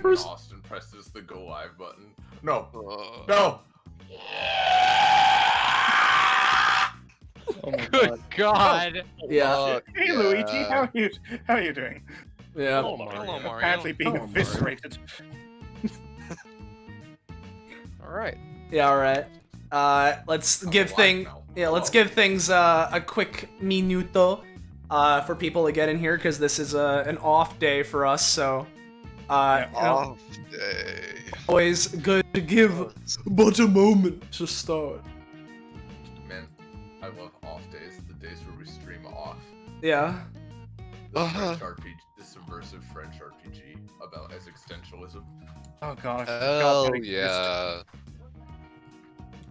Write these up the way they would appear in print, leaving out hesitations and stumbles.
First... Austin presses the go live button. No. Oh. No. Oh my Good God. Yeah. Hey Luigi, how are you doing? Yeah. Hello, Mario. Apparently being Hello, Mario. eviscerated. All right. Yeah, alright. Let's give let's give things a quick minuto for people to get in here, because this is an off day for us, so you know, Off day. always good to give but a moment to start. Man, I love off days. The days where we stream off. Yeah. The French RPG, the subversive French RPG about existentialism. Oh god. Oh yeah.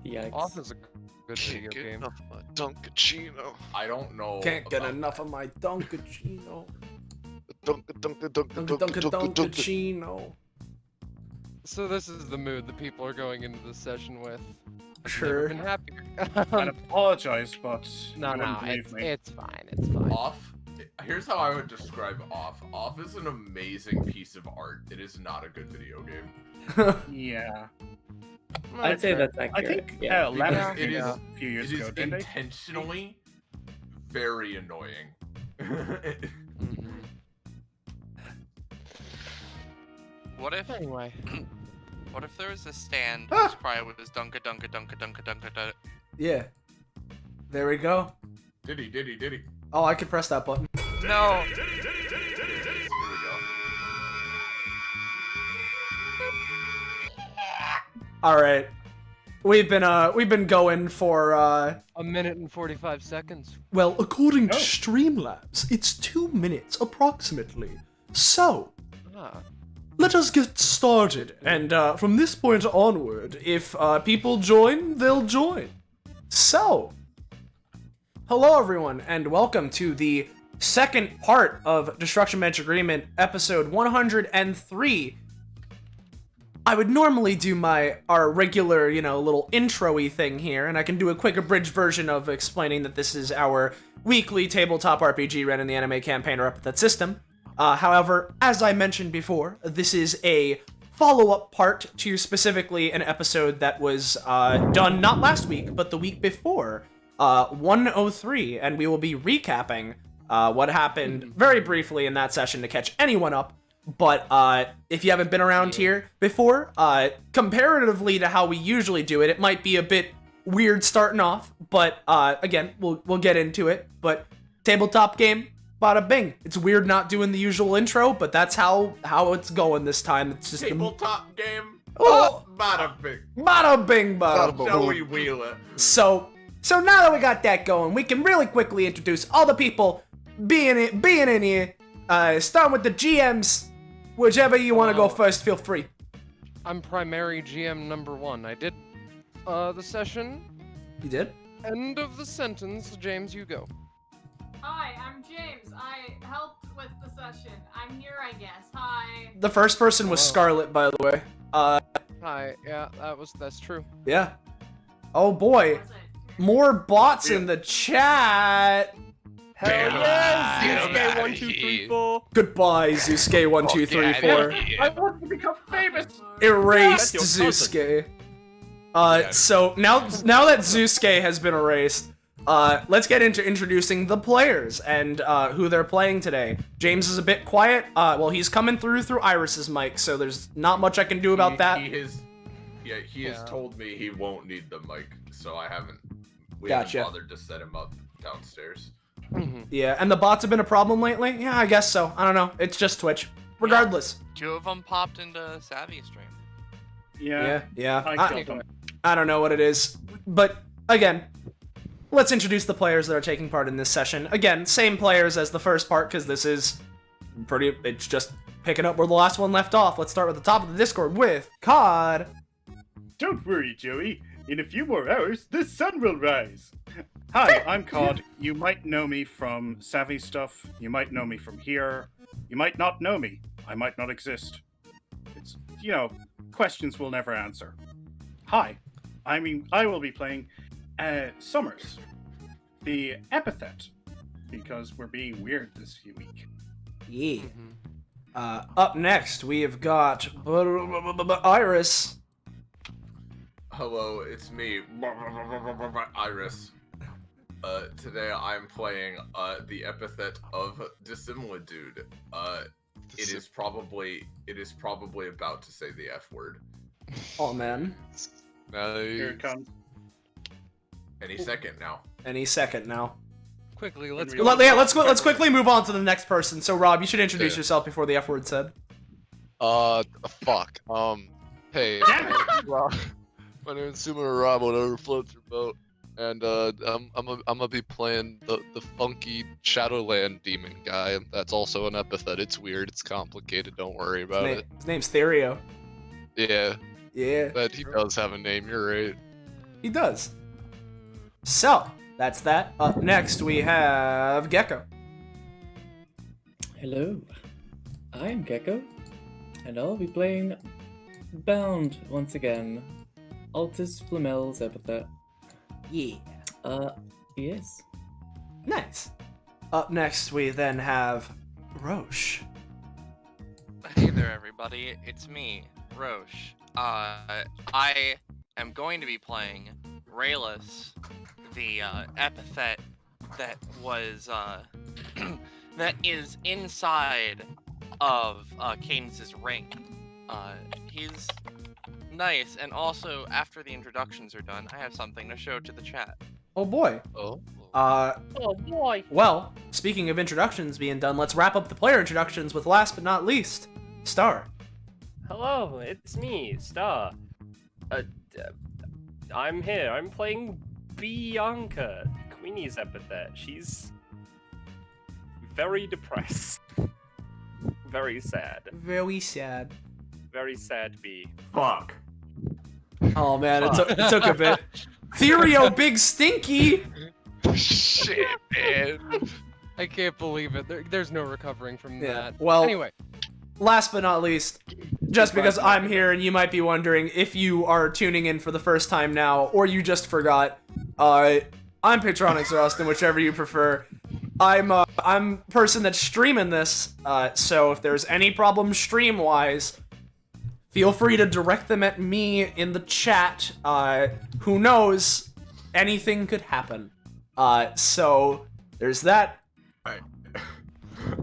Yikes. Off is a good video Can't get game. enough of my Dunkachino. I don't know. Can't get about- enough of my Dunkachino. Dunkachino. Dunkachino. So this is the mood that people are going into this session with. I've Sure. never been happier. I apologize, but No, you no, wouldn't believe me. it's fine. It's fine. Off. Here's how I would describe Off. Off is an amazing piece of art. It is not a good video game. Yeah. I'd say that's I accurate. think yeah. Lemon It came is- out a few years It is ago, didn't they? intentionally very annoying. Mhm. What if Anyway, what if there was a stand Ah! whose cry was dunka dunka dunka dunka dunka dunka? Yeah. There we go. Diddy. Oh, I could press that button. No. Here we go. Alright. We've been going for a minute and 45 seconds. well, according to Oh. Streamlabs, it's 2 minutes approximately. So, Ah. let us get started. And from this point onward, if people join, they'll join. So, hello everyone, and welcome to the second part of Destruction Bench Agreement, episode 103. I would normally do our regular, little intro-y thing here, and I can do a quick abridged version of explaining that this is our weekly tabletop RPG run in the anime campaign or Epithet System. However, as I mentioned before, this is a follow-up part to specifically an episode that was done not last week, but the week before, 103, and we will be recapping what happened very briefly in that session to catch anyone up. But if you haven't been around here before, comparatively to how we usually do it, it might be a bit weird starting off. But again, we'll get into it. But tabletop game, bada bing. It's weird not doing the usual intro, but that's how it's going this time. It's just Tabletop game. Oh! Bada bing. bada bing, bada boom. Shall we wheel it? So now that we got that going, we can really quickly introduce all the people being in here. Starting with the GMs. Whichever you want to go first, feel free. I'm primary GM number 1. I did the session. You did? End of the sentence. James, you go. Hi, I'm James. I helped with the session. I'm here, I guess. Hi. The first person was Hello. Scarlet, by the way. Hi. Yeah, that's true. Yeah. Oh boy, Was it? more bots in the chat. Hell yes! Get 'em Zusuke outta 1, 2, 3, here. 4. Goodbye, Zusuke 1, 2, 3, 4. I want to become famous! Erased That's your cousin. Zusuke. So now that Zusuke has been erased, let's get into introducing the players and who they're playing today. James is a bit quiet. Well, he's coming through Iris's mic, so there's not much I can do about that. He has Yeah. told me he won't need the mic, so we Gotcha. haven't bothered to set him up downstairs. Mhm. Yeah, and the bots have been a problem lately? Yeah, I guess so. I don't know. It's just Twitch. Regardless. 2 of them popped into Savvy stream. Yeah. I killed them. I don't know what it is. But, again, let's introduce the players that are taking part in this session. Again, same players as the first part, because this is it's just picking up where the last one left off. Let's start with the top of the Discord with Cod. Don't worry, Joey. In a few more hours, the sun will rise. Hi, I'm Cod. You might know me from Savvy Stuff. You might know me from here. You might not know me. I might not exist. It's, questions we'll never answer. Hi, I will be playing Summers, the Epithet, because we're being weird this week. Yeah. Up next, we have got Iris. Hello, it's me, Iris. Today I'm playing the epithet of dissimilitude. It is probably about to say the F word. Oh man. Here it comes. Any second now. Any second now. Quickly, let's we go. all- Yeah, let's quickly move on to the next person. So Rob, you should introduce Yeah. yourself before the F word said. Fuck. Hey, Rob. My name is Sumo Rob, whatever floats your boat. And, I'm gonna be playing the funky Shadowland demon guy. That's also an epithet. It's weird, it's complicated, don't worry about it. His name's Therio. Yeah, Yeah, but he does have a name, you're right. he does. So, that's that. Up next, we have Gecko. Hello, I'm Gecko, and I'll be playing Bound once again. Altus Flamel's epithet. Yeah. Yes. Nice. Up next, we then have Roche. Hey there, everybody. It's me, Roche. I am going to be playing Rayless, the epithet that was that is inside of Cadence's ring. He's nice, and also after the introductions are done, I have something to show to the chat. Oh boy. Oh. Oh boy. Well, speaking of introductions being done, let's wrap up the player introductions with last but not least, Star. Hello, it's me, Star. I'm here. I'm playing Bianca, Queenie's epithet. She's very depressed. Very sad. Very sad. Very sad bee. Fuck. Oh man, it took a bit. Therio Big Stinky! Shit, man. I can't believe it. There's no recovering from Yeah, that. well- Anyway, Last but not least, just because I'm here and you might be wondering if you are tuning in for the first time now, or you just forgot, I'm Patronix or Austin, whichever you prefer. I'm person that's streaming this, so if there's any problems stream-wise, feel free to direct them at me in the chat. Who knows? Anything could happen. So there's that.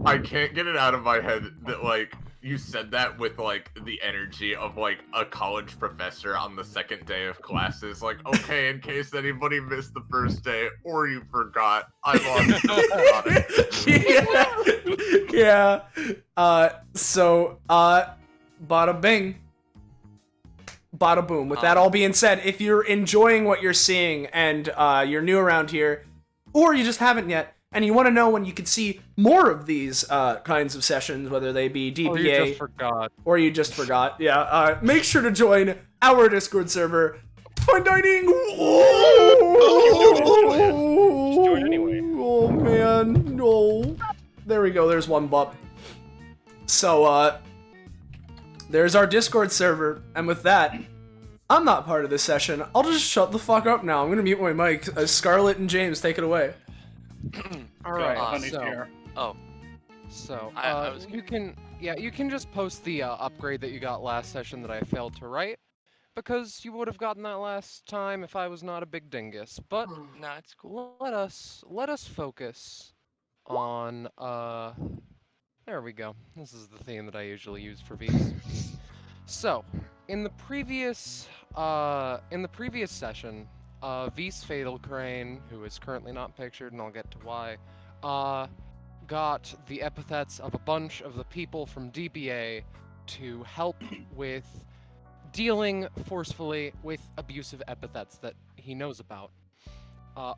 I can't get it out of my head that, like, you said that with, like, the energy of, like, a college professor on the second day of classes. Like, okay, in case anybody missed the first day or you forgot, I'm on it. Yeah. So, bada bing. Bada boom. With that all being said, if you're enjoying what you're seeing and you're new around here, or you just haven't yet, and you want to know when you can see more of these kinds of sessions, whether they be DBA oh, you just forgot. or you just forgot, yeah, make sure to join our Discord server. Fine dining. Just join anyway. Oh man, no. There we go. There's one bump. So there's our Discord server, and with that, I'm not part of this session. I'll just shut the fuck up now. I'm gonna mute my mic. Scarlett and James, take it away. All right. Honey's so, here. so I was- you can just post the upgrade that you got last session that I failed to write, because you would have gotten that last time if I was not a big dingus. But No, it's cool. let us focus on there we go. This is the theme that I usually use for these. So, in the previous session, V's Fatal Crane, who is currently not pictured, and I'll get to why, got the epithets of a bunch of the people from DBA to help with dealing forcefully with abusive epithets that he knows about.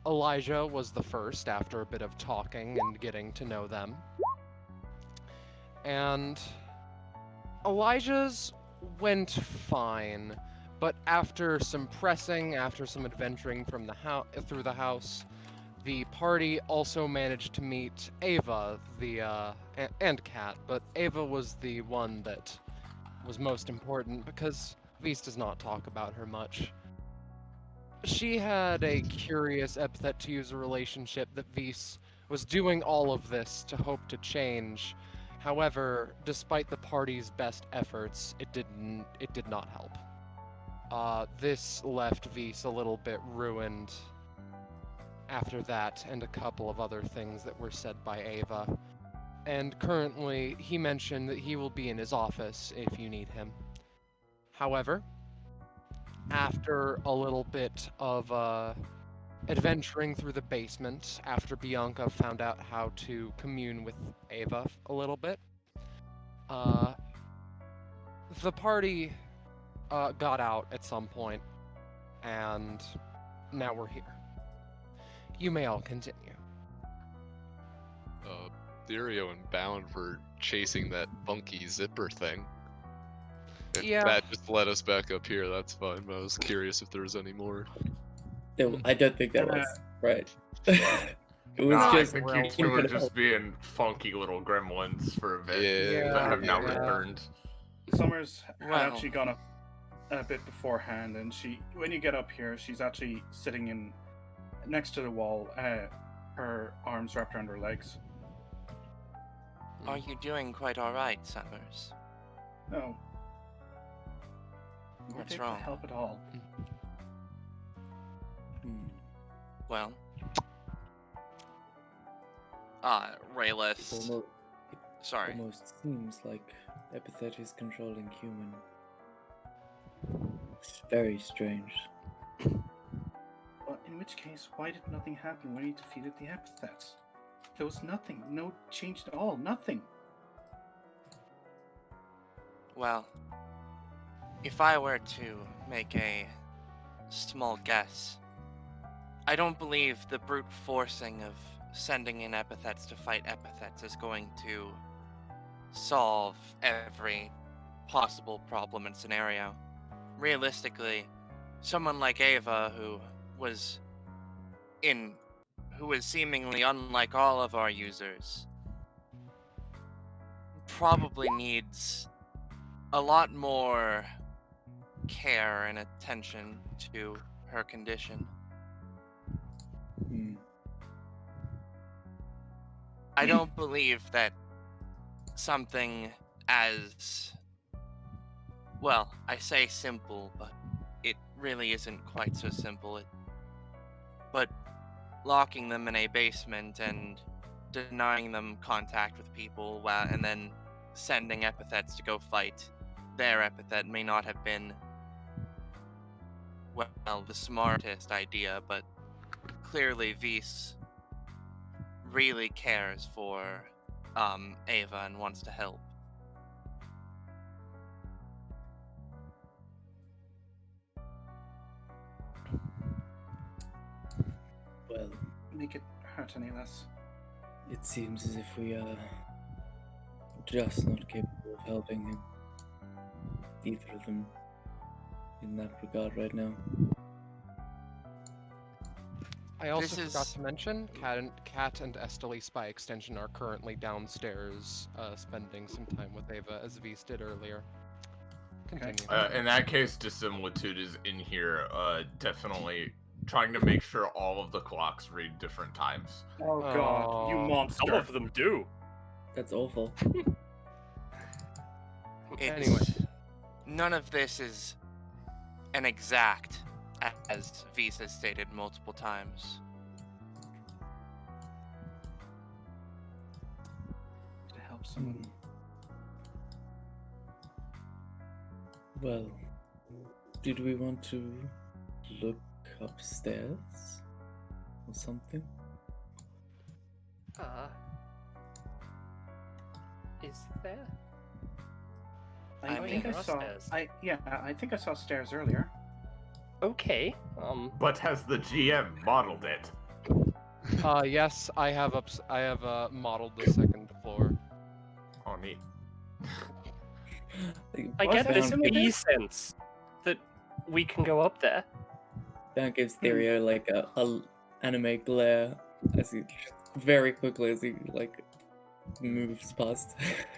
Elijah was the first after a bit of talking and getting to know them. And Elijah's went fine, but after some pressing, after some adventuring from the through the house, the party also managed to meet Ava, and Kat, but Ava was the one that was most important because Vise does not talk about her much. She had a curious epithet to use a relationship that Vise was doing all of this to hope to change, However, despite the party's best efforts, it did not help. This left Vise a little bit ruined after that, and a couple of other things that were said by Ava. And currently, he mentioned that he will be in his office if you need him. However, after a little bit of adventuring through the basement, after Bianca found out how to commune with Ava a little bit, the party got out at some point, and now we're here. You may all continue. Therio and Bound for chasing that funky zipper thing. And Yeah. that just led us back up here, that's fine, but I was curious if there was any more. I don't think that was right. It was I just think you two were just being funky little gremlins for a bit Yeah. that have now Yeah. returned. Summers had Well. actually gone up a bit beforehand, and when you get up here, she's actually sitting next to the wall, her arms wrapped around her legs. Are you doing quite alright, Summers? No. What's Not wrong? to help at all. Well, Rayless. Sorry. Almost seems like Epithet is controlling human. It's very strange. Well, in which case, why did nothing happen when he defeated the Epithets? There was nothing. No change at all. Nothing. Well, if I were to make a small guess, I don't believe the brute forcing of sending in epithets to fight epithets is going to solve every possible problem and scenario. Realistically, someone like Ava, who was seemingly unlike all of our users, probably needs a lot more care and attention to her condition. I don't believe that something as, well, I say simple, but it really isn't quite so simple. But locking them in a basement and denying them contact with people, and then sending epithets to go fight their epithet may not have been, well, the smartest idea, but clearly Vise really cares for Ava and wants to help. Well, Make it hurt any less. it seems as if we are just not capable of helping him. Either of them in that regard right now. I also This forgot is- to mention, Kat and Estelle by extension are currently downstairs spending some time with Ava, as Vise did earlier. Continue. In that case, Dissimilitude is in here, definitely trying to make sure all of the clocks read different times. Oh god, you Oh. monster. Some of them do. That's awful. Anyway. None of this is an exact, as Vise has stated multiple times. To help someone. Well, did we want to look upstairs or something? Is there? I I think mean- I saw. Stairs. I think I saw stairs earlier. Okay. But has the GM modeled it? Yes, I have modeled the second floor. Oh, neat. I get this Bound wee sense that we can go up there. Bound gives Therio like a anime glare as he very quickly as he like moves past.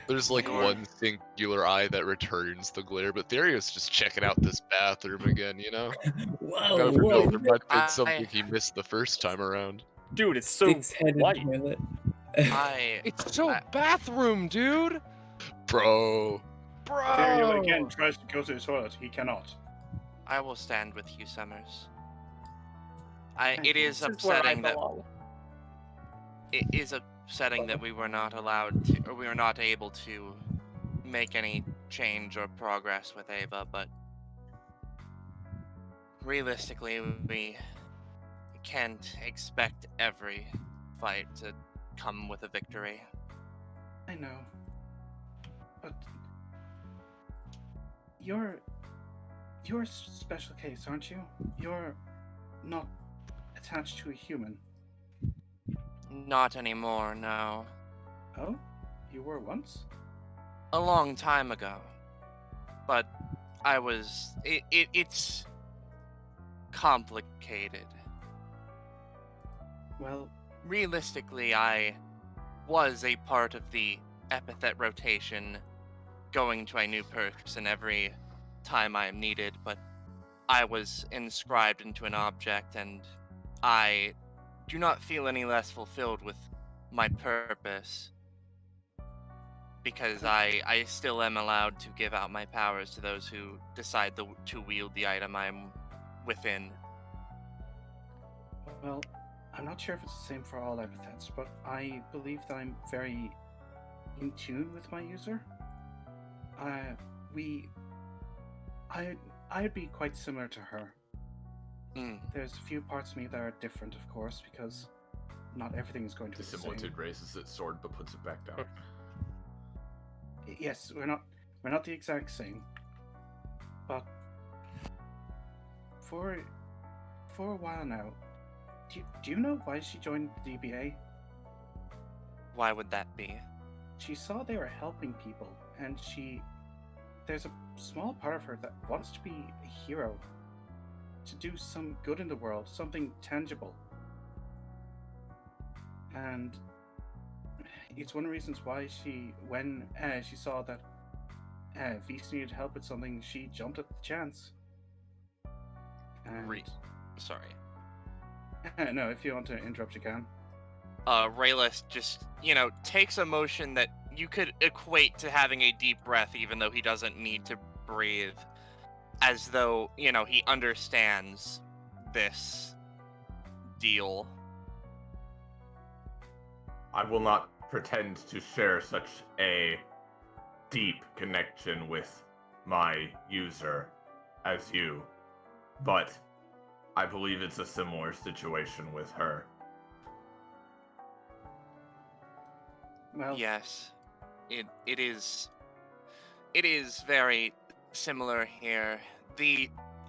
There's like Sure. one singular eye that returns the glare, but Therio's just checking out this bathroom again, you know? Whoa, Never know, whoa! there might have been I- something he missed the first time around. Dude, it's so Six-headed white. toilet. It's so I- bathroom, dude. Bro. Tyrael again tries to go to the toilet. He cannot. I will stand with you, Summers. Thank It you. is This is where I upsetting that belong. it is upsetting that we were not allowed to, or we were not able to make any change or progress with Ava, but realistically, we can't expect every fight to come with a victory. I know. But you're a special case, aren't you? You're not attached to a human. Not anymore, no. Oh? You were once? A long time ago. But I was it's complicated. Well, Realistically, I was a part of the epithet rotation, going to a new person every time I am needed, but I was inscribed into an object, and I do not feel any less fulfilled with my purpose, because I still am allowed to give out my powers to those who decide to wield the item I'm within. well, I'm not sure if it's the same for all epithets, but I believe that I'm very in tune with my user. I'd be quite similar to her. There's a few parts of me that are different, of course, because not everything is going to be the same. Dissimulated raises its sword but puts it back down. Yes, we're not the exact same, but for a while now, do you know why she joined the DBA? Why would that be? She saw they were helping people, and there's a small part of her that wants to be a hero, to do some good in the world, something tangible. And it's one of the reasons why when she saw that Vise needed help with something, she jumped at the chance. And, Sorry. no, if you want to interrupt, you can. Rayless just, takes a motion that you could equate to having a deep breath, even though he doesn't need to breathe, as though, he understands this deal. I will not pretend to share such a deep connection with my user as you, but I believe it's a similar situation with her. Well, Yes, it is very similar here.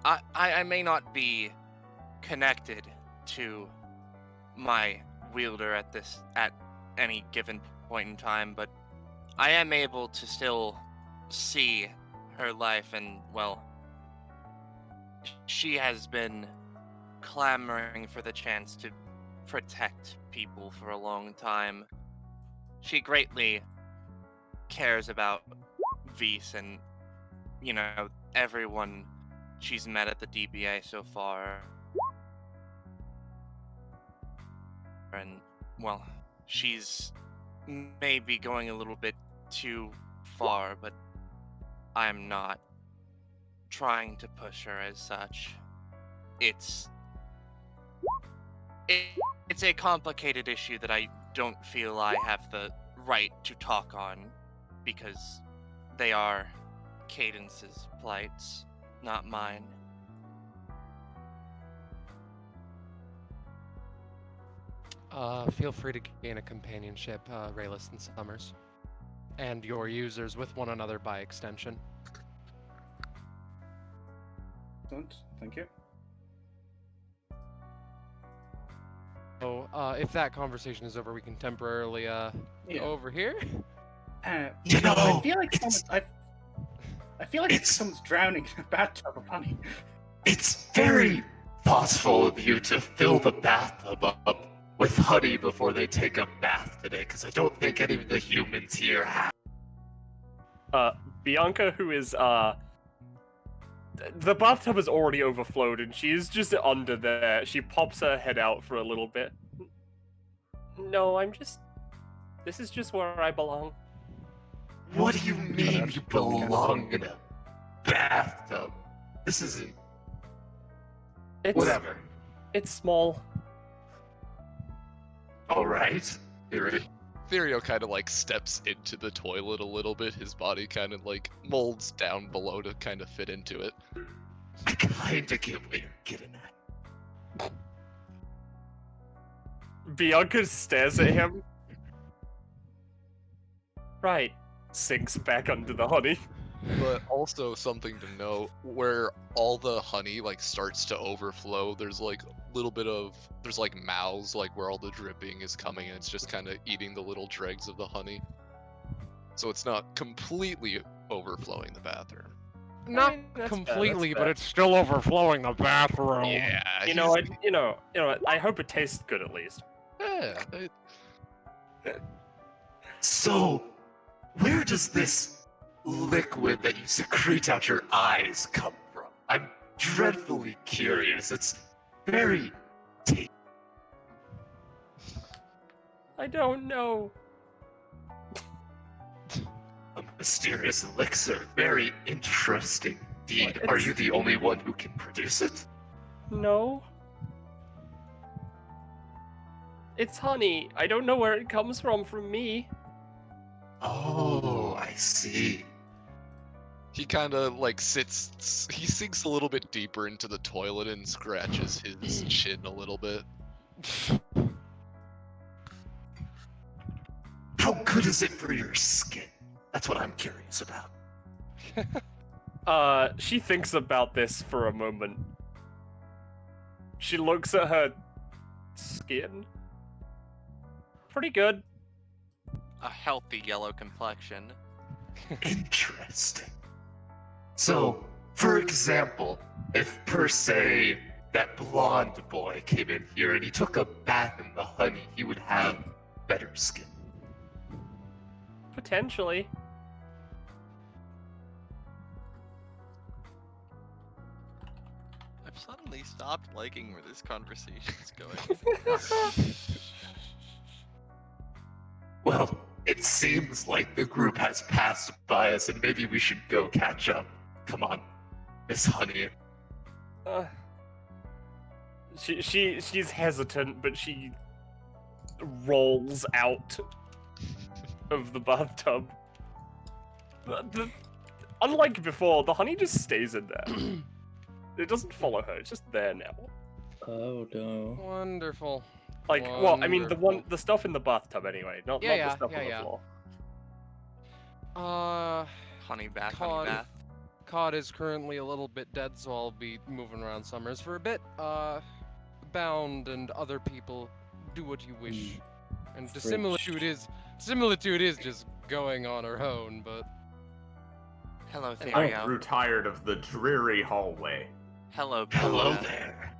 I may not be connected to my wielder at any given point in time, but I am able to still see her life, and well, she has been clamoring for the chance to protect people for a long time. She greatly cares about Vise and, everyone she's met at the DBA so far. And, well, she's maybe going a little bit too far, but I'm not trying to push her as such. It's a complicated issue that I don't feel I have the right to talk on, because they are Cadence's plights, not mine. Feel free to gain a companionship, Rayless and Summers, and your users with one another by extension. don't. Thank you. So, if that conversation is over, we can temporarily go over here. I No, feel like it's- I feel like it's- someone's drowning in a bathtub of honey. It's very thoughtful of you to fill the bathtub up with honey before they take a bath today, because I don't think any of the humans here have. Bianca, who is the bathtub is already overflowed and she's just under there. She pops her head out for a little bit. No, I'm just This is just where I belong. What do you mean you belong in a bathtub? This isn't... It's Whatever. It's small. Alright. Therio kind of like steps into the toilet a little bit. His body kind of like molds down below to kind of fit into it. I kinda get where you're getting at. Bianca stares at him. Right. Sinks back under the honey. But also something to note, where all the honey like starts to overflow, there's like there's like mouths like where all the dripping is coming, and it's just kind of eating the little dregs of the honey. So it's not completely overflowing the bathroom. Not That's fair, completely, that's but fair. it's still overflowing the bathroom. Yeah, You know, I hope it tastes good at least. yeah. So, where does this liquid that you secrete out your eyes come from? I'm dreadfully curious. It's very tasty. I don't know. A mysterious elixir. Very interesting indeed. Well, Are it's- you the only one who can produce it? No. It's honey. I don't know where it comes from me. Oh, I see. He kind of like he sinks a little bit deeper into the toilet and scratches his chin a little bit. How good is it for your skin? That's what I'm curious about. She thinks about this for a moment. She looks at her skin. Pretty good. A healthy yellow complexion. Interesting. So, for example, if per se that blonde boy came in here and he took a bath in the honey, he would have better skin. Potentially. I've suddenly stopped liking where this conversation is going. Well, it seems like the group has passed by us and maybe we should go catch up. Come on, Miss Honey. She's hesitant, but she rolls out of the bathtub. Unlike before, the honey just stays in there. It doesn't follow her; it's just there now. Oh no. Wonderful. Like, well, I mean, Wonderful. the stuff in the bathtub anyway, not the stuff on the floor. Honey bath, Cod. honey bath. Cod is currently a little bit dead, so I'll be moving around Summers for a bit. Bound and other people, do what you wish. And the similitude is just going on her own, but... Hello, I Therio. grew tired of the dreary hallway. Hello, Hello Bella. there.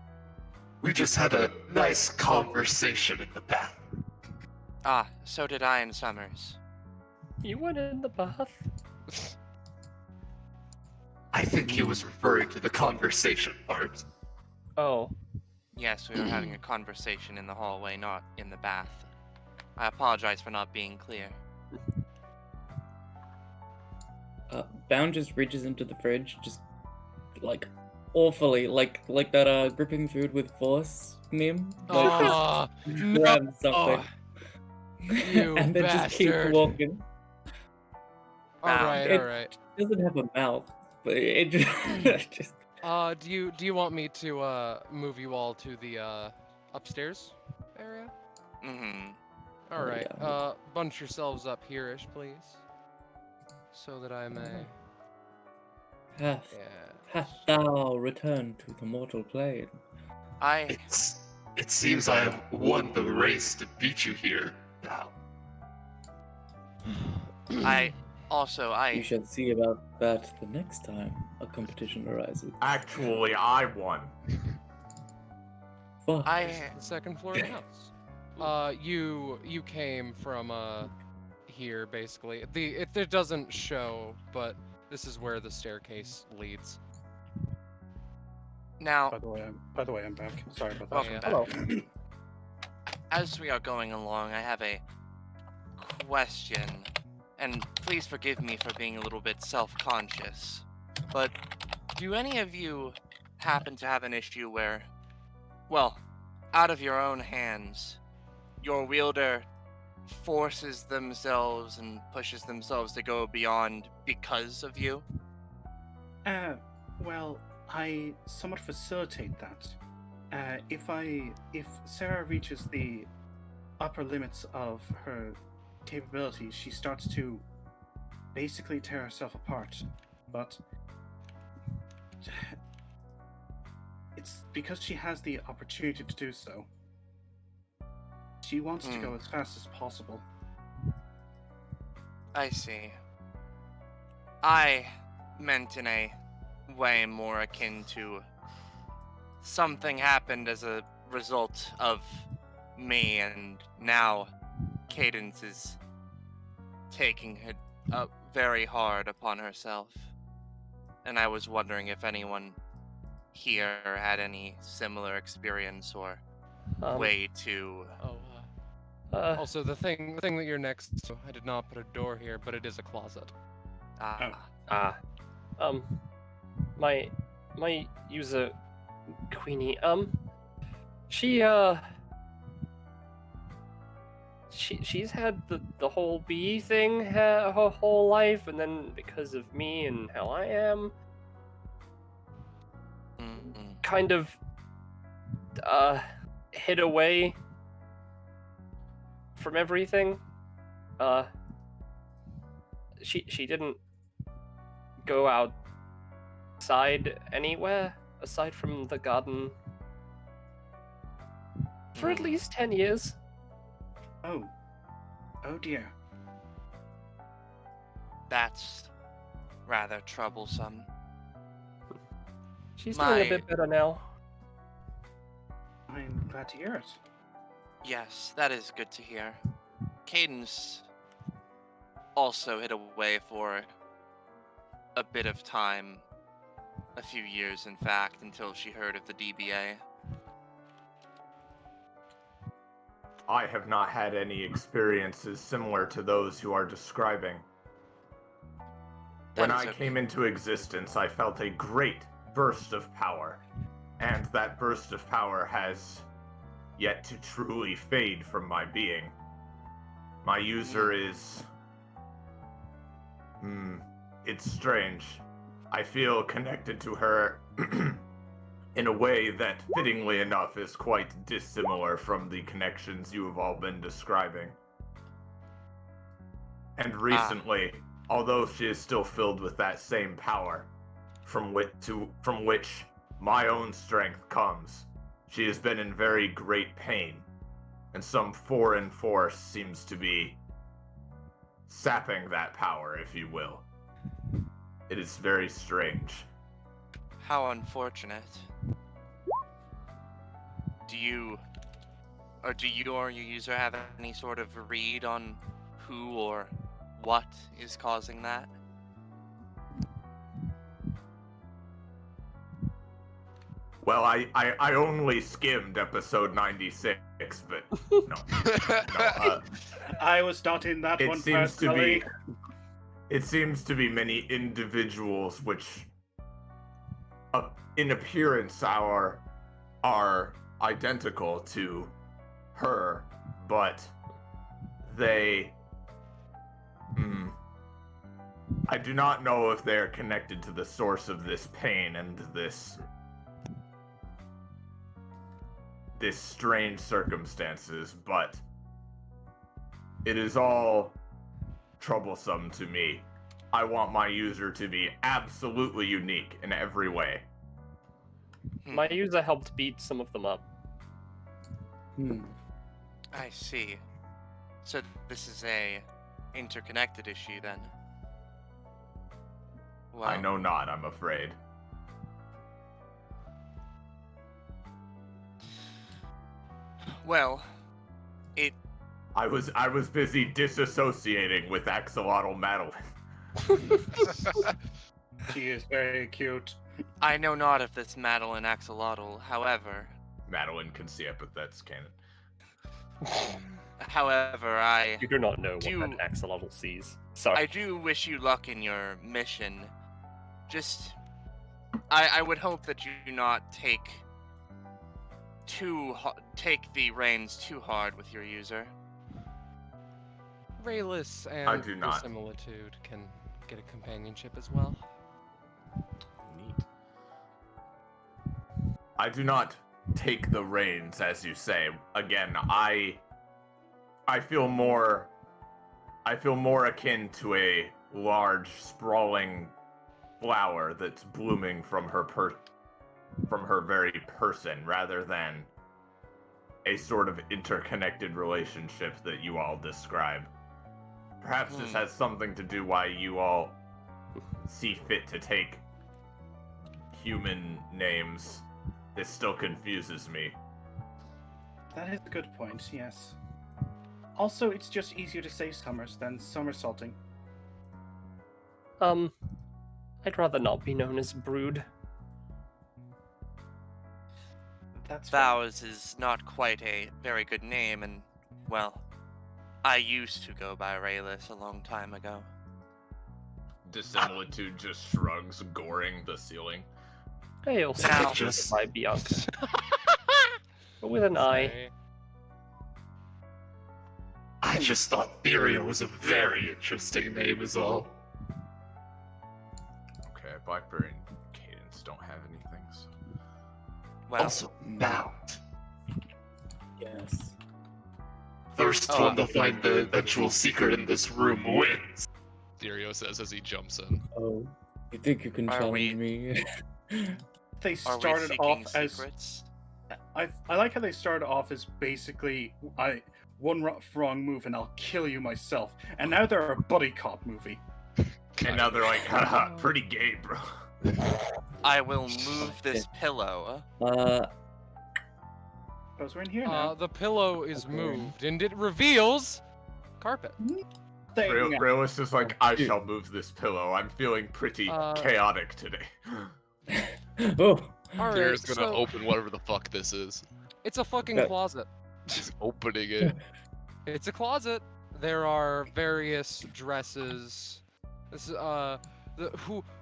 We just had a nice conversation in the bath. Ah, so did I in Summers. You went in the bath? I think he was referring to the conversation part. Oh. Yes, we were having a conversation in the hallway, not in the bath. I apologize for not being clear. Bound just reaches into the fridge, just like awfully, like that gripping food with force meme. Like Ah, just no. grab something. You and then just keep bastard. walking. Alright, It- alright. It doesn't have a mouth, but it just Do you want me to move you all to the upstairs area? Mm-hmm. Alright, yeah. bunch yourselves up here-ish, please. So that I may... hath Yeah. thou returned to the mortal plane. It seems I have won the race to beat you here now. You shall see about that the next time a competition arises. Actually, I won. Fuck. The second floor of the house. You came from here basically. It doesn't show, but this is where the staircase leads. Now, By the way, I'm back. Sorry about that. welcome Yeah. back. Hello. As we are going along, I have a question, and please forgive me for being a little bit self-conscious, but do any of you happen to have an issue where, well, out of your own hands, your wielder forces themselves and pushes themselves to go beyond because of you? Well, I somewhat facilitate that. If Sarah reaches the upper limits of her capabilities, she starts to basically tear herself apart. But it's because she has the opportunity to do so. She wants to go as fast as possible. I see. I meant in a way more akin to something happened as a result of me, and now Cadence is taking it very hard upon herself. And I was wondering if anyone here had any similar experience or way to... Also, the thing that you're next to, I did not put a door here, but it is a closet. My user, Queenie, she's had the whole bee thing her whole life, and then because of me and how I am, kind of hid away from everything. She didn't go outside anywhere aside from the garden for at least 10 years. Oh dear. That's rather troublesome. She's doing a bit better now. I'm glad to hear it. Yes, that is good to hear. Cadence also hid away for a bit of time, a few years in fact, until she heard of the DBA. I have not had any experiences similar to those you are describing. When I came into existence, I felt a great burst of power, and that burst of power has yet to truly fade from my being. My user is... it's strange. I feel connected to her in a way that, fittingly enough, is quite dissimilar from the connections you have all been describing. And recently, although she is still filled with that same power, from which my own strength comes, she has been in very great pain, and some foreign force seems to be sapping that power, if you will. It is very strange. How unfortunate. Do you or your user have any sort of read on who or what is causing that? Well, I only skimmed episode 96, but no. I was not in that one personally. It seems to be many individuals which, in appearance, are identical to her, but they... I do not know if they are connected to the source of this pain and this strange circumstances, but it is all troublesome to me. I want my user to be absolutely unique in every way. My user helped beat some of them up. I see. So this is a interconnected issue then? Well, I know not, I'm afraid. Well, I was busy disassociating with axolotl Madeline. She is very cute. I know not of this Madeline axolotl, however... Madeline can see Epithet's canon. However, I You do not know what Do- that Axel level sees. So I do wish you luck in your mission. Just, I would hope that you do not take the reins too hard with your user. Rayless I and do not. Similitude can get a companionship as well. Neat. I do not take the reins, as you say. Again, I feel more akin to a large, sprawling flower that's blooming from her very person, rather than a sort of interconnected relationship that you all describe. Perhaps this has something to do why you all see fit to take human names. This still confuses me. That is a good point, yes. Also, it's just easier to say Summers than somersaulting. I'd rather not be known as Brood. That's fine. Vows is not quite a very good name, and, well, I used to go by Rayless a long time ago. Dissimilitude just shrugs, goring the ceiling. I also Now- just by Bianca. But with an I. I just thought Theria was a very interesting name is all. Okay, Blackberry and Cadence don't have anything, so... Well, Also, Mount. Yes. First one to find the eventual secret in this room wins. Therio says as he jumps in. Oh, you think you can Are challenge we- me? They are we started seeking off as secrets? I like how they started off as basically one wrong move and I'll kill you myself, and now they're a buddy cop movie. And now they're like, haha, pretty gay, bro. I will move this pillow. Those are in here now. The pillow is Okay. moved, and it reveals carpet. Thing. Realist is like, I shall move this pillow. I'm feeling pretty Uh, chaotic today. Oh, All right, Theo's gonna so open whatever the fuck this is. it's a fucking Yeah. closet. He's opening it. It's a closet. There are various dresses. This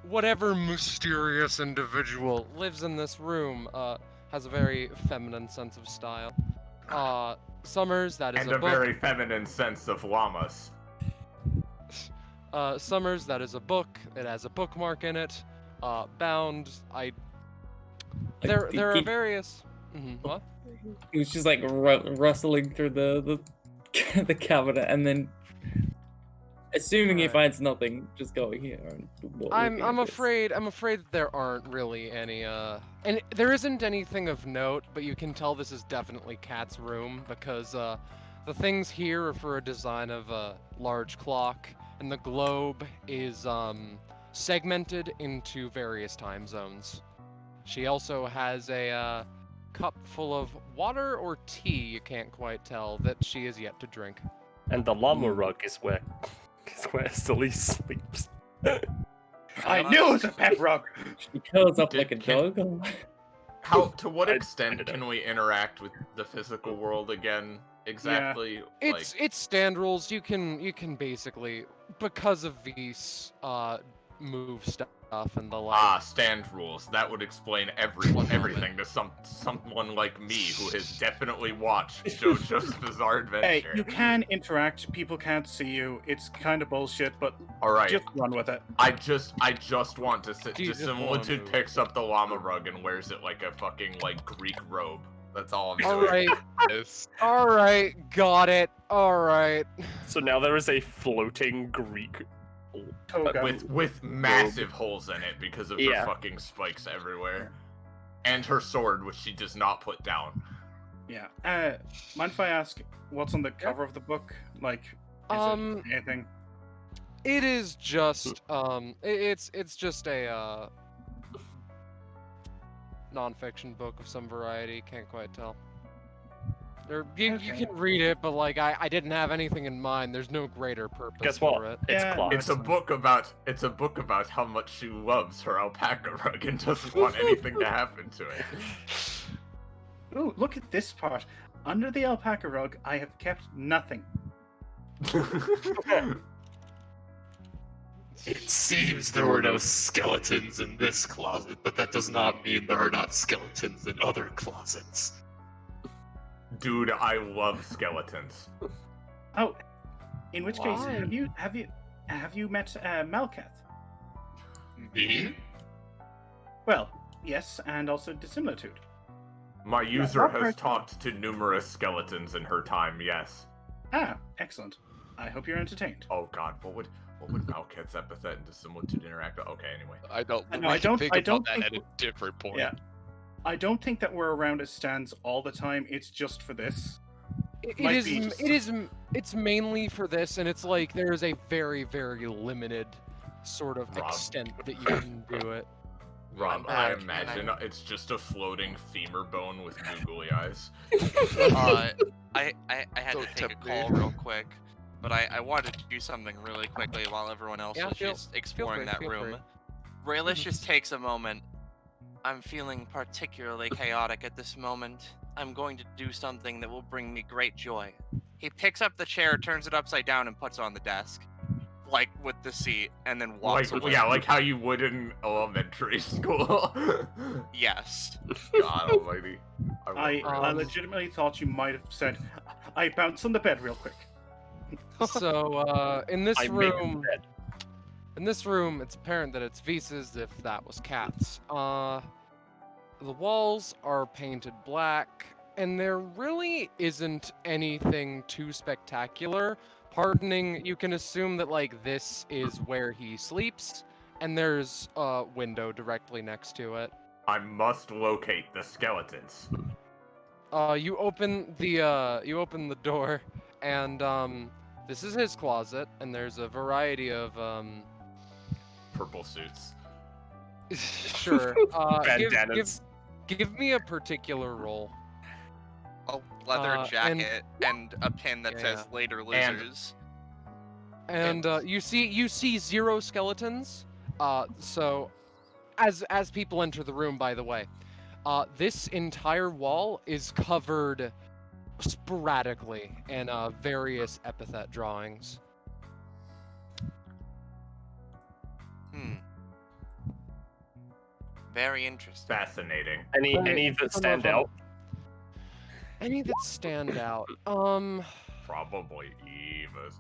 whatever mysterious individual lives in this room has a very feminine sense of style. Summers, that is And a a book. very feminine sense of llamas. Summers, that is a book. It has a bookmark in it. Bound. There are various. What? He was just like rustling through the the cabinet, and then assuming he Alright. finds nothing, just going here. And looking I'm at this. afraid that there aren't really any and there isn't anything of note, but you can tell this is definitely Kat's room because the things here are for a design of a large clock, and the globe is segmented into various time zones. She also has a cup full of water or tea, you can't quite tell, that she is yet to drink. And the llama rug is where Sully sleeps. I knew it was a pet rug. She curls up like a Can- dog. To what I extent don't know. can we interact with the physical world again? Exactly. It's stand rules. You can basically, because of these move stuff and the like. Stand rules. That would explain everything to someone like me who has definitely watched JoJo's Bizarre Adventure. Hey, you can interact. People can't see you. It's kind of bullshit, but All right. just run with it. I just want to sit. You just Dissimilitude wanna- picks up the llama rug and wears it like a fucking Greek robe. That's all I'm doing. All right, Yes. all right, got it. All right. So now there is a floating Greek. Toga. With massive holes in it because of her Yeah. fucking spikes everywhere, and her sword, which she does not put down. Yeah. Mind if I ask what's on the cover of the book? Like, is it anything? It is just it's just a non-fiction book of some variety. Can't quite tell. You Okay. can read it, but like I didn't have anything in mind. There's no greater purpose Guess for what? it. It's Yeah, class. It's a book about how much she loves her alpaca rug and doesn't want anything to happen to it. Ooh, look at this part. Under the alpaca rug, I have kept nothing. It seems there were no skeletons in this closet, but that does not mean there are not skeletons in other closets. Dude, I love skeletons. Oh, in which case, Why? have you met Malkath? Me? Well, yes, and also Dissimilitude. My user not has right now. talked to numerous skeletons in her time, yes. Ah, excellent. I hope you're entertained. Oh god, what would Malkath's epithet and dissimilitude interact with? Okay, anyway. I don't. No, we I can don't- think I about don't that think at a different point. Yeah. I don't think that we're around as stands all the time. It's just for this. Might be just- It's mainly for this, and it's like there is a very, very limited sort of Rob. extent that you can do it. Rob, I'm I back, imagine and it's just a floating femur bone with googly eyes. I had Don't to take a tempt me. call real quick, but I wanted to do something really quickly while everyone else Yeah, was feel- just exploring free, that feel room. free. Raylis just takes a moment. I'm feeling particularly chaotic at this moment. I'm going to do something that will bring me great joy. He picks up the chair, turns it upside down, and puts it on the desk, like with the seat, and then walks Like, away. yeah, like how you would in elementary school. Yes. God almighty. I Um, legitimately thought you might have said, I bounced on the bed real quick. So, in this I make room, bed. it's apparent that it's Visa's if that was Cat's. The walls are painted black, and there really isn't anything too spectacular. Pardoning, you can assume that, like, this is where he sleeps, and there's a window directly next to it. I must locate the skeletons. You open the door, and, this is his closet, and there's a variety of, Purple suits. sure. Bandanas. Give me a particular roll. A leather and- jacket and a pin that says Yeah. "Later And- Losers." And you see 0 skeletons. So as people enter the room, by the way, this entire wall is covered sporadically in various epithet drawings. Hmm. Very interesting. Fascinating. Any Right, that some stand of 'em. out? Any that stand out? Probably Eva's.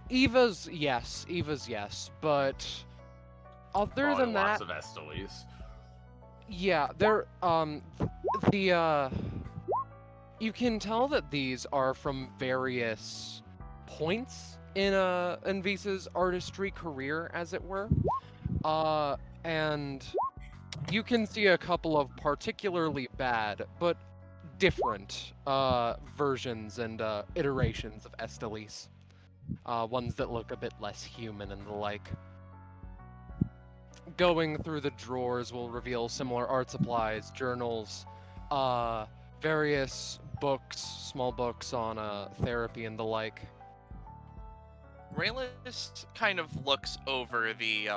Eva's yes, but other Probably than lots that, of Estelies. yeah, you can tell that these are from various points in Visa's artistry career, as it were. And you can see a couple of particularly bad but different versions and iterations of Estelis. Ones that look a bit less human and the like. Going through the drawers will reveal similar art supplies, journals, various books, small books on therapy and the like. Raylis kind of looks over the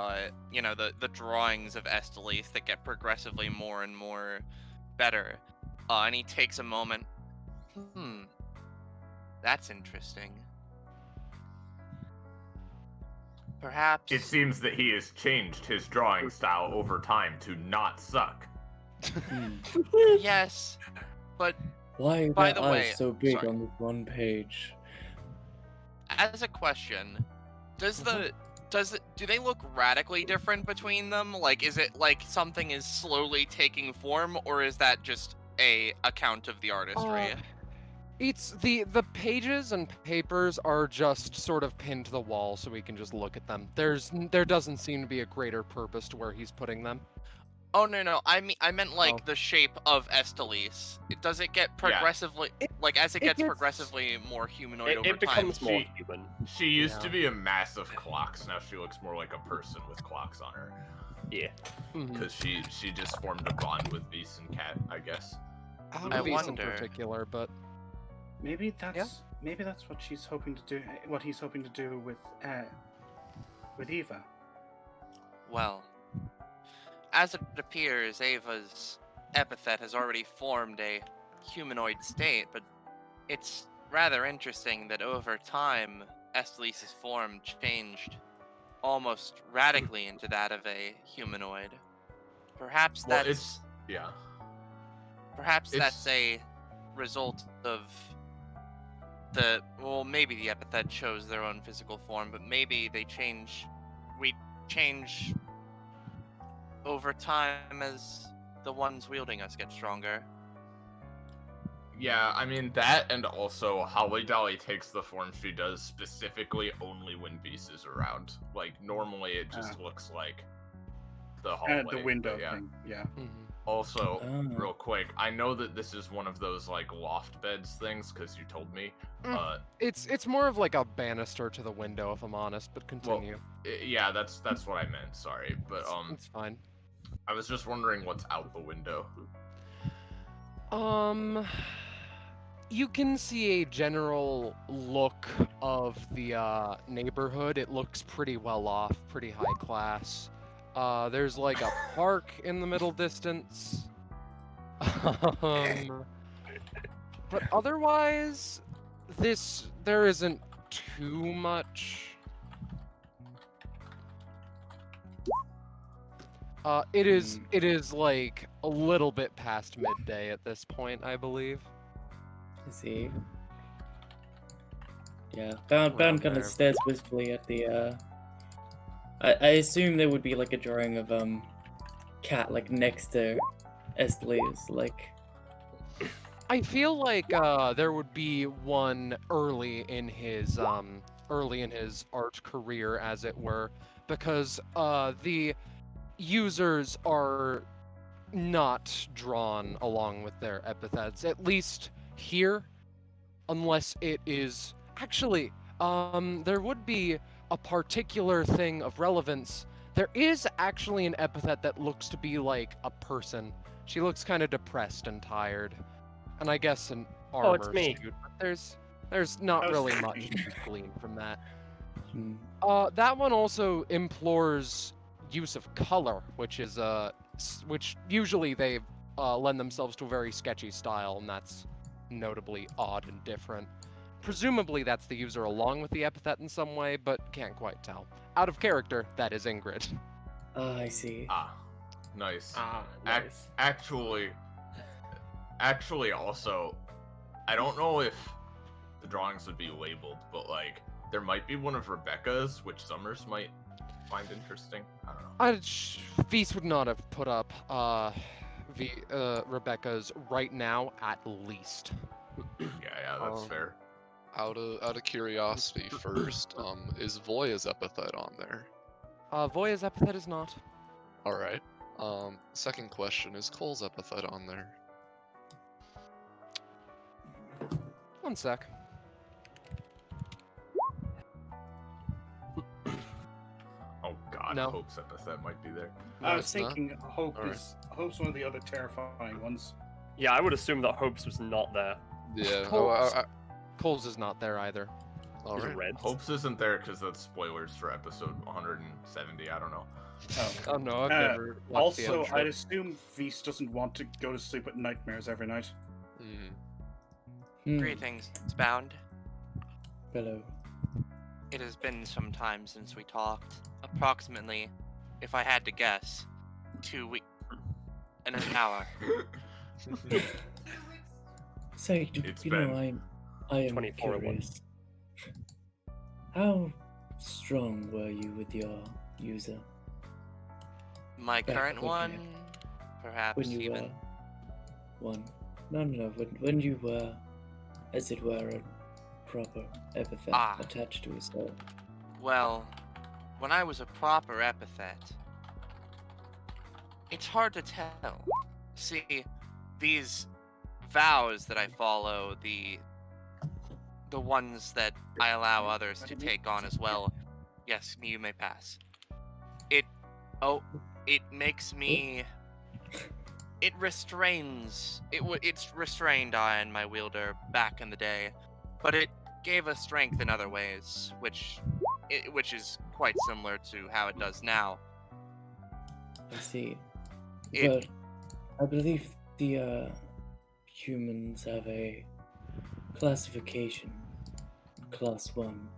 drawings of Estelis that get progressively more and more better, and he takes a moment. That's interesting. Perhaps. It seems that he has changed his drawing style over time to not suck. Yes, but Why are By their the way- eyes so big sorry. on this one page? as a question, do they look radically different between them? Like, is it like something is slowly taking form, or is that just a account of the artistry? It's the pages and papers are just sort of pinned to the wall so we can just look at them. There doesn't seem to be a greater purpose to where he's putting them. Oh no, I meant like Oh. the shape of Estelis. Does it get progressively as it it gets gets- progressively more humanoid over It time? becomes more She- human. She used to Yeah. be a mass of clocks. Now she looks more like a person with clocks on her. Yeah. Mhm. Because she just formed a bond with Beast and Cat, I guess. I Beast in wonder- particular, but Maybe that's what she's hoping to do. What he's hoping to do with Eva. Well, as it appears, Ava's epithet has already formed a humanoid state, but it's rather interesting that over time, Estelise's form changed almost radically into that of a humanoid. Perhaps Well, that's yeah. perhaps it's- that's a result of maybe the epithet chose their own physical form, but maybe we change over time as the ones wielding us get stronger. Yeah, I mean that, and also Holly Dolly takes the form she does specifically only when Beast is around. Like normally it just looks like the hallway. And the window but yeah. thing, yeah. Mhm. Also, Oh. real quick, I know that this is one of those like loft beds things because you told me. It's more of like a banister to the window, if I'm honest. But continue. Yeah, that's what I meant. Sorry, but It's fine. I was just wondering what's out the window. You can see a general look of the neighborhood. It looks pretty well off, pretty high class. There's like a park in the middle distance. But otherwise, there isn't too much. It is like a little bit past midday at this point, I believe. I see. Yeah, Bound kind there. of stares wistfully at the. I assume there would be like a drawing of cat like next to Esteli's like. I feel like there would be one early in his art career, as it were, because the users are not drawn along with their epithets, at least here, unless it is actually there would be a particular thing of relevance. There is actually an epithet that looks to be like a person. She looks kind of depressed and tired, and I guess an armor it's me. suit, but there's not I was really much thinking. to glean from that. Hmm. That one also implores use of color, which is which usually they lend themselves to a very sketchy style, and that's notably odd and different. Presumably that's the user along with the epithet in some way, but can't quite tell. Out of character, that is Ingrid. Ah, I see. Nice. Nice. Actually, also, I don't know if the drawings would be labeled, but like there might be one of Rebecca's, which Summers might find interesting. I don't know. Feast would not have put up Rebecca's right now, at least. Yeah, that's fair. Out of curiosity, first, is Voya's epithet on there? Voya's epithet is not. All right. Second question, is Cole's epithet on there? One sec. Oh God, No. Hope's epithet might be there. No, I was it's not? thinking Hope's Alright. one of the other terrifying ones. Yeah, I would assume that Hope's was not there. Yeah. Cole's, Cole's is not there either. All Is it right. red? Hope's isn't there because that's spoilers for episode 170. I don't know. Oh no, I've Uh, never watched the Also, intro. I'd assume Feast doesn't want to go to sleep with nightmares every night. Mhm. Hmm. Greetings, it's Bound. Hello. It has been some time since we talked. Approximately, if I had to guess, 2 weeks and an hour. Say, It's you know, been I am 24 and one. curious. How strong were you with your user My Back current when- one, perhaps when you even. were one? No. When you were, as it were, a proper epithet Ah. attached to a soul. Well, when I was a proper epithet, it's hard to tell. See, these vows that I follow, the ones that I allow others to take on as well. Yes, you may pass. It makes me. It restrains. It's restrained I and my wielder back in the day, but it gave us strength in other ways, which is quite similar to how it does now. I see. It- But I believe the humans have a classification. Class 1,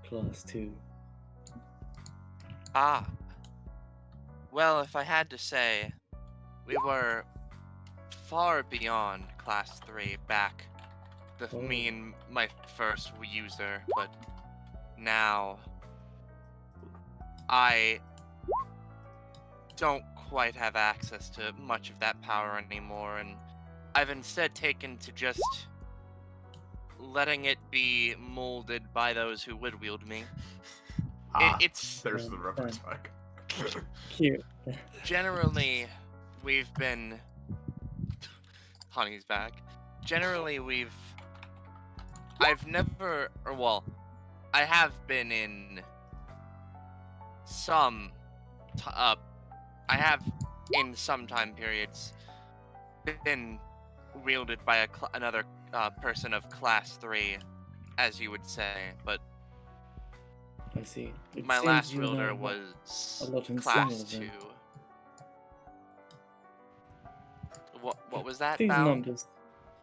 Class 2. Ah. Well, if I had to say, we were far beyond Class 3 back me and my first user, but now I don't quite have access to much of that power anymore, and I've instead taken to just letting it be molded by those who would wield me. There's the rubber duck. Cute. Generally, we've been... Honey's back. Generally, I've never... Or, well, I have been in some... I have, in some time periods, been wielded by another person of Class 3, as you would say, but... I see. My last wielder was Class 2. What was that, These Bound? numbers.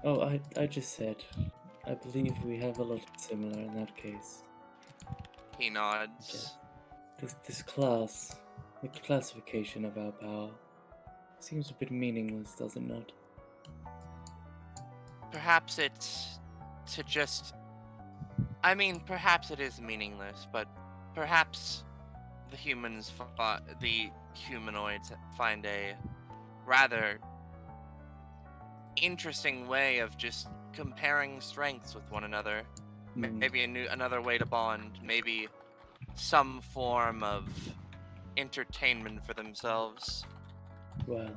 Oh, I just said. I believe we have a lot similar in that case. He nods. This class, the classification of our power, seems a bit meaningless, does it not? Perhaps it's to just... I mean, perhaps it is meaningless, but perhaps the humanoids find a rather interesting way of just comparing strengths with one another. Maybe another way to bond. Maybe some form of entertainment for themselves. Well,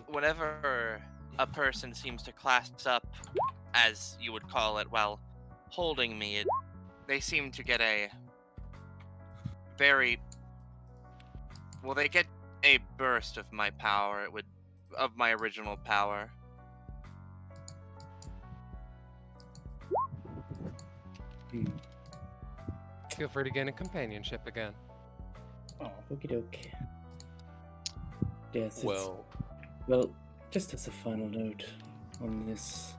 whenever a person seems to class up, as you would call it, while holding me, they seem to get a very... Well, they get a burst of my power, of my original power. Feel free to gain a companionship again. Oh, okie doke. Yes, Well, just as a final note on this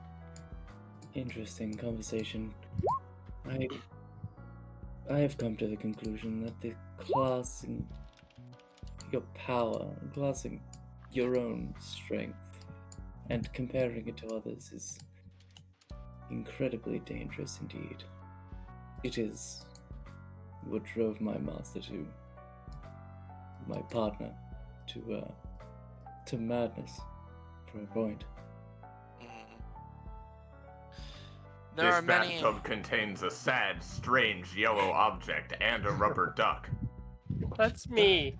interesting conversation, I have come to the conclusion that the classing your power, classing your own strength, and comparing it to others is incredibly dangerous indeed. It is what drove my master to my partner to madness for a point. There this are many... bathtub contains a sad, strange yellow object and a rubber duck. That's me.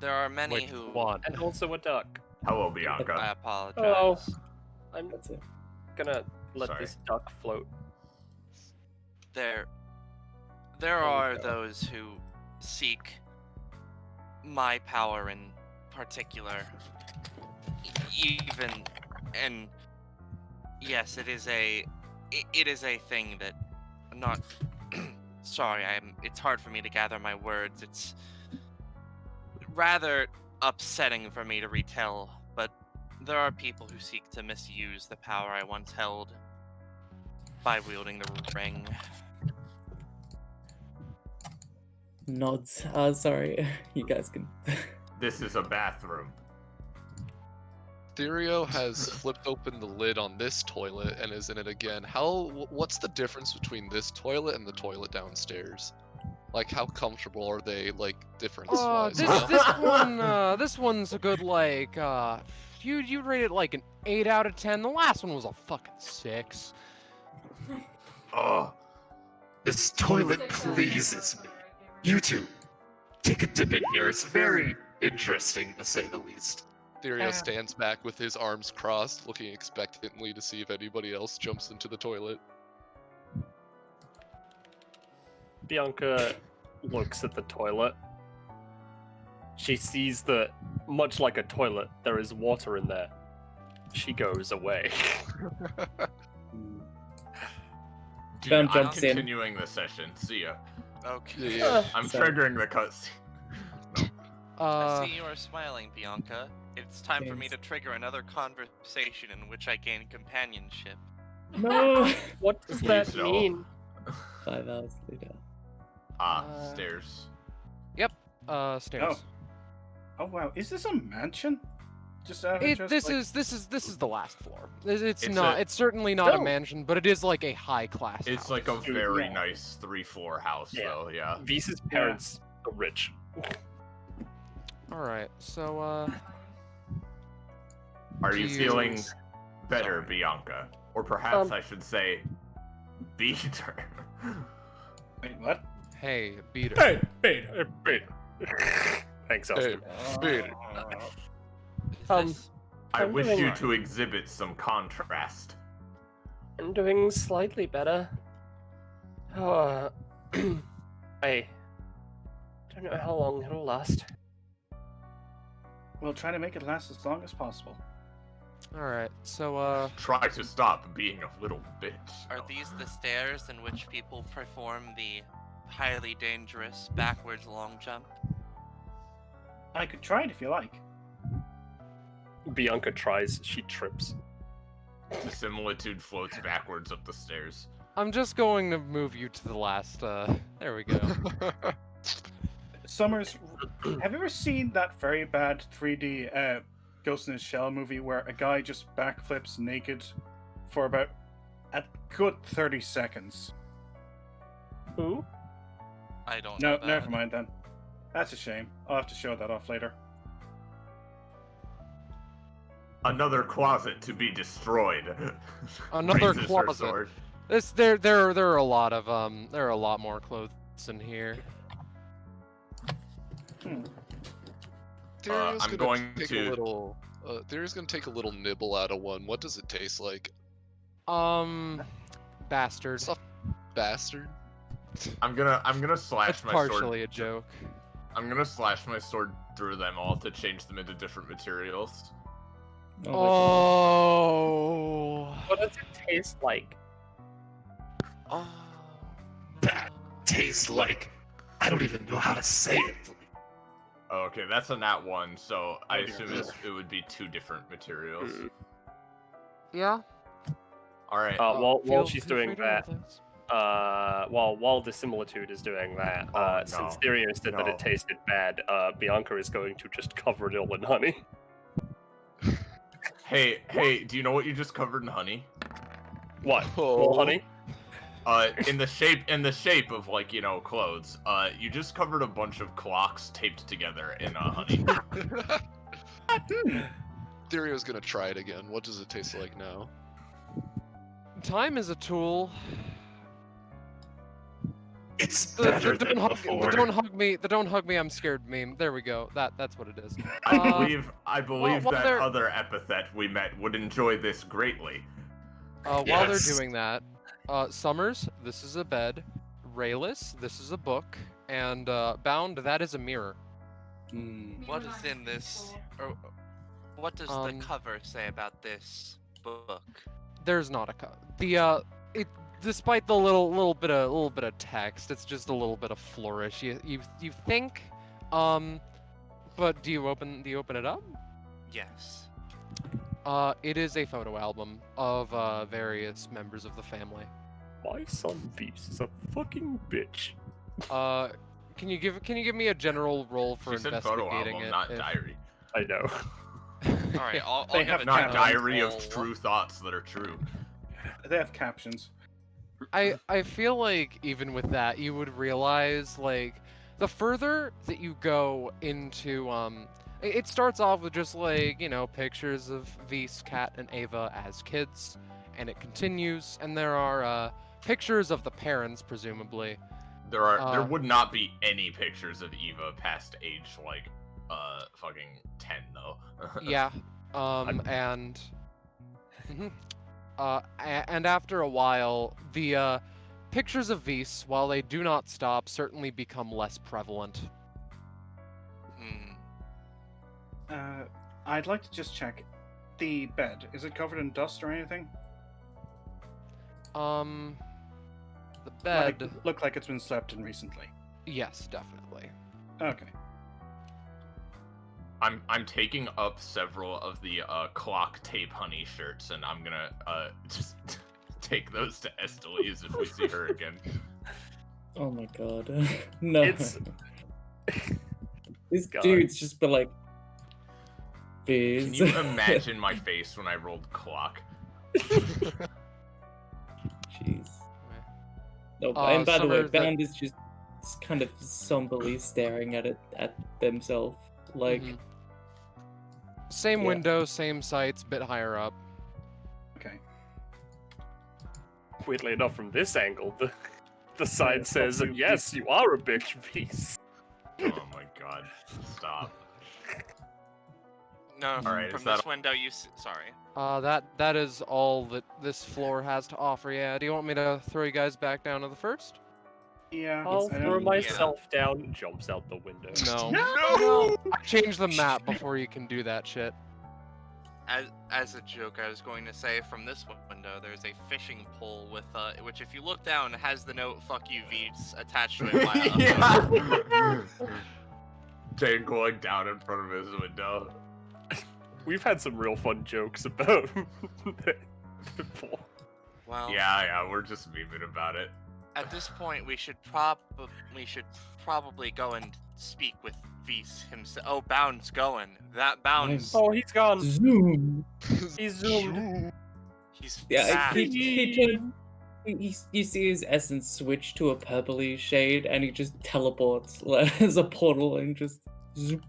There are many who... And also a duck. Hello, Bianca. I apologize. Hello. I'm That's it. gonna let this duck float. There are those who seek my power in particular. Even, and yes, it is a thing that I'm not... Sorry, it's hard for me to gather my words. It's rather upsetting for me to retell, but there are people who seek to misuse the power I once held by wielding the ring. Nods. Sorry. You guys can... This is a bathroom. Therio has flipped open the lid on this toilet and is in it again. What's the difference between this toilet and the toilet downstairs? Like, how comfortable are they, like, difference-wise? This one's a good, like, you'd rate it like an 8 out of 10. The last one was a fucking 6. Oh, this toilet pleases me. You two, take a dip in here. It's very interesting, to say the least. Therio stands back with his arms crossed, looking expectantly to see if anybody else jumps into the toilet. Bianca looks at the toilet. She sees that, much like a toilet, there is water in there. She goes away. Dude, Ben I'm jumps in. continuing the session. See ya. Okay. Yeah. I'm Sorry. triggering the cutscene. I see you are smiling, Bianca. It's time for me Thanks. to trigger another conversation in which I gain companionship. No! What does Please that no. mean? 5 hours later. Stairs. Stairs. Oh wow, is this a mansion? Just out of It, interest, this is the last floor. It's It's not. a- It's certainly not a No. mansion, but it is like a high class. It's house. like a very Yeah. nice 3-floor house, Yeah. though. Yeah. Visa's parents are rich. All right. So Are you Jeez. feeling better, Bianca? Or perhaps I should say, beater. Wait, what? hey, beater. Hey, hey, Thanks, Hey, Austin. Peter. Um, This- I I'm wish doing you fine. to exhibit some contrast. I'm doing slightly better. Oh, I don't know how long it'll last. We'll try to make it last as long as possible. All right. So Try to stop being a little bitch. Are these the stairs in which people perform the highly dangerous backwards long jump? I could try it if you like. Bianca tries, she trips. The similitude floats backwards up the stairs. I'm just going to move you to the last. There we go. Summers, have you ever seen that very bad 3D Ghost in the Shell movie where a guy just backflips naked for about a good 30 seconds? Who? I don't No, know that. never mind then. That's a shame. I'll have to show that off later. Another closet to be destroyed. Another Raises her closet. sword. There are a lot of there are a lot more clothes in here. Theory's I'm gonna going take to- a little. Theory's gonna take a little nibble out of one. What does it taste like? Bastard. Stuff, bastard. I'm gonna slash That's my partially sword. a joke. I'm gonna slash my sword through them all to change them into different materials. Oh, my Oh. What does it taste like? Oh. That tastes like. I don't even know how to say it. Oh, okay, that's a nat 1, so I Oh, dear. assume it would be 2 different materials. Yeah. Alright. While Feel she's free doing to that, roll those. while the similitude is doing that, Oh, since no. Theria said that No. it tasted bad, Bianca is going to just cover it all in honey. Hey, do you know what you just covered in honey? What? Oh. More honey? In the shape of, like, you know, clothes. You just covered a bunch of clocks taped together in honey. Theory's gonna try it again. What does it taste like now? Time is a tool. It's The better don't than hug, before. the don't hug me. The don't hug me. I'm scared meme. There we go. That's what it is. I believe while that they're- other epithet we met would enjoy this greatly. While Yes. they're doing that, Summers, this is a bed. Rayless, this is a book, and Bound, that is a mirror. What is in this? Or what does the cover say about this book? There's not a cut. It despite the little bit of text, it's just a little bit of flourish. You think, but do you open it up? Yes. It is a photo album of various members of the family. My son Beast is a fucking bitch. Can you give me a general roll for She said photo investigating album, it? not if- diary. I know. All right, I'll They give have a Not general diary roll. of true thoughts that are true. They have captions. I feel like even with that, you would realize like the further that you go into it starts off with just like, you know, pictures of Vise, Kat, and Ava as kids, and it continues, and there are pictures of the parents, presumably. There would not be any pictures of Eva past age like fucking 10 though. Yeah. And Mhm. And after a while, the pictures of Vise, while they do not stop, certainly become less prevalent. I'd like to just check the bed. Is it covered in dust or anything? The bed. Look like it's been slept in recently. Yes, definitely. Okay. I'm taking up several of the clock tape honey shirts, and I'm gonna just take those to Estelise if we see her again. Oh my god. No. It's This God. dude's just been like, Can Fizz. you imagine my face when I rolled clock? Jeez. No, and by the way, Summer, Bound is just kind of somberly staring at themselves. Like, Mhm. Same Yeah. window, same sights, bit higher up. Okay. weirdly enough from this angle, the sign says, "Yes, you are a bitch piece." Oh my god. Stop. No, Alright, from is that this window you sorry. That is all that this floor has to offer. Yeah. Do you want me to throw you guys back down to the first? Yeah. I'll I throw don't- myself down, jumps out the window. No. No! I changed the map before you can do that shit. As a joke, I was going to say from this window there's a fishing pole with which if you look down has the note "Fuck you, Veets" attached to it. Yeah. Dangling down in front of his window. We've had some real fun jokes about before. Well, Yeah, we're just memeing about it. at this point we should probably go and speak with Veets himself. Oh, Bound's going. That Bound's Oh, he's gone. zoom. He's zoomed. he's Yeah, back. you see his essence switch to a purpley shade, and he just teleports as a portal and just. Zoop.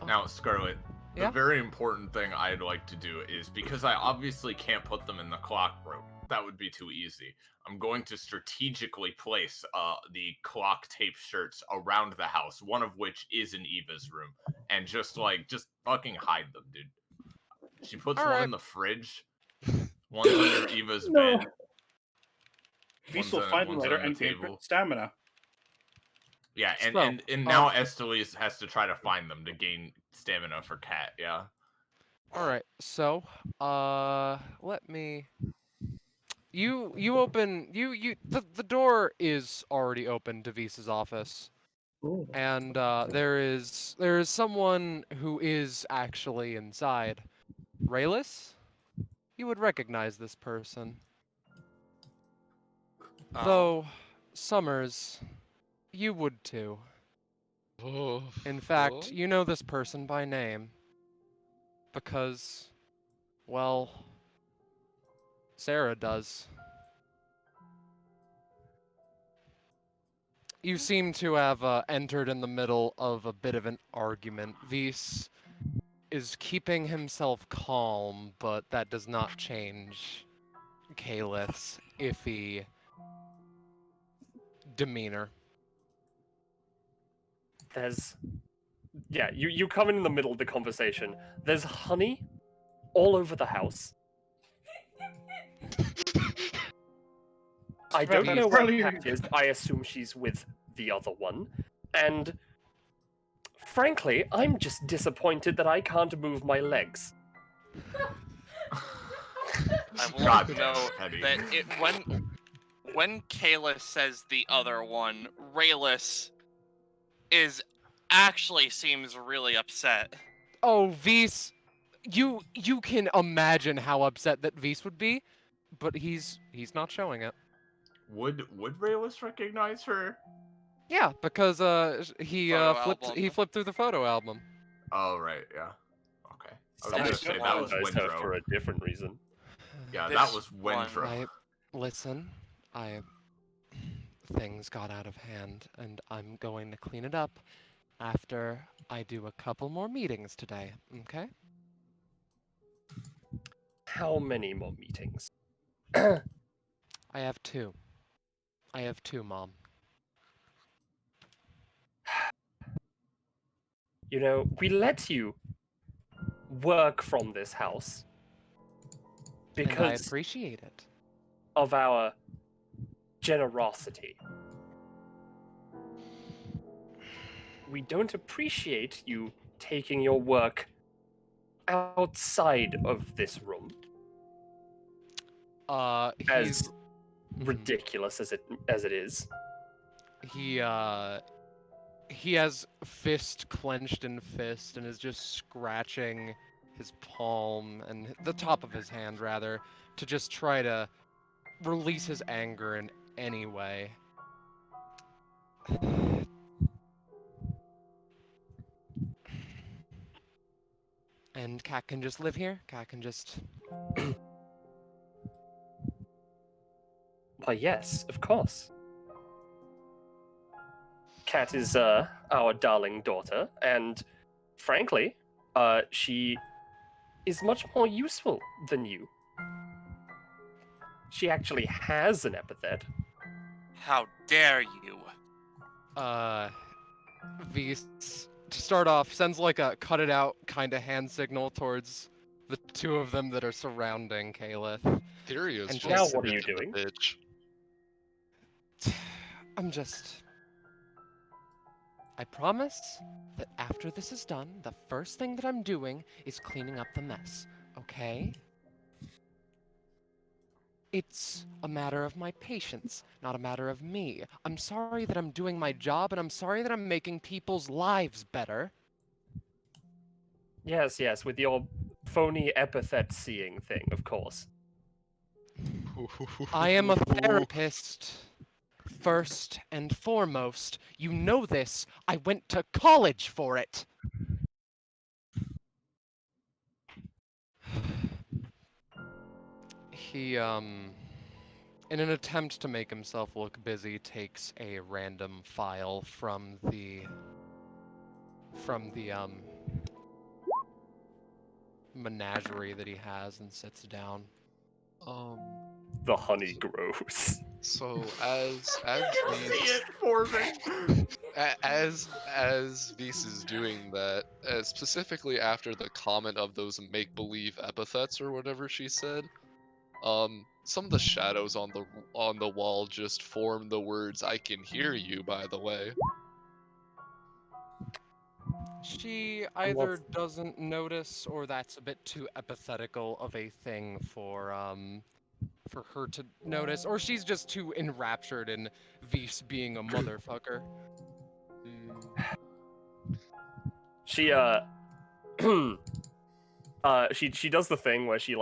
Now, Scarlet, Yeah? the very important thing I'd like to do is, because I obviously can't put them in the clock room, that would be too easy. I'm going to strategically place the clock tape shirts around the house, one of which is in Eva's room, and just fucking hide them, dude. She puts one Alright. in the fridge, one's under Eva's No. bed. Beast will find them later and gain stamina. Yeah, and, So, and now Estelise has to try to find them to gain stamina for Cat, yeah? All right. So, let me. You open the door is already open to Visa's office, Ooh. and there is someone who is actually inside. Rayless, you would recognize this person. Oh. Though, Summers, you would too. Oh, In fact, what? you know this person by name. Because, well, Sarah does. You seem to have entered in the middle of a bit of an argument. Vis is keeping himself calm, but that does not change Calith's iffy demeanor. You come in the middle of the conversation. There's honey all over the house. I don't know where Cat is. I assume she's with the other one. And frankly, I'm just disappointed that I can't move my legs. I will God, know Eddie. that when Kayla says the other one, Rayless actually seems really upset. Oh, Vis, you can imagine how upset that Vis would be, but he's not showing it. Would Rayless recognize her? Yeah, because he Photo flipped album. through the photo album. Oh, right, yeah. Okay. I was That gonna is say one that of was Recognize her for Windrow. a different reason. Yeah, This that was one. Windrow. Listen, things got out of hand, and I'm going to clean it up after I do a couple more meetings today. Okay? How many more meetings? I have two. Mom. You know, we let you work from this house And I because appreciate it. of our generosity. We don't appreciate you taking your work outside of this room, He's as Mhm. ridiculous as it is. he he has fist clenched in fist and is just scratching his palm and the top of his hand rather to just try to release his anger in any way. And Cat can just live here? Cat can just... Why, yes, of course. Cat is our darling daughter, and frankly, she is much more useful than you. She actually has an epithet. How dare you? Vs, to start off, sends like a cut it out kind of hand signal towards the two of them that are surrounding Caliph. Tyria's And just now what are a you bit of a doing? Bitch. I promise that after this is done, the first thing that I'm doing is cleaning up the mess, okay? It's a matter of my patience, not a matter of me. I'm sorry that I'm doing my job, and I'm sorry that I'm making people's lives better. Yes, yes, with your phony epithet seeing thing, of course. I am a therapist. First and foremost, you know this. I went to college for it. He, in an attempt to make himself look busy, takes a random file from the menagerie that he has and sits down. The honey grows. So as See Vs it forming. as Vs is doing that, specifically after the comment of those make-believe epithets or whatever she said, some of the shadows on the wall just form the words "I can hear you." By the way, She either doesn't notice, or that's a bit too epithetical of a thing for her to notice, or she's just too enraptured in Vs being a motherfucker. She she does the thing where she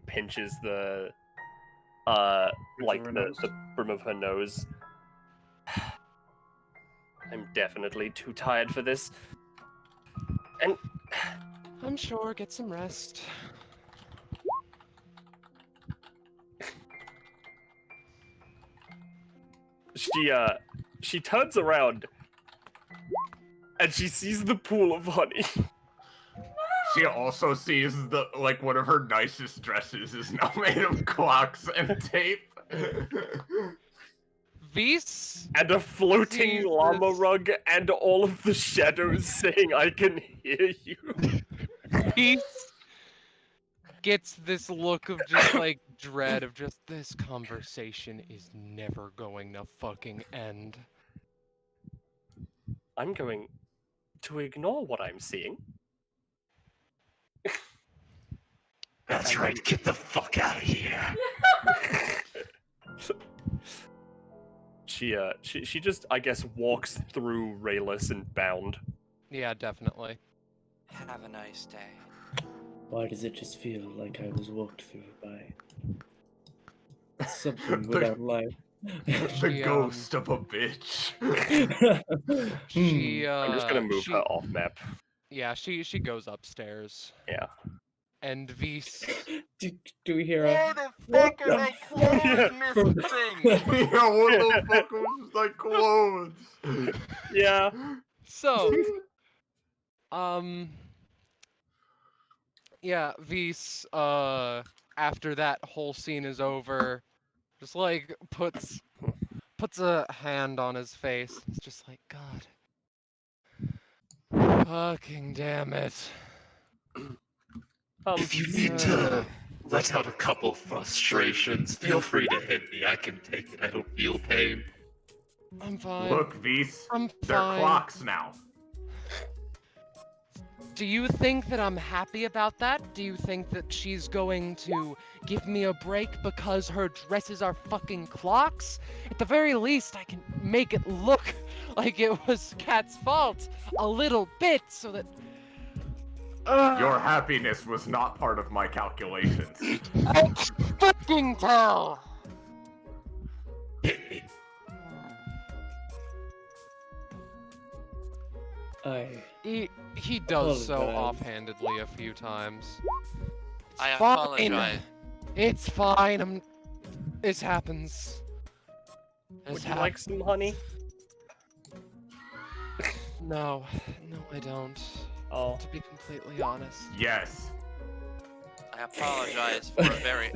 pinches the the brim of her nose. I'm definitely too tired for this. And I'm sure, get some rest. she turns around and she sees the pool of honey. She also sees one of her nicest dresses is now made of clocks and tape. Vs And a floating Jesus. llama rug and all of the shadows saying I can hear you. Vs gets this look of just like dread of just this conversation is never going to fucking end. I'm going to ignore what I'm seeing. That's right, get the fuck out of here. She just, I guess, walks through Rayless and Bound. Yeah, definitely. Have a nice day. Why does it just feel like I was walked through by something without life? The ghost of a bitch. I'm just gonna move her off map. Yeah, she goes upstairs. Yeah. And Vs Do we hear a... Why the fuck are my clothes missing? Yeah, what the fuck was my clothes? Yeah. So, yeah, Vs, after that whole scene is over, just like puts a hand on his face. It's just like, God. Fucking damn it. If you need to let out a couple frustrations, feel free to hit me. I can take it. I don't feel pain. I'm fine. Look, Vs, I'm they're fine. clocks now. Do you think that I'm happy about that? Do you think that she's going to give me a break because her dresses are fucking clocks? At the very least, I can make it look like it was Kat's fault a little bit so that... Your happiness was not part of my calculations. I fucking tell! He does so apologize. offhandedly a few times. I Fine. apologize. It's fine. This happens. Would you like some honey? No, I don't. Oh. To be completely honest. Yes. I apologize for very.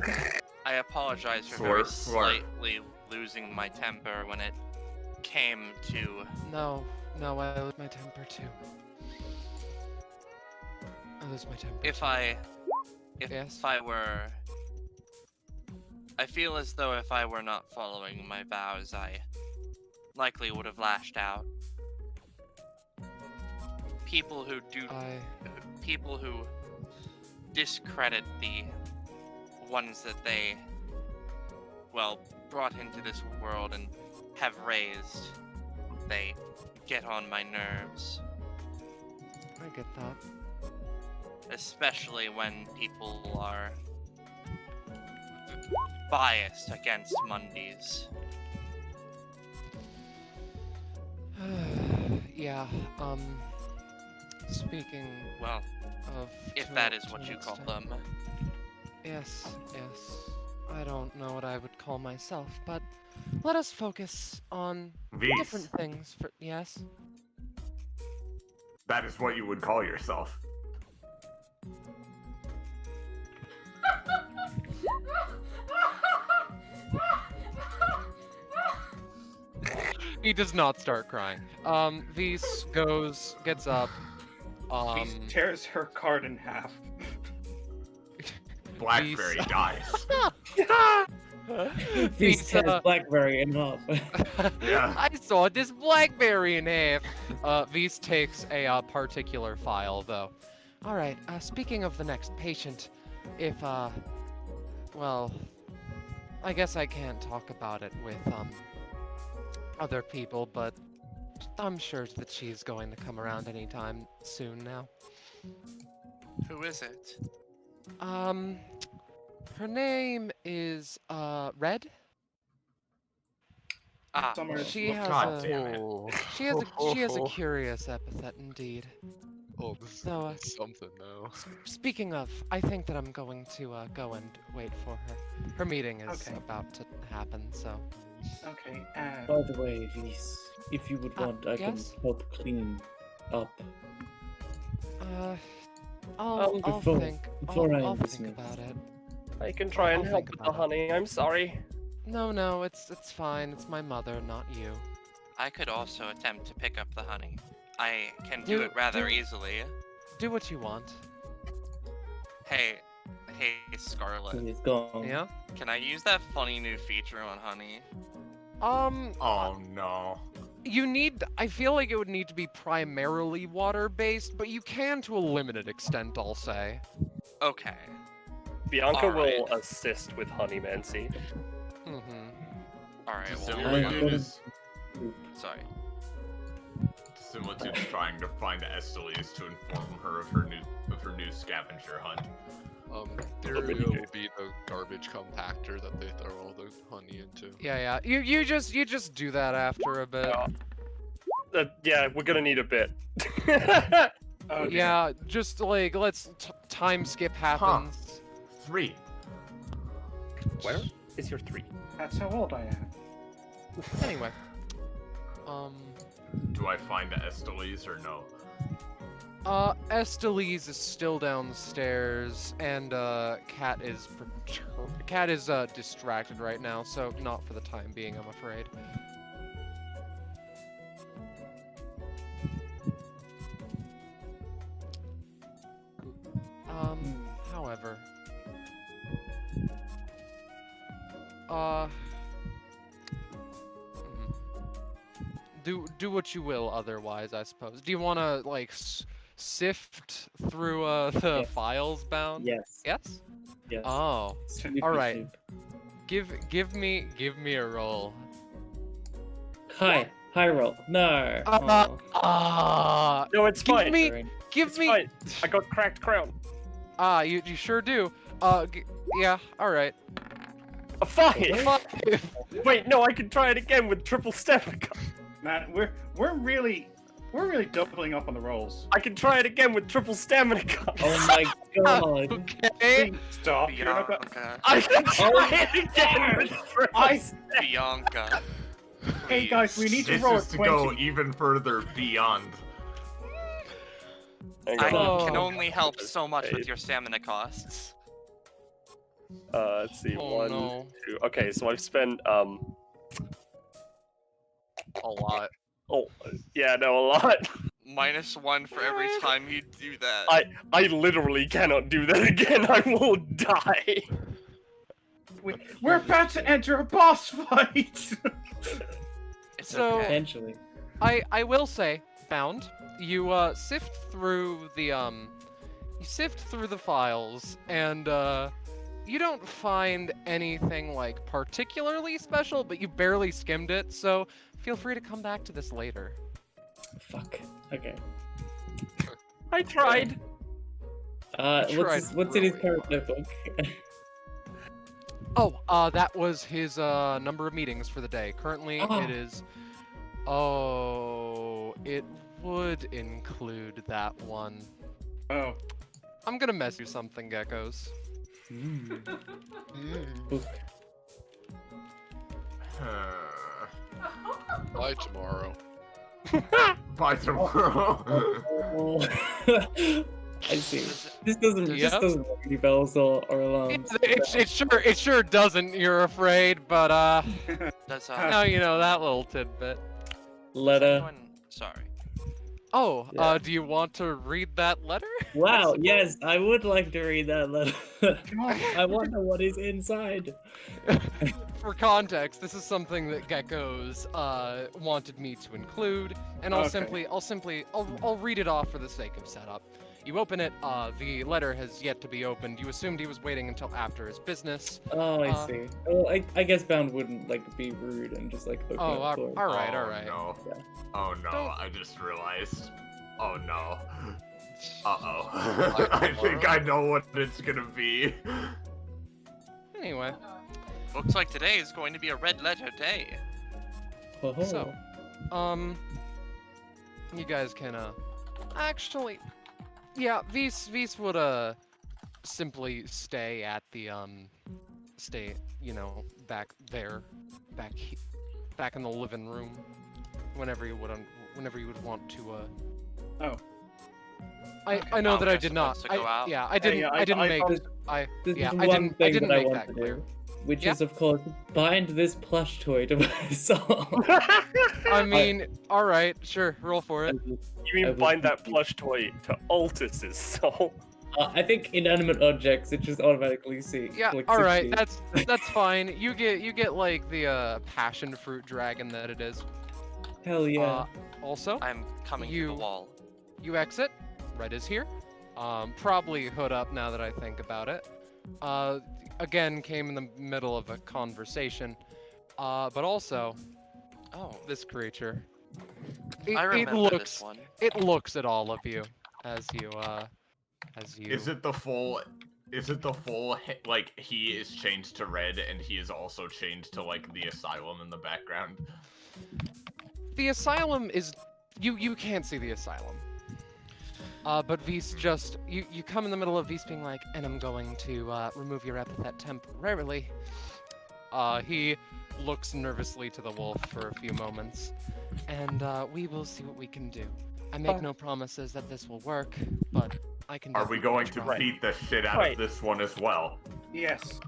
I apologize for very Slurp, slurp. slightly losing my temper when it came to. No, I lose my temper too. I lose my temper. If Yes? I were. I feel as though if I were not following my vows, I likely would have lashed out. People who people who discredit the ones that they, well, brought into this world and have raised, they get on my nerves. I get that. Especially when people are biased against Mondays. Yeah, speaking Well, of... if to- that is to what an you call extent- them. Yes. I don't know what I would call myself, but let us focus on different Vs. things for... Yes? That is what you would call yourself. He does not start crying. Vs gets up. He tears her card in half. Blackberry Vs- dies. These Vs, tears Blackberry in half. Yeah. I saw this Blackberry in half. Vs takes a particular file, though. All right. Speaking of the next patient, if well, I guess I can't talk about it with other people, but I'm sure that she's going to come around anytime soon now. Who is it? Her name is Red. Ah, Summer's She has God a damn it. she has a curious epithet indeed. Oh, this So, is something now. Speaking of, I think that I'm going to go and wait for her. Her meeting is Okay. about to happen, so. Okay, By the way, Vs, if you would want, I can yes? help clean up. I'll before- think. before I I'll am think dismissed. about it. I can try and I'll help think with the about it. honey. I'm sorry. No, it's fine. It's my mother, not you. I could also attempt to pick up the honey. I can do Do- it rather do- easily. Do what you want. Hey, Scarlet. It's gone. Yeah. Can I use that funny new feature on honey? Oh no. You need. I feel like it would need to be primarily water-based, but you can to a limited extent, I'll say. Okay. Bianca Alright. will assist with honey, Mancy. Mm-hmm. Alright, So well, what Yeah. we do is sorry. similar to trying to find Estelies to inform her of her new scavenger hunt. Theory will be the garbage compactor that they throw all the honey into. Yeah. You just do that after a bit. Yeah, we're gonna need a bit. Oh, dear. Yeah, just like let's time skip happens. 3. Where is your 3? That's how old I am. Anyway. Do I find Estelies or no? Estelies is still downstairs, and Cat is distracted right now, so not for the time being, I'm afraid. However, do what you will otherwise, I suppose. Do you want to like sift through the Yes. files bound? Yes. Yes? Yes. Oh. Snoopy Alright. Snoop. Give me a roll. Hi roll. No. No, it's fine. Give It's me. fine. I got cracked crown. You sure do. Yeah. All right. A 5. 5. Wait, no, I can try it again with triple stamina. Man, we're really doubling up on the rolls. I can try it again with triple stamina. Oh my god. Okay. Please stop. You're not gonna... Bianca. I can try it again with triple Bianca. Hey guys, we need to This roll is a to 20. go even further beyond. I Oh. can only help so much with your stamina costs. Let's see, Oh, 1, no. 2. Okay, so I've spent A lot. oh yeah, no, a lot. -1 for every time you do that. I literally cannot do that again. I will die. We're about to enter a boss fight. It's So- okay. Potentially. I will say, Bound, you sift through the files, and you don't find anything like particularly special, but you barely skimmed it, so feel free to come back to this later. Fuck. Okay. I tried. What's in his really current notebook? Oh, that was his number of meetings for the day. Currently, Oh. it is. Oh, it would include that one. Oh. I'm gonna mess you something, geckos. Book. By tomorrow. By tomorrow. Oh. I see. This Yep. doesn't ring any bells or alarms. It sure doesn't. You're afraid, but Does now you know that little tidbit. Letter. anyone... Sorry. Oh, Yeah. do you want to read that letter? Wow, yes, I would like to read that letter. I wonder what is inside. For context, this is something that geckos wanted me to include, and I'll Okay. I'll read it off for the sake of setup. You open it. The letter has yet to be opened. You assumed he was waiting until after his business. Oh, I see. Well, I guess Bound wouldn't like be rude and just like open Oh, up for it. all right. No. Yeah. Oh no, Don't- I just realized. Oh no. Uh-oh. I think I know what it's gonna be. Anyway, Looks like today is going to be a red letter day. Ho-ho. so, you guys can actually, yeah, Vis would simply stay at the back there, back in the living room, whenever you would want to Oh. I know that I You're did not. supposed to go out? I didn't. I didn't make. There's Yeah, just I one didn't. I thing didn't that I make want that to clear. do, which Yeah. is, of course, bind this plush toy to my soul. I mean, all right, sure, roll for it. You I mean would- bind that plush toy to Altus's soul? I think inanimate objects, it just automatically see. Yeah, like, all right, succeed. that's fine. You get like the passion fruit dragon that it is. Hell yeah. Also, I'm coming to You- the wall. you exit. Red is here. Probably hood up now that I think about it. Again, came in the middle of a conversation. But also, Oh, this creature. I remember this one. It looks at all of you as you. Is it the full? Like he is changed to red and he is also changed to like the asylum in the background? The asylum is. You can't see the asylum. But Vis just you come in the middle of Vis being like, and I'm going to remove your epithet temporarily. He looks nervously to the wolf for a few moments, and we will see what we can do. I make no promises that this will work, but I can. Are we going to try. beat the shit out Right. of this one as well? Yes,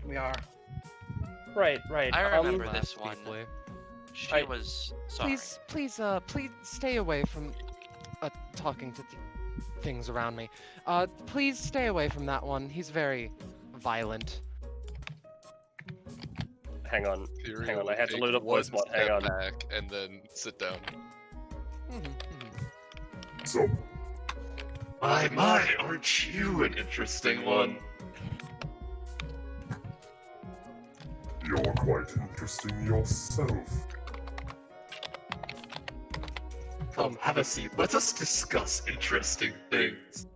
we are. Right. I remember Laugh this one. deeply. She was sorry. Please stay away from talking to things around me. Please stay away from that one. He's very violent. Hang on. Tyrion Hang on, will I had to take load up one voice mod, hang step on. back and then sit down. Mhm, mhm. So, My, aren't you an interesting one? You're quite interesting yourself. Come, have a seat. Let us discuss interesting things.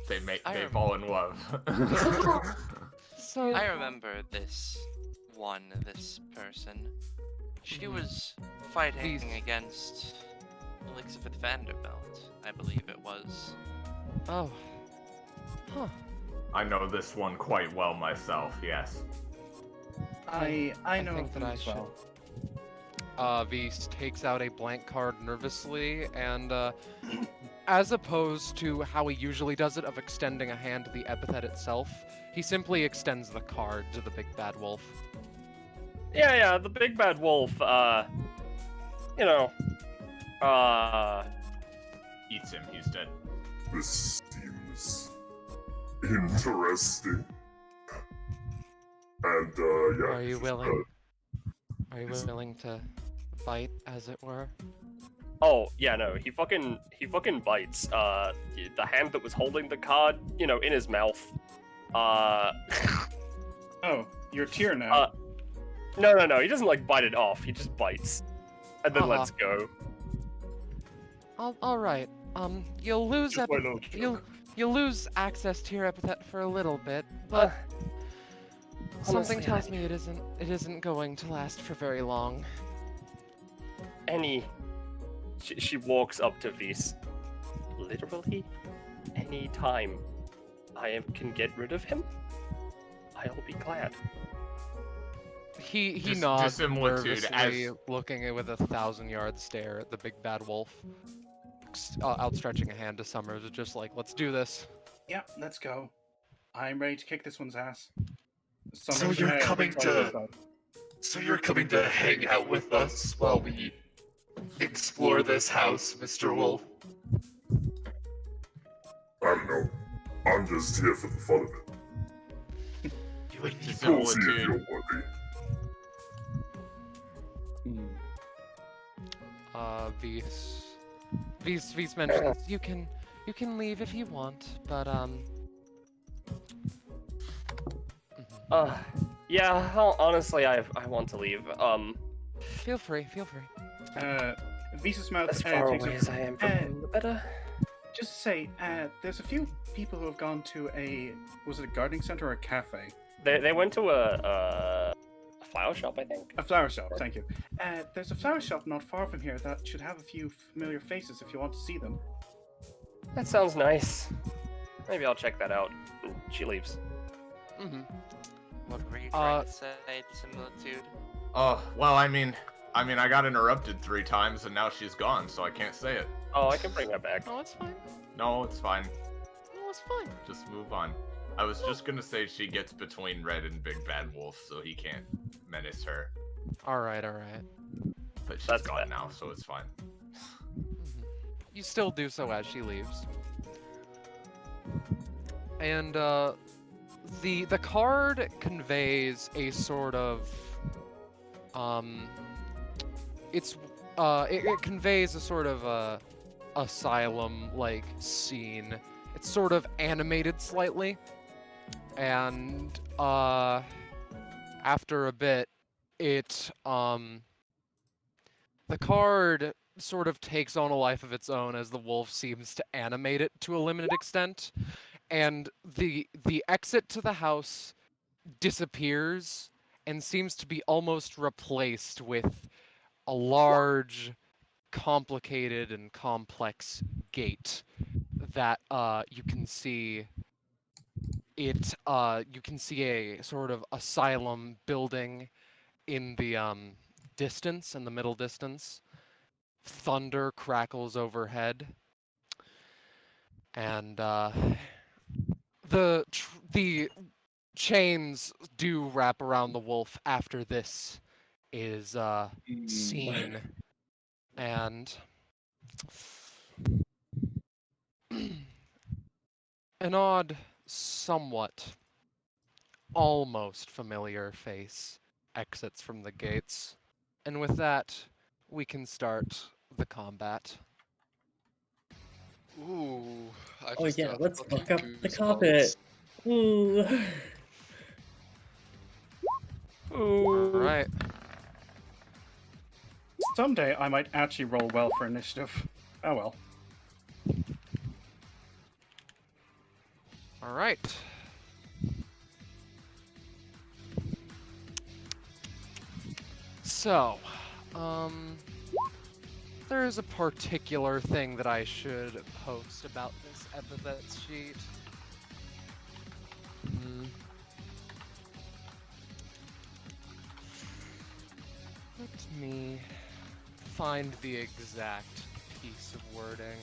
They fall in love. So I remember this person. She was fighting against Elizabeth Vanderbilt, I believe it was. Oh. Huh. I know this one quite well myself, yes. I know think of that them I as well. Vise takes out a blank card nervously, and as opposed to how he usually does it of extending a hand to the epithet itself, he simply extends the card to the big bad wolf. Yeah, the big bad wolf, you know, Eats him, he's dead. This seems interesting. And, yeah. Are you willing? Are you willing to fight, as it were? oh, yeah, no, he fucking bites, the hand that was holding the card, you know, in his mouth. Oh, you're a tier now. No, he doesn't, like, bite it off, he just bites. And then lets go. Alright, you'll lose Just my little you'll lose access to your epithet for a little bit, but something honestly, tells me it isn't going to last for very long. She walks up to Vise. Literally, any time I can get rid of him, I'll be glad. He Dis- nods dissimilitude nervously, as- looking with a 1,000-yard stare at the big bad wolf, outstretching a hand to Summers, just like, let's do this. Yeah, let's go. I'm ready to kick this one's ass. So you're coming to hang out with us while we explore this house, Mr. Wolf? I don't know. I'm just here for the fun of it. You and me We'll see if Dissimilitude. you're worthy. Vise mentions you can leave if you want, but Yeah, honestly, I want to leave. feel free. Visa's mouth As takes far up- away as I am from him, the better. Just to say, there's a few people who have gone to was it a gardening center or a cafe? They went to a flower shop, I think. A flower shop, thank you. There's a flower shop not far from here that should have a few familiar faces if you want to see them. That sounds nice. Maybe I'll check that out. She leaves. What were you trying to say, Dissimilitude? Oh, well, I mean, I got interrupted 3 times and now she's gone, so I can't say it. Oh, I can bring her back. Oh, it's fine. No, it's fine. No, it's fine. Just move on. I was just gonna say she gets between Red and Big Bad Wolf, so he can't menace her. Alright. But she's That's gone fine. now, so it's fine. You still do so as she leaves. And the card conveys a sort of it conveys a sort of asylum like scene. It's sort of animated slightly, and after a bit it the card sort of takes on a life of its own as the wolf seems to animate it to a limited extent, and the exit to the house disappears and seems to be almost replaced with a large, complicated and complex gate that you can see a sort of asylum building in the distance, in the middle distance. Thunder crackles overhead, and the chains do wrap around the wolf after this is seen, and an odd, somewhat, almost familiar face exits from the gates, and with that, we can start the combat. Ooh. I Oh just yeah, got let's fucking fuck up the goosebumps. carpet. Ooh. Alright. Someday I might actually roll well for initiative. Oh well. Alright. So, there's a particular thing that I should post about this epithet sheet. Let me find the exact piece of wording.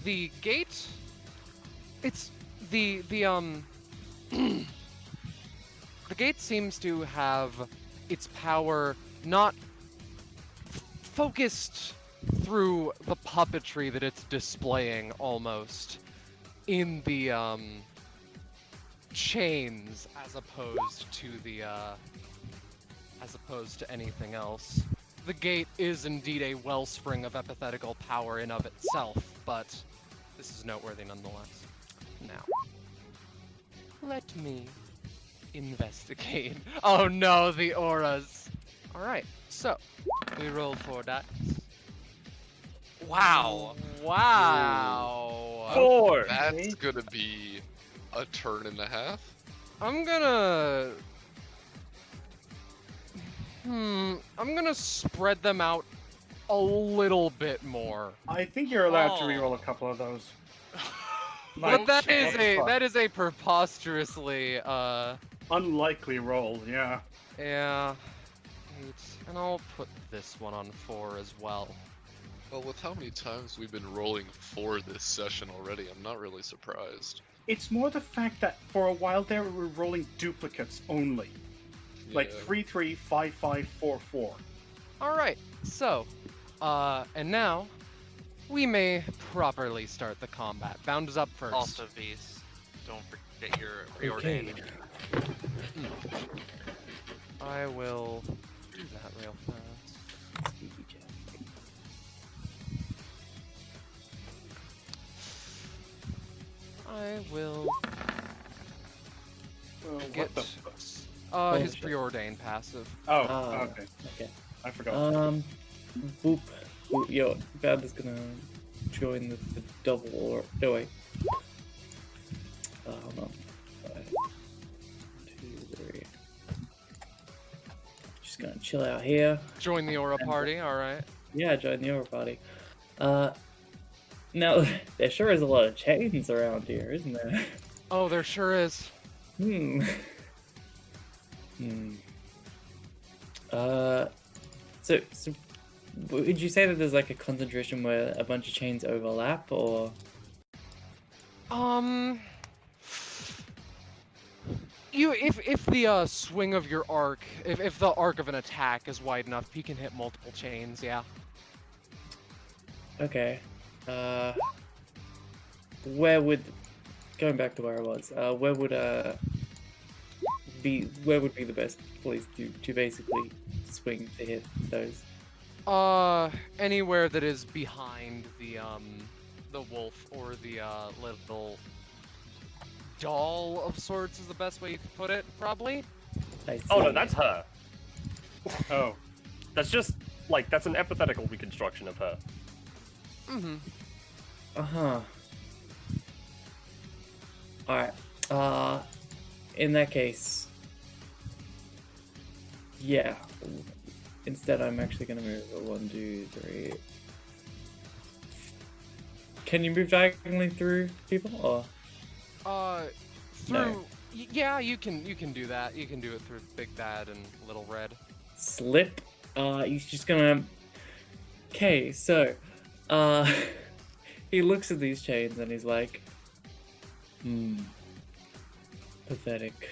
The gate, it's the the gate seems to have its power not focused through the puppetry that it's displaying almost in the chains as opposed to anything else. The gate is indeed a wellspring of epithetical power in of itself, but this is noteworthy nonetheless. Now, let me investigate. Oh no, the auras! Alright, so, we roll 4 dice. Wow. Wow! 4! That's gonna be a turn and a half. I'm gonna spread them out a little bit more. I think you're allowed to Oh. reroll a couple of those. But that Okay. is a preposterously Unlikely roll, yeah. yeah. 8. And I'll put this one on 4 as well. Well, with how many times we've been rolling 4 this session already, I'm not really surprised. It's more the fact that for a while there we were rolling duplicates only. Like Yeah. 3, 3, 5, 5, 4, 4. Alright, so and now we may properly start the combat. Bound is up first. Also, Beast, don't forget your preordained. Okay. I will do that real fast. I will get What the... his shit. preordained passive. Oh, Ah, okay. okay. I forgot. Boop. Boop. Yo, Bad is gonna join the double or no wait. Hold on. 5, 2, 3. Just gonna chill out here. Join the aura party, alright. Yeah, join the aura party. Now there sure is a lot of chains around here, isn't there? Oh, there sure is. Hmm. So would you say that there's like a concentration where a bunch of chains overlap, or? If the swing of your arc, if the arc of an attack is wide enough, he can hit multiple chains, yeah. Okay. Where would, going back to where I was, where would be the best place to basically swing to hit those? Anywhere that is behind the wolf or the little doll of sorts is the best way you could put it, probably. Oh no, that's her. Oh. That's just, like, that's an epithetical reconstruction of her. Mm-hmm. Uh-huh. Alright. In that case, yeah. Instead, I'm actually gonna move a 1, 2, 3. Can you move diagonally through people, or? Through. No. Yeah, you can do that. You can do it through Big Bad and Little Red. Slip? He's just gonna... Okay, so, he looks at these chains and he's like, pathetic.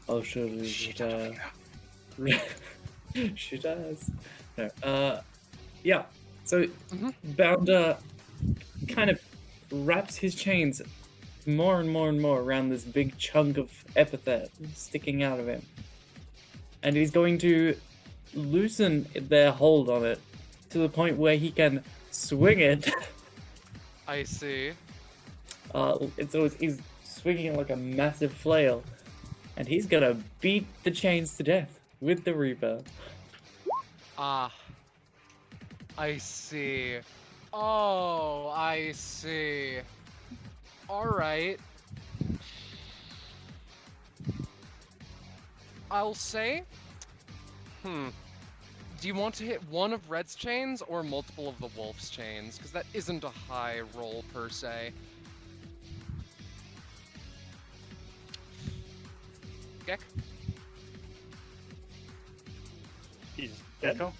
Oh, surely should has. No. Yeah. So Bounder kind of wraps his chains more and more and more around this big chunk of epithet sticking out of him. And he's going to loosen their hold on it to the point where he can swing it. I see. He's swinging it like a massive flail. And he's gonna beat the chains to death with the Reaper. Ah. I see. Oh, I see. Alright. I'll say... Do you want to hit one of Red's chains or multiple of the Wolf's chains? Because that isn't a high roll per se. Gek? He's Gecko?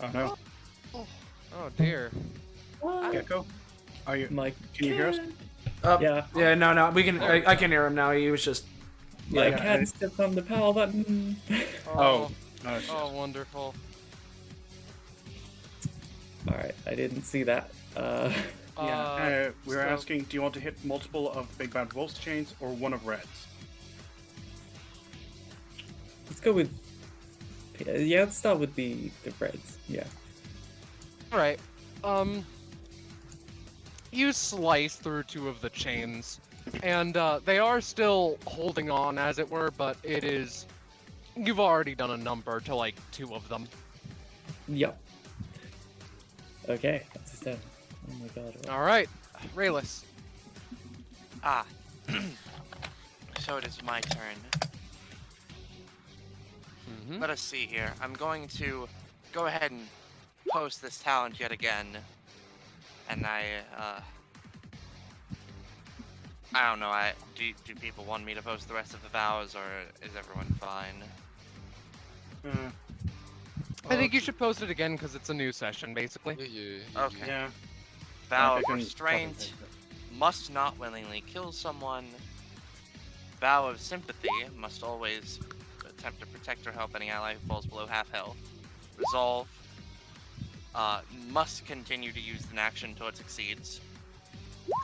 Oh no. Oh dear. Gecko? Are you Mike, can you hear us? yeah. Yeah, no, we can. I can hear him now. He was just. My Yeah, cat stepped on the power button. Oh. Oh, shit. Oh, wonderful. Alright, I didn't see that. We were asking, do you want to hit multiple of Big Bad Wolf's chains or one of Red's? Let's go with... Yeah, let's start with the Reds. Yeah. Alright. You slice through two of the chains, and they are still holding on, as it were, but it is... You've already done a number to, like, two of them. Yep. Okay, that's his turn. Oh my god. Alright, Rayless. Ah. So it is my turn. Let us see here. I'm going to go ahead and post this talent yet again. And I don't know, do people want me to post the rest of the vows, or is everyone fine? I think you should post it again because it's a new session, basically. Okay. Yeah. Vow of I can restraint. probably Must not willingly kill someone. Vow of sympathy. Must always attempt to protect or help any ally who falls below half health. Resolve. Must continue to use an action until it succeeds.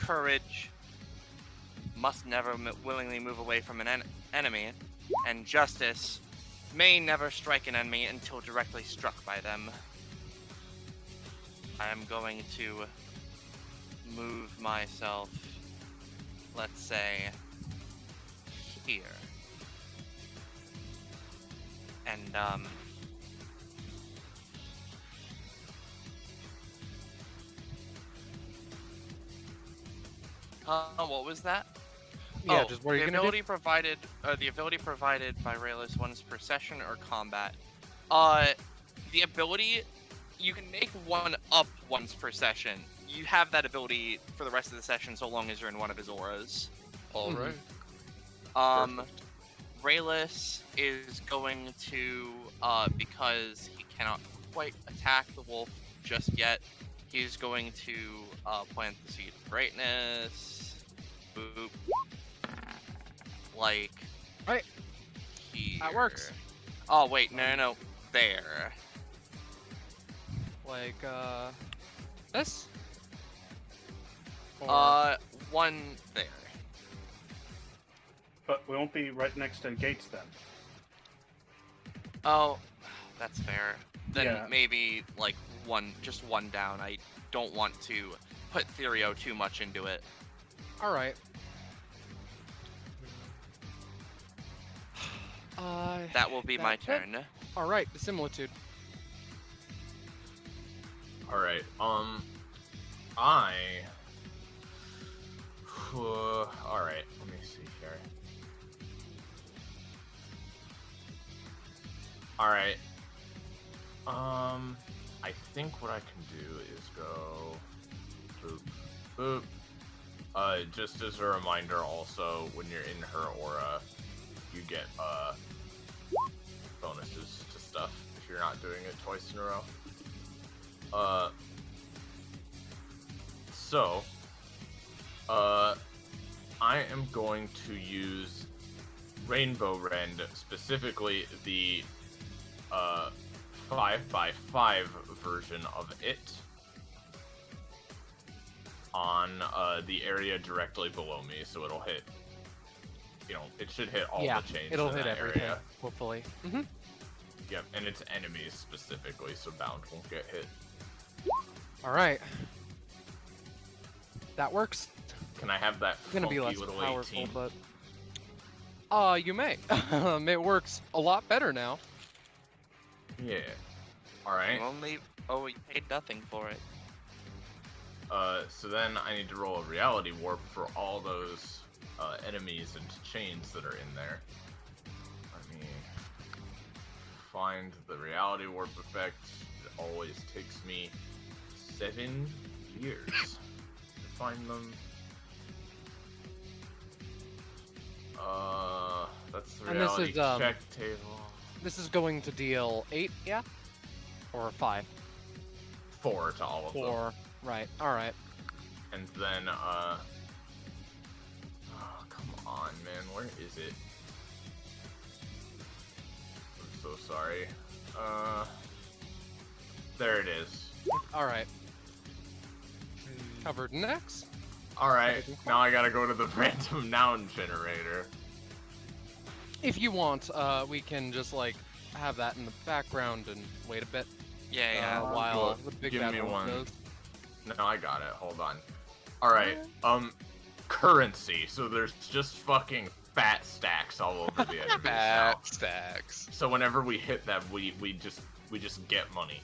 Courage. Must never willingly move away from an enemy. And justice. May never strike an enemy until directly struck by them. I am going to move myself, let's say, here. And, what was that? Yeah, just what are you the gonna ability do? provided, the ability provided by Rayless once per session or combat. The ability, you can make one up once per session. You have that ability for the rest of the session so long as you're in one of his auras. Alright. Rayless is going to, because he cannot quite attack the wolf just yet, he's going to plant the seed of greatness. Boop. Like, right. Here. That works. Oh wait, no, there. Like, this? Or... One there. But we won't be right next to gates then. Oh, that's fair. Then Yeah. maybe like just one down. I don't want to put Therio too much into it. Alright. That will be my turn. Alright, dissimilitude. Alright, alright, let me see here. Alright. I think what I can do is go boop, boop. Just as a reminder also, when you're in her aura, you get, bonuses to stuff if you're not doing it twice in a row. So, I am going to use Rainbow Rend, specifically the 5x5 version of it. on the area directly below me, so it'll hit. You know, it should hit all Yeah, the chains it'll in hit that everything, area. hopefully. Yep, and it's enemies specifically, so bound won't get hit. All right. That works. Can I have that It's gonna funky be less little powerful, 18? but you may. It works a lot better now. Yeah. All right. You paid nothing for it. So then I need to roll a reality warp for all those enemies and chains that are in there. Let me find the reality warp effect. It always takes me 7 years to find them. That's the And this reality is, check table. This is going to deal 8, yeah? Or 5? 4 to all of them. 4. Right. All right. And then, oh, come on, man, where is it? I'm so sorry. There it is. All right. Covered in X. Alright, now I gotta go to the random noun generator. If you want, we can just like have that in the background and wait a bit. Yeah. While Well, the big give bad me wolf one. goes. No, I got it, hold on. Alright, currency. So there's just fucking fat stacks all over the enemies now. Fat stacks. So whenever we hit that, we just get money.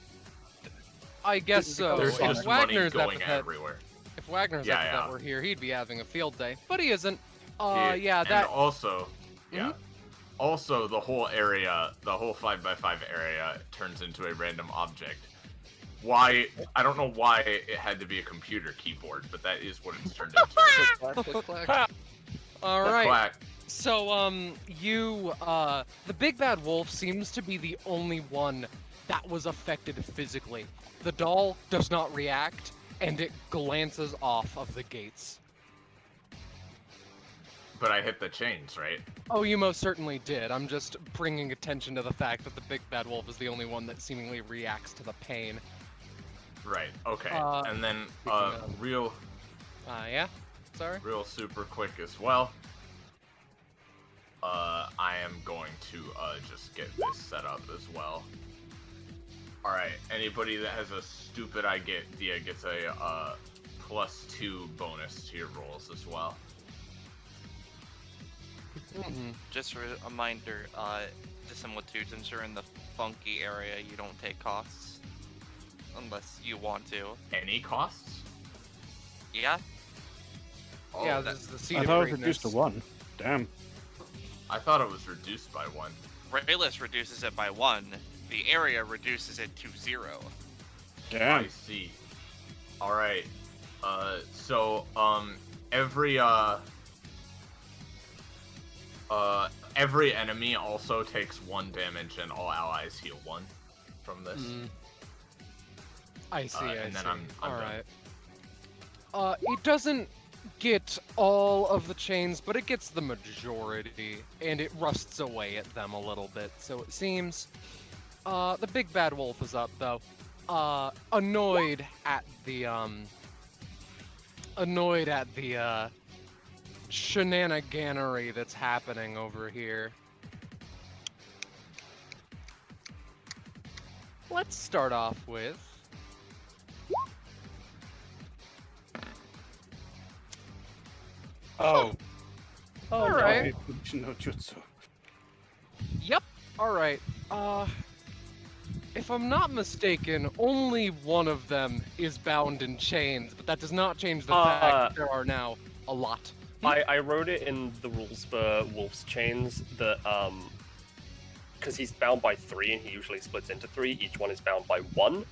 I guess so. There's If just money Wagner's going epithet, everywhere. if Wagner's Yeah, epithet yeah. were here, he'd be having a field day, but he isn't. Yeah, Yeah, and that. also, yeah. Also, the whole area, the whole 5x5 area, turns into a random object. Why? I don't know why it had to be a computer keyboard, but that is what it's turned into. All right. Quack. So, the big bad wolf seems to be the only one that was affected physically. The doll does not react, and it glances off of the gates. But I hit the chains, right? Oh, you most certainly did. I'm just bringing attention to the fact that the big bad wolf is the only one that seemingly reacts to the pain. Right. Okay. And then, of- real Yeah? Sorry? super quick as well. I am going to just get this set up as well. All right. Anybody that has a stupid idea gets a +2 bonus to your rolls as well. Just a reminder, dissimilitude, since you're in the funky area, you don't take costs. Unless you want to. Any costs? Yeah? Oh, Yeah, this is the seed I of thought it was greatness. reduced to 1. Damn. I thought it was reduced by 1. Rayless reduces it by 1. The area reduces it to 0. Damn. I see. All right. So every enemy also takes 1 damage, and all allies heal 1 from this. I see, and then I'm done. Alright. It doesn't get all of the chains, but it gets the majority, and it rusts away at them a little bit, so it seems. The big bad wolf is up, though. Annoyed at the shenaniganery that's happening over here. Let's start off with... Oh. All right. No jutsu. Yep. All right. If I'm not mistaken, only one of them is bound in chains, but that does not change the fact that there are now a lot. I wrote it in the rules for Wolf's Chains that, because he's bound by 3 and he usually splits into 3, each one is bound by 1.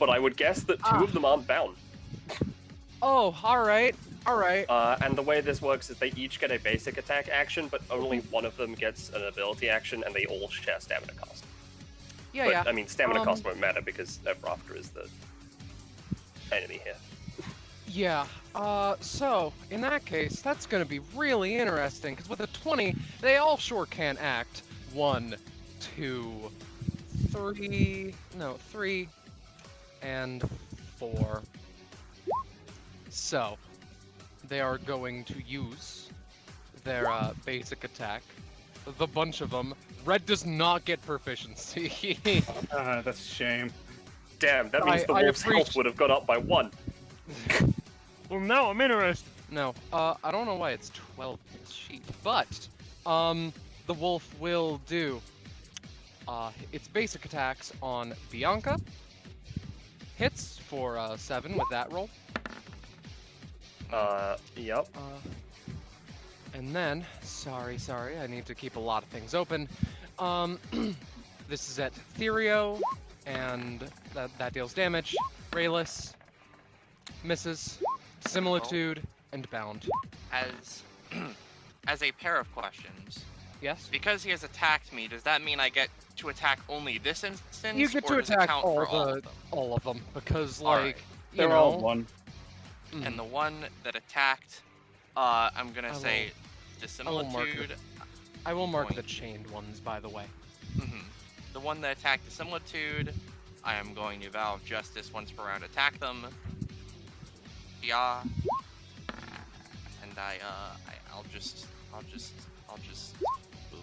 But I would guess that 2 of them aren't bound. Oh, alright. Alright. And the way this works is they each get a basic attack action, but only one of them gets an ability action, and they all share stamina cost. Yeah, But, yeah. I mean, stamina cost won't matter because Rafter is the enemy here. Yeah, so, in that case, that's gonna be really interesting, because with a 20, they all sure can act. 1, 2, 3, no, 3, and 4. So, they are going to use their basic attack. The bunch of them. Red does not get proficiency. That's a shame. Damn, that means the I wolf's health appreciate- would have gone up by 1. Well, now I'm interested. No, I don't know why it's 12 in this sheet, but the wolf will do its basic attacks on Bianca. Hits for 7 with that roll. Yep. And then, sorry, I need to keep a lot of things open. This is at Therio, and that deals damage. Rayless misses, Similitude, and Bound. As a pair of questions, Yes? because he has attacked me, does that mean I get to attack only this instance? You get or to does it attack count all for all of them, because, Alright. like, you They're know... all one. And the one that attacked, I'm gonna I say I will mark dissimilitude. I will mark Going the to- chained ones, by the way. The one that attacked dissimilitude, I am going to vow of justice once per round attack them. Yeah. And I'll just. Ooh.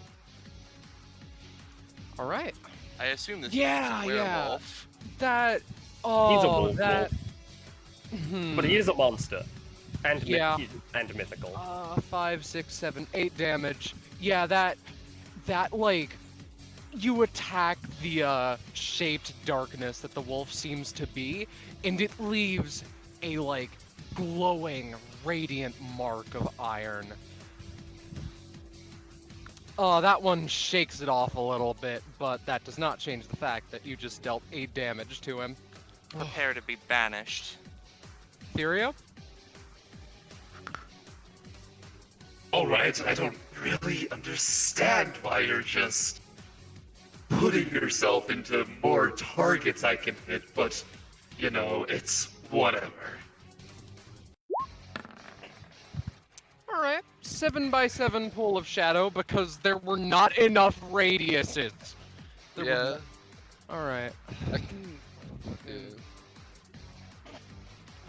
All right. I assume this Yeah, is a yeah. werewolf. That. He's a Oh, wolf, that. But he is a monster. And, Yeah. and mythical. 5, 6, 7, 8 damage. Yeah, that, like, you attack the, shaped darkness that the wolf seems to be, and it leaves a, like, glowing, radiant mark of iron. That one shakes it off a little bit, but that does not change the fact that you just dealt 8 damage to him. Prepare to be banished. Therio? Alright, I don't really understand why you're just putting yourself into more targets I can hit, but, you know, it's whatever. Alright, 7x7 pool of shadow because there were not enough radiuses. Yeah. Alright. I can. Yeah.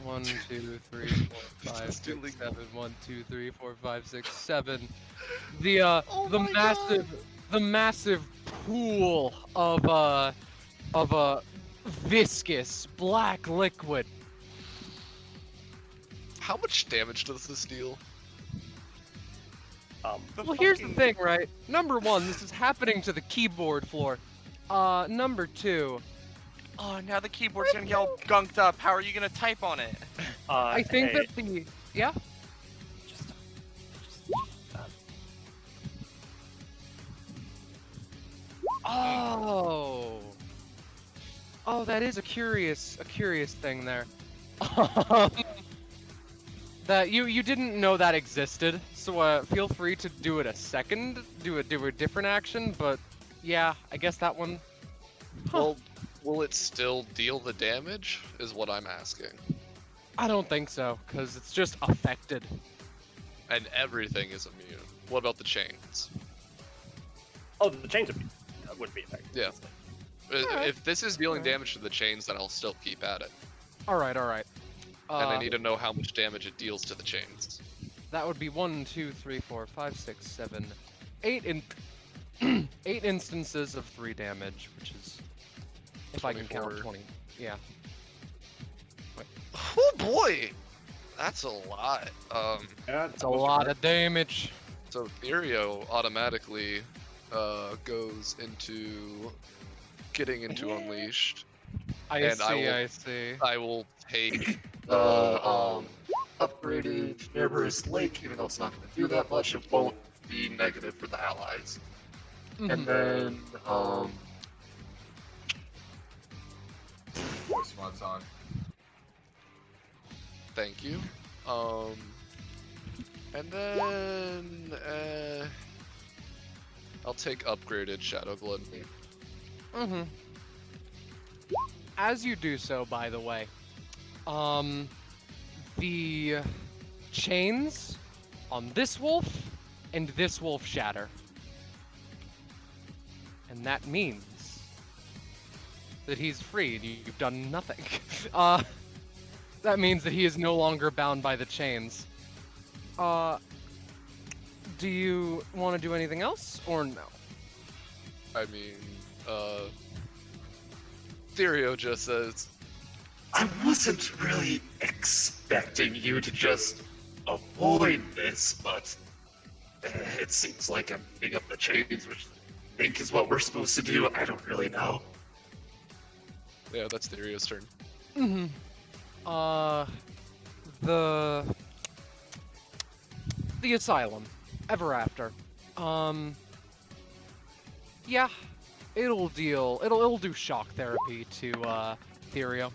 1, 2, 3, 4, 5, 6, 7. 1, 2, 3, 4, 5, 6, 7. The massive pool of viscous black liquid. How much damage does this deal? Well, here's the thing, right? Number 1, this is happening to the keyboard floor. Number 2, Oh, now the keyboard's gonna get all gunked up. How are you gonna type on it? I think hey, that the yeah. Oh. Oh, that is a curious thing there. That you didn't know that existed, so feel free to do it a second, do a different action, but yeah, I guess that one. Well, will it still deal the damage? Is what I'm asking. I don't think so, because it's just affected. And everything is immune. What about the chains? Oh, the chains would be effective. Yeah. Alright. If this is dealing Alright. damage to the chains, then I'll still keep at it. Alright. And I need to know how much damage it deals to the chains. That would be 1, 2, 3, 4, 5, 6, 7, 8 in 8 instances of 3 damage, which is if I can count 24. 20. Yeah. Oh boy! That's a lot. Yeah, It's a lot of damage. So Therio automatically goes into getting into Unleashed. I And I see. I will take Upgraded Nearest Lake, even though it's not going to do that much, it won't be negative for the allies. And then, Voice mod's on. thank you. And then I'll take upgraded Shadow Gluttony. As you do so, by the way, the chains on this wolf and this wolf shatter. And that means that he's free and you've done nothing. That means that he is no longer bound by the chains. Do you want to do anything else, or no? I mean, Therio just says, I wasn't really expecting you to just avoid this, but it seems like I'm picking up the chains, which I think is what we're supposed to do. I don't really know. yeah, that's Therio's turn. Mm-hmm. The asylum. Ever after. Yeah. It'll do shock therapy to, Therio.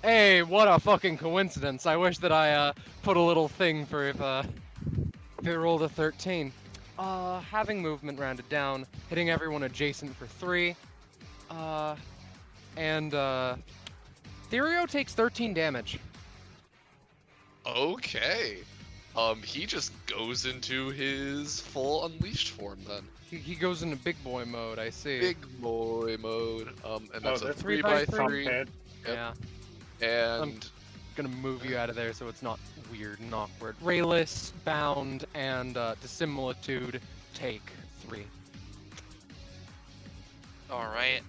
Hey, what a fucking coincidence. I wish that I, put a little thing for if it rolled a 13. Having movement rounded down, hitting everyone adjacent for 3. And, Therio takes 13 damage. Okay. He just goes into his full unleashed form then. He goes into big boy mode, I see. Big boy mode. And that's a that's 3 by 3. Pumphead. Yeah. And Gonna move you out of there so it's not weird and awkward. Rayless, bound, and dissimilitude take 3. Alright.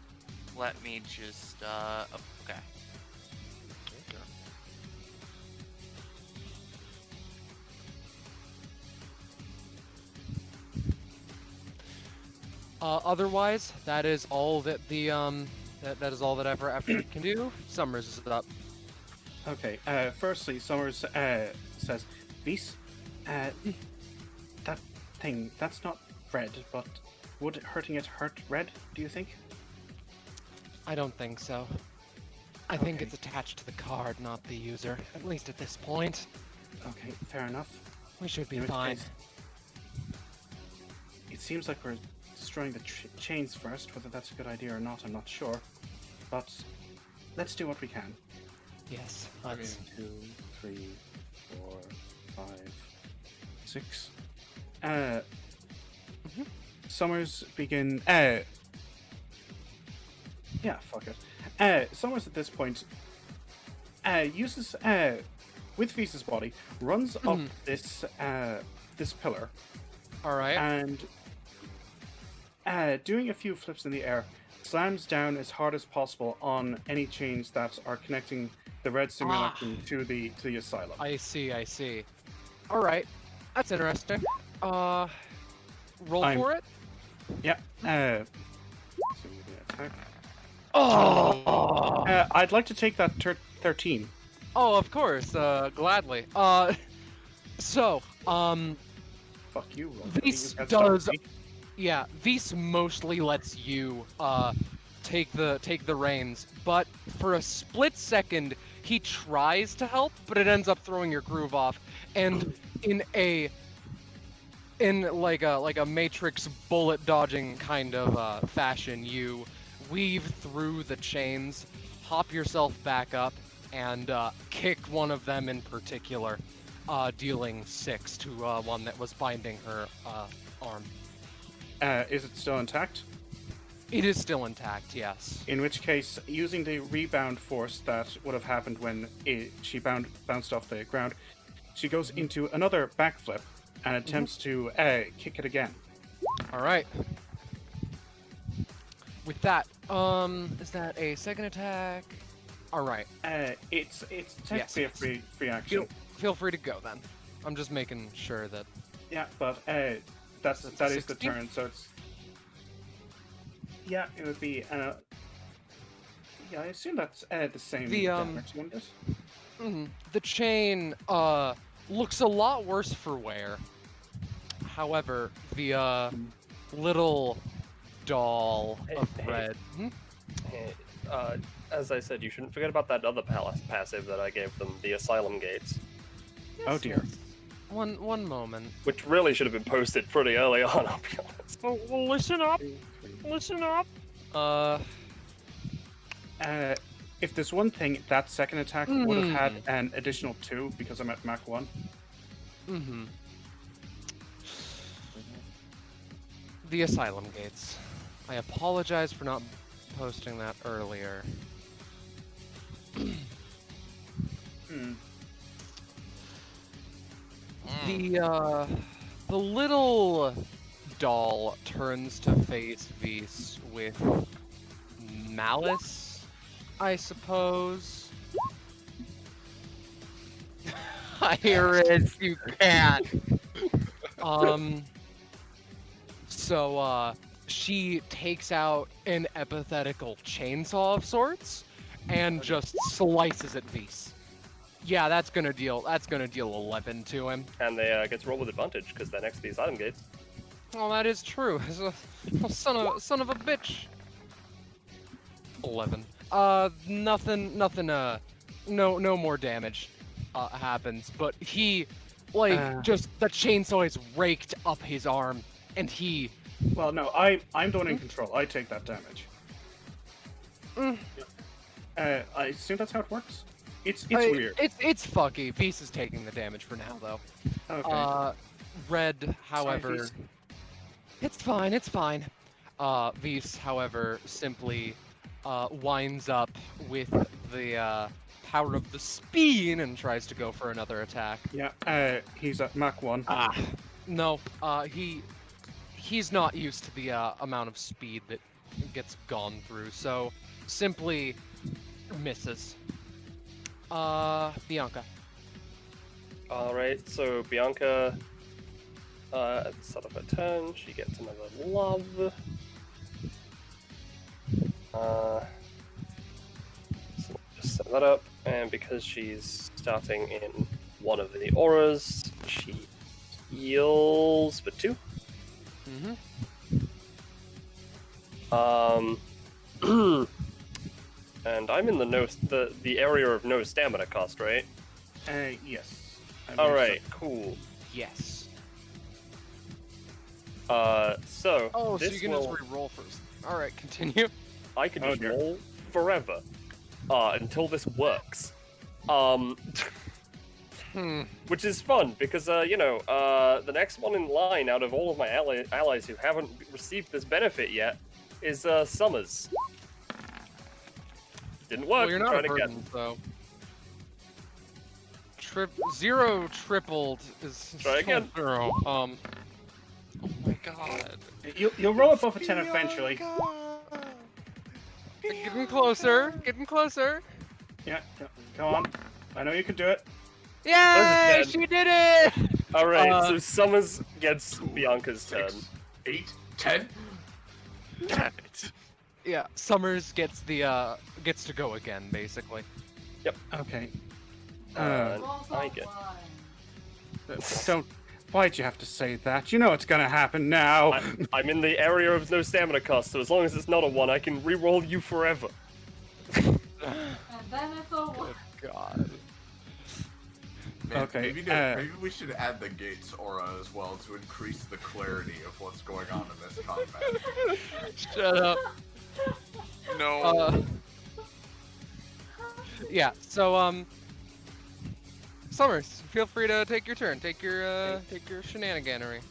Let me just, okay. Otherwise, that is all that the that is all that Ever After can do. Summers is up. Okay, firstly, Summers says, Vis, that thing, that's not red, but would hurting it hurt red, do you think? I don't think so. I think Okay. it's attached to the card, not the user. At least at this point. Okay, fair enough. We should be In which fine. case, it seems like we're destroying the chains first. Whether that's a good idea or not, I'm not sure. But let's do what we can. Yes. I mean, Let's. 2, 3, 4, 5, 6. Summers begin. Yeah, fuck it. Summers at this point uses with Visa's body, runs up this this pillar, All right. and doing a few flips in the air, slams down as hard as possible on any chains that are connecting the red simulacrum to the asylum. I see. I see. All right. That's interesting. Roll for it. Yeah. So you can attack. Oh. I'd like to take that 13. Oh, of course. Gladly. So, Fuck you, Roll. This You guys does. stop me. Yeah, Vis mostly lets you take the reins, but for a split second he tries to help, but it ends up throwing your groove off, and in like a Matrix bullet dodging kind of fashion, you weave through the chains, hop yourself back up, and kick one of them in particular, dealing 6 to one that was binding her arm. Is it still intact? It is still intact, yes. In which case, using the rebound force that would have happened when she bounced off the ground, she goes into another backflip and attempts to kick it again. All right. With that, is that a second attack? All right. It's technically Yes. a free action. Feel free to go then. I'm just making sure that. Yeah, but that is the 16? turn, so it's. Yeah, it would be. Yeah, I assume that's the same The, damage, wouldn't it? The chain looks a lot worse for wear. However, the little doll of Hey. red. As I said, you shouldn't forget about that other passive that I gave them, the Asylum Gates, Oh dear. One moment. which really should have been posted pretty early on, I'll be honest. Well, listen up. Listen up. If there's one thing, that second attack would have had an additional 2 because I'm at Mach 1. The Asylum Gates. I apologize for not posting that earlier. The little doll turns to face Vise with malice, I suppose. Iris, you can't. So she takes out an epithetical chainsaw of sorts and just slices at Vise. Yeah, that's gonna deal 11 to him. And they get to roll with advantage because they're next to these item gates. Oh, that is true. Son of a bitch. 11. Nothing. No more damage happens. But he, just the chainsaw is raked up his arm, and he. Well, no, I'm the one in control. I take that damage. I assume that's how it works. It's weird. It's fucky. Vise is taking the damage for now, though. Okay. Red, however. Sorry, Vise. It's fine. Vise, however, simply winds up with the power of the speed and tries to go for another attack. Yeah, he's at Mach 1. No, he's not used to the amount of speed that gets gone through, so simply misses. Bianca. Alright, so Bianca, at the start of her turn, she gets another love. So just set that up, and because she's starting in one of the auras, she heals for 2. And I'm in the area of no stamina cost, right? Yes. Alright, cool. Yes. So. Oh, so you can just re-roll first. Alright, continue. I can just roll forever. Until this works. Which is fun, because, the next one in line out of all of my allies who haven't received this benefit yet is, Summers. Didn't work. Well, you're not a again. burden, so. 0 tripled is Try again. 0. Oh my god. You'll roll above a 10 eventually. Getting closer. Getting closer. Yeah, come on. I know you can do it. Yay! She did it! Alright, so Summers gets Bianca's turn. 8, 10. Damn it. Yeah, Summers gets the gets to go again, basically. Yep. Okay. I get. Don't. Why'd you have to say that? You know it's gonna happen now. I'm in the area of no stamina cost, so as long as it's not a 1, I can re-roll you forever. And then it's a 1. God. Man, Okay, maybe we should add the Gates aura as well to increase the clarity of what's going on in this combat. Shut up. No. Yeah, so, Summers, feel free to take your turn. Take your shenaniganery.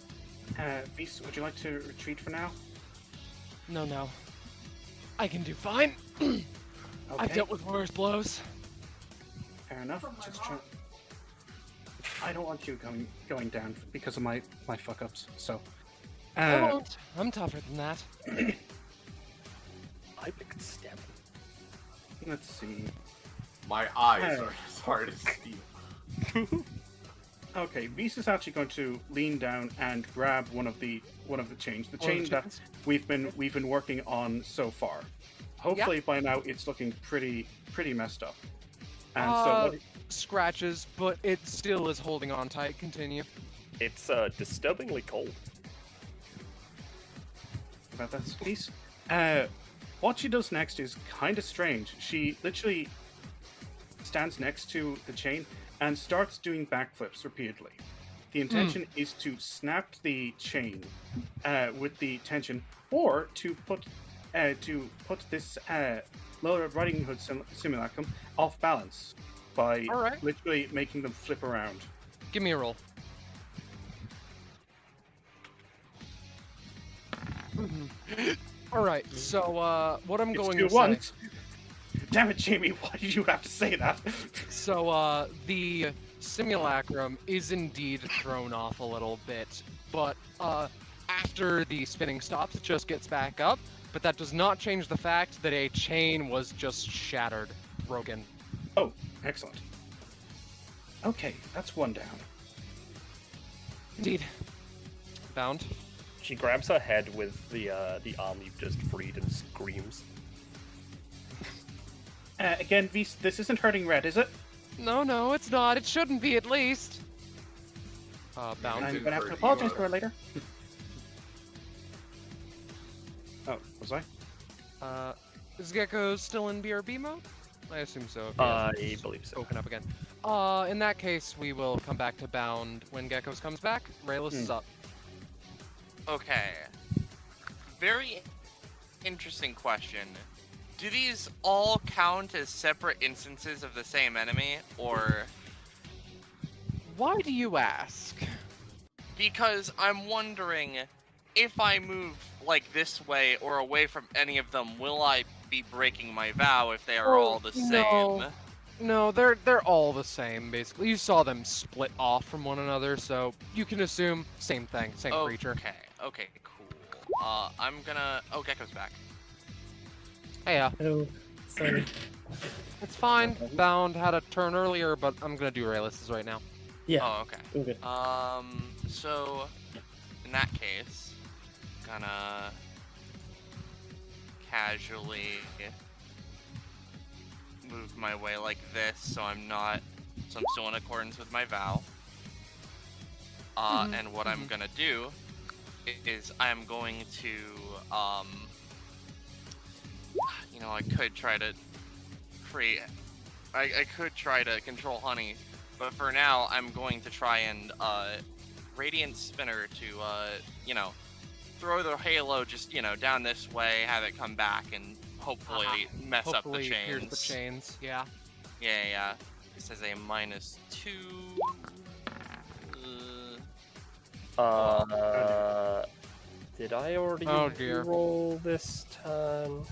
Vise, would you like to retreat for now? No. I can do fine. Okay. I've dealt with worse blows. Fair enough. Just try. I don't want you going down because of my fuck ups. So. I won't. I'm tougher than that. I picked stamina. Let's see. My eyes are as hard as steel. Okay, Vise is actually going to lean down and grab one of the chains. The chain that we've been working on so far. Hopefully by now it's looking pretty messed up. And so scratches, but it still is holding on tight. Continue. It's disturbingly cold. About that piece. What she does next is kind of strange. She literally stands next to the chain and starts doing backflips repeatedly. The intention is to snap the chain with the tension, or to put this Little Red Riding Hood simulacrum off balance by literally making them flip around. Give me a roll. Alright, so what I'm going to say... Damn it, Jamie, why did you have to say that? So the simulacrum is indeed thrown off a little bit, but after the spinning stops, it just gets back up. But that does not change the fact that a chain was just shattered, broken. Oh, excellent. Okay, that's one down. Indeed. Bound. She grabs her head with the arm you've just freed and screams. Again, this isn't hurting Red, is it? No, it's not. It shouldn't be, at least. Bound. I'm gonna have to apologize to her later. Oh, was I? Is Gecko still in BRB mode? I assume so. I believe so. Open up again. In that case, we will come back to Bound when Geckos comes back. Rayless is up. Okay. Very interesting question. Do these all count as separate instances of the same enemy, or... Why do you ask? Because I'm wondering, if I move, like, this way or away from any of them, will I be breaking my vow if they are all the same? No, they're all the same, basically. You saw them split off from one another, so you can assume same thing, same creature. Okay, cool. I'm gonna... Oh, Gecko's back. Hey, Hello. Sorry. It's fine. Bound had a turn earlier, but I'm gonna do Rayless's right now. Yeah. Oh, okay. All good. So, in that case, gonna casually move my way like this, so I'm still in accordance with my vow. And what I'm gonna do is I'm going to, you know, I could try to create, I could try to control honey, but for now I'm going to try and, Radiant Spinner to, you know, throw the halo just, you know, down this way, have it come back, and hopefully mess up the chains. Here's the chains, yeah. Yeah. This is a -2. Did I already roll this turn?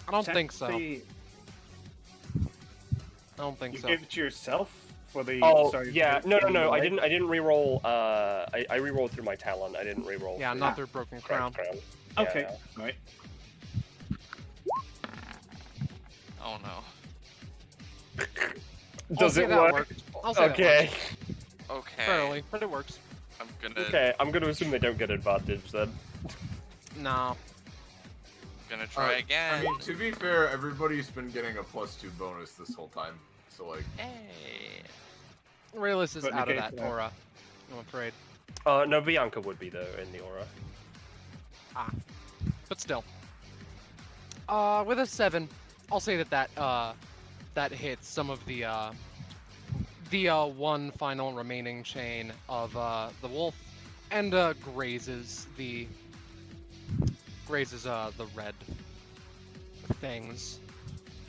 I don't think so. I don't think so. You gave it to yourself for the. Oh, sorry, yeah. No. I didn't re-roll. I re-rolled through my talent. I didn't re-roll. Yeah, not through Broken Crown. Okay. Right. Oh no. Does it work? I'll say okay. Okay. Fairly, but it works. I'm gonna. Okay, I'm gonna assume they don't get advantage then. No. Gonna try again. I mean, to be fair, everybody's been getting a +2 bonus this whole time. So, like... Hey. Rayless is out of that aura, I'm afraid. No, Bianca would be, though, in the aura. But still. With a 7, I'll say that hits some of the one final remaining chain of the wolf, and grazes the red things.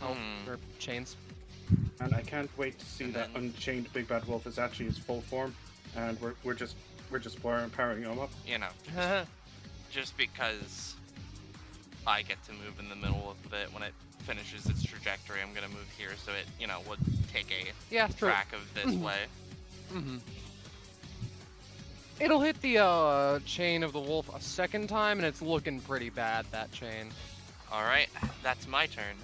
Or chains. And I can't wait to see that Unchained Big Bad Wolf is actually his full form, and we're just powering him up. You know, just because I get to move in the middle of it when it finishes its trajectory, I'm gonna move here so it, you know, would take a track of this way. It'll hit the chain of the wolf a second time, and it's looking pretty bad, that chain. Alright, that's my turn.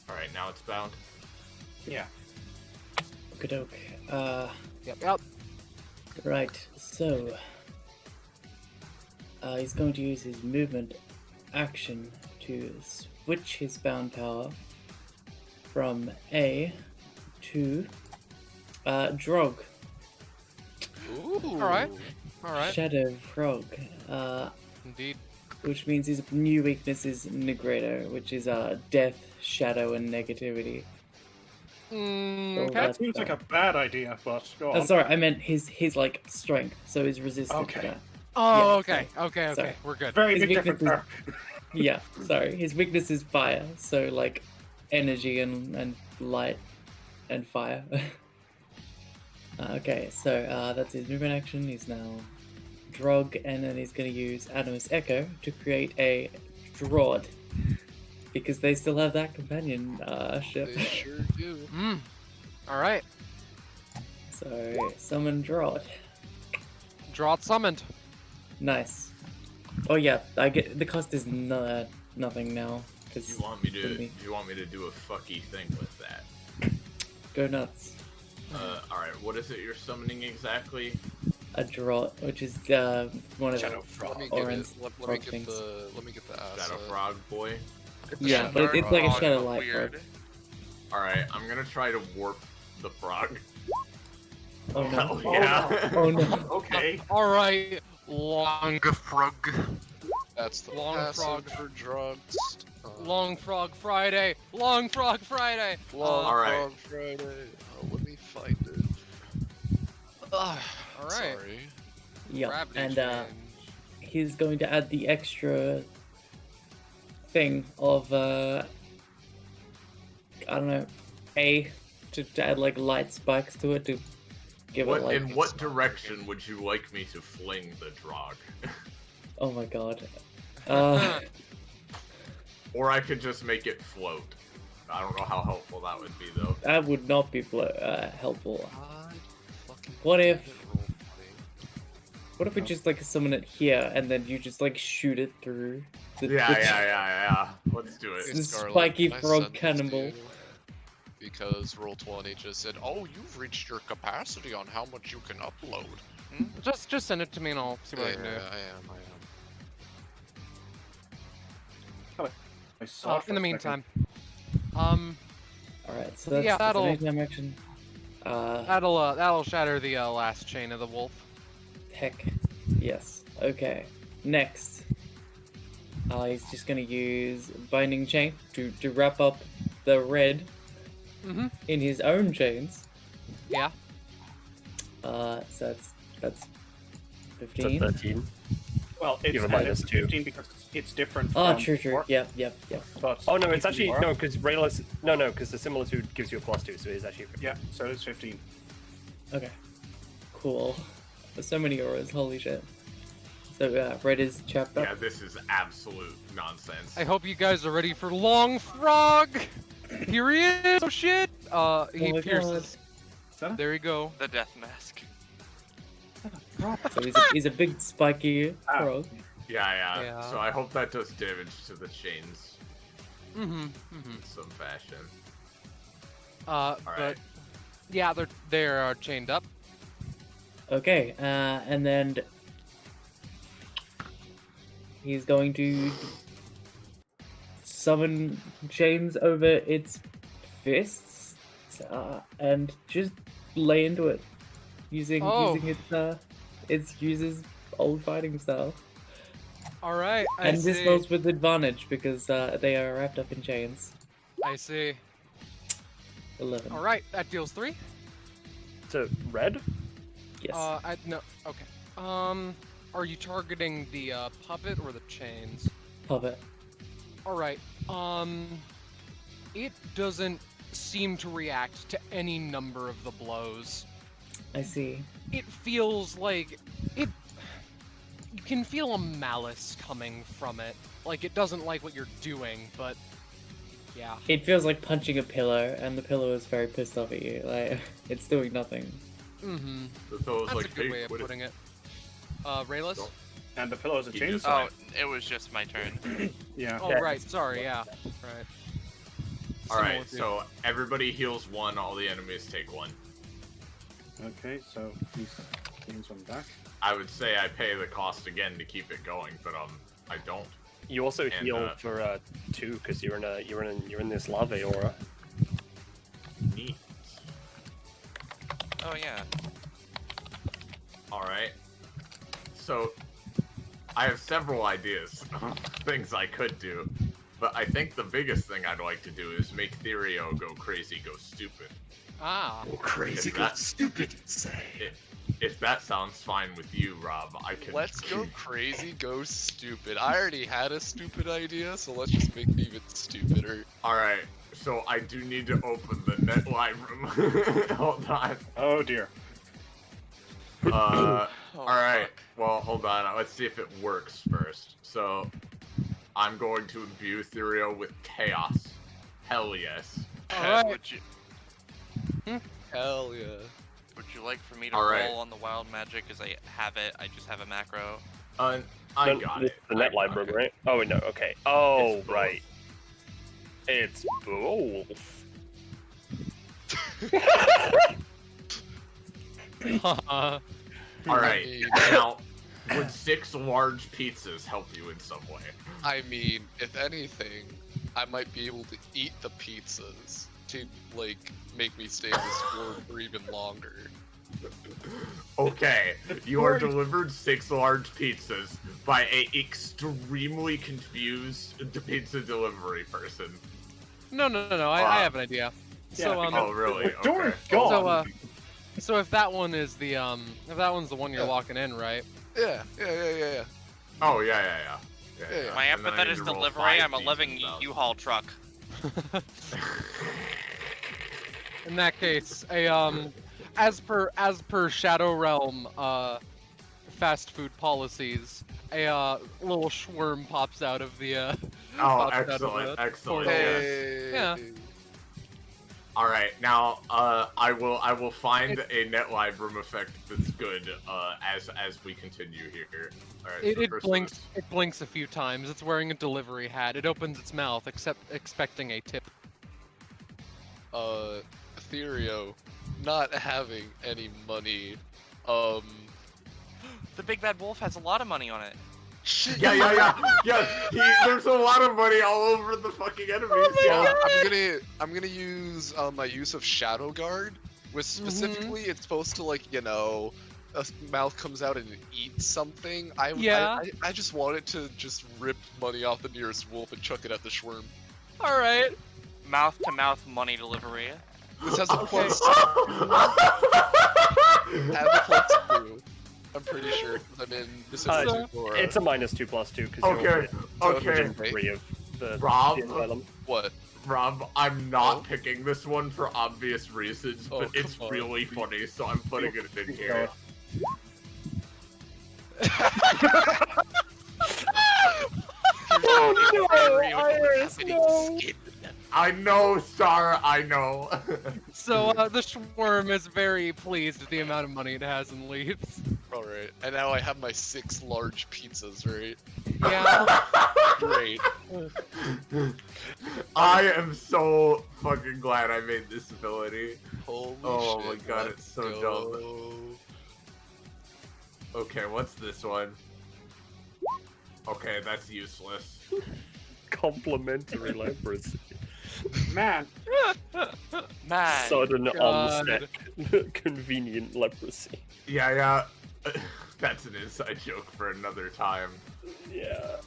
Alright, now it's bound. Yeah. Okey-doke. Yep. Right, so... he's going to use his movement action to switch his bound power from A to Drog. Ooh. Alright. Shadow Frog. Indeed. Which means his new weakness is Negredo, which is death, shadow, and negativity. That seems like a bad idea, but go on. Sorry, I meant his like strength, so he's resistant to that. Oh, Yeah, okay, sorry. we're good. Very His big difference weakness there. Yeah, sorry. His weakness is fire, so like energy and light and fire. Okay, so that's his movement action. He's now Drog, and then he's going to use Animus Echo to create a Drod. because they still have that companion ship. They sure do. Alright. So summon Draught. Draught summoned. Nice. Oh yeah, I get the cost is nothing now. Cause You want me to do a fucky thing with that? go nuts. Alright, what is it you're summoning exactly? A Draught, which is one of Shadow the Frog. Let me orange get, let me frog get things. the asset. Shadow Frog boy? Yeah, but it's like a shadow light frog. Weird. Alright, I'm gonna try to warp the frog. Oh no. Hell yeah. Oh no. Okay. Alright. Long frog. That's the Long passive frog. for drugs. Long Frog Friday. Long Frog Friday. Long Alright. Frog Friday. Oh, let me find it. Alright. Sorry. Yeah, Gravity and change. he's going to add the extra thing of I don't know, to add like light spikes to it to give it like. In what direction would you like me to fling the drog? Oh my god. Or I could just make it float. I don't know how helpful that would be though. That would not be helpful. God fucking What damn if- it, roll What if we just like summon it here and then you just like shoot it through? Yeah. Let's do it. This Hey, is Scarlet, spiky can I frog send this to cannibal. you? Because Roll20 just said, "Oh, you've reached your capacity on how much you can upload." Just send it to me and I'll see what I can do. I am. I saw it for In the a meantime, Alright, so that's, Yeah, that's an that'll- anytime action. that'll shatter the last chain of the wolf. Heck. Yes. Okay. Next. He's just gonna use Binding Chain to wrap up the red Mm-hmm. in his own chains. Yeah. So that's So 15. 13. Well, it's Give a minus 2. 15 because it's different Oh, from true. before, Yep. but Oh no, it's if actually you are- no, because Rayless. No, because the similitude gives you a +2, so it is actually. Yeah, so it's 15. Okay. Cool. There's so many auras. Holy shit. So red is chapped up. Yeah, this is absolute nonsense. I hope you guys are ready for Long Frog. Here he is. Oh shit. He my pierces. God. There you go. The death mask. So he's a big spiky frog. Yeah. Yeah. So I hope that does damage to the chains Mm-hmm. in some fashion. But Alright. yeah, they're chained up. Okay. And then he's going to summon chains over its fists and just lay into it using its user's old fighting style. All right. I And this see. rolls with advantage because they are wrapped up in chains. I see. 11. All right. That deals 3. So red. Yes. No. Okay. Are you targeting the puppet or the chains? Puppet. All right. It doesn't seem to react to any number of the blows. I see. It feels like it. You can feel a malice coming from it. Like it doesn't like what you're doing, but yeah. It feels like punching a pillow, and the pillow is very pissed off at you. Like, it's doing nothing. Mm-hmm. The fellow's That's like, a good hey, way of quit it. putting it. Rayless? Don't- And the pillow is a He chain. just- Oh, it was just my turn. Yeah. Oh, right. Sorry. Yeah. Right. Alright, Similar so everybody heals 1, all the enemies take 1. Okay, so he's gains one back. I would say I pay the cost again to keep it going, but I don't. You also And, heal for 2 because you're in this lava aura. Neat. Oh yeah. Alright. So, I have several ideas of things I could do, but I think the biggest thing I'd like to do is make Therio go crazy, go stupid. Ah. Go crazy, Is go that- stupid, say. If that sounds fine with you, Rob, I can... Let's go crazy, go stupid. I already had a stupid idea, so let's just make it even stupider. Alright, so I do need to open the net live room. Hold on. Oh dear. Alright, Oh, well, hold on. Let's see if it works first. So, I'm going to imbue Ethereal with chaos. Hell yes. Alright. Would you Hell yeah. would you like for me to Alright. roll on the wild magic? Because I have it. I just have a macro. I No, got this it. is the net I got library, it. right? Oh, wait, no, okay. Oh, It's both. right. It's both. Alright, mean- now, would 6 large pizzas help you in some way? I mean, if anything, I might be able to eat the pizzas to, like, make me stay in this world for even longer. Okay, you are delivered 6 large pizzas by a extremely confused pizza delivery person. No. I have an idea. So Oh, really? The door is Okay. gone. so if that one is the if that one's the one you're Yeah. locking in, right? Yeah. Oh, yeah. Yeah. My And then I Epithet need is to roll delivery. 5 I'm a living pizzas out. U-Haul truck. In that case, as per Shadow Realm fast food policies, a little schworm pops out of the Oh, pops out of excellent, the excellent. portal. Yes. Hey. Yeah. All right, now I will find a net live room effect that's good as we continue here. All right, so It first blinks. is- It blinks a few times. It's wearing a delivery hat. It opens its mouth, expecting a tip. Ethereal, not having any money, The big bad wolf has a lot of money on it. Yeah. There's a lot of money all over the fucking enemies. I'm gonna use my use of Shadow Guard, which specifically it's supposed to, like, you know, a mouth comes out and it eats something. I just want it to just rip money off the nearest wolf and chuck it at the Schworm. All right. Mouth to mouth money delivery. This has a plus. Has a plus 2. I'm pretty sure. 'Cause I'm in Disadvantage Aura. It's a -2/+2 because Okay, okay. 3 of the Rob? asylum. What? Rob, I'm not picking this one for obvious reasons, Oh, but it's come on. really funny, so I'm putting it in here. I know, Star, I know. So the Schworm is very pleased with the amount of money it has and leaves. Alright, and now I have my 6 large pizzas, right? Yeah. Great. I am so fucking glad I made this ability. Holy Oh shit. my god, let's it's so go. dumb. Okay, what's this one? Okay, that's useless. Complimentary leprosy. Man, Man. Sudden God. onset. Convenient leprosy. Yeah. That's an inside joke for another time. Yeah.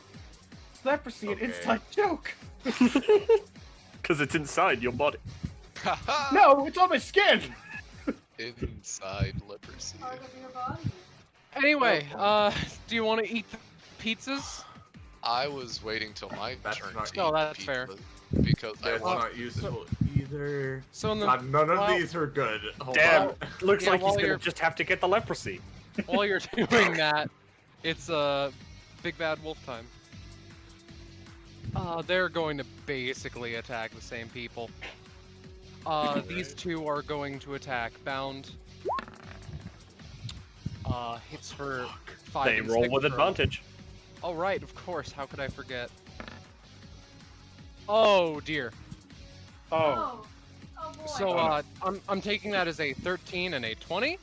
it's leprosy, an Okay. inside joke. Because it's inside your body. No, it's on my skin. Inside leprosy. Part of your body. Anyway, do you want to eat the pizzas? I was waiting till my That's turn not- to No, eat that's pizza fair. because I That's want not useful either. So in the God, none of well- these are good. Hold Damn. on. Looks Yeah, like he's while gonna you're- just have to get the leprosy. while you're doing that, it's big bad wolf time. They're going to basically attack the same people. These two are going to attack Bound. Hits for 5 They and roll 6 with for- advantage. Oh right, of course. How could I forget? Oh dear. Oh, Oh boy. So I'm taking that as a 13 and a 20.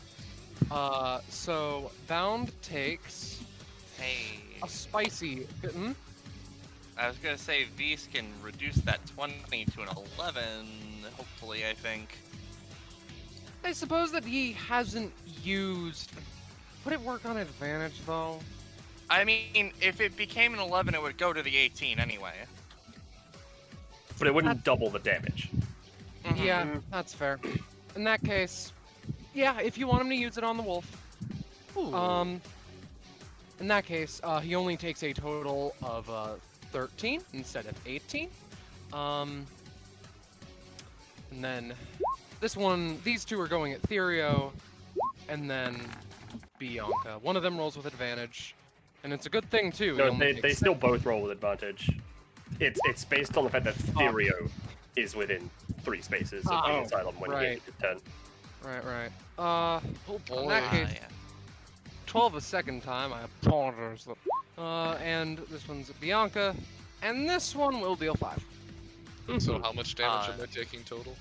So Bound takes Hey. a spicy. I was gonna say V's can reduce that 20 to an 11. Hopefully, I think. I suppose that he hasn't used. Would it work on advantage though? I mean, if it became an 11, it would go to the 18 anyway. But it wouldn't double the damage. Mhm. Yeah, that's fair. In that case, yeah, if you want him to use it on the wolf. In that case, he only takes a total of 13 instead of 18. And then these two are going at Therio, and then Bianca. One of them rolls with advantage. And it's a good thing too. No, they still both roll with advantage. It's based on the fact that Therio is within 3 spaces of the asylum when he hits his turn. Right. Oh boy. In that case, yeah. 12 a second time. I apologize. And this one's Bianca, and this one will deal 5. So how much damage am I taking total?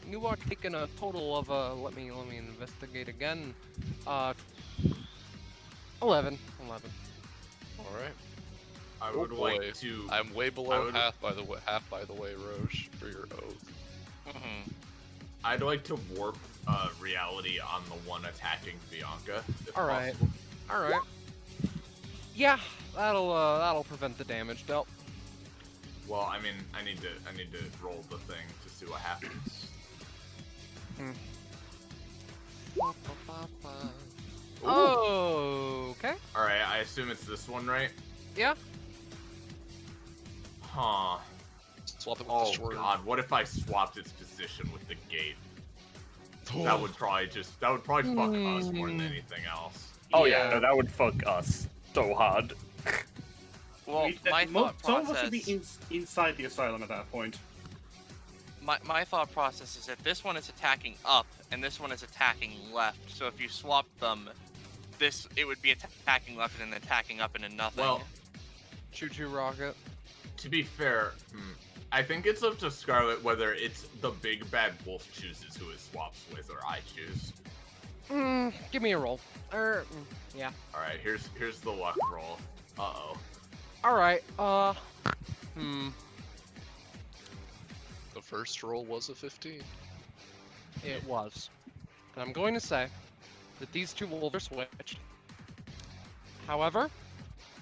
You are taking a total of let me investigate again. 11. All right. I would like to. I'm way below half by the way, Roche, for your oath. Mhm. I'd like to warp reality on the one attacking Bianca. If All right. possible. All right. Yeah, that'll prevent the damage dealt. Well, I mean, I need to roll the thing to see what happens. Okay. All right, I assume it's this one, right? Yeah. Huh. Swap it with the Oh short. God, what if I swapped its position with the gate? That would probably fuck us more than anything else. Oh yeah, no, that would fuck us so hard. Well, my thought Some of us would process. be inside the asylum at that point. My thought process is that this one is attacking up and this one is attacking left. So if you swap them, it would be attacking left and then attacking up into nothing. Well, Choo-choo rocket. to be fair, I think it's up to Scarlet whether it's the big bad wolf chooses who it swaps with or I choose. Give me a roll. Yeah. All right, here's the luck roll. Uh-oh. All right. The first roll was a 15. It was. And I'm going to say that these two wolves are switched. However,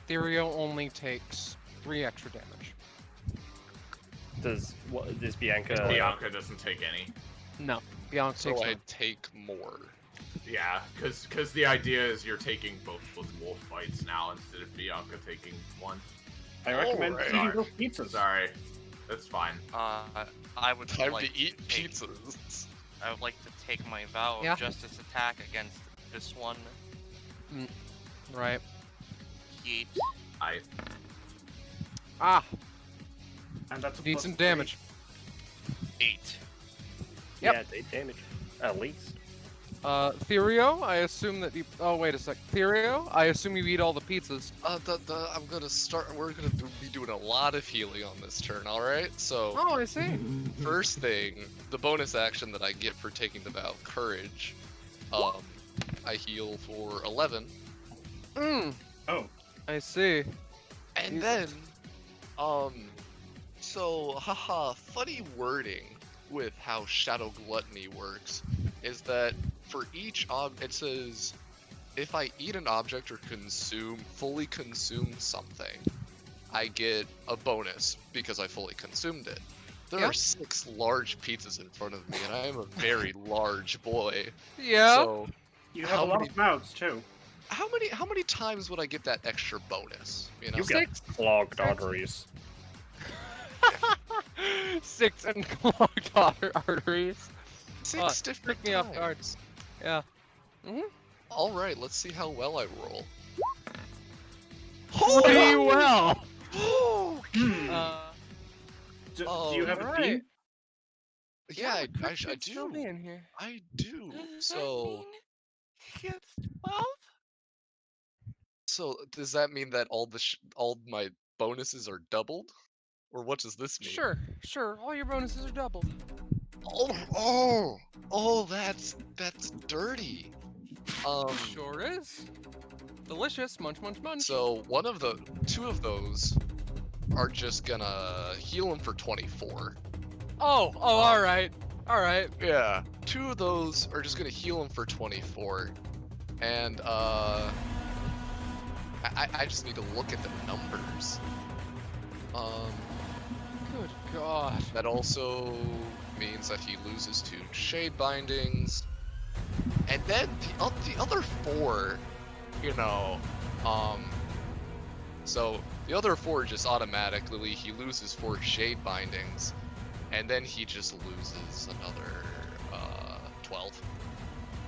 Therio only takes 3 extra damage. Does Bianca? Bianca doesn't take any. No, Bianca So takes I 1. take more. Yeah, because the idea is you're taking both those wolf bites now instead of Bianca taking one. I recommend Alright. eating those pizzas. Sorry, that's fine. I would Time like to eat take- pizzas. I would like to take my vow Yeah. of justice attack against this one. Right. Yeet. And that's a Need plus some 3. damage. 8. Yep. Yeah, 8 damage. At least. Therio, I assume that you. Oh, wait a sec. Therio, I assume you eat all the pizzas. I'm gonna start. We're gonna be doing a lot of healing on this turn. All right. So Oh, I see. first thing, the bonus action that I get for taking the vow of courage, I heal for 11, Oh, I see. and Jesus. then, so haha, funny wording with how Shadow Gluttony works is that for each it says if I eat an object or fully consume something, I get a bonus because I fully consumed it. There Yeah. are 6 large pizzas in front of me, and I am a very large boy. Yeah. So You have How a lot many- of mouths too. how many times would I get that extra bonus? You know, You get clogged arteries. 6 and clogged arteries. 6 different Pick me off guard. times. Yeah. All right, let's see how well I roll. Pretty well. Do you have a alright. beam? Yeah, I Still do. be in here. I do. Does that So, mean he gets 12? so does that mean that all my bonuses are doubled, or what does this mean? Sure. All your bonuses are doubled. Oh, that's dirty. Sure is. Delicious. Munch, munch, munch. So two of those are just gonna heal him for 24. Oh, all right. Yeah, 2 of those are just gonna heal him for 24, and I just need to look at the numbers. Good God. That also means that he loses 2 shade bindings, and then the other 4, so the other 4 just automatically he loses 4 shade bindings, and then he just loses another 12.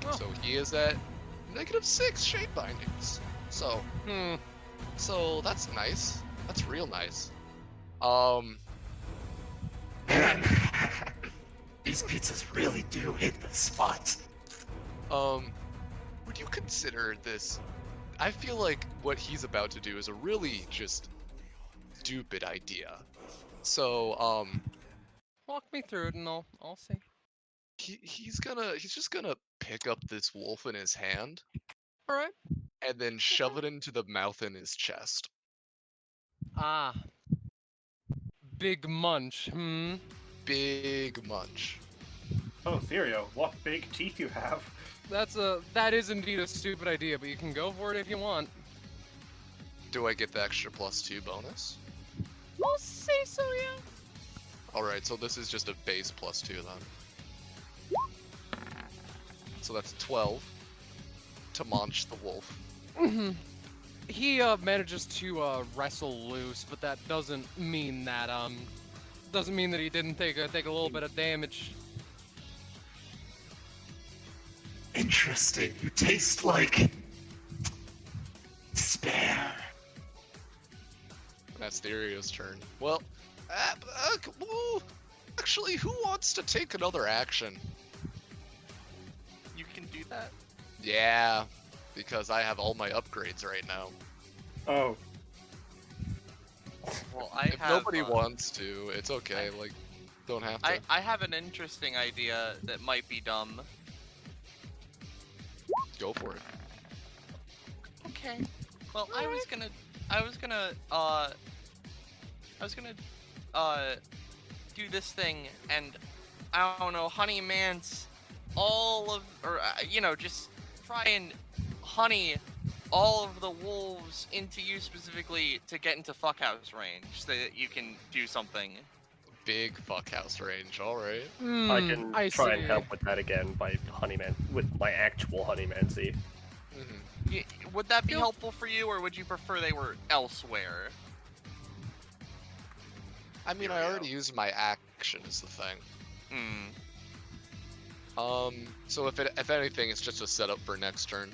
Oh. So he is at -6 shade bindings. So, so that's nice. That's real nice. Man, these pizzas really do hit the spot. Would you consider this? I feel like what he's about to do is a really just stupid idea. So, Walk me through it and I'll see. he's just gonna pick up this wolf in his hand Alright. and then shove it into the mouth in his chest. Ah. Big munch, Big munch. Oh, Therio, what big teeth you have. That is indeed a stupid idea, but you can go for it if you want. Do I get the extra +2 bonus? I'll say so, yeah. Alright, so this is just a base +2 then. So that's 12 to munch the wolf. He manages to wrestle loose, but that doesn't mean that he didn't take a little bit of damage. Interesting. You taste like despair. That's Therio's turn. Well, actually, who wants to take another action? You can do that? Yeah, because I have all my upgrades right now. Oh. Well, I If have. nobody wants to, it's okay. Like, don't have to. I have an interesting idea that might be dumb. Go for it. Okay. Well, I was gonna do this thing, and I don't know, honey mance just try and honey all of the wolves into you specifically to get into fuckhouse range, so that you can do something. Big fuckhouse range. All right. I can try and see. help with that again by with my actual honeymancy. Would that be helpful for you, or would you prefer they were elsewhere? I mean, I already used my action is the thing. So if anything, it's just a setup for next turn.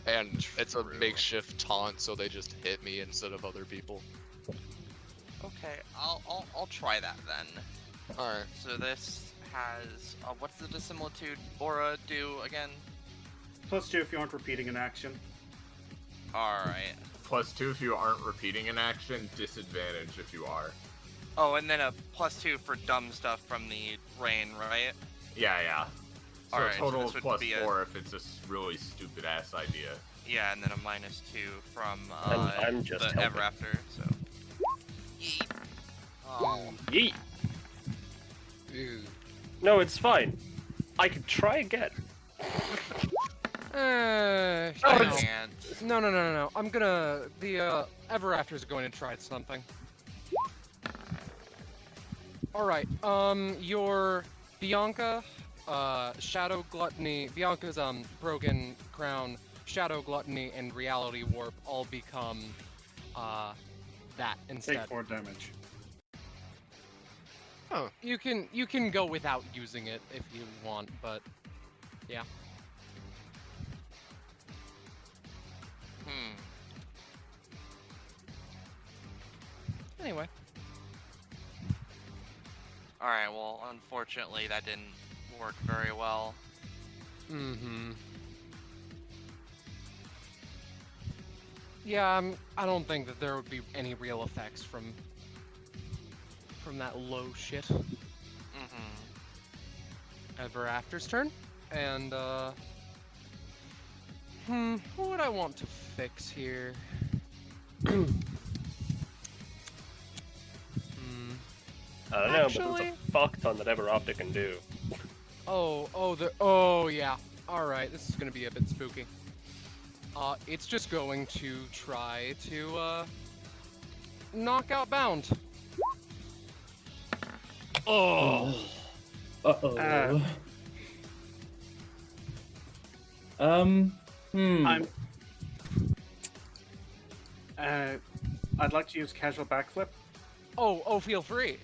And it's a makeshift taunt, so they just hit me instead of other people. Okay, I'll try that then. Alright. So this has what's the dissimilitude aura do again? +2 if you aren't repeating an action. Alright. +2 if you aren't repeating an action, disadvantage if you are. Oh, and then a +2 for dumb stuff from the rain, right? Yeah. So Alright, total so of this would be +4 if it's a really stupid ass idea. Yeah, and then a -2 from I'm just the helping. ever after. So. Yeet. Oh. Yeet. Ew. No, it's fine. I can try again. I No. can't. No. I'm gonna. The Ever After's going to try something. Alright, your Bianca, Shadow Gluttony, Bianca's, Broken Crown, Shadow Gluttony, and Reality Warp all become, that instead. Take 4 damage. Oh. You can go without using it if you want, but, yeah. Anyway. Alright, well, unfortunately that didn't work very well. Yeah, I don't think that there would be any real effects from that low shit. Ever After's turn, and what would I want to fix here? I don't know, but Actually- there's a fuck ton that Ever After can do. Oh yeah. Alright, this is gonna be a bit spooky. It's just going to try to, knock out Bound. Uh-oh. I'd like to use casual backflip. Oh, feel free.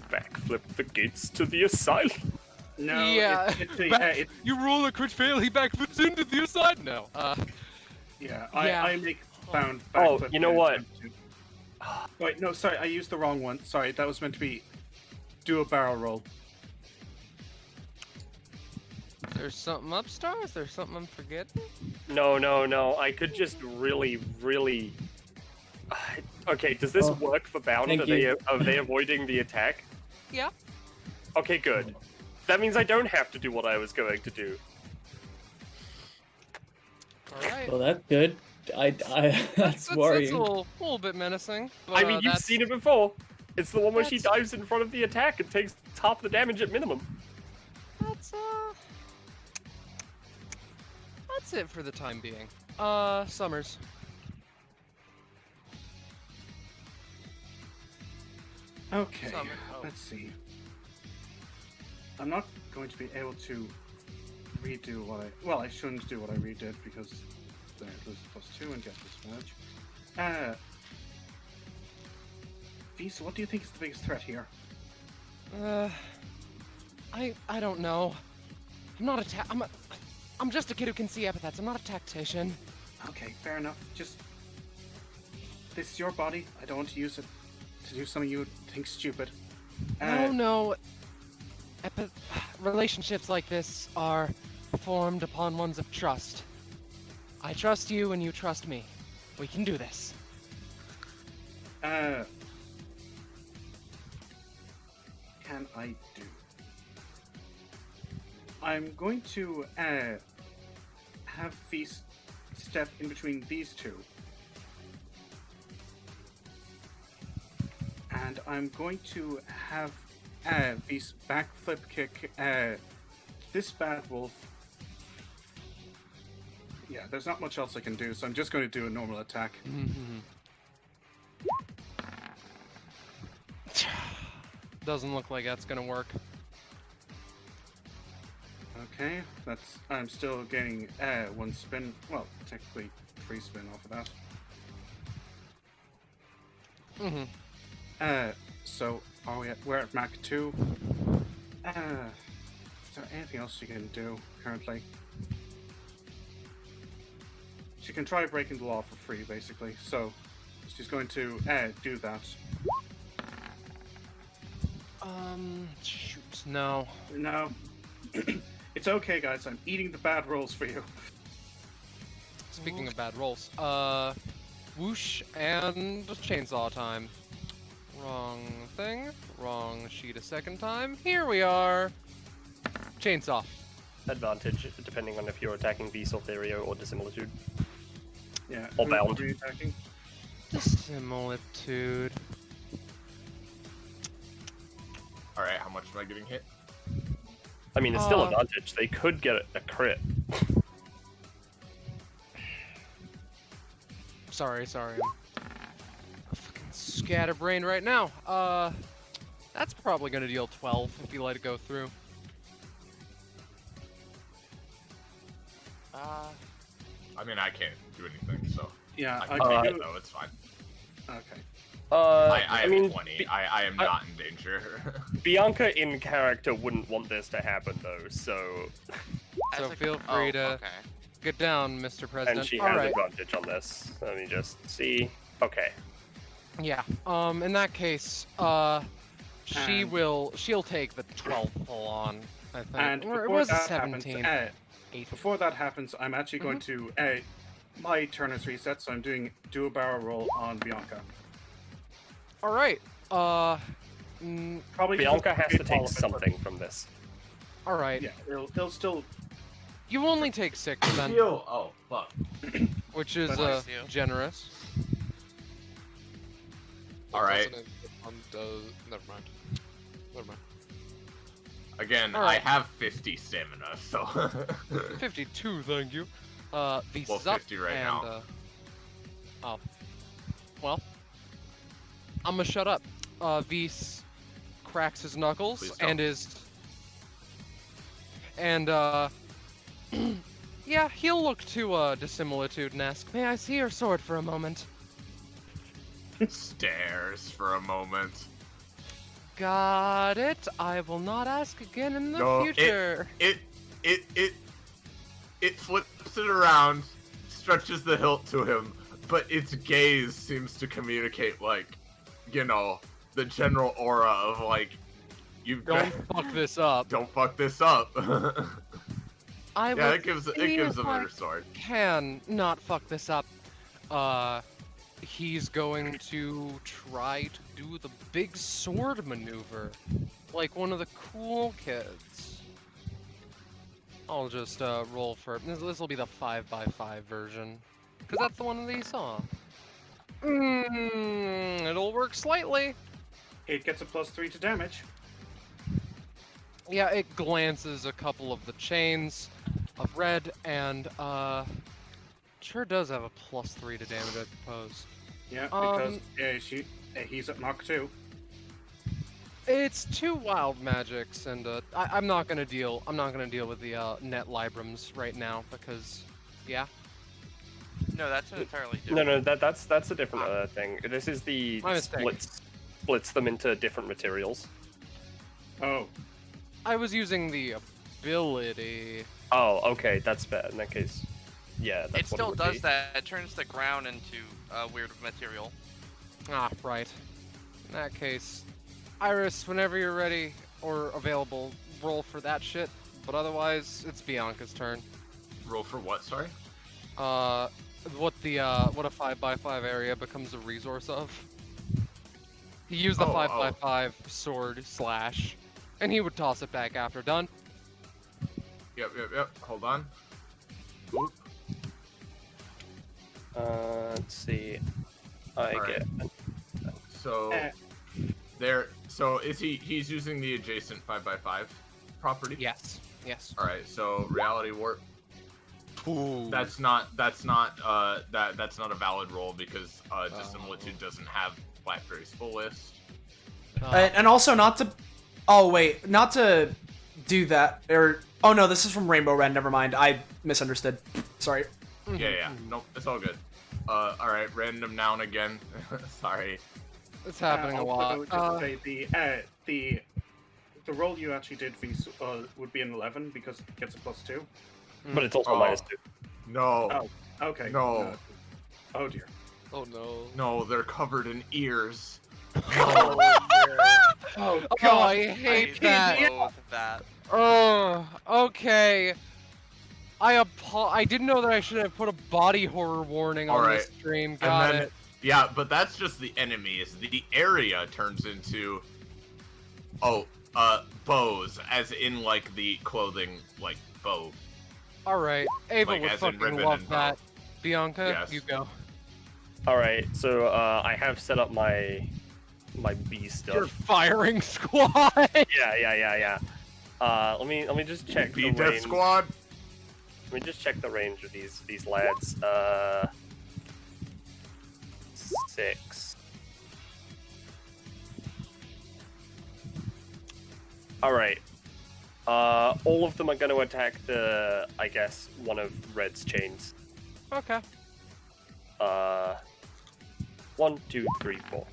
Backflip the gates to the asylum. No, Yeah. it's You roll a crit fail, he backflips into the side now. yeah, Yeah. I make bound Oh, backflip you know in what? attempt to- Wait, no, sorry, I used the wrong one. Sorry, that was meant to be do a barrel roll. There's something up, Star? Is there something I'm forgetting? No. I could just really. Okay, does this Oh, work for bound? thank Are you. they avoiding the attack? Yeah. Okay, good. That means I don't have to do what I was going to do. Alright. Well, that's good. That's worrying. a little bit menacing. But, I mean, you've that's, seen it before. It's the one where she That's- dives in front of the attack and takes half the damage at minimum. That's it for the time being. Summers. Okay, Summer. Oh. let's see. I'm not going to be able to redo what I shouldn't do what I redid because then I lose +2 and get disadvantage. Visa, what do you think is the biggest threat here? I don't know. I'm not I'm just a kid who can see epithets. I'm not a tactician. Okay, fair enough. Just this is your body. I don't want to use it to do something you would think stupid. No. Relationships like this are formed upon ones of trust. I trust you and you trust me. We can do this. Can I do? I'm going to have Feast step in between these two. And I'm going to have Feast backflip kick this bad wolf. Yeah, there's not much else I can do, so I'm just going to do a normal attack. Doesn't look like that's gonna work. Okay, I'm still getting one spin. Well, technically 3 spin off of that. So we're at Mach 2. Is there anything else she can do currently? She can try breaking the law for free, basically. So she's going to do that. Shoot, no. No. It's okay, guys. I'm eating the bad rolls for you. Speaking of bad rolls, whoosh and chainsaw time. Wrong thing, wrong sheet a second time. Here we are. Chainsaw. Advantage, depending on if you're attacking Beast or Therio or Dissimilitude. Yeah. Or who bound. are you attacking? Dissimilitude. Alright, how much am I getting hit? I mean, it's still advantage. They could get a crit. Sorry. I'm fucking scatterbrained right now. That's probably gonna deal 12 if you let it go through. I mean, I can't do anything, so Yeah, I I can can take do it though. It's fine. Okay. I have mean, 20. I am not in danger. Bianca in character wouldn't want this to happen though, so So feel free to Okay. get down, Mr. President. and she All has right. advantage on this. Let me just see. Okay. Yeah. In that case, she'll take the 12 full on. I think. And Or it before was a that 17. happens, 8. before that happens, I'm actually going to my turn is reset, so I'm do a barrel roll on Bianca. All right. Probably Bianca has to all take of it, but- something from this. All right. Yeah, it'll still. You only take 6 then, Yo! Oh, fuck. which is Bless you. generous. Alright. Never mind. Again, All I right. have 50 stamina, so. 52, thank you. These Well, is up 50 right and, now. oh. Well, I'm gonna shut up. Vise cracks his knuckles Please don't. yeah, he'll look to dissimilitude and ask, "May I see your sword for a moment?" Stares for a moment. Got it. I will not ask again in the No, future. It flips it around, stretches the hilt to him, but its gaze seems to communicate, like, you know, the general aura of, like, you Don't fuck this up. don't fuck this up. I Yeah, will it gives see him if a I better sword. can not fuck this up. He's going to try to do the big sword maneuver, like one of the cool kids. I'll just roll for this. Will be the 5x5 version, because that's the one that he saw. It'll work slightly. It gets a +3 to damage. Yeah, it glances a couple of the chains of red, and sure does have a +3 to damage, I suppose. Yeah, because he's at Mach 2. It's 2 wild magics, and I'm not gonna deal. I'm not gonna deal with the net librams right now because, yeah. No, that's an entirely different. No, that's a different thing. This is the My mistake. splits them into different materials. Oh. I was using the ability. Oh, okay, that's bad in that case. Yeah, that's It what still would does be. that. It turns the ground into a weird material. Ah, right. In that case, Iris, whenever you're ready or available, roll for that shit. But otherwise, it's Bianca's turn. Roll for what? Sorry. What a 5x5 area becomes a resource of. He used the 5x5 sword slash, and he would toss it back after done. Yep. Hold on. Oop. Let's see. I get. So there. So is he's using the adjacent 5x5 property? Yes. All right. So reality warp. Ooh. That's not a valid roll because dissimilitude doesn't have Blackberry's full list. And also not to... Oh, wait. Not to do that. Or... Oh, no. This is from Rainbow Red. Never mind. I misunderstood. Sorry. Yeah. Nope. It's all good. All right. Random noun again. Sorry. It's happening a lot. Just to say, the roll you actually did would be an 11 because it gets a +2. But it's also -2. No. Oh, okay. No. Oh dear. Oh no. No, they're covered in ears. Oh, Oh, God. I hate that. Loathe that. Oh, okay. I didn't know that I should have put a body horror warning on Alright. this stream. Got And then, it. yeah, but that's just the enemies. The area turns into bows, as in like the clothing, like bow. All right, Ava Like, would as in fucking ribbon love and bow. that. Bianca, Yes. you go. All right, so I have set up my B stuff. Your firing squad. Yeah. Let me just check the B-Death range. Squad. Let me just check the range of these lads. 6. All right. All of them are going to attack I guess, one of Red's chains. Okay. 1, 2, 3, 4.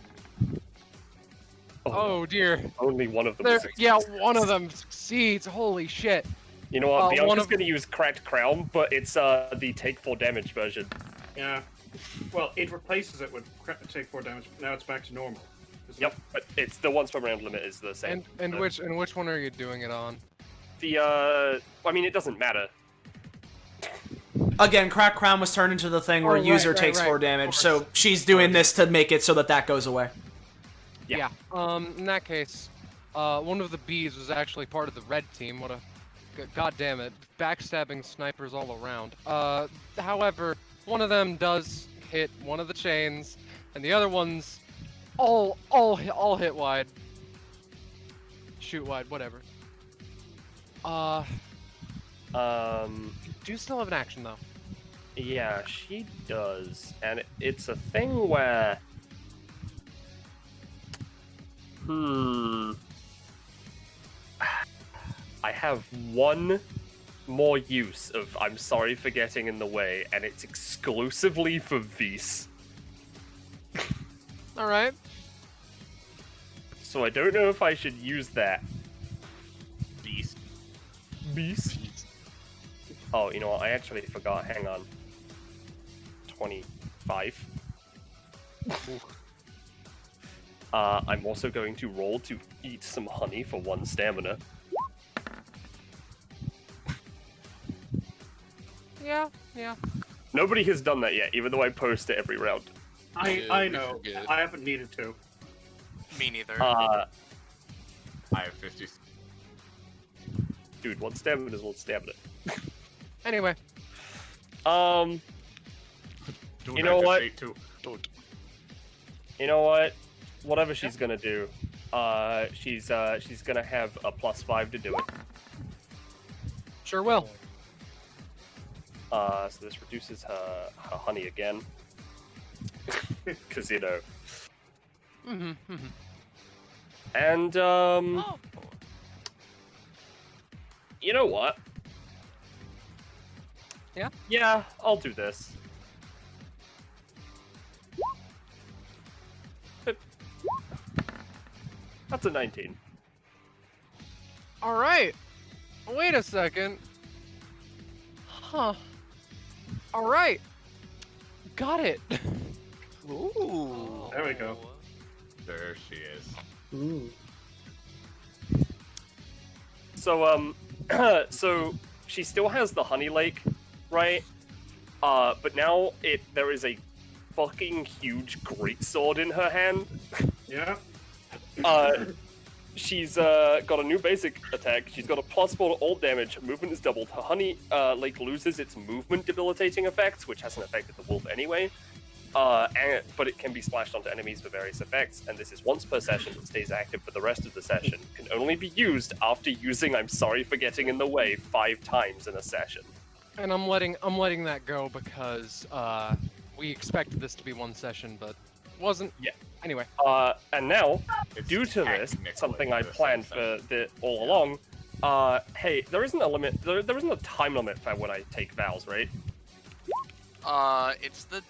Oh dear. Only one of them. There, succeeds. yeah, one of them succeeds. Holy shit. You know what? one Bianca's of- going to use Cracked Crown, but it's the take 4 damage version. Yeah. Well, it replaces it with take 4 damage. Now it's back to normal. Yep, but it's the once per round limit is the same. And which one are you doing it on? I mean, it doesn't matter. Again, Crack Crown was turned into the thing where Oh, right, user right, takes right. 4 damage, so she's doing this to make it so that goes away. Yeah. In that case, one of the bees was actually part of the red team. What a... God damn it. Backstabbing snipers all around. However, one of them does hit one of the chains, and the other one's all hit wide. Shoot wide, whatever. Do still have an action, though. Yeah, she does. And it's a thing where... I have one more use of I'm sorry for getting in the way, and it's exclusively for Vise. Alright. so I don't know if I should use that. Beast. Beast? Oh, you know what? I actually forgot. Hang on. 25. I'm also going to roll to eat some honey for 1 stamina. Yeah, yeah. Nobody has done that yet, even though I post it every round. I know. forget. I haven't needed to. Me neither. I have 50. Dude, 1 stamina is 1 stamina. Anyway, Do You know that to what? Fate too. Don't. You know what? Whatever she's gonna do, she's gonna have a +5 to do it. sure will. So this reduces her honey again. Because, you know. Mm-hmm. And, Oh. you know what? Yeah? Yeah, I'll do this. That's a 19. All right. Wait a second. Huh. All right. Got it. Ooh. There we go. There she is. Ooh. So, so she still has the honey lake, right? But now there is a fucking huge greatsword in her hand. Yeah. She's got a new basic attack. She's got a +4 to all damage. Her movement is doubled. Her honey lake loses its movement debilitating effects, which hasn't affected the wolf anyway. But it can be splashed onto enemies for various effects, and this is once per session and stays active for the rest of the session. Can only be used after using I'm sorry for getting in the way 5 times in a session. And I'm letting that go because we expected this to be 1 session, but wasn't. Yeah. Anyway. And now, It's due to this, technically something I the planned same for all along, hey, there isn't a limit, there isn't a time limit for when I take vows, right? It's the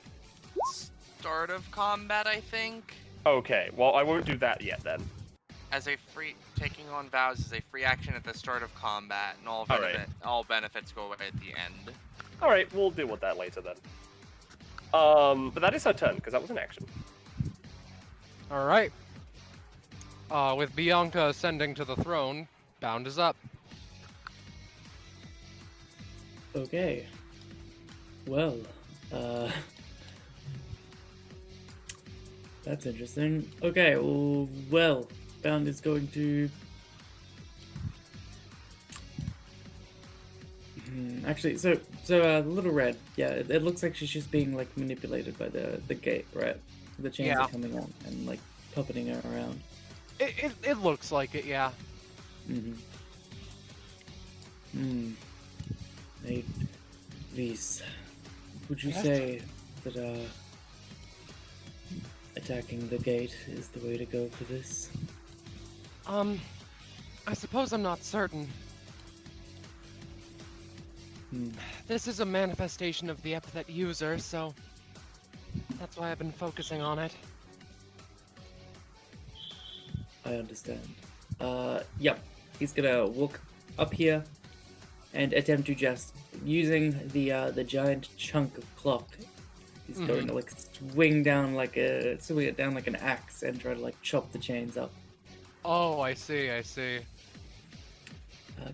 start of combat, I think. Okay, well, I won't do that yet then. As a free taking on vows is a free action at the start of combat, and all Alright. all benefits go away at the end. Alright, we'll deal with that later then. But that is her turn, because that was an action. All right. With Bianca ascending to the throne, Bound is up. Okay. Well, that's interesting. Okay, well, Bound is going to... Actually, so Little Red, yeah, it looks like she's just being, like, manipulated by the gate, right? The chains Yeah. are coming on and, like, puppeting her around. It looks like it, yeah. Hey, Lise, would you Yes? say that, attacking the gate is the way to go for this? I suppose I'm not certain. This is a manifestation of the epithet user, so that's why I've been focusing on it. I understand. Yep. He's gonna walk up here and attempt to just, using the giant chunk of clock, he's going to, like, swing it down like an axe and try to, like, chop the chains up. Oh, I see.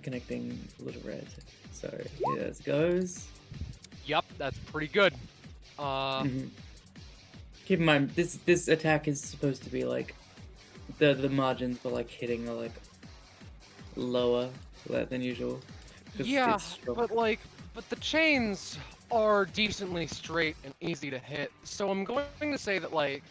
Connecting Little Red. So, here it goes. Yup, that's pretty good. Keep in mind, this attack is supposed to be, like, the margins for, like, hitting are, like, lower than usual. 'Cause Yeah, it's strong. but the chains are decently straight and easy to hit. So I'm going to say that, like,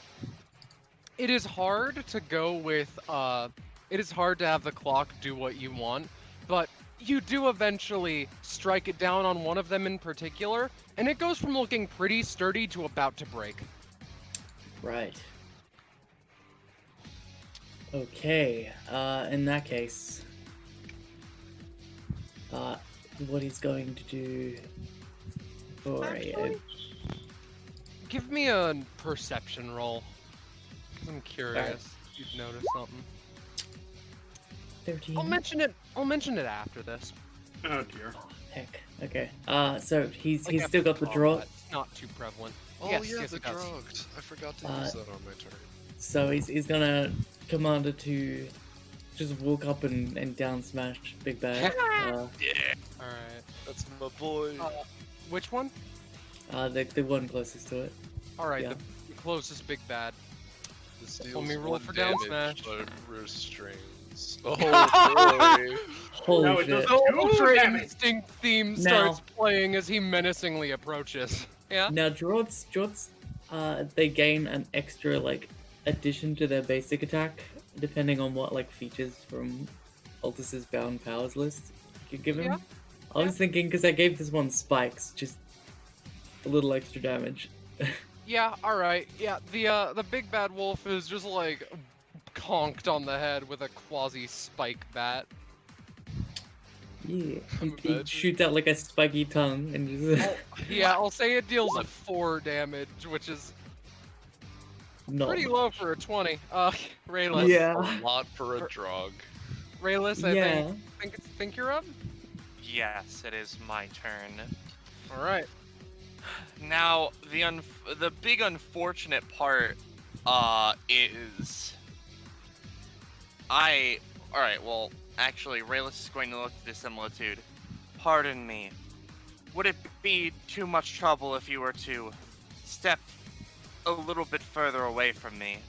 it is hard to go with, it is hard to have the clock do what you want, but you do eventually strike it down on one of them in particular, and it goes from looking pretty sturdy to about to break. Right. Okay, in that case, what he's going to do for Actually, give me a perception roll, 'cause I'm curious if you've noticed something. 13. I'll mention it. I'll mention it after this. Oh dear. Oh, heck. Okay. So he's Like still got the after draw. combat, It's not too prevalent. Oh Yes, yeah, yes, the it does. drugs. I forgot to use that on my turn. So he's gonna command it to just walk up and down smash Big Bad. Yeah. All right. That's my boy. Which one? The one closest to it. All right, yeah. the closest big bad. This Let deals me roll one for down damage, smash. but restrains. Oh boy. Holy No, it shit. does The Ultra damage. Instinct theme Now- starts playing as he menacingly approaches. Yeah. Now Draughts, they gain an extra like addition to their basic attack, depending on what like features from Altus's Bound Powers list you give him. Yeah. I was thinking because I gave this one spikes, just a little extra damage. Yeah. All right. Yeah. The big bad wolf is just like conked on the head with a quasi spike bat. Yeah, Imagine. he shoots out like a spiky tongue and just Yeah, I'll say it deals 4 damage, which is not pretty low for a 20. Rayless. A Yeah. lot for a drug. Rayless, I Yeah. think you're up. Yes, it is my turn. All right. Now, the big unfortunate part, is alright, well, actually, Rayless is going to look at the similitude. Pardon me. Would it be too much trouble if you were to step a little bit further away from me?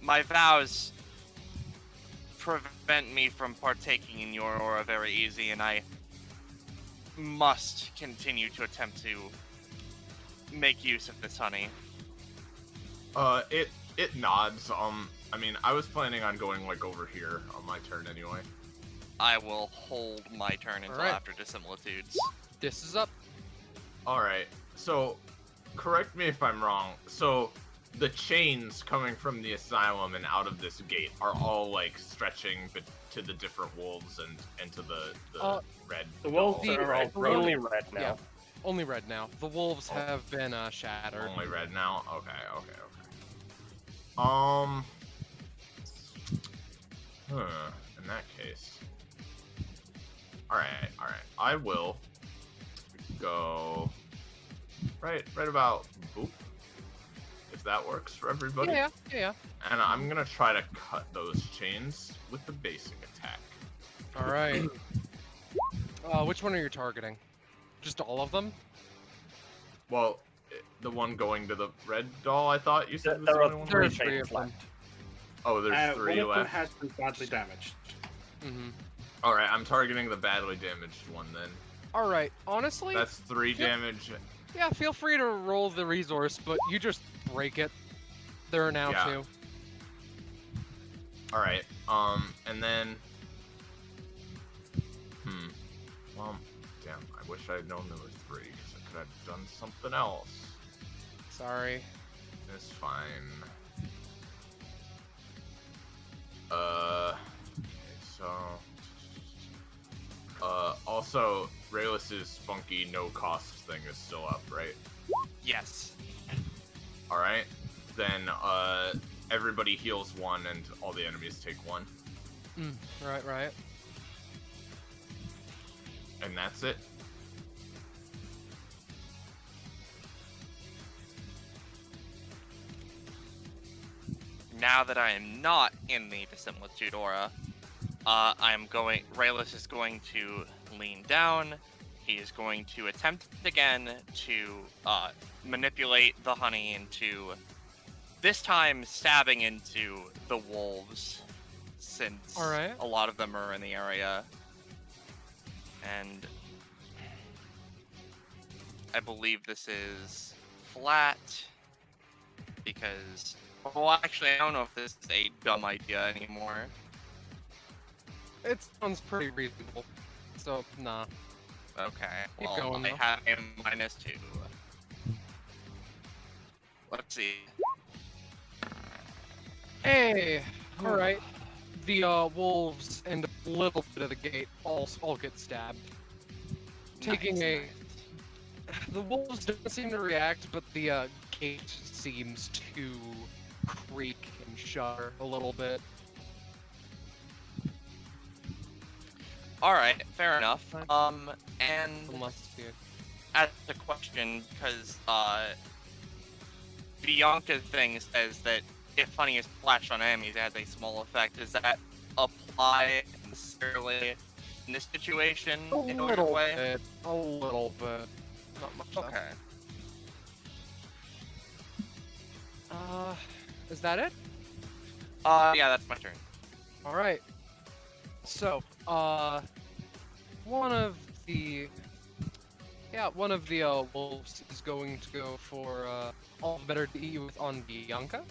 My vows prevent me from partaking in your aura very easy, and I must continue to attempt to make use of this honey. It nods. I mean, I was planning on going like over here on my turn anyway. I will hold my turn until Alright. after dissimilitudes. This is up. All right. So, correct me if I'm wrong. So, the chains coming from the asylum and out of this gate are all like stretching to the different wolves and to the red. The wolves doll, are all right? broken. Only red now. Yeah. Only red now. The wolves have been shattered. Only red now. Okay. In that case. Alright. I will go right about boop. If that works for everybody. Yeah. And I'm gonna try to cut those chains with the basic attack. All right. Which one are you targeting? Just all of them? Well, the one going to the red doll, I thought you said was the There only are one? There are 3 3 chains of them. left. Oh, there's 3 one of them left. has been badly damaged. Mm-hmm. Alright, I'm targeting the badly damaged one then. All right. Honestly, That's 3 Yep. damage. yeah. Feel free to roll the resource, but you just break it. There are now Yeah. 2. Alright, and then... Well, damn, I wish I'd known there were 3, because I could have done something else. Sorry. It's fine. Okay, so... also, Rayless's funky no-cost thing is still up, right? Yes. Alright, then, everybody heals 1 and all the enemies take 1. Right. And that's it. Now that I am not in the dissimilitude aura, Rayless is going to lean down. He is going to attempt again to manipulate the honey into, this time stabbing into the wolves, since Alright. a lot of them are in the area. And I believe this is flat, because, well, actually, I don't know if this is a dumb idea anymore. It sounds pretty reasonable. So, nah. Okay, Keep well, going, I though. have him -2. Let's see. Hey! Alright. The wolves and a little bit of the gate all get stabbed. Taking Nice. The wolves don't seem to react, but the gate seems to creak and shudder a little bit. All right, fair enough. And Unless you... as a question, because Bianca's thing says that if honey is splashed on enemies, it has a small effect. Does that apply necessarily in this situation in a weird way? A little bit. Not much. Okay. Is that it? Yeah, that's my turn. All right. So, one of the wolves is going to go for all better to eat with on Bianca.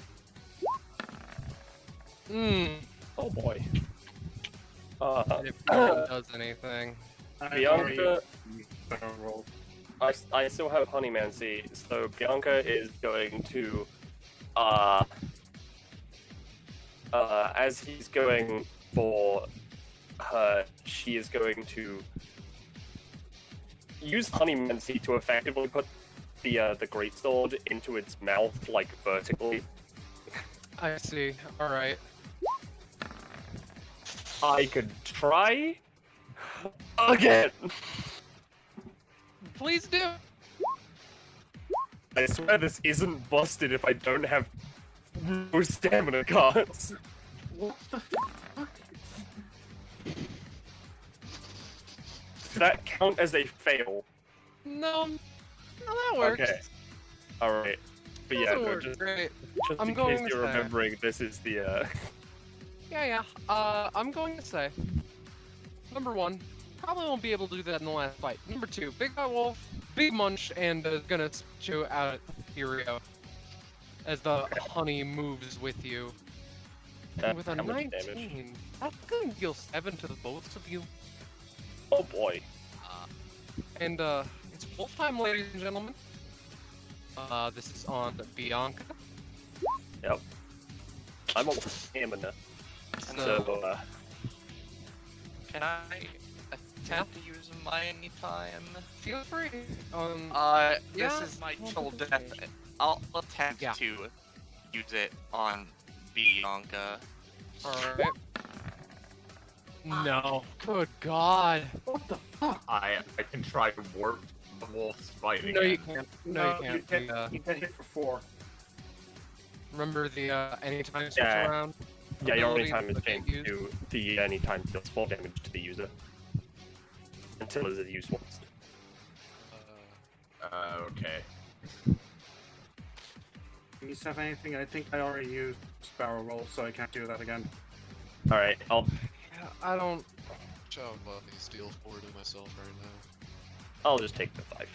Oh boy. If no does anything. Bianca. I still have Honeymancy, so Bianca is going to, as he's going for her, she is going to use Honeymancy to effectively put the greatsword into its mouth, like vertically. I see. All right. I could try again. Please do. I swear this isn't busted if I don't have no stamina cards. What the fuck? Does that count as a fail? No, that works. Okay. Alright. But yeah, Doesn't no, work just great. I'm in going case to you're say. remembering, this is the, Yeah. I'm going to say, number one, probably won't be able to do that in the last fight. Number two, Big Bad Wolf, Big Munch, and gonna chew out at Furio as the honey moves with you. And with a how much 19, damage? that's gonna deal 7 to the both of you. Oh boy. And it's wolf time, ladies and gentlemen. This is on Bianca. Yep. I'm on stamina. So, Can I attempt to use my anytime? feel free. This yeah, is my well, chill that's death. okay. I'll attempt Yeah. to use it on Bianca. Alright. No. Good God. What the fuck? I can try to warp the wolf's fighting. No, you can't. No, you can't. You get hit for 4. Remember the anytime switch Yeah. around? Yeah, your ability anytime is that they changed use? to the anytime deals full damage to the user. Until it is used once. Okay. Do you have anything? I think I already used barrel roll, so I can't do that again. Alright, I'll Yeah, I don't. Job me steal 4 to myself right now. I'll just take the 5.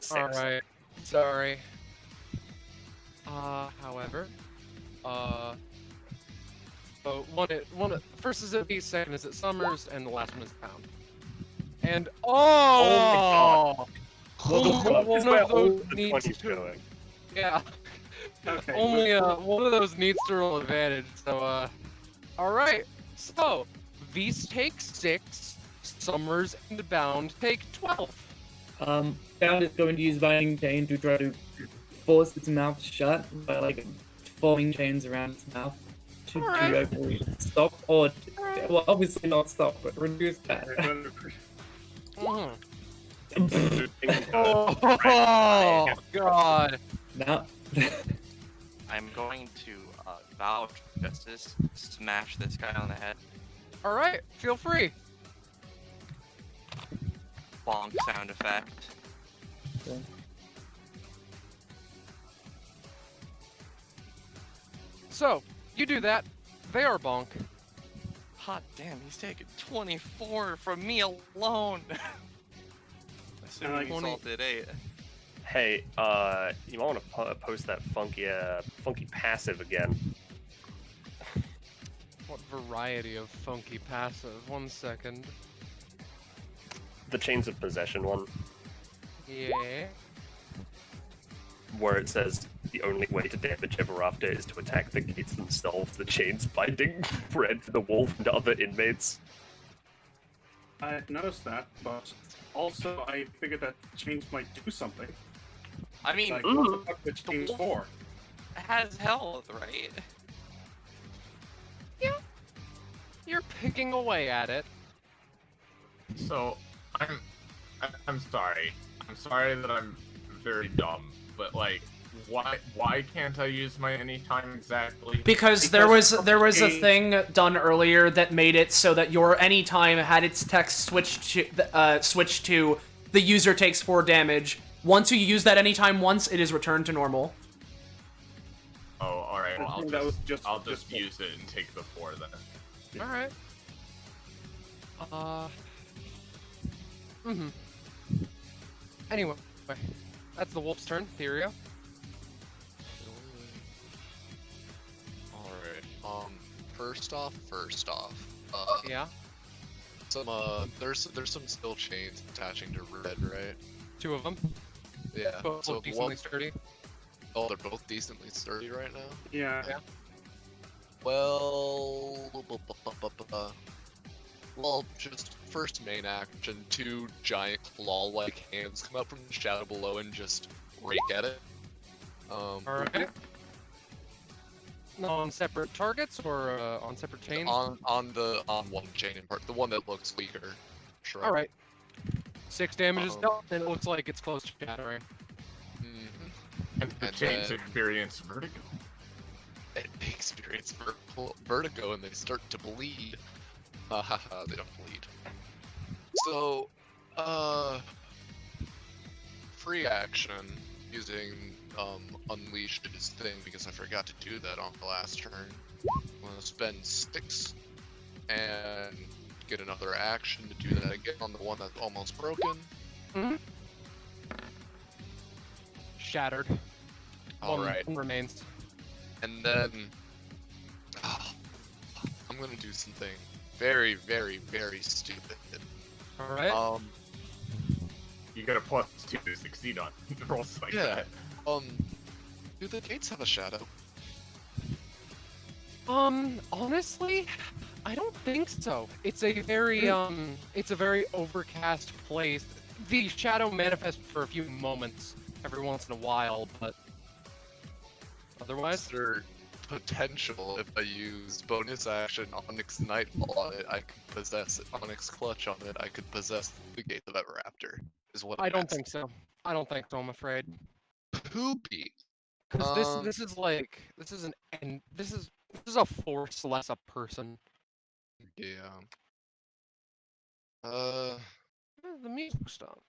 6. Alright. Sorry. However. So first is at Beast, second is at Summers, and the last one is Pound. And Oh one This is where of all those the needs 20's to. going. Yeah. Okay. Only one of those needs to roll advantage. So alright. So Beast takes 6, Summers and Bound take 12. Bound is going to use Binding Chain to try to force its mouth shut by like forming chains around its mouth to hopefully stop or well, obviously not stop, but reduce that. Oh God! Now, I'm going to vow of justice, smash this guy on the head. All right, feel free. Bonk sound effect. Okay. So you do that. They are bonk. Hot damn, he's taking 24 from me alone. Assuming he 20. salted 8. Hey, you might want to post that funky passive again. What variety of funky passive? 1 second. The Chains of Possession one, Yeah. where it says the only way to damage ever after is to attack the gates themselves, the chains binding Fred, the wolf, and other inmates. I had noticed that, but also I figured that chains might do something. I mean, Like, what the fuck the chains for? it has health, right? Yeah. You're picking away at it. So, I'm sorry. I'm sorry that I'm very dumb, but like, why can't I use my anytime exactly? Because there was a thing done earlier that made it so that your anytime had its text switched to the user takes 4 damage. Once you use that anytime once, it is returned to normal. Oh, all right. Well, I'll just just use it and take the 4 then. All right. Anyway, that's the wolf's turn. Therio. Alright, first off, Yeah. There's some steel chains attaching to red, right? 2 of them. Yeah. Both So look decently sturdy. Oh, they're both decently sturdy right now? Yeah. Well, just first main action, 2 giant claw-like hands come out from the shadow below and just rake at it. Alright. On separate targets or on separate chains? On one chain in part, the one that looks weaker. Sure. Alright. 6 damage is done, and it looks like it's close to shattering. And the chains experience vertigo. And they experience vertigo and they start to bleed. Haha, they don't bleed. So, free action using Unleash his thing because I forgot to do that on the last turn. I'm gonna spend 6 and get another action to do that again on the one that's almost broken. Shattered. Alright. One remains. And then I'm gonna do something very, very, very stupid. Alright. You get a +2 to succeed on rolls like that. Do the gates have a shadow? Honestly, I don't think so. It's a very overcast place. The shadow manifests for a few moments every once in a while, but otherwise, there's potential if I use bonus action Onyx Nightfall on it, I could possess it. Onyx Clutch on it, I could possess the Gates of Everafter. Is what I don't think so. I don't think so. I'm afraid. Poopy. Because this is a force less a person. Yeah. The music stopped.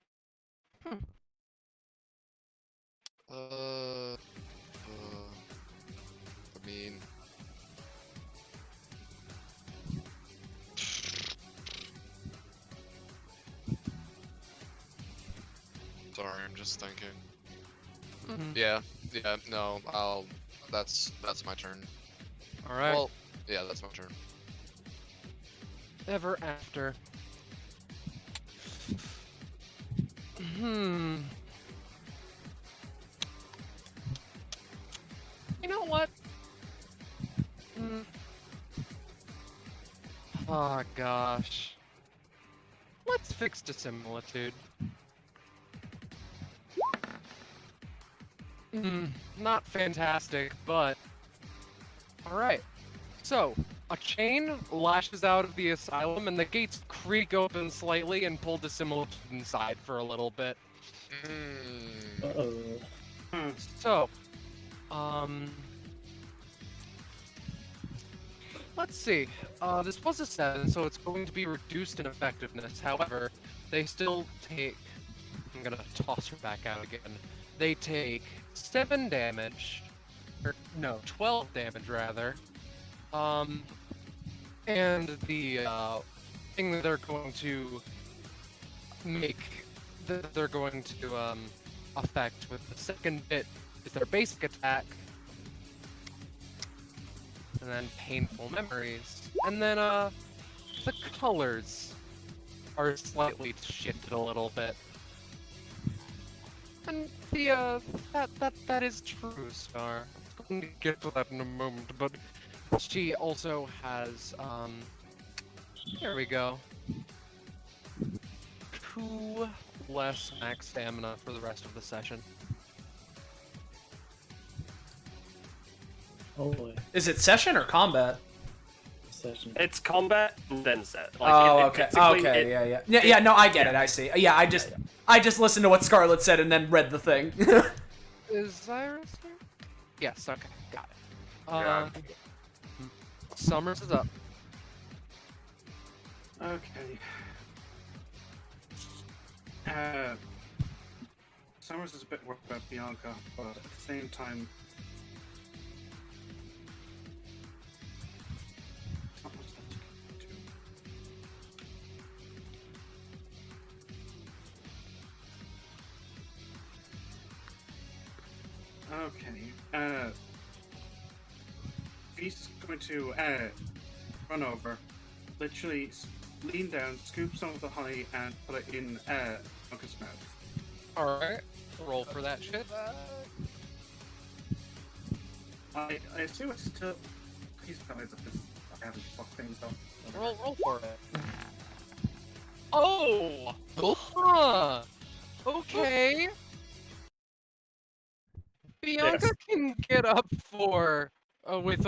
I mean, sorry, I'm just thinking. Yeah, no, that's my turn. Alright. Well, yeah, that's my turn. Ever after. You know what? Oh gosh. Let's fix dissimilitude. Not fantastic, but alright. So, a chain lashes out of the asylum and the gates creak open slightly and pull dissimilitude inside for a little bit. Uh-oh. So, let's see. This was a 7, so it's going to be reduced in effectiveness. However, they still take... I'm gonna toss her back out again. They take 7 damage. Or, no, 12 damage, rather. And the, thing that they're going to make... that they're going to, affect with the second bit is their basic attack. And then painful memories. And then, the colors are slightly shifted a little bit. And the, that is true, Star. I'm going to get to that in a moment, but she also has, here we go. 2 less max stamina for the rest of the session. Oh boy. Is it session or combat? session. It's combat and then set. Like, Oh, it okay. basically- Okay, yeah. No, I get it. I see. Yeah, I just listened to what Scarlet said and then read the thing. Is Iris here? Yes, okay, got it. Yeah. Summers is up. Okay. Summers is a bit worried about Bianca, but at the same time, not much left to do. Okay. He's going to run over, literally lean down, scoop some of the honey, and put it in Bianca's mouth. Alright, roll for that shit. I assume it's still. Please tell me that this. I haven't fucked things up. Roll for it. Oh! Huh. Okay. Bianca can get up for with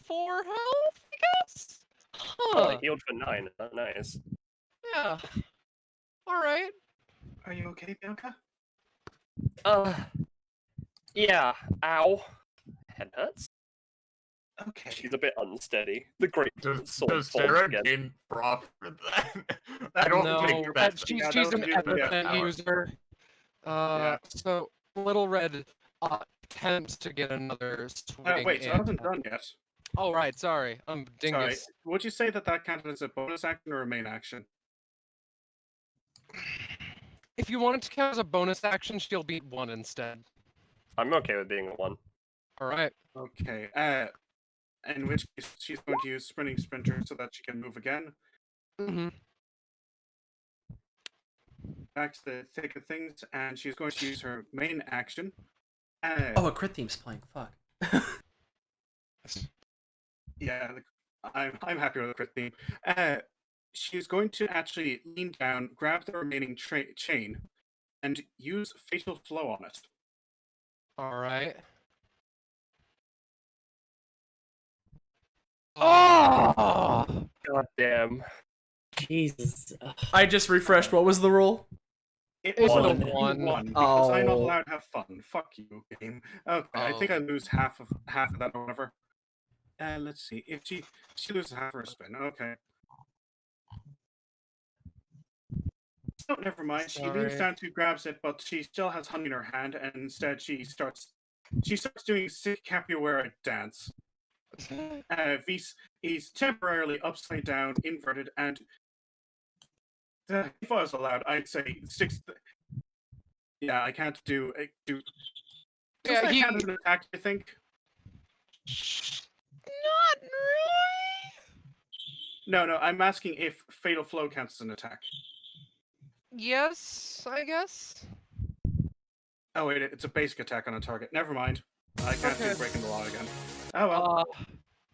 4 health, I guess. Oh, Huh. healed for 9. Nice. Yeah. All right. Are you okay, Bianca? Yeah. Ow. Head hurts. Okay. She's a bit unsteady. The great Does sword falls Sarah again. gain prof for that? I don't No, think that's. she's Yeah, an that'll do for the epithet power. user. Yeah. So Little Red attempts to get another swing Wait, so in. I wasn't done yet. Oh right, sorry, I'm Sorry. dingus. Would you say that counted as a bonus action or a main action? If you want it to count as a bonus action, she'll beat 1 instead. I'm okay with being a 1. All right. Okay. In which case, she's going to use Sprinting Sprinter so that she can move again. Mm-hmm. Back to the thick of things, and she's going to use her main action. Oh, a crit theme's playing. Fuck. Yeah, I'm happy with the crit theme. She's going to actually lean down, grab the remaining chain, and use Fatal Flow on it. All right. Oh! God damn. Jesus. I just refreshed. What was the roll? It It's was a a one. 1 because I'm not Oh. allowed to have fun. Fuck you, game. Okay, I think I lose half of that or whatever. Let's see. If she loses half her spin, okay. Oh, never mind. She leans Sorry. down to grabs it, but she still has honey in her hand, and instead she starts doing sick capoeira dance. Vis is temporarily upside down, inverted, and if I was allowed, I'd say 6. Yeah, I can't do. Does Yeah, that count as an attack? I think. Not really. No. I'm asking if Fatal Flow counts as an attack. Yes, I guess. Oh wait, it's a basic attack on a target. Never mind. I can't do Okay. breaking the law again. Oh well.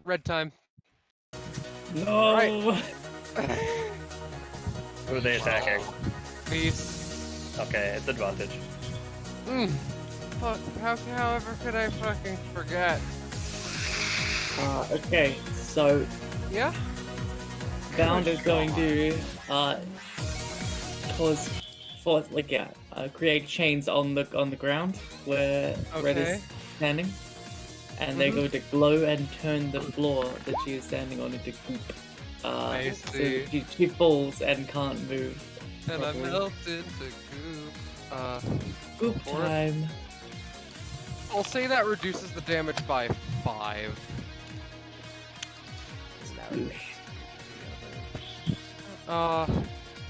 Red time. No! Who are they attacking? Peace. Okay, it's advantage. Fuck. However could I fucking forget? Okay, so Yeah. Bound is going to create chains on the ground where Red Okay. is standing, and they're going to glow and turn the floor that she is standing on into goop. I So see. she falls and can't move. And I properly. melt into goop. Goop Or- time. I'll say that reduces the damage by 5.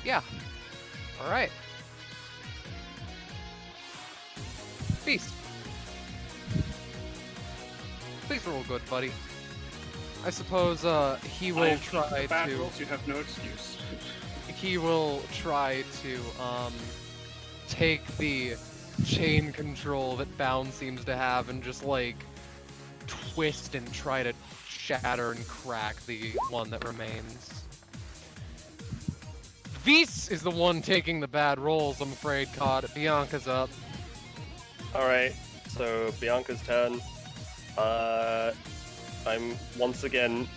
Yeah. Alright. Beast. Please roll good, buddy. I suppose, he will I've try the bad to... rolls, you have no excuse. He will try to, take the chain control that Bound seems to have and just, like, twist and try to shatter and crack the one that remains. Vis is the one taking the bad rolls, I'm afraid, Cod. Bianca's up. Alright, so Bianca's turn. I'm once again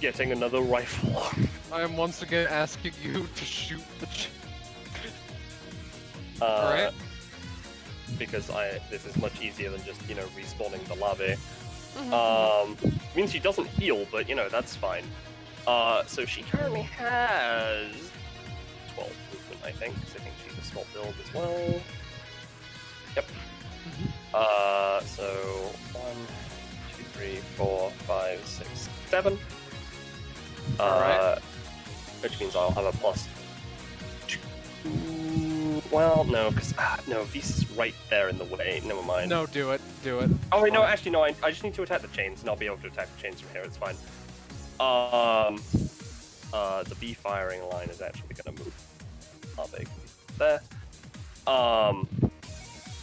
getting another rifle. I am once again asking you to shoot the Alright. Because this is much easier than just, respawning the larvae. Means she doesn't heal, but, that's fine. So she currently has 12 movement, I think, because I think she's a small build as well. Yep. So 1, 2, 3, 4, 5, 6, 7. Alright. Which means I'll have a plus 2. Well, no, because no, Vis is right there in the way. Never mind. No, do it. Do it. Oh wait, no, actually no. I just need to attack the chains, and I'll be able to attack the chains from here. It's fine. The bee firing line is actually gonna move. I'll make there. All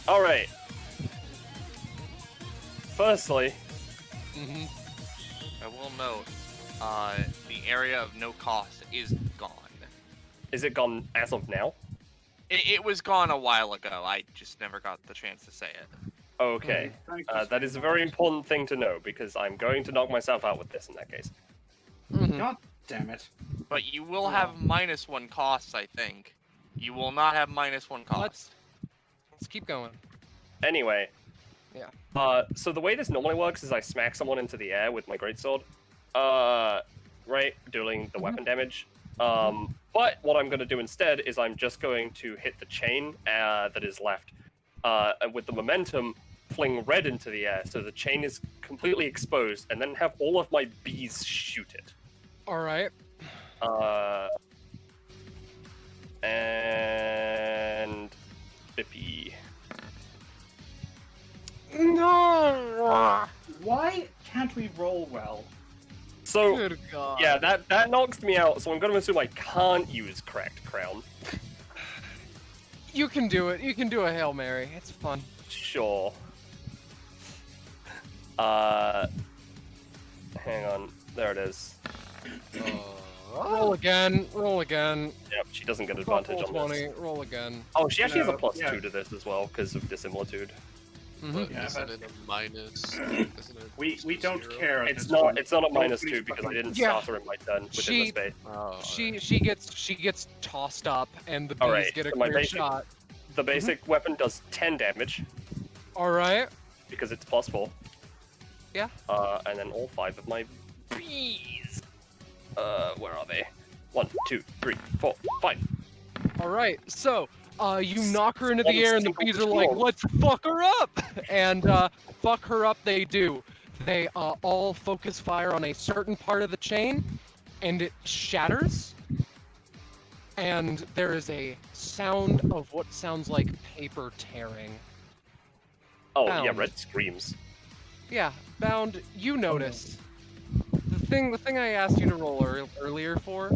right. Firstly, I will note, the area of no cost is gone. is it gone as of now? It was gone a while ago. I just never got the chance to say it. Okay. That is a very important thing to know, because I'm going to knock myself out with this in that case. God damn it. But you will have -1 costs, I think. You will not have -1 costs. Let's keep going. Anyway. Yeah. So the way this normally works is I smack someone into the air with my greatsword. Right? Dealing the weapon damage. But what I'm going to do instead is I'm just going to hit the chain that is left. And with the momentum, fling red into the air so the chain is completely exposed, and then have all of my bees shoot it. Alright. And... Bippy. No! Why can't we roll well? So, Good God. yeah, that knocks me out, so I'm going to assume I can't use Cracked Crown. You can do it. You can do a Hail Mary. It's fun. Sure. Hang on. There it is. Roll again. Roll again. Yep, she doesn't get advantage on 20. this. Roll again. Oh, she actually has a No, plus yeah. 2 to this as well, because of dissimilitude. But Yeah, isn't but- it a minus? Isn't it We don't zero? care. At It's this not point. it's not a Nobody's -2 because I didn't Yeah. start her in my turn within She- the space. Oh, She gets tossed up, and the bees Alright, get a so my clear basic- shot. The basic weapon does 10 damage All right. because it's plus 4. Yeah. And then all 5 of my bees. Where are they? 1, 2, 3, 4, 5. All right. So, you knock her into the One air, and the single bees are like, control. "Let's fuck her up!" And fuck her up they do. They all focus fire on a certain part of the chain, and it shatters. And there is a sound of what sounds like paper tearing. Oh, yeah, Bound. red screams. Yeah, Bound, you notice. The thing I asked you to roll earlier for,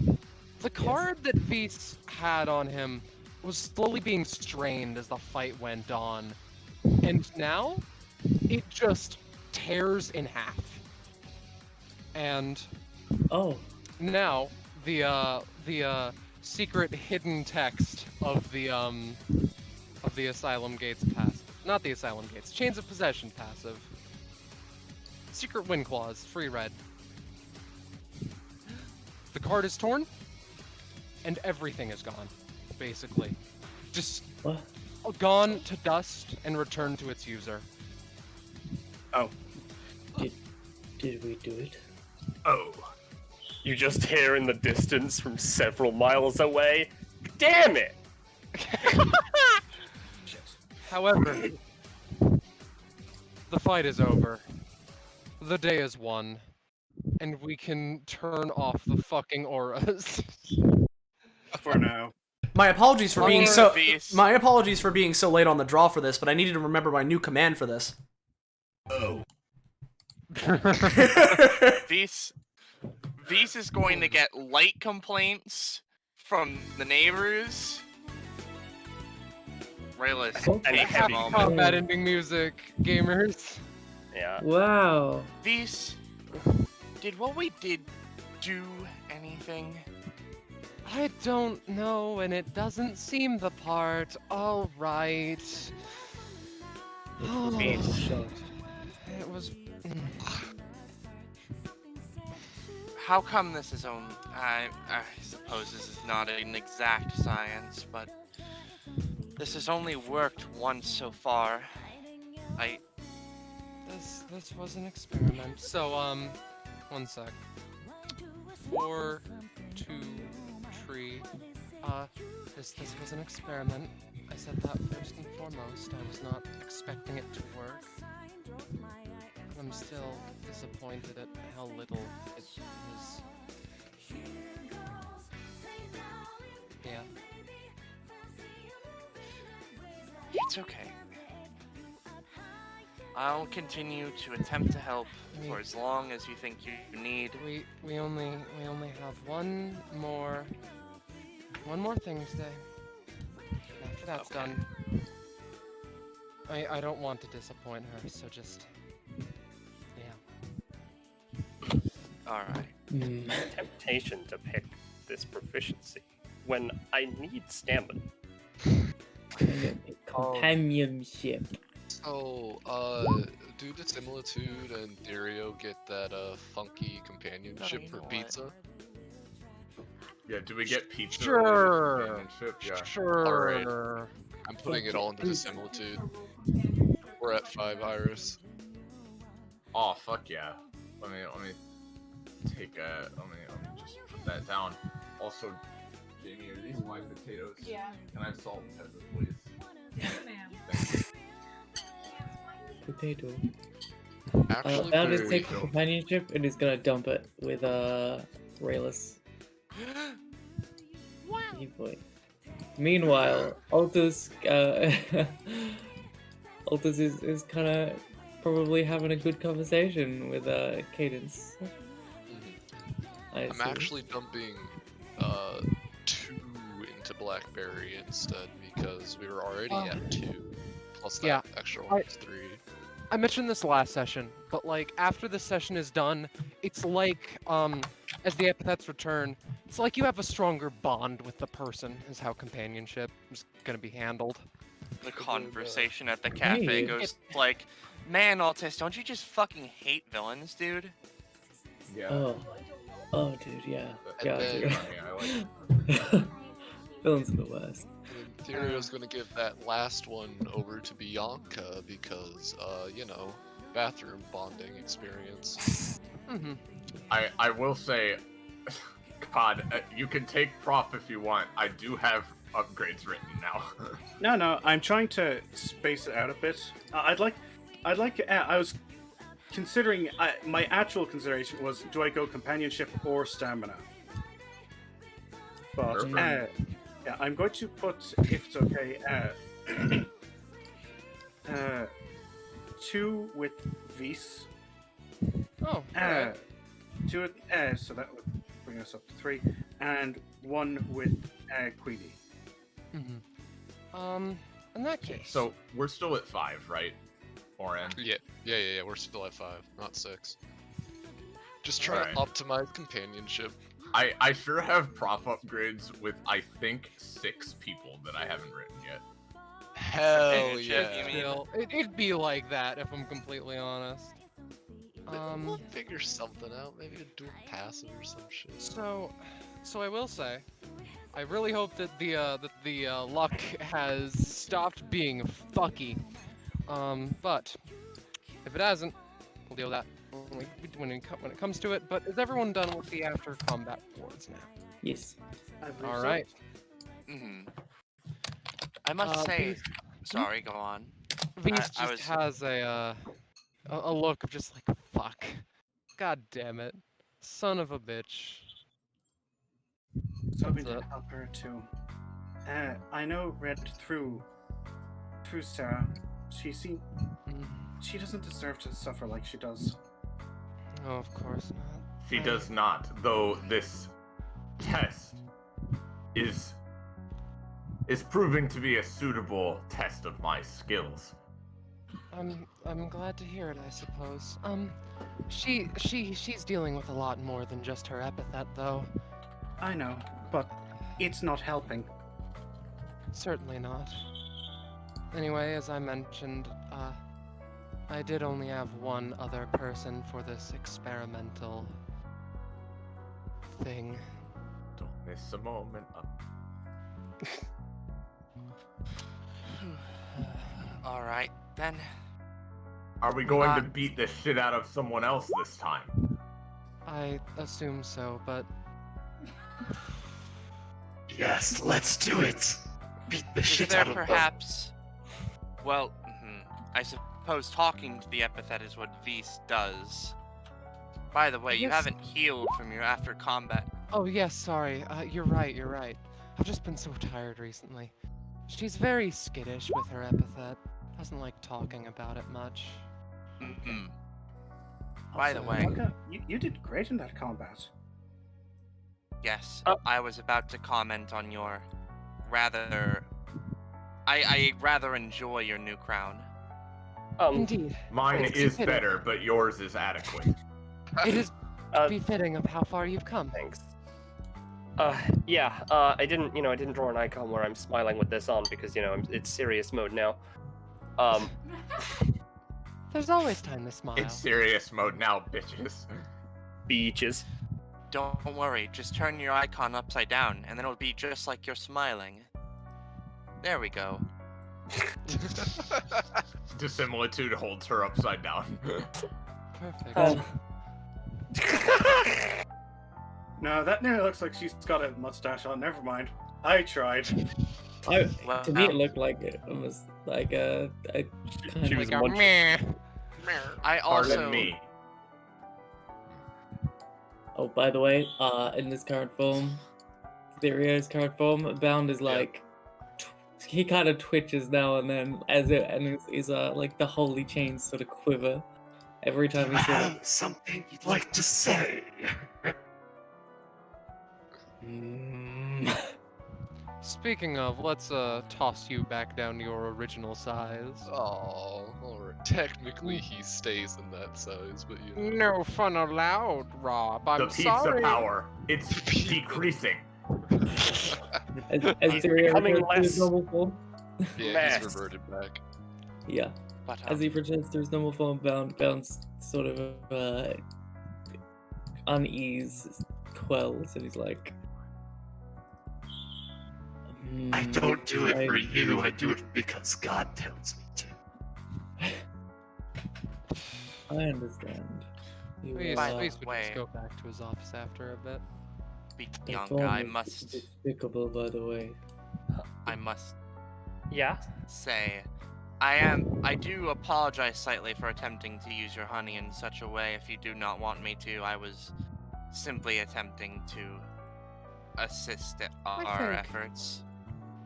the card that Vis had on him was slowly being strained as the fight went on. And now, it just tears in half. And Oh, now, the secret hidden text of the Asylum Gates passive. Not the Asylum Gates, Chains of Possession passive. Secret Wind Claws, free red. The card is torn, and everything is gone, basically. Just what? gone to dust and returned to its user. Did we do it? Oh. You just hear in the distance from several miles away. Damn it! However, the fight is over. The day is won. And we can turn off the fucking auras. For now. My apologies for being Or so. Vis. My apologies for being so late on the draw for this, but I needed to remember my new command for this. Oh. Vis is going to get light complaints from the neighbors. Rayless, And take a heavy moment. Combat ending music, gamers. Yeah. Wow. Vis, did what we did do anything? I don't know, and it doesn't seem the part. All right. Vis, It was. how come this is only... I suppose this is not an exact science, but this has only worked once so far. This was an experiment. So, one sec. 4, 2, 3. This was an experiment. I said that first and foremost. I was not expecting it to work. I'm still disappointed at how little it was. Yeah. It's okay. I'll continue to attempt to help for as long as you think you need. We only have one more thing today. After that's done, I don't want to disappoint her, so just yeah. All right. Temptation to pick this proficiency when I need stamina. Companionship. So, do the similitude and Dario get that funky companionship for pizza? Yeah, do we get pizza? Sure. Companionship? Yeah. Sure. Alright. I'm putting it all into the similitude. We're at 5 iris. Oh fuck yeah! Let me take let me just put that down. Also, Jamie, are these my potatoes? Yeah. Can I have salt and pepper, please? Yes, ma'am. Thank you. Potato. Actually, Now just very take cool. companionship and he's gonna dump it with Rayless. Hey boy. Meanwhile, Altus Altus is kind of probably having a good conversation with Cadence. I'm actually dumping 2 into Blackberry instead because we were already at 2. Plus that Yeah, extra one is 3. I mentioned this last session, but like after this session is done, it's like as the epithets return, it's like you have a stronger bond with the person. Is how companionship is gonna be handled. The conversation at the cafe Hey. goes like, "Man, Altus, don't you just fucking hate villains, dude?" Yeah. Oh, dude, yeah. And Got then- you. I like Villains are the worst. And then Therio's gonna give that last one over to Bianca because, you know, bathroom bonding experience. Mm-hmm. I will say, God, you can take prof if you want. I do have upgrades written now. No, I'm trying to space it out a bit. I was considering, my actual consideration was, do I go companionship or stamina? But, yeah, I'm going to put, if it's okay, 2 with Vis. Oh, alright. 2 with, so that would bring us up to 3, and 1 with Queenie. Mm-hmm. In that case. So we're still at 5, right? Oren. Yeah, we're still at 5, not 6. Just try Alright. to optimize companionship. I sure have prof upgrades with I think 6 people that I haven't written yet. Hell Companionship, yeah. you mean? Still, it'd be like that if I'm completely honest. We'll figure something out. Maybe a dual passive or some shit. So I will say, I really hope that the luck has stopped being fucky. But if it hasn't, we'll deal with that when it comes to it. But is everyone done with the after combat rewards now? Yes. All right. Mm-hmm. I must say, Beast- sorry, go on. Beast I just was- has a look of just like fuck. God damn it, son of a bitch. So we What's did up? help her too. I know read through Sarah. She doesn't deserve to suffer like she does. Oh, of course not. She does not, though this test is proving to be a suitable test of my skills. I'm glad to hear it, I suppose. She's dealing with a lot more than just her epithet, though. I know, but it's not helping. Certainly not. Anyway, as I mentioned, I did only have one other person for this experimental thing. Don't miss a moment. Alright, then. Are we going to beat the shit out of someone else this time? I assume so, but Yes, let's do it. Beat the Is shit there out of them. perhaps... Well, I suppose talking to the Epithet is what Vise does. By the way, you Yes. haven't healed from your after combat. oh yes, sorry. You're right. I've just been so tired recently. She's very skittish with her epithet. Doesn't like talking about it much. By the Also, way, Waka, you did great in that combat. yes, Oh. I was about to comment on your rather... I rather enjoy your new crown. Indeed, Mine It's is fitting. better, but yours is adequate. it is Uh, befitting of how far you've come. Thanks. I didn't draw an icon where I'm smiling with this on because, it's serious mode now. There's always time to smile. It's serious mode now, bitches. Beaches. Don't worry, just turn your icon upside down, and then it'll be just like you're smiling. There we go. Dissimilitude holds her upside down. Perfect. No, that nearly looks like she's got a mustache on. Never mind. I tried. Well, To me, it looked like it was like a kind She of was Like a munching. meh. I also... Pardon me. Oh, by the way, in this current form, Therapyyyyyyyyyyyyy's current form, Bound is like, he kind of twitches now and then, and his like the holy chains sort of quiver every Do time you he sort of. have something you'd like to say? Speaking of, let's toss you back down to your original size. Oh, alright. Technically, he stays in that size, but you know. No fun allowed, Rob. I'm The pizza sorry. power. It's decreasing. As He's Therapyyyyyyyy becoming returns to his less normal form. Yeah, Mess. he's reverted back. Yeah, But, as he returns to his normal form, Bound's sort of unease quells, and he's like, I don't do it for I- you, I do it because God tells me to. I understand. You Please, By are the please would way- just go back to his office after a bit. a young form I of must despicable, by the way. Yeah. say, I do apologize slightly for attempting to use your honey in such a way. If you do not want me to, I was simply attempting to assist our think- efforts.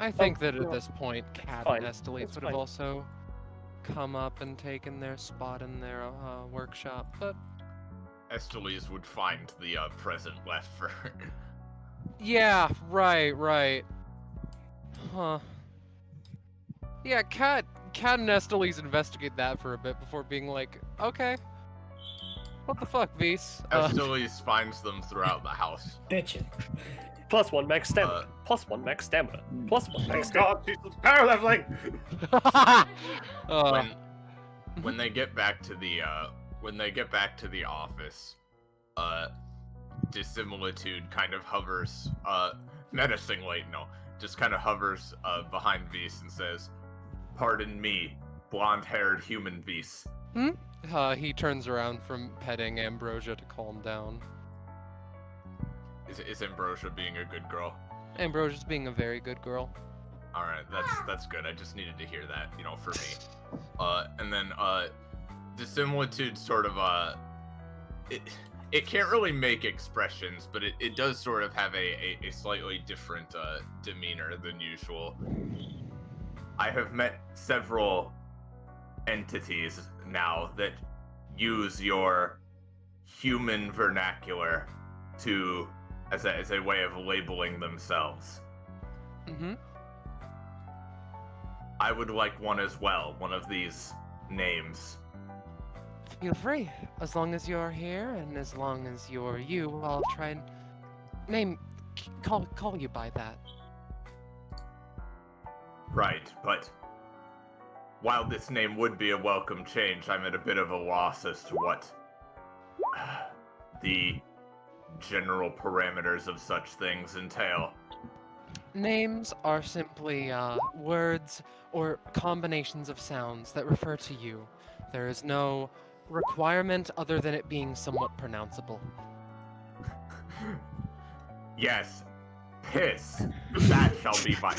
I think that no, at this point, Kat fine. and Estelis That's would have fine. also come up and taken their spot in their workshop, but Estelis would find the present left for her. yeah, right. Huh. Yeah, Kat and Estelis investigate that for a bit before being like, okay. What the fuck, Vise? Estelis finds them throughout the house. Bitchin'. +1 max stamina. +1 max stamina. +1 Oh max stamina. god, she's power leveling! When they get back to the office, Dissimilitude kind of hovers menacingly, just kind of hovers behind Vise and says, "Pardon me, blonde-haired human Vise." He turns around from petting Ambrosia to calm down. Is Ambrosia being a good girl? Ambrosia's being a very good girl. All right, that's good. I just needed to hear that, for me. And then Dissimilitude sort of it can't really make expressions, but it does sort of have a slightly different demeanor than usual. I have met several entities now that use your human vernacular as a way of labeling themselves. Mm-hmm. I would like one as well, one of these names. Feel free. As long as you're here and as long as you're you, I'll try and call you by that. Right, but while this name would be a welcome change, I'm at a bit of a loss as to what the general parameters of such things entail? Names are simply words or combinations of sounds that refer to you. There is no requirement other than it being somewhat pronounceable. Yes, piss. That shall be my...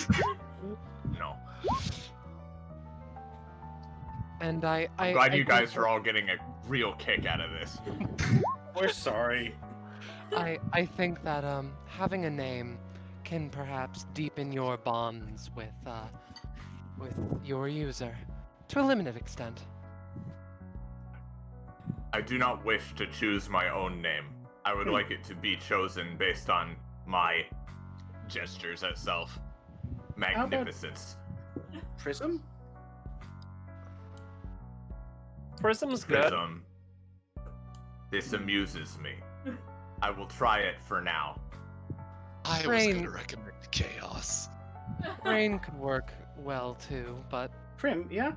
No. And I'm glad you guys are all getting a real kick out of this. We're sorry. I think that having a name can perhaps deepen your bonds with your user to a limited extent. I do not wish to choose my own name. I would like it to be chosen based on my gestures itself. Magnificence. Prism? Prism's good. Prism. This amuses me. I will try it for now. I was Rain. gonna recommend Chaos. Rain could work well too, but Prim, yeah?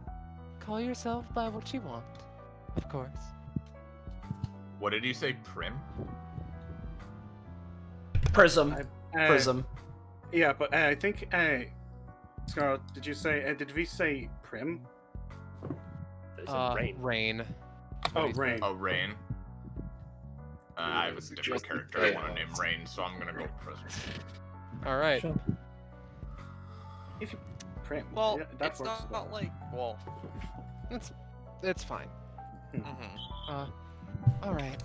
call yourself by what you want, of course. What did you say, Prim? Prism. Uh, Prism. Yeah, but I think, Scarlet, did you say, did we say Prim? There's a rain. Rain. Oh, Rain. Oh, Rain. I have a different character I want to name Rain, so I'm gonna go Prism. All right. Sure. If you, Prim. Well, yeah, that it's works not like well. It's fine. Mhm. All right.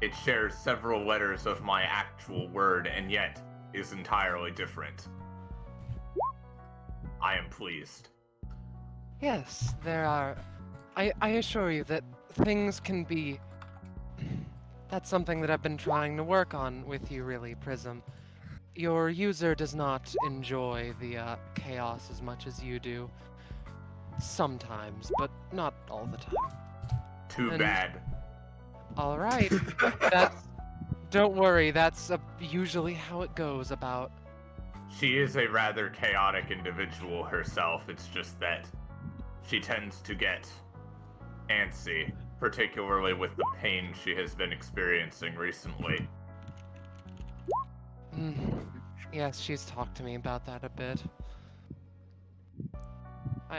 It shares several letters of my actual word, and yet is entirely different. I am pleased. Yes, there are. I assure you that things can be. That's something that I've been trying to work on with you, really, Prism. Your user does not enjoy the chaos as much as you do. Sometimes, but not all the time. Too And- bad. All right. That's. Don't worry. That's usually how it goes. About. She is a rather chaotic individual herself. It's just that she tends to get antsy, particularly with the pain she has been experiencing recently. Yes, she's talked to me about that a bit.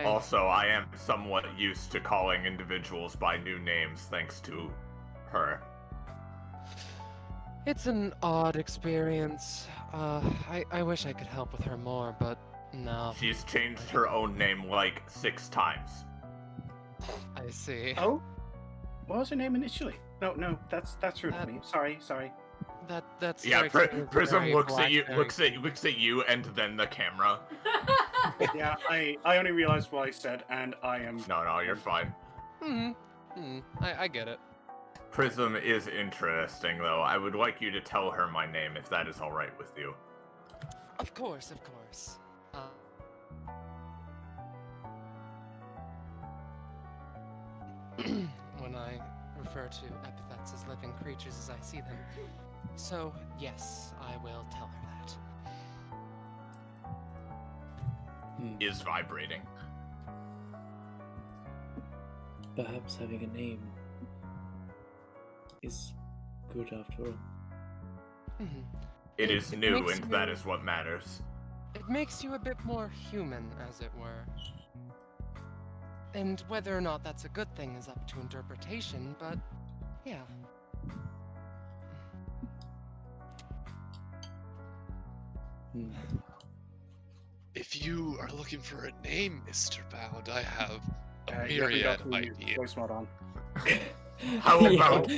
Also, I am somewhat used to calling individuals by new names thanks to her. It's an odd experience. I wish I could help with her more, but no. She's changed her own name like 6 times. I see. Oh? What was her name initially? No, that's rude of me. Sorry. That's Yeah, strikes me as Prism very looks at you, black-haired. looks at you, and then the camera. Yeah, I only realized what I said, and I am... No, you're fine. I get it. Prism is interesting, though. I would like you to tell her my name, if that is alright with you. Of course. When I refer to epithets as living creatures as I see them. So, yes, I will tell her that. Is vibrating. Perhaps having a name is good after all. It is new, makes and that you- is what matters. It makes you a bit more human, as it were. And whether or not that's a good thing is up to interpretation, but yeah. If you are looking for a name, Mr. Bound, I have a you haven't myriad got of the ideas. voice mod on. How about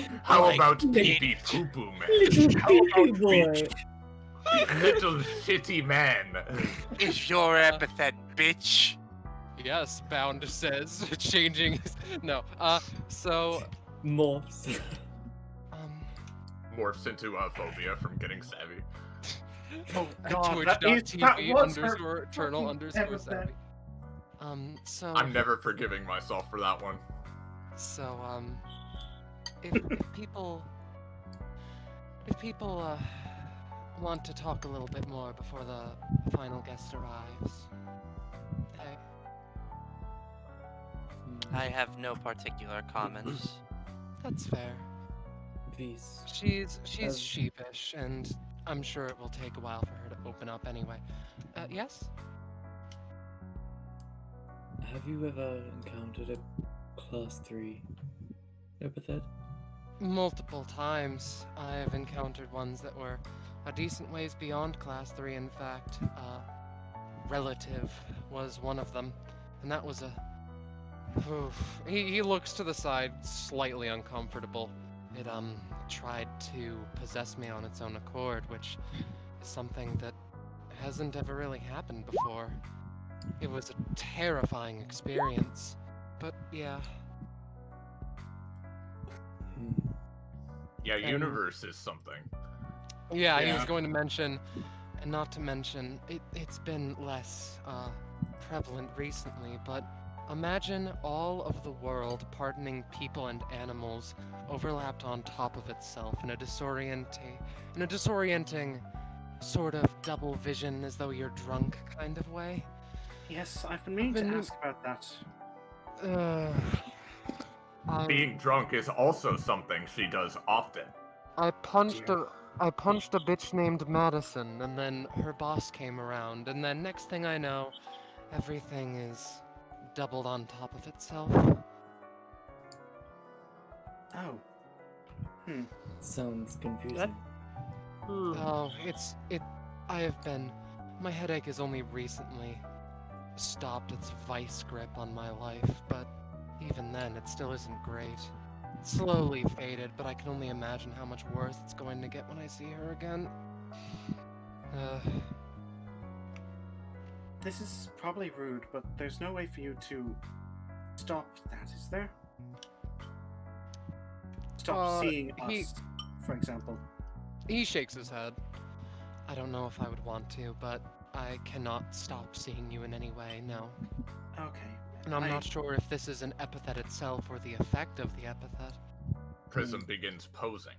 Like, pee pee poo poo man? Little boy. Little shitty man. Is your epithet bitch? Yes, Bound says, changing his... No, so... Morphs. Morphs into a phobia from getting savvy. Oh god, that was Twitch.tv her _eternal fucking _savvy. epithet. So... I'm never forgiving myself for that one. So, if people want to talk a little bit more before the final guest arrives, I have no particular comments. that's fair. Please. She's As- sheepish, and I'm sure it will take a while for her to open up anyway. Yes? Have you ever encountered a class 3 epithet? Multiple times. I've encountered ones that were a decent ways beyond class 3, in fact. Relative was one of them, and that was a... Oof. He looks to the side, slightly uncomfortable. It, tried to possess me on its own accord, which is something that hasn't ever really happened before. It was a terrifying experience, but yeah. Yeah, universe is something. Yeah, he Yeah. was going to mention, and not to mention, it's been less prevalent recently, but imagine all of the world, pardoning people and animals, overlapped on top of itself in a disorienting sort of double vision, as though you're drunk kind of way. Yes, I've been meaning to ask about that. Being drunk is also something she does often. I punched a bitch named Madison, and then her boss came around, and then next thing I know, everything is doubled on top of itself. Oh. Sounds confusing. Oh, I have been... My headache has only recently stopped its vice grip on my life, but even then, it still isn't great. It's slowly faded, but I can only imagine how much worse it's going to get when I see her again. This is probably rude, but there's no way for you to stop that, is there? Stop seeing us, for example. He shakes his head. I don't know if I would want to, but I cannot stop seeing you in any way, no. Okay. And I'm not sure if this is an epithet itself or the effect of the epithet. Prism begins posing.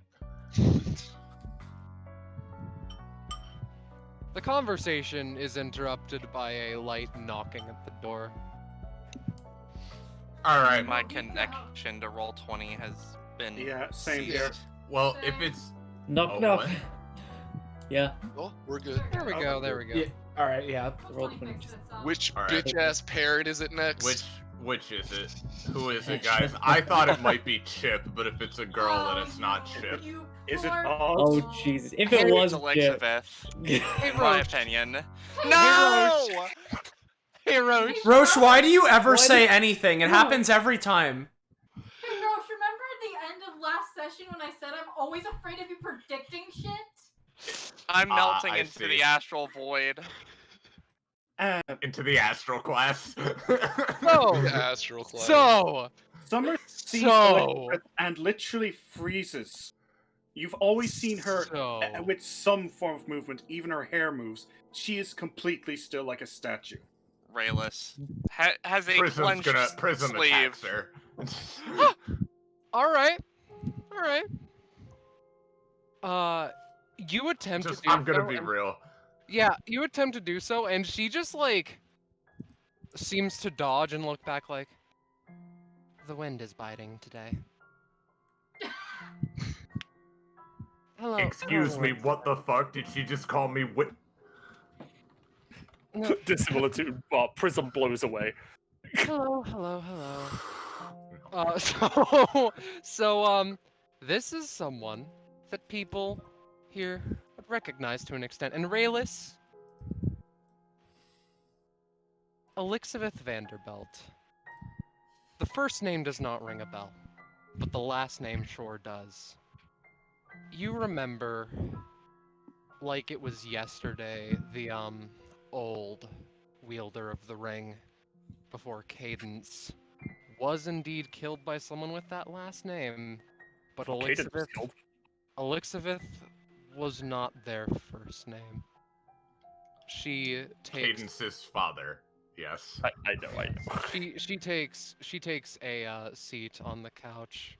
The conversation is interrupted by a light knocking at the door. Alright. My connection to Roll20 has been same ceased. here. Well, if it's... Knock, Oh, knock. what? Yeah. Oh, we're good. There we go, there we go. Yeah. All right. Yeah. Roll 20. Which All right. bitch-ass parrot is it next? Which is it? Who is it, guys? I thought it might be Chip, but if it's a girl, then it's not Chip. Is it poor- Oz? Oh Jesus! If it was Chip. In my opinion. No! Hey, Roche. Roche, why do you ever Why say did- anything? It happens every time. Hey, Roche, remember at the end of last session when I said I'm always afraid of you predicting shit? I'm melting I into see. the astral void. Into the astral class. So, Astral class. so, Summer sees So- Elizabeth and literally freezes. You've always seen her So- with some form of movement, even her hair moves. She is completely still like a statue. Rayless has a Prism's clenched gonna Prism sleeve. attacks her. all right. You attempt to do I'm gonna so, be and- real. Yeah, you attempt to do so, and she just, like, seems to dodge and look back like, the wind is biting today. Hello. Excuse hello, me, what the fuck? Did she just call me No, Dissimilitude, Prism blows away. hello. This is someone that people here would recognize to an extent. And Rayless, Elizabeth Vanderbilt. The first name does not ring a bell, but the last name sure does. You remember, like it was yesterday, the, old wielder of the ring before Cadence was indeed killed by someone with that last name, but Cadence was killed. Elizabeth was not their first name. She takes Cadence's father? Yes. I know. she takes a seat on the couch,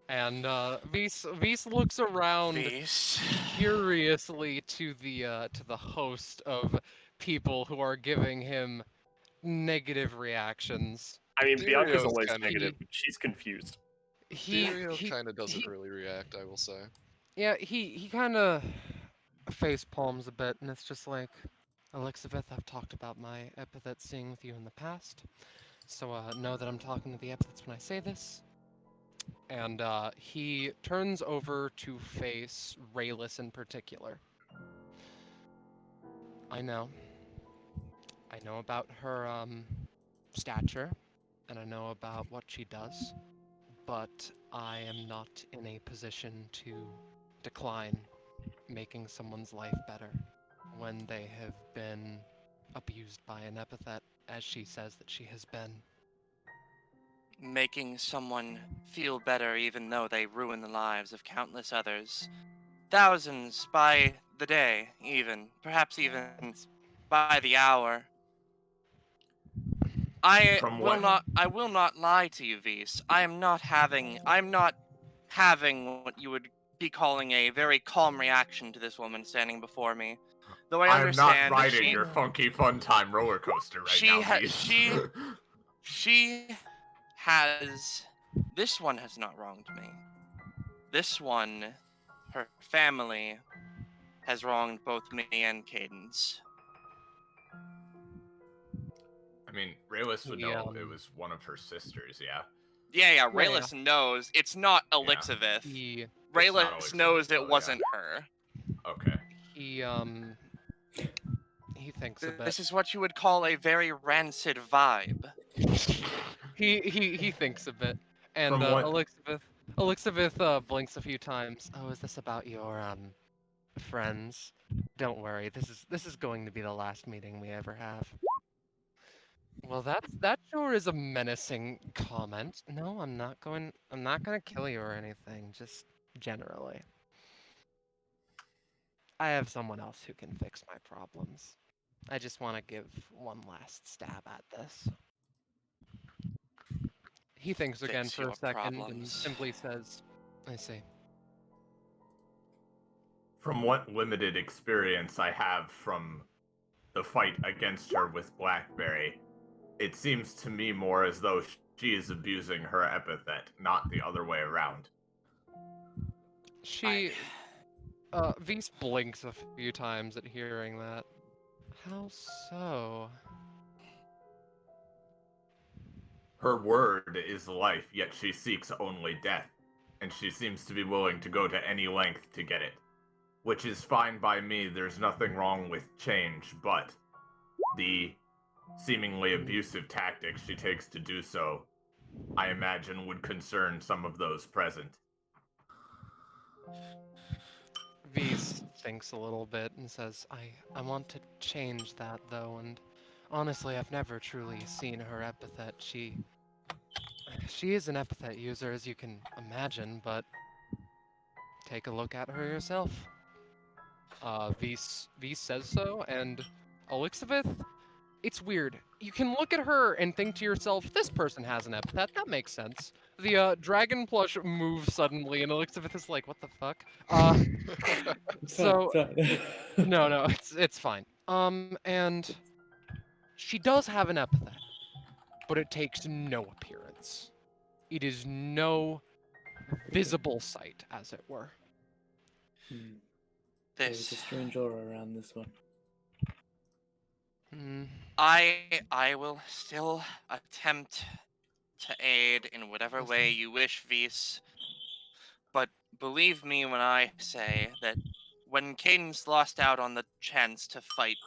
and Vis looks around These. curiously to the host of people who are giving him negative reactions. I mean, Bianca's Virio's always kinda- negative. She's confused. Furio he kind of doesn't really react, I will say. yeah, he kind of face palms a bit, and it's just like, Elizabeth, I've talked about my epithet seeing with you in the past, so know that I'm talking to the epithets when I say this. And he turns over to face Rayless in particular. I know about her stature, and I know about what she does, but I am not in a position to decline making someone's life better when they have been abused by an epithet, as she says that she has been. Making someone feel better even though they ruin the lives of countless others. Thousands by the day, even. Perhaps even by the hour. I From will what? not lie to you, Vise. I'm not having what you would be calling a very calm reaction to this woman standing before me. Though I I'm not understand that riding your funky fun time roller coaster right now, Beast. she has. This one has not wronged me. This one, her family, has wronged both me and Cadence. I mean, Rayless would know it was one of her sisters, yeah? Yeah, Rayless knows it's not Elixabeth. Rayless knows it wasn't her. Okay. He thinks a bit. This is what you would call a very rancid vibe. He thinks a bit, and From what- Elixabeth blinks a few times. Oh, is this about your friends? Don't worry, this is going to be the last meeting we ever have. Well, that sure is a menacing comment. No, I'm not gonna kill you or anything, just generally. I have someone else who can fix my problems. I just want to give one last stab at this. He thinks again Fix for a your second and problems. simply says, I see. From what limited experience I have from the fight against her with Blackberry, it seems to me more as though she is abusing her epithet, not the other way around. Vise blinks a few times at hearing that. How so? Her word is life, yet she seeks only death, and she seems to be willing to go to any length to get it. Which is fine by me, there's nothing wrong with change, but the seemingly abusive tactics she takes to do so, I imagine would concern some of those present. Vise thinks a little bit and says, I want to change that though, and honestly I've never truly seen her epithet. She is an epithet user, as you can imagine, but take a look at her yourself. Vise says so, and Elixabeth, it's weird. You can look at her and think to yourself, this person has an epithet, that makes sense. The dragon plush moves suddenly, and Elixabeth is like, what the fuck? So, no, it's fine. And she does have an epithet, but it takes no appearance. It is no visible sight, as it were. There's a strange aura around this one. I will still attempt to aid in whatever way you wish, Vise. But believe me when I say that when Cadence lost out on the chance to fight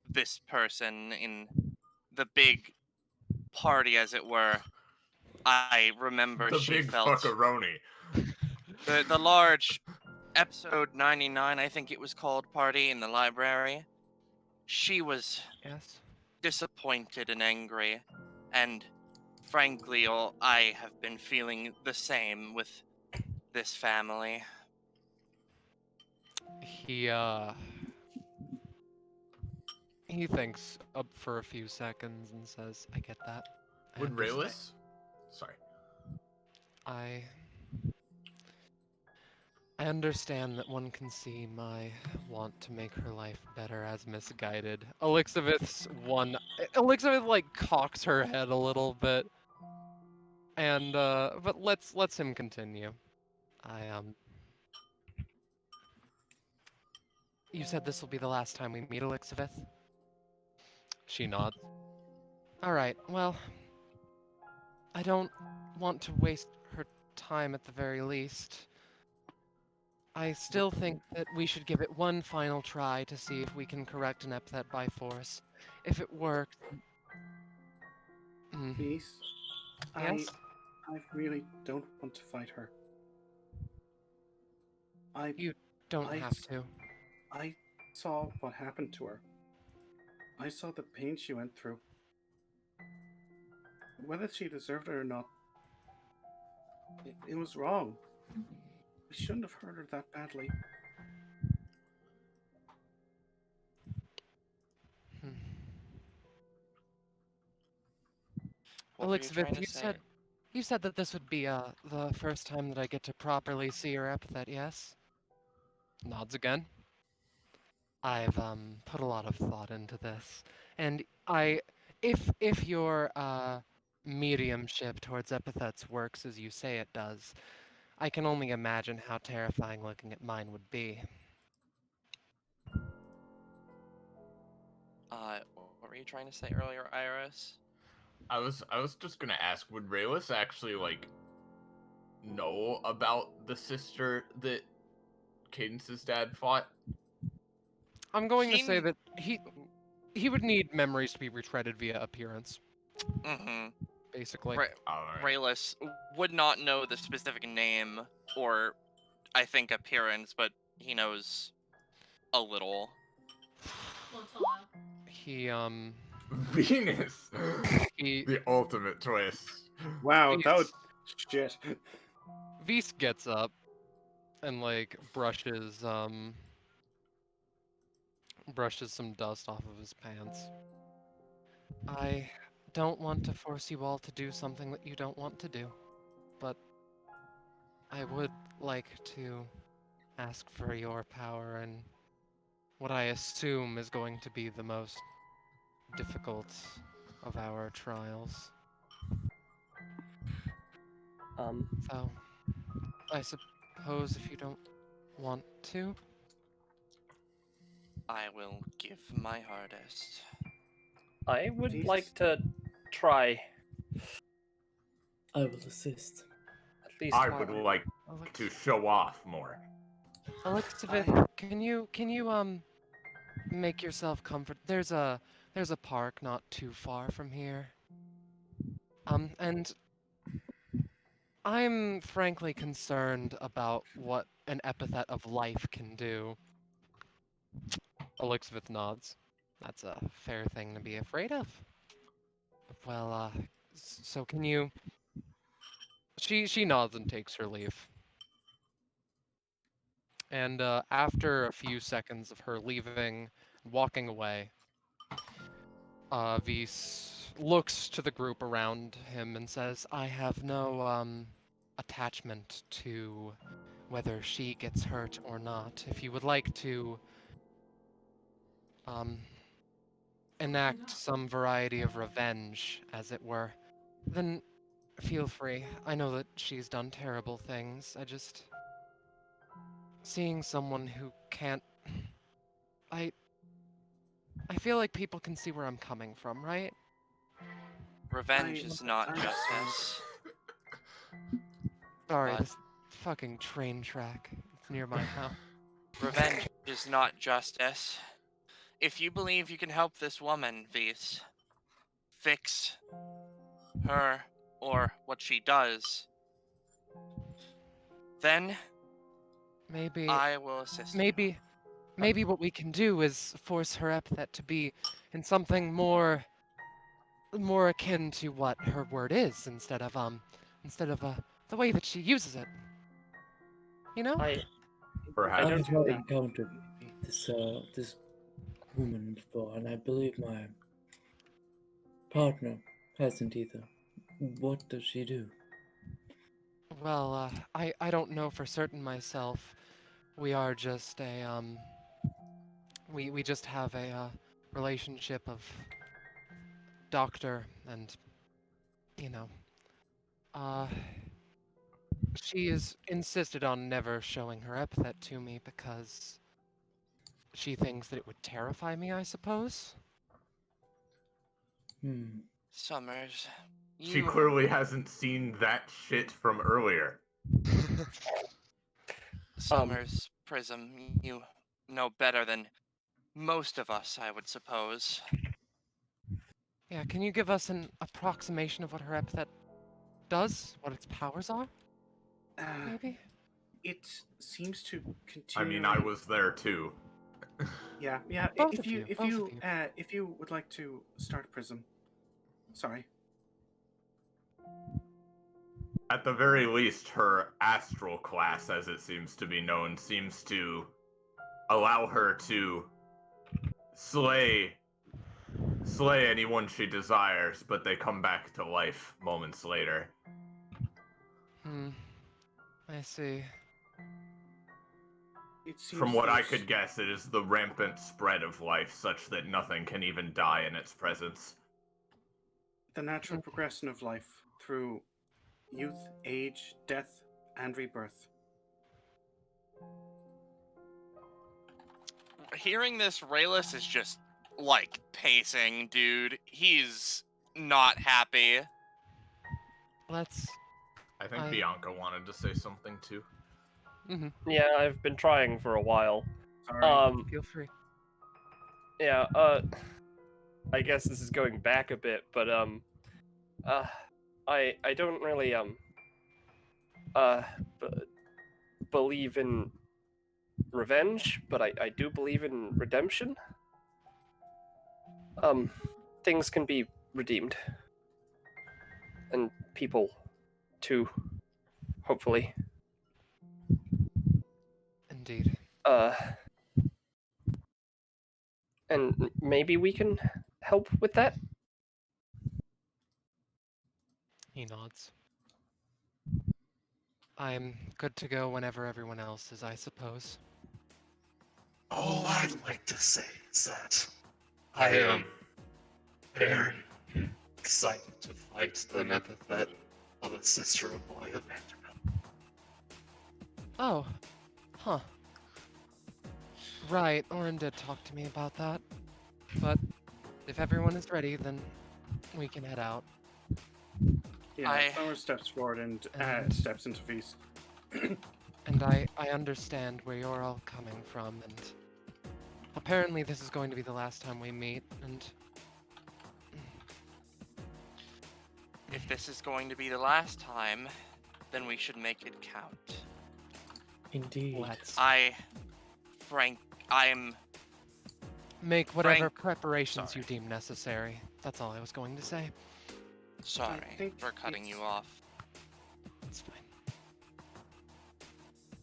this person in the big party, as it were, I remember she big felt fuckaroni. the large episode 99, I think it was called, party in the library. She was disappointed and angry, and frankly, I have been feeling the same with this family. He thinks up for a few seconds and says, I get that. Would Rayless? Sorry. I understand that one can see my want to make her life better as misguided. Elixabeth, like, cocks her head a little bit. And but let's him continue. You said this will be the last time we meet, Elizabeth? She nods. All right. Well, I don't want to waste her time at the very least. I still think that we should give it one final try to see if we can correct an epithet by force. If it works... Please? Yes? I really don't want to fight her. You don't have to. I saw what happened to her. I saw the pain she went through. Whether she deserved it or not, it was wrong. We shouldn't have hurt her that badly. Elizabeth, you said that this would be the first time that I get to properly see your epithet, yes? Nods again. I've put a lot of thought into this, and if your mediumship towards epithets works as you say it does, I can only imagine how terrifying looking at mine would be. What were you trying to say earlier, Iris? I was just gonna ask, would Rayless actually like know about the sister that Cadence's dad fought? I'm going to say that he would need memories to be retreaded via appearance. Mm-hmm. Basically. Rayless would not know the specific name or, I think, appearance, but he knows a little. He Venus. The ultimate twist. Wow, that was shit. Vise gets up and like brushes some dust off of his pants. I don't want to force you all to do something that you don't want to do, but I would like to ask for your power in what I assume is going to be the most difficult of our trials. So, I suppose if you don't want to, I will give my hardest. I would like to try. I will assist. At least I would like to show off more. Elizabeth, can you make yourself comfort? There's a park not too far from here. And I'm frankly concerned about what an epithet of life can do. Elizabeth nods. That's a fair thing to be afraid of. Well, so can you... She nods and takes her leave. And after a few seconds of her leaving, walking away, Vise looks to the group around him and says, I have no attachment to whether she gets hurt or not. If you would like to enact some variety of revenge, as it were, then feel free. I know that she's done terrible things. Seeing someone who can't... I feel like people can see where I'm coming from, right? Revenge is not justice. Sorry, But- this fucking train track. It's near my house. Revenge is not justice. If you believe you can help this woman, Vise, fix her or what she does, then Maybe I will assist. maybe what we can do is force her epithet to be in something more akin to what her word is, instead of the way that she uses it. You know? I have not encountered this woman before, and I believe my partner hasn't either. What does she do? Well, I don't know for certain myself. We are just a we just have a relationship of doctor and, you know, She has insisted on never showing her epithet to me because she thinks that it would terrify me, I suppose. Summers, She you clearly hasn't seen that shit from earlier. Summers, Prism, you know better than most of us, I would suppose. Yeah, can you give us an approximation of what her epithet does? What its powers are? Maybe? It seems to I continue. mean, I was there too. Yeah. Both If of you you, if both you of you. if you would like to start Prism, sorry. At the very least, her astral class, as it seems to be known, seems to allow her to slay anyone she desires, but they come back to life moments later. I see. It seems From what I there's could guess, it is the rampant spread of life such that nothing can even die in its presence. the natural progression of life through youth, age, death, and rebirth. Hearing this, Rayless is just, like, pacing, dude. He's not happy. Let's... I think Bianca wanted to say something too. Yeah, I've been trying for a while. Sorry. Feel free. Yeah, I guess this is going back a bit, but I don't really believe in revenge, but I do believe in redemption. Things can be redeemed, and people too, hopefully. Indeed. And maybe we can help with that? He nods. I'm good to go whenever everyone else is, I suppose. All I'd like to say is that I am very excited to fight an epithet of a sister of boy of Vanderbilt. Oh. Huh. Right, Orin did talk to me about that. But if everyone is ready, then we can head out. Yeah, Summer steps forward and steps into Feast. And I understand where you're all coming from, and apparently this is going to be the last time we meet, and... If this is going to be the last time, then we should make it count. Indeed. Let's I'm... make whatever preparations you deem necessary. That's all I was going to say. Sorry for cutting you off. It's fine.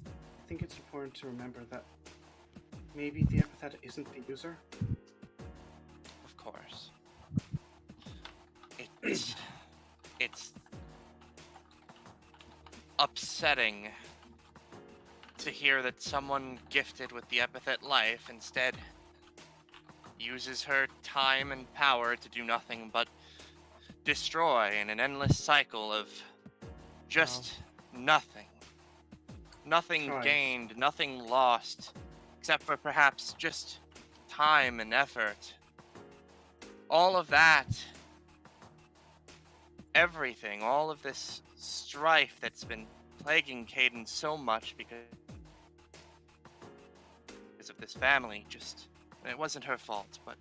I think it's important to remember that maybe the epithet isn't the user. Of course. It's upsetting to hear that someone gifted with the epithet life instead uses her time and power to do nothing but destroy in an endless cycle of just nothing. Nothing gained, nothing lost, except for perhaps just time and effort. All of that, everything, all of this strife that's been plaguing Caden so much because of this family, it wasn't her fault, but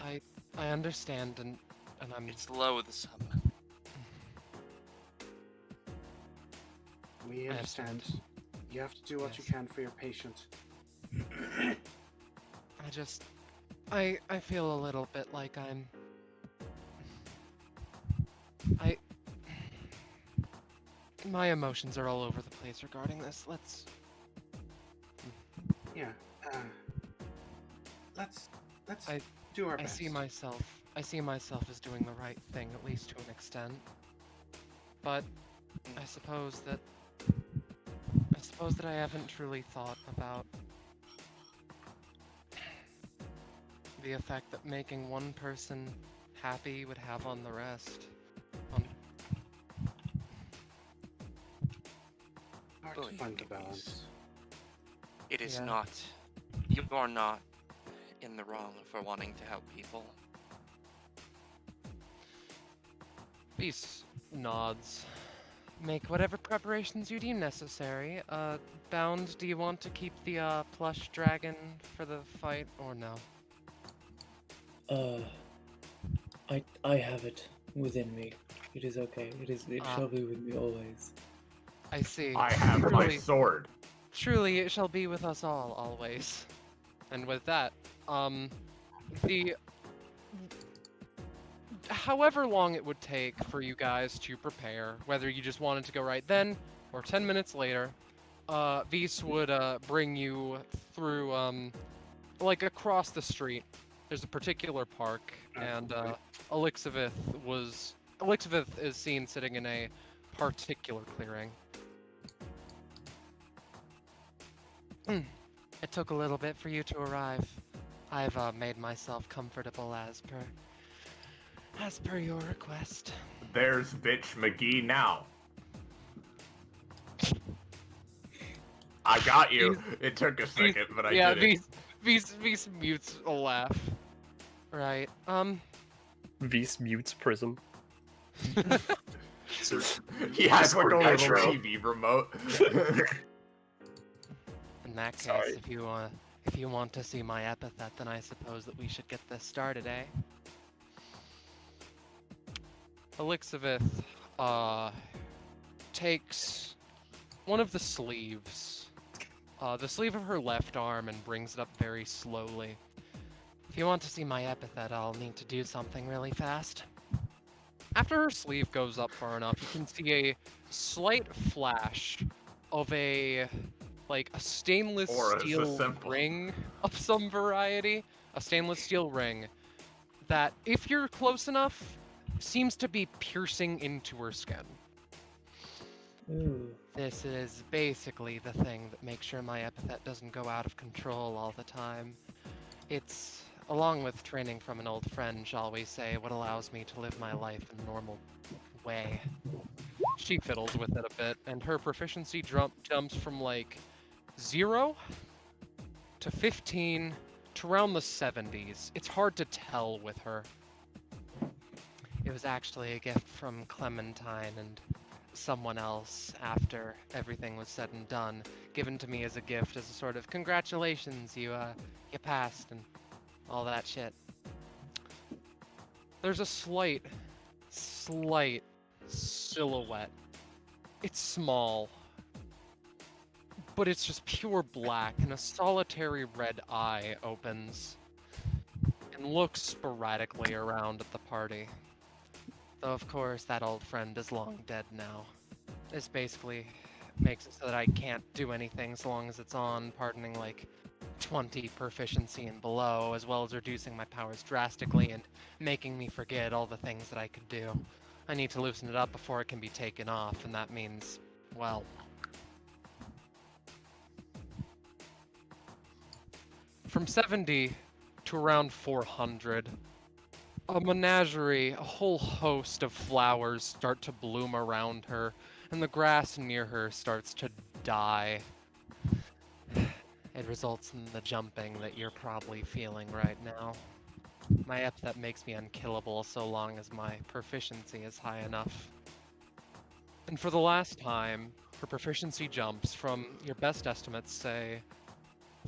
I understand, and I'm... It's loathsome. We understand. You have to do what you can for your patient. I feel a little bit like I'm... My emotions are all over the place regarding this. Let's... Yeah, let's do our best. I see myself as doing the right thing, at least to an extent. But I suppose that I haven't truly thought about the effect that making one person happy would have on the rest. On believe Find me, the balance. Beast. It is Yeah. not. You are not in the wrong for wanting to help people. Beast nods. Make whatever preparations you deem necessary. Bound, do you want to keep the plush dragon for the fight or no? I have it within me. It is okay. It shall be with me always. I see. I have my Truly- sword. Truly, it shall be with us all, always. And with that, however long it would take for you guys to prepare, whether you just wanted to go right then or 10 minutes later, Vis would bring you through, like across the street. There's a particular park, and Epithet is seen sitting in a particular clearing. It took a little bit for you to arrive. I've made myself comfortable as per your request. There's bitch McGee now. I got you. It took a second, but I did it. Vis mutes a laugh. Right. Vis mutes Prism. He has like a little Nitro. TV remote. In that case, Sorry. if you want to see my epithet, then I suppose that we should get this started, eh? Epithet takes one of the sleeves, the sleeve of her left arm, and brings it up very slowly. If you want to see my epithet, I'll need to do something really fast. After her sleeve goes up far enough, you can see a slight flash of a stainless Or as a steel symbol. ring of some variety. A stainless steel ring that, if you're close enough, seems to be piercing into her skin. Ooh. This is basically the thing that makes sure my epithet doesn't go out of control all the time. It's, along with training from an old friend, shall we say, what allows me to live my life in a normal way. She fiddles with it a bit, and her proficiency jumps from like 0 to 15 to around the 70s. It's hard to tell with her. It was actually a gift from Clementine and someone else after everything was said and done, given to me as a gift, as a sort of congratulations, you passed and all that shit. There's a slight silhouette. It's small, but it's just pure black, and a solitary red eye opens and looks sporadically around at the party. Though, of course, that old friend is long dead now. This basically makes it so that I can't do anything so long as it's on, pardoning like 20 proficiency and below, as well as reducing my powers drastically and making me forget all the things that I could do. I need to loosen it up before it can be taken off, and that means, well... From 70 to around 400, a menagerie, a whole host of flowers start to bloom around her, and the grass near her starts to die. It results in the jumping that you're probably feeling right now. My epithet makes me unkillable so long as my proficiency is high enough. And for the last time, her proficiency jumps from your best estimates, say,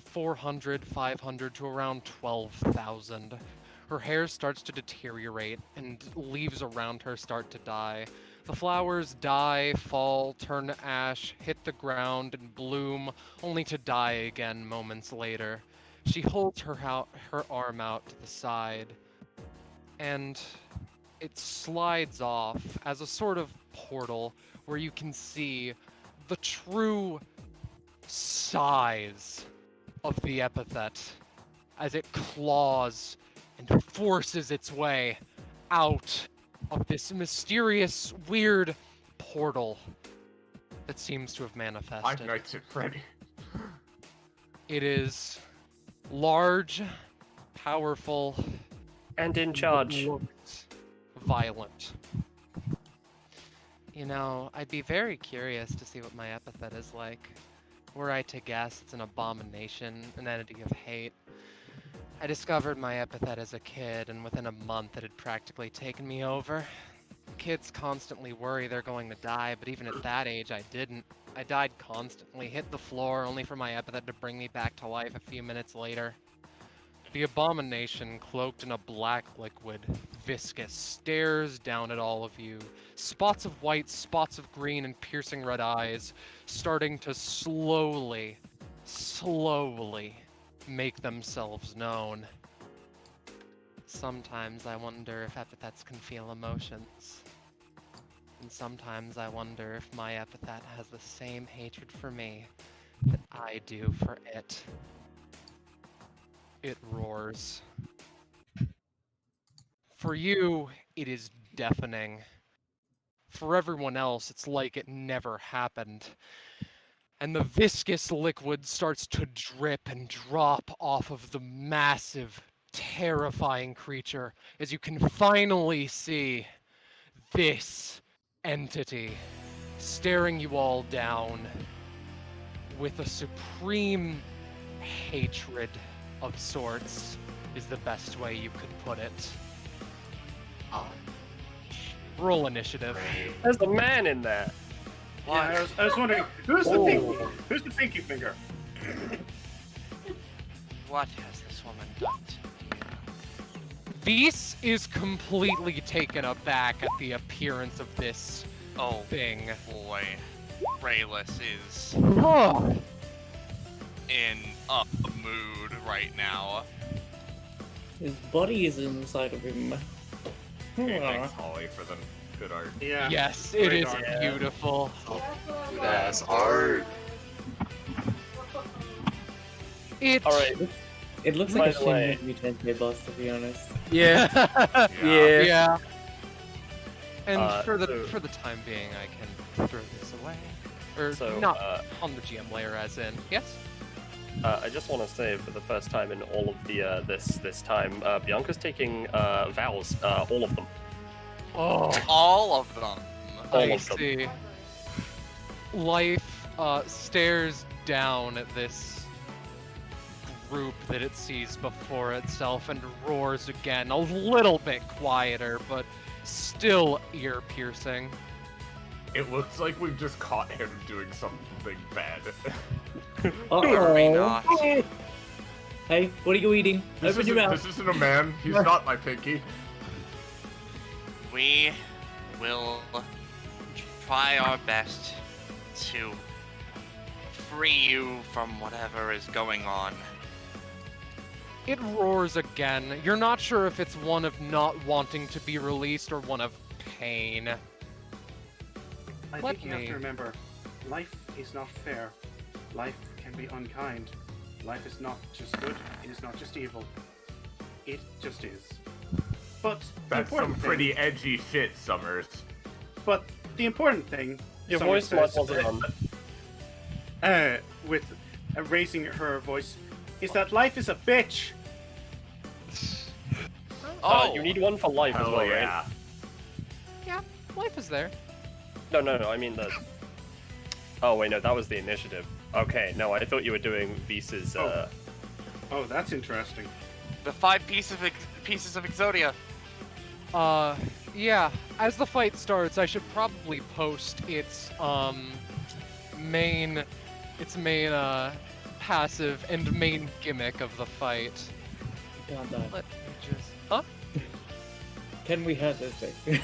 400, 500 to around 12,000. Her hair starts to deteriorate, and leaves around her start to die. The flowers die, fall, turn to ash, hit the ground, and bloom, only to die again moments later. She holds her arm out to the side, and it slides off as a sort of portal where you can see the true size of the epithet as it claws and forces its way out of this mysterious, weird portal that seems to have manifested. Five Nights at Freddy. It is large, powerful, And in charge. looks violent. You know, I'd be very curious to see what my epithet is like. Were I to guess, it's an abomination, an entity of hate. I discovered my epithet as a kid, and within a month it had practically taken me over. Kids constantly worry they're going to die, but even at that age I didn't. I died constantly, hit the floor, only for my epithet to bring me back to life a few minutes later. The abomination, cloaked in a black liquid, viscous, stares down at all of you. Spots of white, spots of green, and piercing red eyes, starting to slowly make themselves known. Sometimes I wonder if epithets can feel emotions. And sometimes I wonder if my epithet has the same hatred for me that I do for it. It roars. For you, it is deafening. For everyone else, it's like it never happened. And the viscous liquid starts to drip and drop off of the massive, terrifying creature as you can finally see this entity staring you all down with a supreme hatred of sorts, is the best way you could put it. Roll initiative. There's a man in there. Yeah, I was wondering, who's the pinky? Who's the pinky finger? What has this woman done to me? This is completely taken aback at the appearance of this Oh thing. boy. Rayless is Oh, in a mood right now. His body is inside of him. Hey, thanks, Holly, for the good art. Yeah. yes, it Great is art. beautiful. Good ass art. It. Alright, It looks By like a the way- Shin Megami Tensei boss, to be honest. Yeah. Yeah. Yeah. And for the so- time being, I can throw this away, or so, not on the GM layer, as in yes. I just want to say, for the first time in all of the this time, Bianca's taking vows, all of them. Oh, All of them. All I of them. see. Life stares down at this group that it sees before itself and roars again, a little bit quieter, but still ear-piercing. It looks like we've just caught him doing something bad. Worry Uh-oh. not. Hey, what are you eating? This Open your isn't, mouth. this isn't a man. He's not my pinky. We will try our best to free you from whatever is going on. It roars again. You're not sure if it's one of not wanting to be released or one of pain. I Let think you have me- to remember, life is not fair. Life can be unkind. Life is not just good. It is not just evil. It just is. But the That's some important pretty thing, edgy shit, Summers. But the important thing, Your Summer voice might says, wasn't on. with raising her voice, is that life is a bitch. Oh, You need one for life as Hell well, right? yeah. Yeah, life is there. No, I mean the... Oh, wait, no, that was the initiative. Okay, no, I thought you were doing Visa's, Oh, that's interesting. the 5 pieces of Exodia. Yeah, as the fight starts, I should probably post its main passive and main gimmick of the fight. Can't die. Let me just... Huh? Can we have this thing?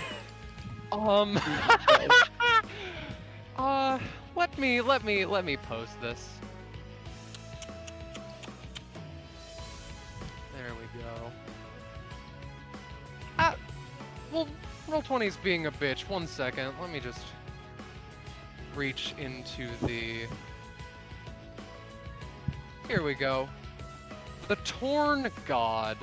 Let me post this. There we go. Well, Roll20's being a bitch. 1 second. Let me just reach into the... Here we go. The Torn God.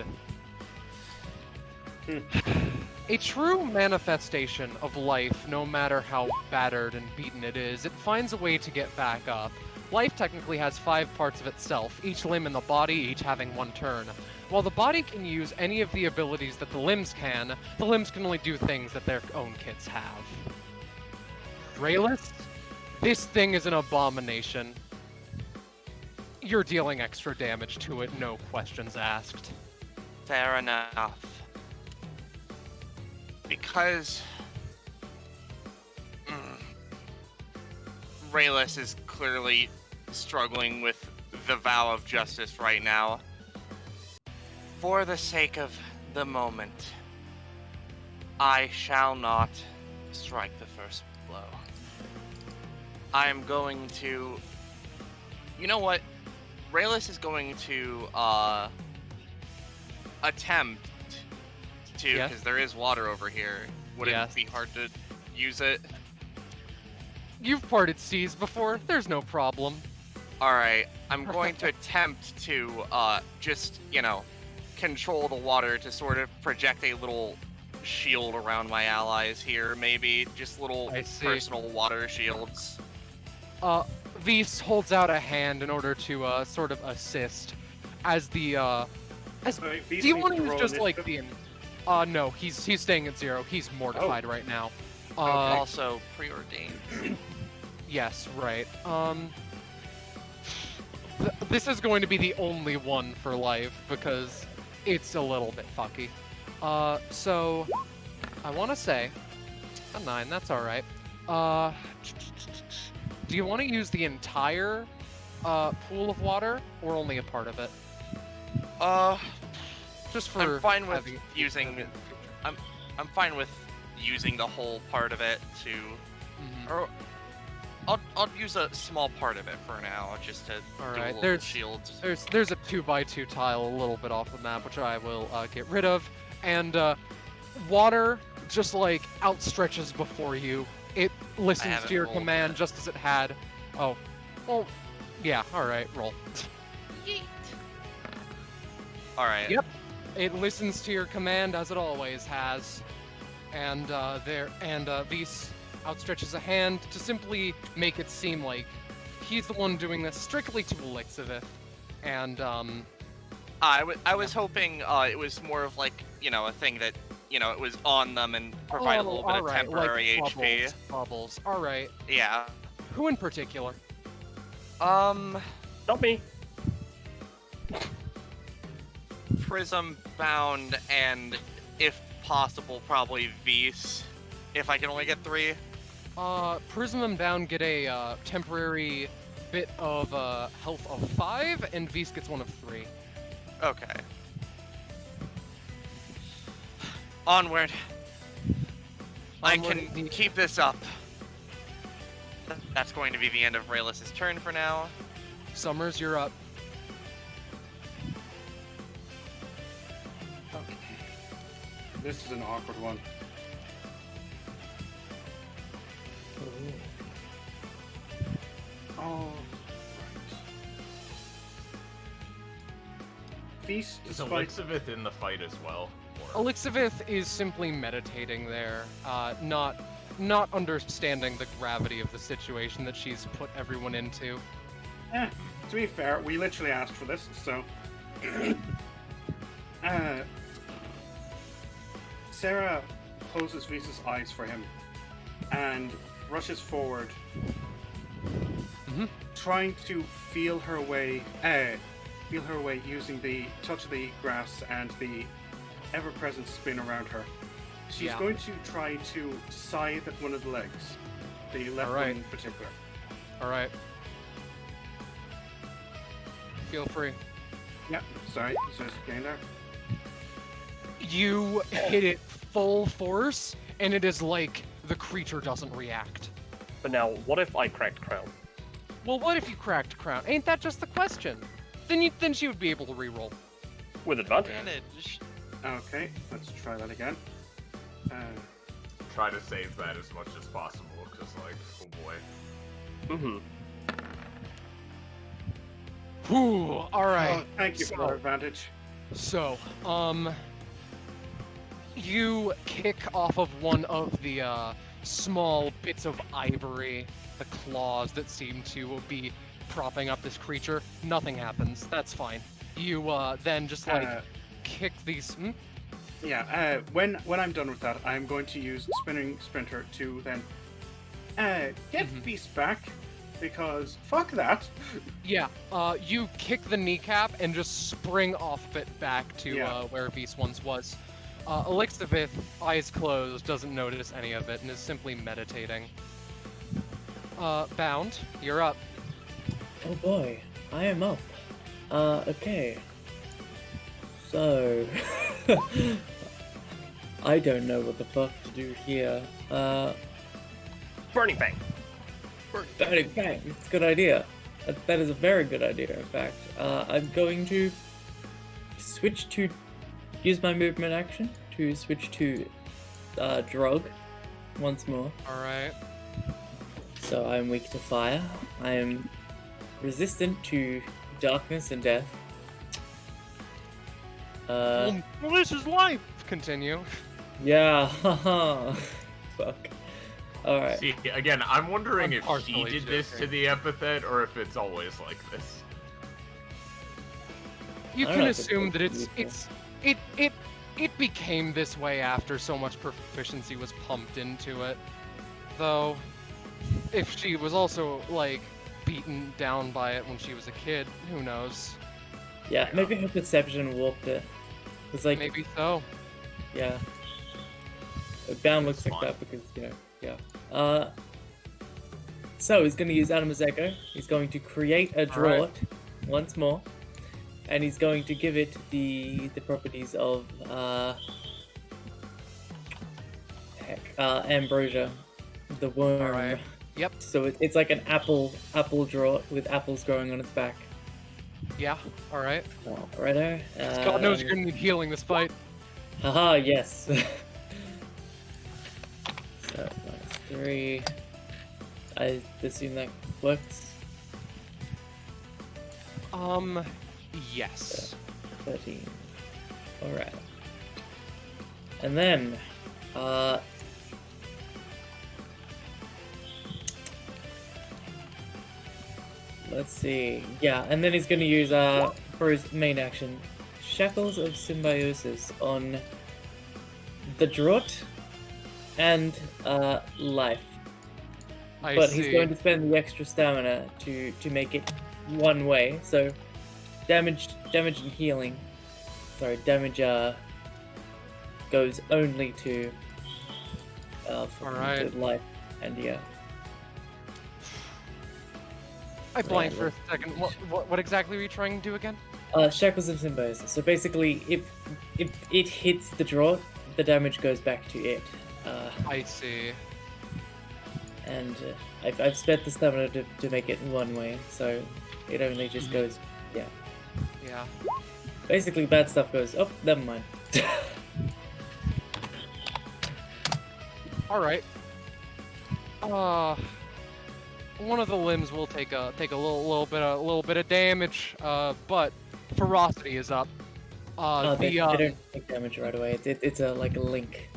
A true manifestation of life, no matter how battered and beaten it is, it finds a way to get back up. Life technically has 5 parts of itself, each limb in the body, each having 1 turn. While the body can use any of the abilities that the limbs can only do things that their own kits have. Rayless, this thing is an abomination. You're dealing extra damage to it, no questions asked. Fair enough. Because Rayless is clearly struggling with the vow of justice right now. For the sake of the moment, I shall not strike the first blow. I am going to... You know what? Rayless is going to attempt to, because there is water over here. Would it be hard to use it? You've parted seas before, there's no problem. Alright, I'm going to attempt to just, you know, control the water to sort of project a little shield around my allies here, maybe. Just little personal water shields. Vise holds out a hand in order to sort of assist as the do you want to use just like the no, he's staying at 0. He's mortified right now. Also preordained. Yes, right. This is going to be the only one for life because it's a little bit fucky. So I want to say a 9. That's all right. Do you want to use the entire pool of water or only a part of it? Just for I'm fine with using. I'm fine with using the whole part of it to. Or I'll use a small part of it for now, just to do a little shields. There's a 2x2 tile a little bit off the map, which I will get rid of, and water just like outstretches before you. It listens to your command just as it had. Oh, well, yeah. All right, roll. Yeet. All right. Yep. It listens to your command as it always has, and Vise outstretches a hand to simply make it seem like he's the one doing this strictly to Epithet, and I was hoping it was more of like, you know, a thing that, you know, it was on them and provide a little bit of temporary like HP. Bubbles. All right. Yeah. Who in particular? Not me. Prism bound and, if possible, probably Vise. If I can only get 3. Prism and Bound get a temporary bit of health of 5, and Vise gets one of 3. Okay. Onward. I can keep this up. That's going to be the end of Rayless' turn for now. Summers, you're up. Okay. This is an awkward one. Oh, right. Feast, Is Epithet in the fight as well? Epithet is simply meditating there, not understanding the gravity of the situation that she's put everyone into. To be fair, we literally asked for this, so... Sarah closes Visa's eyes for him and rushes forward, trying to feel her way using the touch of the grass and the ever-present spin around her. She's going to try to scythe at one of the legs, the left one in particular. All right. Feel free. Yeah, sorry, just getting there. You hit it full force, and it is like the creature doesn't react. But now, what if I cracked Crown? Well, what if you cracked Crown? Ain't that just the question? Then she would be able to reroll. With advantage. Okay, let's try that again. Try to save that as much as possible, because, like, oh boy. Whew, alright. Oh, thank you for that advantage. So, you kick off of one of the small bits of ivory, the claws that seem to be propping up this creature. Nothing happens. That's fine. You then just like kick these. Yeah. When I'm done with that, I'm going to use Spinning Sprinter to then get Feast back, because fuck that. Yeah, you kick the kneecap and just spring off of it back to Yeah. where Vis once was. Elixavith, eyes closed, doesn't notice any of it and is simply meditating. Bound, you're up. Oh boy, I am up. Okay. So, I don't know what the fuck to do here. Burning Fang. Burning Fang, it's a good idea. That is a very good idea, in fact. I'm going to use my movement action to switch to Drug once more. Alright. So I'm weak to fire. I am resistant to darkness and death. Well, this is life! Continue. Yeah, haha. Fuck. Alright. See, again, I'm wondering I'm if she partially did this to joking. the epithet or if it's always like this. You I don't can know if it's assume that useful. it became this way after so much proficiency was pumped into it. Though, if she was also, like, beaten down by it when she was a kid, who knows? Yeah, maybe her perception warped it. It's like, Maybe so. yeah. Bound looks That's like fine. that because, you know, yeah. So he's going to use Animus Echo. He's going to create a draught once more. And he's going to give it the properties of, ambrosia. The worm. Alright. Yep. So it's like an apple draught with apples growing on its back. Yeah, alright. Righto. God knows you're gonna need healing this fight. Haha, yes. So, -3. I assume that works. Yes. 13. Alright. And then, let's see. Yeah, and then he's gonna use, for his main action, Shackles of Symbiosis on the Draught and, Life. But he's going to spend the extra stamina to make it one way, so damage and healing. Sorry, damage goes only to Alright. to life and yeah. I blanked for a second. What exactly were you trying to do again? Shackles of Symbiosis. So basically, if it hits the draw, the damage goes back to it. I see. And I've spent the stamina to make it one way, so it only just goes, yeah. Yeah. Basically, bad stuff goes, oh, never mind. Alright. One of the limbs will take a little bit of damage, but ferocity is up. They don't take damage right away. It's like a link.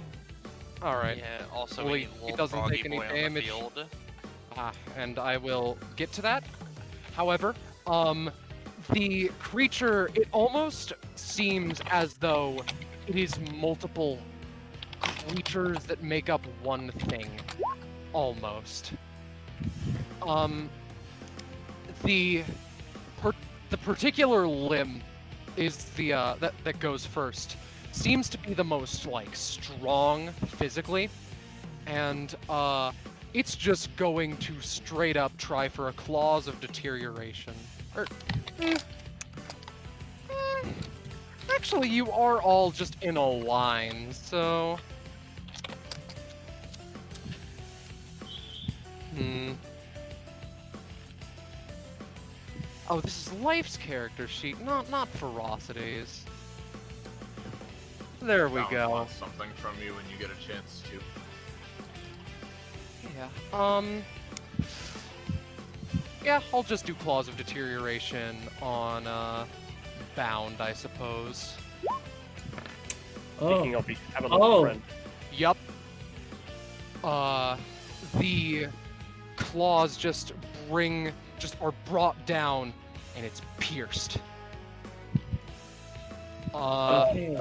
Alright. Yeah, also Well, a he little doesn't froggy take any boy on the damage. field. And I will get to that. However, the creature, it almost seems as though it is multiple creatures that make up one thing. Almost. The particular limb is the, that goes first. Seems to be the most, like, strong physically. And, it's just going to straight up try for a clause of deterioration. Actually, you are all just in a line, so... Oh, this is Life's character sheet, not Ferocity's. There we Bound go. wants something from you when you get a chance to. Yeah, yeah, I'll just do Clause of Deterioration on, Bound, I suppose. Speaking of, we have a little Oh. friend. Yup. The claws just are brought down, and it's pierced. Okay.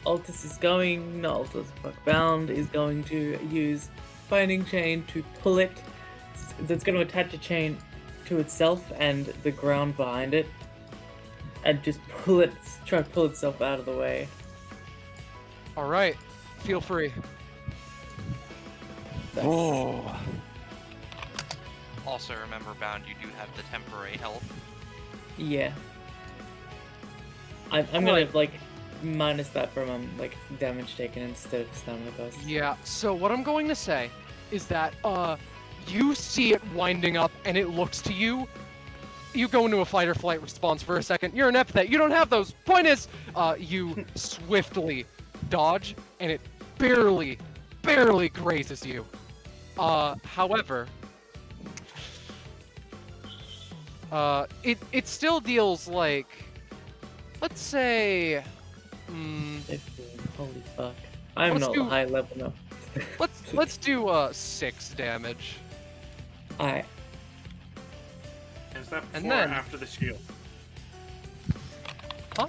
Altus is going, not Altus, fuck, Bound is going to use binding chain to pull it. That's going to attach a chain to itself and the ground behind it, and just try to pull itself out of the way. All right, feel free. Oh. Also, remember, Bound, you do have the temporary health. Yeah. I'm gonna like minus that from like damage taken instead of stamina cost. Yeah. So what I'm going to say is that you see it winding up, and it looks to you. You go into a fight or flight response for a second. You're an epithet. You don't have those. Point is, you swiftly dodge, and it barely grazes you. However, it still deals like, let's say, 15. Holy fuck! I'm not high level enough. let's do 6 damage. Alright. Is that before And then- or after the shield? Huh?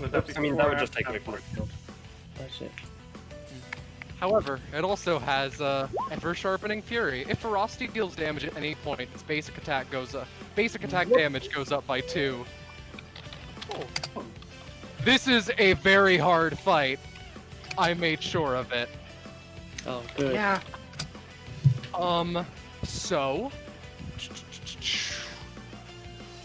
Would that be I mean, before that would or just after take away from the it. shield? Oh shit. However, it also has ever-sharpening fury. If ferocity deals damage at any point, its basic attack damage goes up by 2. This is a very hard fight. I made sure of it. Oh, good. Yeah. So,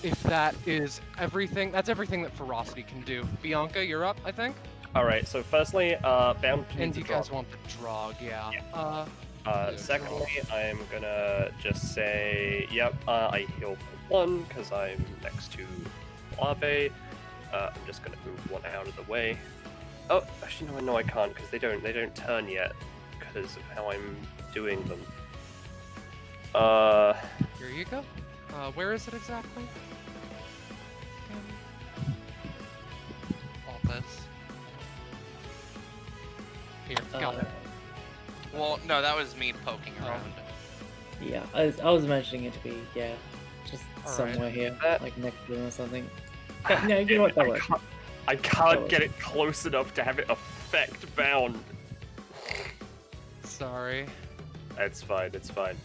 if that is everything, that's everything that ferocity can do. Bianca, you're up, I think. Alright, so firstly, Bound And needs you a guys drop. want the drog, yeah. Secondly, I'm gonna just say, yep, I heal for 1 because I'm next to Larvae. I'm just gonna move 1 out of the way. Oh, actually no, I can't because they don't turn yet because of how I'm doing them. Here you go. Where is it exactly? All this. Here, got it. Well, no, that was me poking Oh. around. Yeah, I was mentioning it to be just Alright. somewhere here, That- like next to them or something. No, you know what that was. I can't get it close enough to have it affect Bound. Sorry. It's fine, it's fine.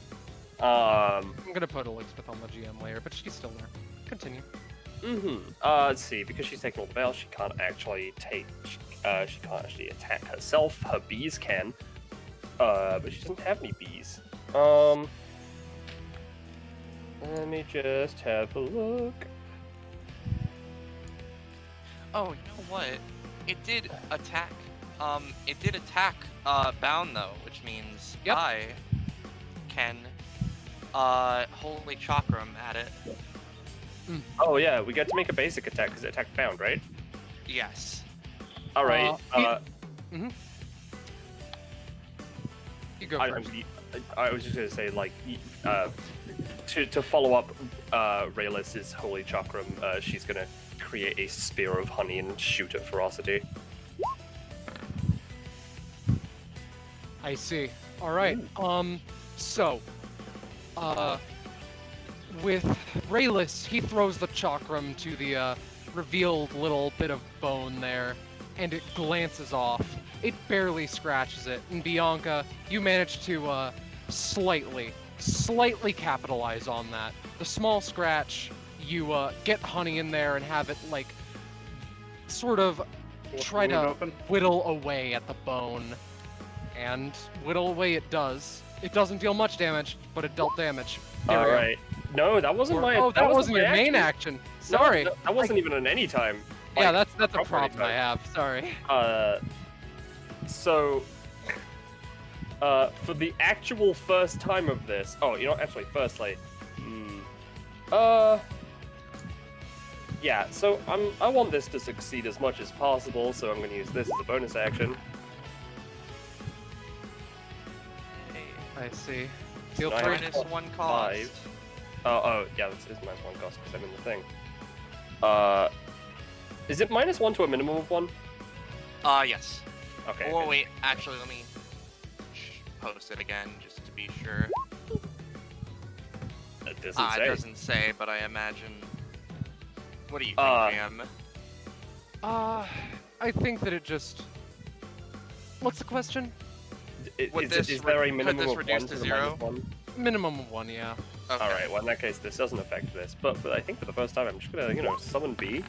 I'm gonna put Elizabeth on the GM layer, but she's still there. Continue. Let's see, because she's taken all the veils, she can't actually attack herself. Her bees can. But she doesn't have any bees. Let me just have a look. Oh, you know what? It did attack. Bound though, which means Yep. I can holy chakram at it. Oh yeah, we get to make a basic attack because it attacked Bound, right? Yes. Alright, You go I was just gonna say, like, to follow up Raylis's Holy Chakram, she's gonna create a spear of honey and shoot at Ferocity. I see. Alright, so, with Raylis, he throws the chakram to the, revealed little bit of bone there, and it glances off. It barely scratches it, and Bianca, you manage to, slightly capitalize on that. The small scratch, you, get honey in there and have it, like, sort of try to whittle away at the bone. And whittle away it does. It doesn't deal much damage, but it dealt damage. There we go. Alright. No, that wasn't my. Oh, that wasn't my your main action. No, Sorry. that wasn't even an anytime. Yeah, like, that's a proper problem I anytime. have. Sorry. So, for the actual first time of this, actually, firstly, yeah. So I want this to succeed as much as possible. So I'm going to use this as a bonus action. I see. Feel So I free. have -1 cost. 5. Yeah, this is -1 cost because I'm in the thing. Is it -1 to a minimum of 1? Yes. Okay. Or okay. wait, actually, let me post it again just to be sure. It doesn't say. It doesn't say, but I imagine. What do you think, Jam? I think that it just. What's the question? Would Is there a could minimum this of reduce 1 to to the 0? -1? Minimum of 1, yeah. Okay. Alright, well in that case this doesn't affect this, but I think for the first time I'm just gonna, summon B.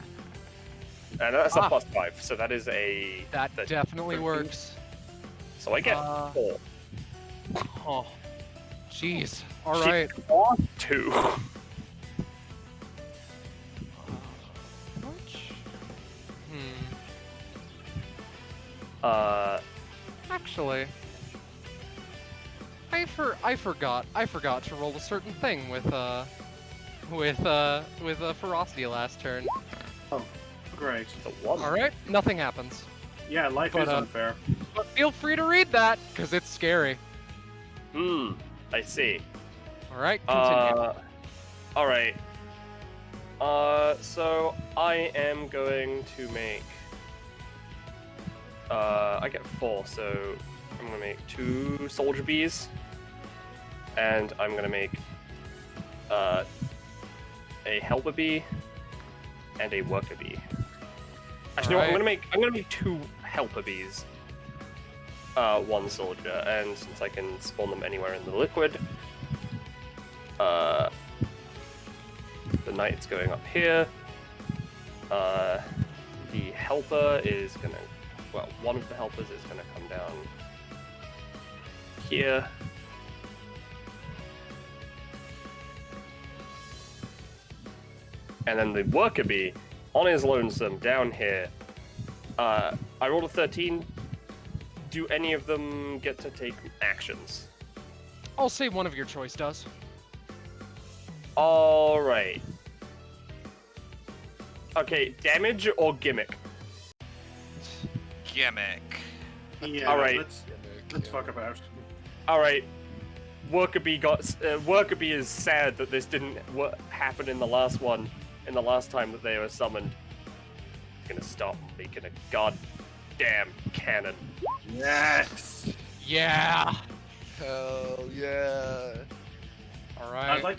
And that's a +5, so that is a... That definitely 13. works. So I get 4. Oh, jeez. All right. 2. Actually, I forgot to roll a certain thing with ferocity last turn. Oh, great. All right, nothing happens. Yeah, life is unfair. But feel free to read that because it's scary. I see. All right, continue. All right. So I am going to make. I get 4, so I'm gonna make 2 soldier bees, and I'm gonna make a helper bee and a worker bee. Actually, no, I'm gonna make 2 helper bees, 1 soldier, and since I can spawn them anywhere in the liquid, the knight's going up here. The helper is gonna. Well, one of the helpers is going to come down here. And then the worker bee, on his lonesome, down here. I rolled a 13. Do any of them get to take actions? I'll say one of your choice does. Alright. Okay, damage or gimmick? Gimmick. Yeah, Alright. Let's fuck about. Alright. Worker bee is sad that this didn't happen in the last one, in the last time that they were summoned. Gonna stop making a goddamn cannon. Yes! Yeah! Hell yeah! Alright. I'd like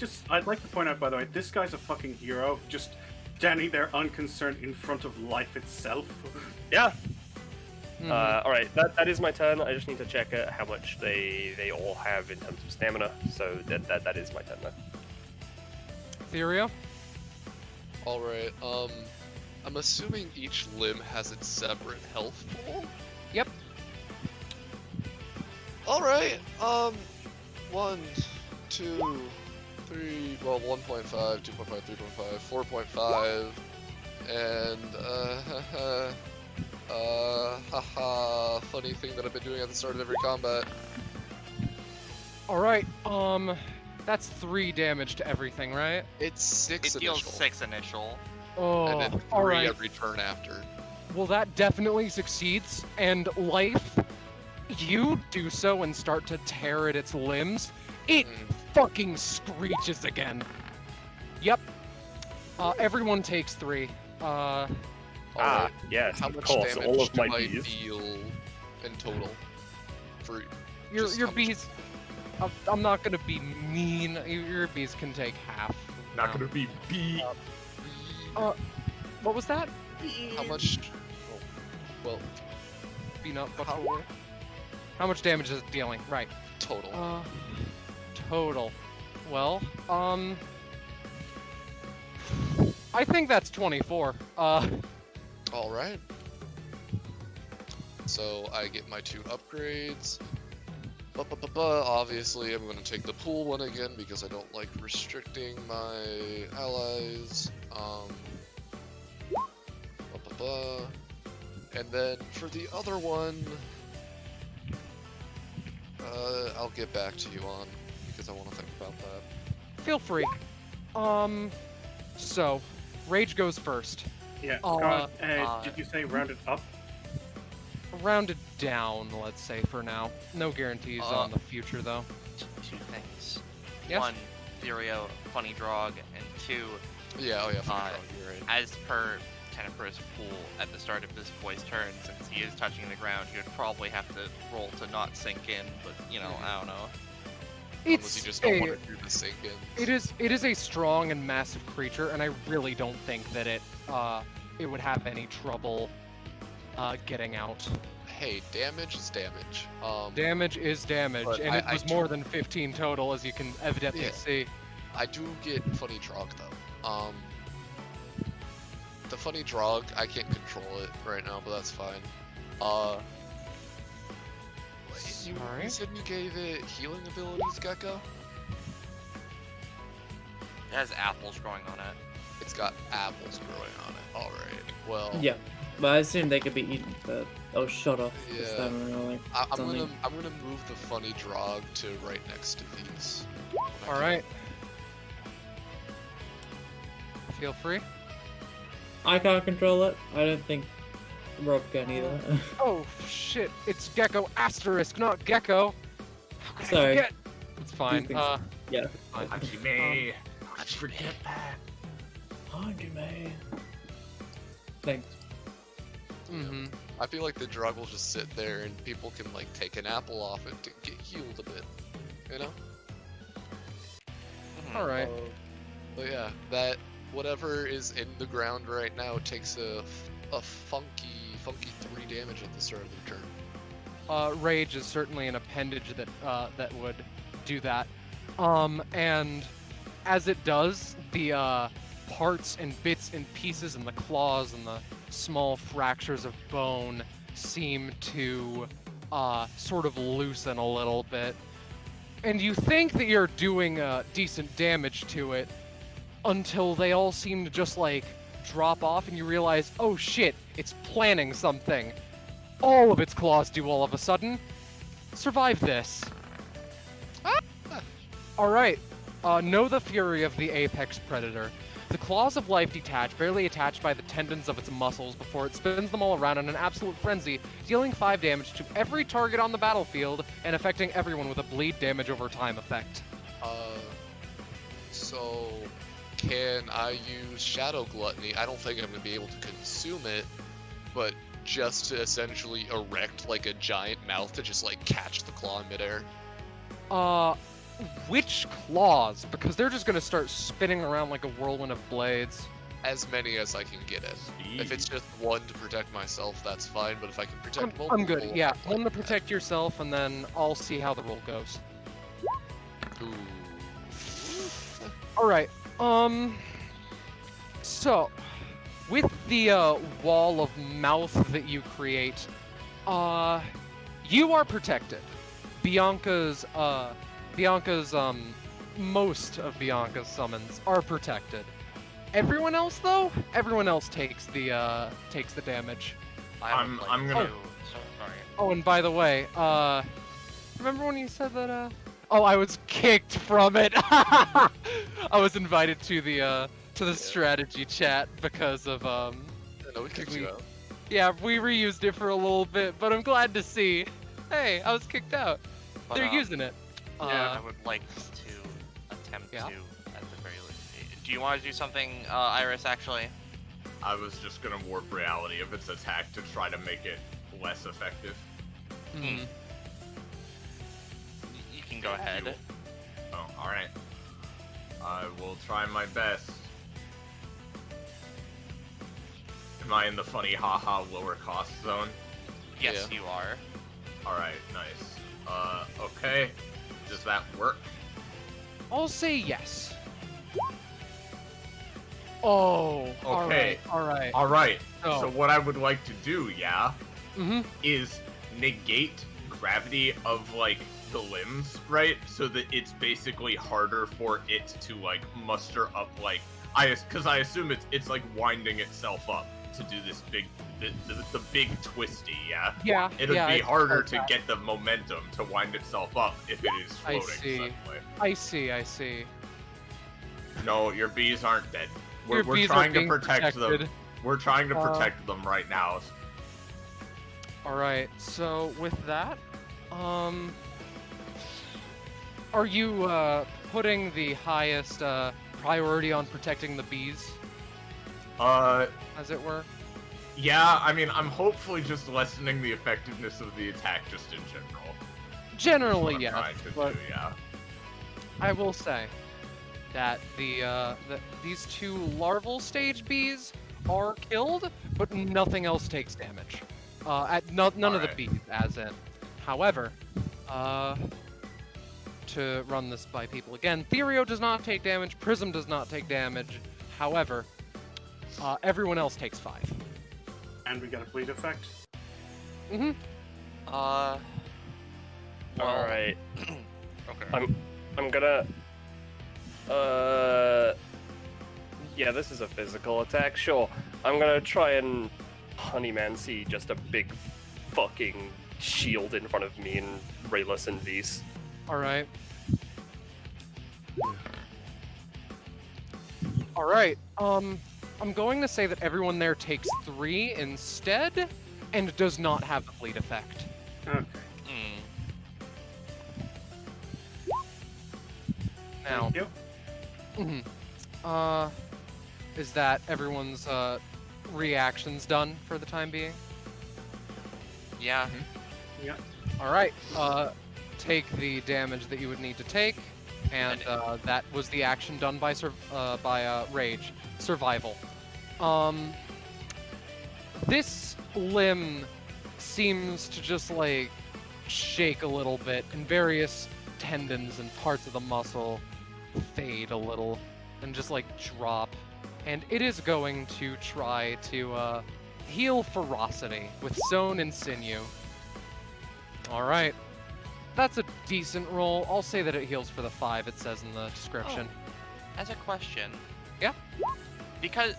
to point out, by the way, this guy's a fucking hero, just standing there unconcerned in front of life itself. Yeah. Alright, that is my turn. I just need to check how much they all have in terms of stamina. So that is my turn then. Theria? Alright, I'm assuming each limb has its separate health pool? Yep. Alright, 1, 2, 3, well, 1.5, 2.5, 3.5, 4.5, and, haha, funny thing that I've been doing at the start of every combat. Alright, that's 3 damage to everything, right? It's 6 It initial. deals 6 initial. Oh, And then 3 alright. every turn after. Well, that definitely succeeds, and life, you do so and start to tear at its limbs, it fucking screeches again. Yep. Everyone takes 3. Alright, yes, how of much course, damage all of do my I bees. deal in total? For Your how much- bees, I'm not gonna be mean, your bees can take half. Not gonna be B. What was that? How much? Oh, well, Peanut butter. How much damage is it dealing? Right. total. Total. Well, I think that's 24. Alright. So I get my 2 upgrades. Obviously, I'm going to take the pool one again because I don't like restricting my allies. And then for the other one, I'll get back to you on because I want to think about that. Feel free. So, Rage goes first. Yeah. Did you say rounded up? Rounded down, let's say, for now. No guarantees on the future, though. 2 things. Yes? 1, Therio, funny drog, and 2, Yeah, oh yeah, you're right. as per Tenneper's pool at the start of this boy's turn, since he is touching the ground, he would probably have to roll to not sink in, but, you know, I don't know. Unless you just don't want to do the sink-ins. It is a strong and massive creature, and I really don't think that it would have any trouble getting out. hey, damage is damage. Damage is damage, but and it I was do- more than 15 total, as you can evidently Yeah. see. I do get funny drog though. The funny drog, I can't control it right now, but that's fine. You Sorry? said you gave it healing abilities, Gecko? It has apples growing on it. It's got apples growing on it. Alright, well... Yeah, but I assume they could be eaten, but shut off this Yeah. time around. I'm Something. gonna move the funny drog to right next to these. Alright. Feel free. I can't control it. I don't think Rob can either. Oh, shit. It's Gecko asterisk, not Gecko. How could I Sorry. forget? It's fine. things- yeah. fine. Hajime, how'd you forget that? Hajime. Thanks. Mm-hmm. I feel like the drug will just sit there and people can like take an apple off it to get healed a bit. You know? Alright. But yeah, that whatever is in the ground right now takes a funky 3 damage at the start of the turn. Rage is certainly an appendage that would do that. And as it does, the parts and bits and pieces and the claws and the small fractures of bone seem to sort of loosen a little bit. And you think that you're doing decent damage to it until they all seem to just like drop off and you realize, oh shit, it's planning something. All of its claws do all of a sudden. Survive this. Alright, know the fury of the apex predator. The claws of life detach, barely attached by the tendons of its muscles before it spins them all around in an absolute frenzy, dealing 5 damage to every target on the battlefield and affecting everyone with a bleed damage over time effect. So can I use Shadow Gluttony? I don't think I'm gonna be able to consume it, but just to essentially erect like a giant mouth to just like catch the claw in midair. Which claws? Because they're just gonna start spinning around like a whirlwind of blades. As many as I can get it. If it's just one to protect myself, that's fine, but if I can protect multiple... I'm good, yeah. One to protect yourself, and then I'll see how the roll goes. Ooh. Alright, so, with the, wall of mouth that you create, you are protected. Most of Bianca's summons are protected. Everyone else, though, takes the damage. I'm gonna. Sorry. Oh, and by the way, remember when you said that, Oh, I was kicked from it! I was invited to the strategy chat because of, I know we kicked you out. Yeah, we reused it for a little bit, but I'm glad to see. Hey, I was kicked out. But, They're using it. I would like to attempt to, at the very least. Do you want to do something, Iris, actually? I was just gonna warp reality of its attack to try to make it less effective. Mm-hmm. You can go ahead. Oh, alright. I will try my best. Am I in the funny haha lower cost zone? Yes, you are. Alright, nice. Okay. Does that work? I'll say yes. Oh, Okay. alright. Alright. Oh. So what I would like to do, Mm-hmm. is negate gravity of, like, the limbs, right? So that it's basically harder for it to, like, muster up, like... Because I assume it's, like, winding itself up to do this big... The big twisty, yeah? Yeah, It would yeah, be I harder felt to that. get the momentum to wind itself up if it is I floating see. suddenly. I see. No, your bees aren't dead. We're Your bees are trying to being protect them. protected. We're trying to protect them right now. Alright, so with that, are you, putting the highest, priority on protecting the bees, as it were? Yeah, I mean, I'm hopefully just lessening the effectiveness of the attack just in general. Generally, That's yes, what I'm trying to but do, yeah. I will say that these 2 larval stage bees are killed, but nothing else takes damage. None of the Alright. bees, as in. However, to run this by people again, Therio does not take damage, Prism does not take damage. However, everyone else takes 5. And we got a bleed effect. Mm-hmm. Well, Alright. okay. I'm gonna... Yeah, this is a physical attack, sure. I'm gonna try and Honeyman see just a big fucking shield in front of me and Rayless and Vise. Alright. Alright, I'm going to say that everyone there takes 3 instead, and does not have the bleed effect. Okay. Mm. Now, Thank you. is that everyone's, reactions done for the time being? Yeah. Yeah. Alright, take the damage that you would need to take, and that was the action done by Rage. Survival. This limb seems to just, like, shake a little bit, and various tendons and parts of the muscle fade a little, and just, like, drop. And it is going to try to, heal Ferocity with Zone and Sinew. Alright. That's a decent roll. I'll say that it heals for the 5, it says in the description. As a question. Yeah? Because,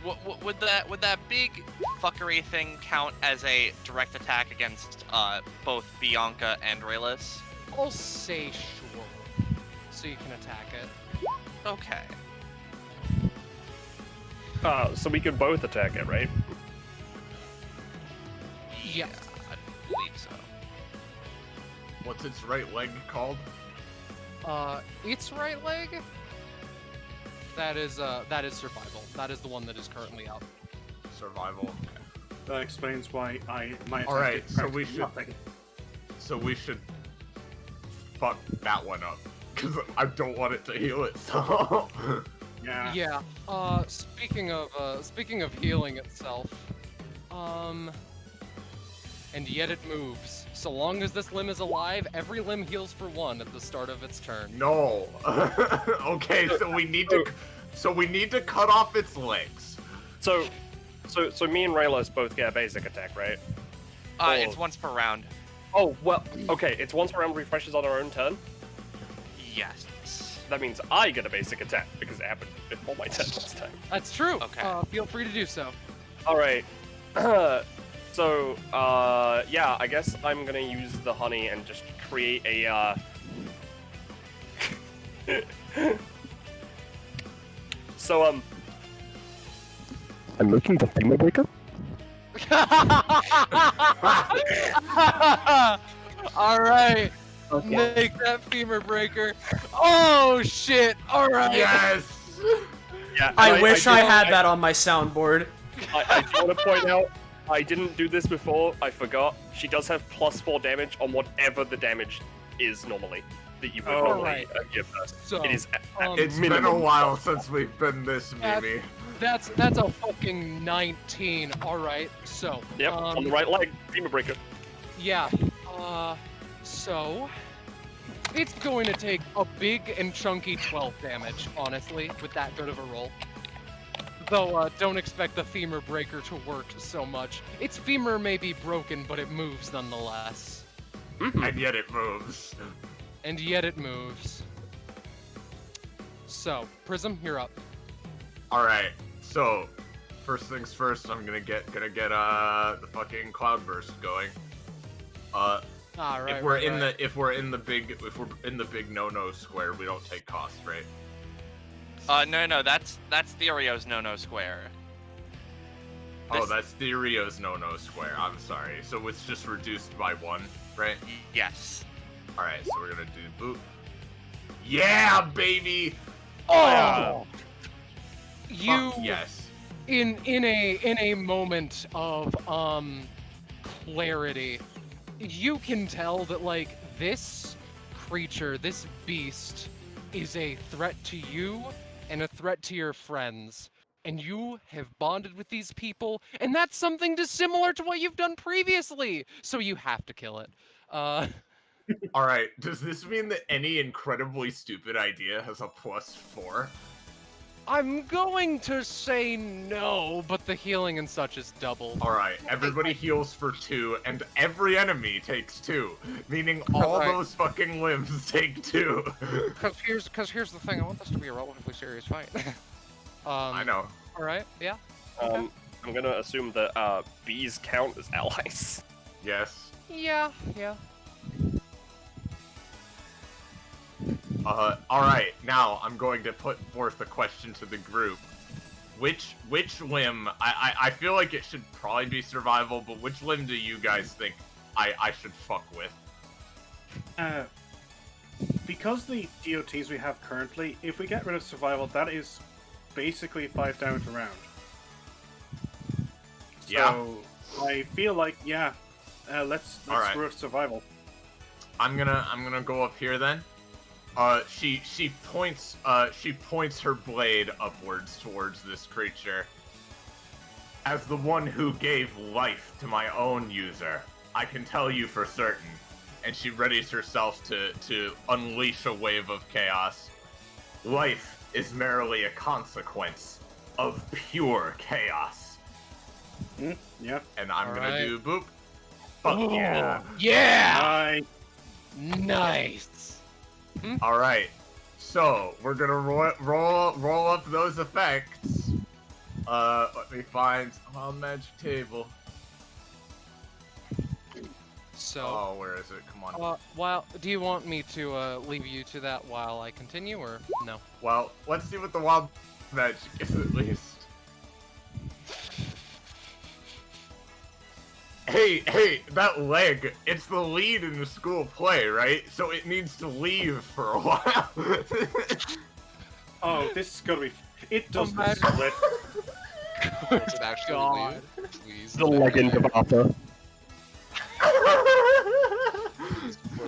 would that big fuckery thing count as a direct attack against both Bianca and Rayless? I'll say sure, so you can attack it. Okay. So we could both attack it, right? Yes. I believe so. What's its right leg called? Its right leg? That is survival. That is the one that is currently up. Survival. That explains why my attack Alright, did so we practically should nothing. so we should fuck that one up. Cause I don't want it to heal itself. Yeah. Yeah. Speaking of healing itself, and yet it moves. So long as this limb is alive, every limb heals for 1 at the start of its turn. No. Okay, so we need to cut off its legs. So me and Rayless both get a basic attack, right? It's once per round. Oh, well, okay, it's once per round refreshes on our own turn? Yes. That means I get a basic attack, because it happened before my turn last time. That's true. Okay. Feel free to do so. Alright. So, yeah, I guess I'm gonna use the honey and just create a, So, I'm looking to Femur Breaker. Alright. Okay. Make that femur breaker. Oh shit! Alright. Yes. Yeah, I wish I had that on my soundboard. I do want to point out, I didn't do this before, I forgot. She does have +4 damage on whatever the damage is normally that you would normally right. Give her. So, It is It's been a while since we've been this meme. That's a fucking 19. Alright, so. Yep, on the right leg, Femur Breaker. Yeah. So. It's going to take a big and chunky 12 damage, honestly, with that good of a roll. Though, don't expect the femur breaker to work so much. Its femur may be broken, but it moves nonetheless. And yet it moves. And yet it moves. So, Prism, you're up. Alright, so first things first, I'm gonna get the fucking cloudburst going. If we're in the big no square, we don't take costs, right? No, that's Therio's no square. Oh, that's Therio's no square. I'm sorry. So it's just reduced by 1, right? Yes. Alright, so we're gonna do boop. Yeah, baby! Oh! You Fuck yes. in a moment of clarity, you can tell that like this creature, this beast, is a threat to you and a threat to your friends. and you have bonded with these people, and that's something dissimilar to what you've done previously. So you have to kill it. All right. Does this mean that any incredibly stupid idea has a +4? I'm going to say no, but the healing and such is doubled. All right. Everybody heals for 2, and every enemy takes 2, meaning all Alright. those fucking limbs take 2. Because here's the thing, I want this to be a relatively serious fight. I know. All right, yeah. I'm gonna assume that bees count as allies. Yes. Yeah. Alright, now I'm going to put forth a question to the group. Which limb, I feel like it should probably be survival, but which limb do you guys think I should fuck with? Because the DOTs we have currently, if we get rid of survival, that is basically 5 damage a round. Yeah. So I feel like, let's Alright. screw with survival. I'm gonna go up here then. She points her blade upwards towards this creature. As the one who gave life to my own user, I can tell you for certain. And she readies herself to unleash a wave of chaos. Life is merely a consequence of pure chaos. Yeah. And I'm gonna Alright. do boop. Fuck yeah. Yeah! Nice! All right, so we're gonna roll up those effects. Let me find the magic table. So, Oh, where is it? Come on. well, do you want me to leave you to that while I continue, or no? Well, let's see what the wild magic is at least. Hey, that leg, it's the lead in the school play, right? So it needs to leave for a while. Oh, this is gonna be. It does the Imagine- split. Does it actually God. leave? Please. The legend of Arthur.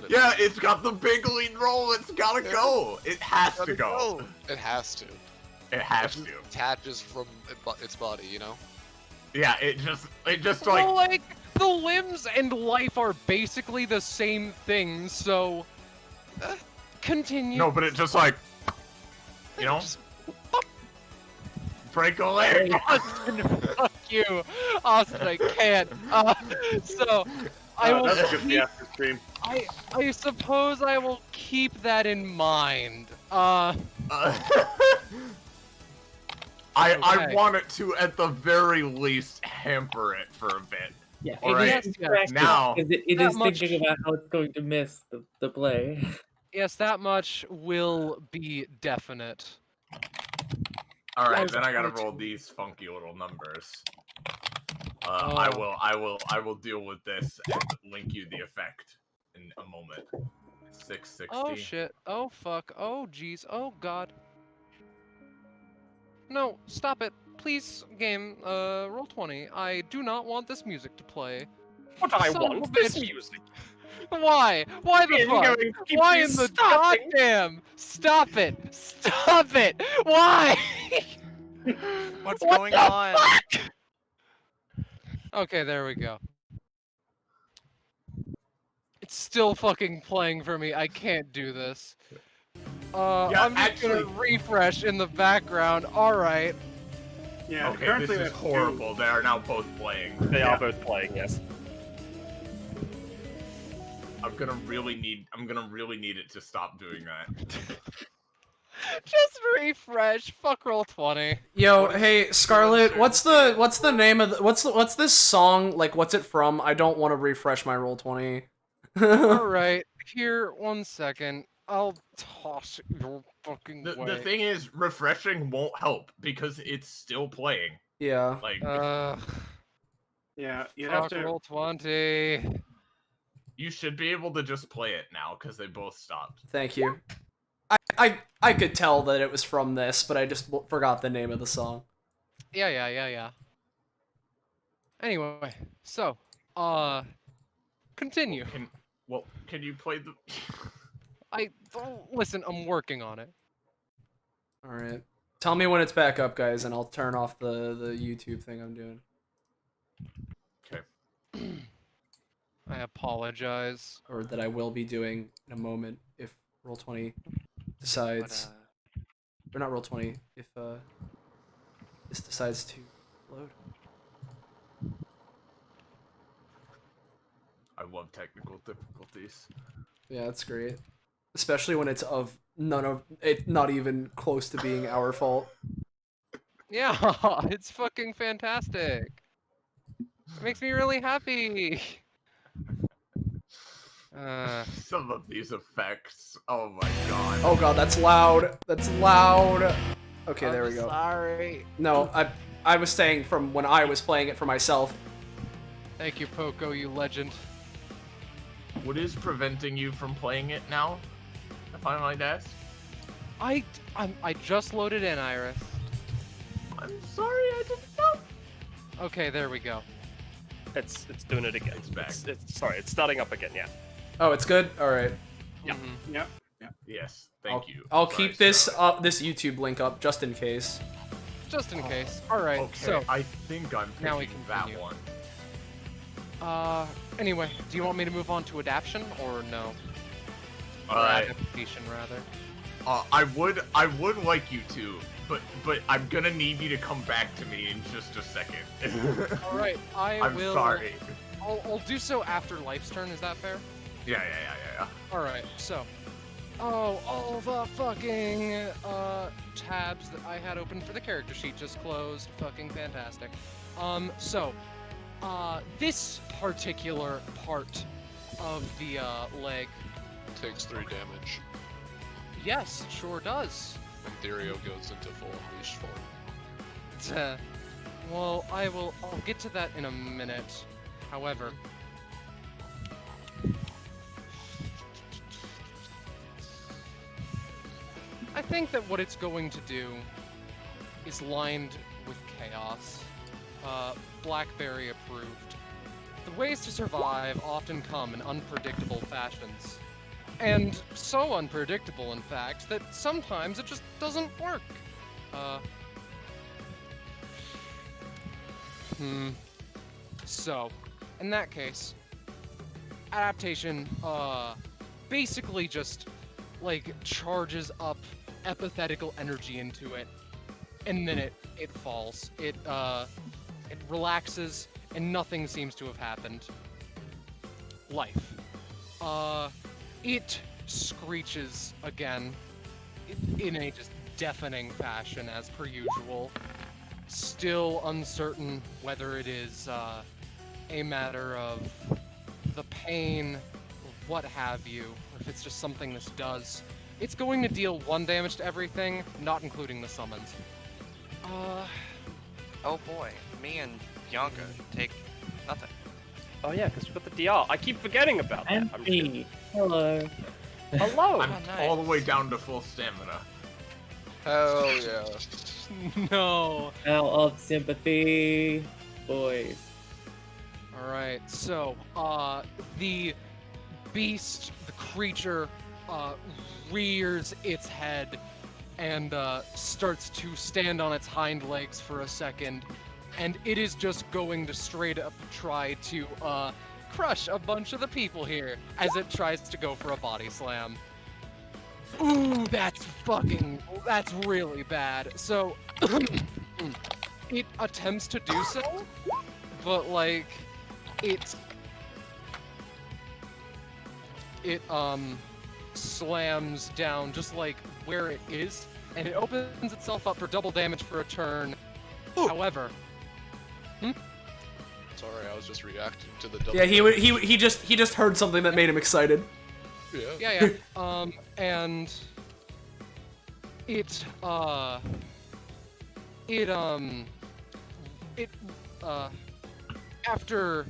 Yeah, it's got the big lead roll. It's gotta go. It has to go. It has to. It has It to. attaches from its body, you know? Yeah, it just Well, like. like, the limbs and life are basically the same thing, so... continue. No, but it just like. You know? Break a leg. Austin, fuck you. Austin, I can't. So, I will That's just the keep, after stream. I suppose I will keep that in mind. I Okay. want it to, at the very least, hamper it for a bit. Yeah, All it right, is yes. distracted, now- 'cause it That is much- thinking about how it's going to miss the play. Yes, that much will be definite. All right, was then I gotta going roll to- these funky little numbers. Oh. I will deal with this and link you the effect in a moment. 660. Oh shit. Oh fuck. Oh jeez. Oh god. No, stop it. Please, game, roll 20. I do not want this music to play. What I Son of a want this bitch. music. Why? Why the fuck? Going, keep Why you in the stopping. goddamn? Stop it! Stop it! Why? What's What going the on? fuck? Okay, there we go. It's still fucking playing for me. I can't do this. Yeah, I'm just gonna actually- refresh in the background. Alright. Yeah, Okay, currently this we is have two- horrible. They are now both playing. They are both playing, yes. I'm gonna really need it to stop doing that. Just refresh. Fuck roll 20. Yo, What is- hey Scarlet, what's the name of what's this song? Like, what's it from? I don't want to refresh my roll 20. Alright, here, 1 second. I'll toss it your fucking The way. thing is, refreshing won't help because it's still playing. Yeah. Like, Yeah, you'd have Fuck to. roll 20. you should be able to just play it now because they both stopped. Thank you. I could tell that it was from this, but I just forgot the name of the song. Yeah. Anyway, so, continue. Can you play the? Listen, I'm working on it. All right. Tell me when it's back up, guys, and I'll turn off the YouTube thing I'm doing. Okay. I apologize. Or that I will be doing in a moment if Roll20 decides... Or not Roll20, if this decides to load. I love technical difficulties. Yeah, that's great. Especially when it's of not even close to being our fault. Yeah, it's fucking fantastic. It makes me really happy. Some of these effects. Oh my god. Oh god, that's loud. That's loud. Okay, there we go. Sorry. No, I was saying from when I was playing it for myself. Thank you, Poco, you legend. What is preventing you from playing it now? If I might ask. I just loaded in, Iris. I'm sorry, I didn't know. Okay, there we go. It's doing it again. It's back. Sorry, it's starting up again. Yeah. Oh, it's good. All right. Yeah. Yeah. Yes. Thank you. I'll keep this this YouTube link up just in case. Just in case. All right. Okay. So I think I'm picking now we that continue. one. Anyway, do you want me to move on to adaptation or no? Or adaptation, rather. I would like you to, but I'm gonna need you to come back to me in just a second. All right, I'm will. sorry. I'll do so after Life's turn. Is that fair? Yeah. All right. So, all the fucking tabs that I had open for the character sheet just closed. Fucking fantastic. This particular part of the leg Takes 3 damage. Yes, it sure does. And Therio goes into full unleashed form. Well, I'll get to that in a minute. However, I think that what it's going to do is lined with chaos. Blackberry approved. The ways to survive often come in unpredictable fashions. And so unpredictable, in fact, that sometimes it just doesn't work. So, in that case, adaptation, basically just, like, charges up epithetical energy into it, and then it falls. It relaxes, and nothing seems to have happened. Life. It screeches again, in a just deafening fashion, as per usual. Still uncertain whether it is, a matter of the pain, or what have you, or if it's just something this does. It's going to deal 1 damage to everything, not including the summons. Oh boy, me and Bianca take nothing. Oh yeah, because we got the DR. I keep forgetting about that. I'm just Empty. Hello. Hello. I'm nice. all the way down to full stamina. Hell yeah. No. Out of sympathy, boys. Alright, so, the beast, the creature, rears its head and, starts to stand on its hind legs for a second, and it is just going to straight up try to, crush a bunch of the people here as it tries to go for a body slam. Ooh, that's really bad. So, it attempts to do so, but, like, it slams down just like where it is, and it opens itself up for double damage for a turn. Ooh. However, Sorry, I was just reacting to the double. Yeah, he just heard something that made him excited. Yeah. yeah. And it after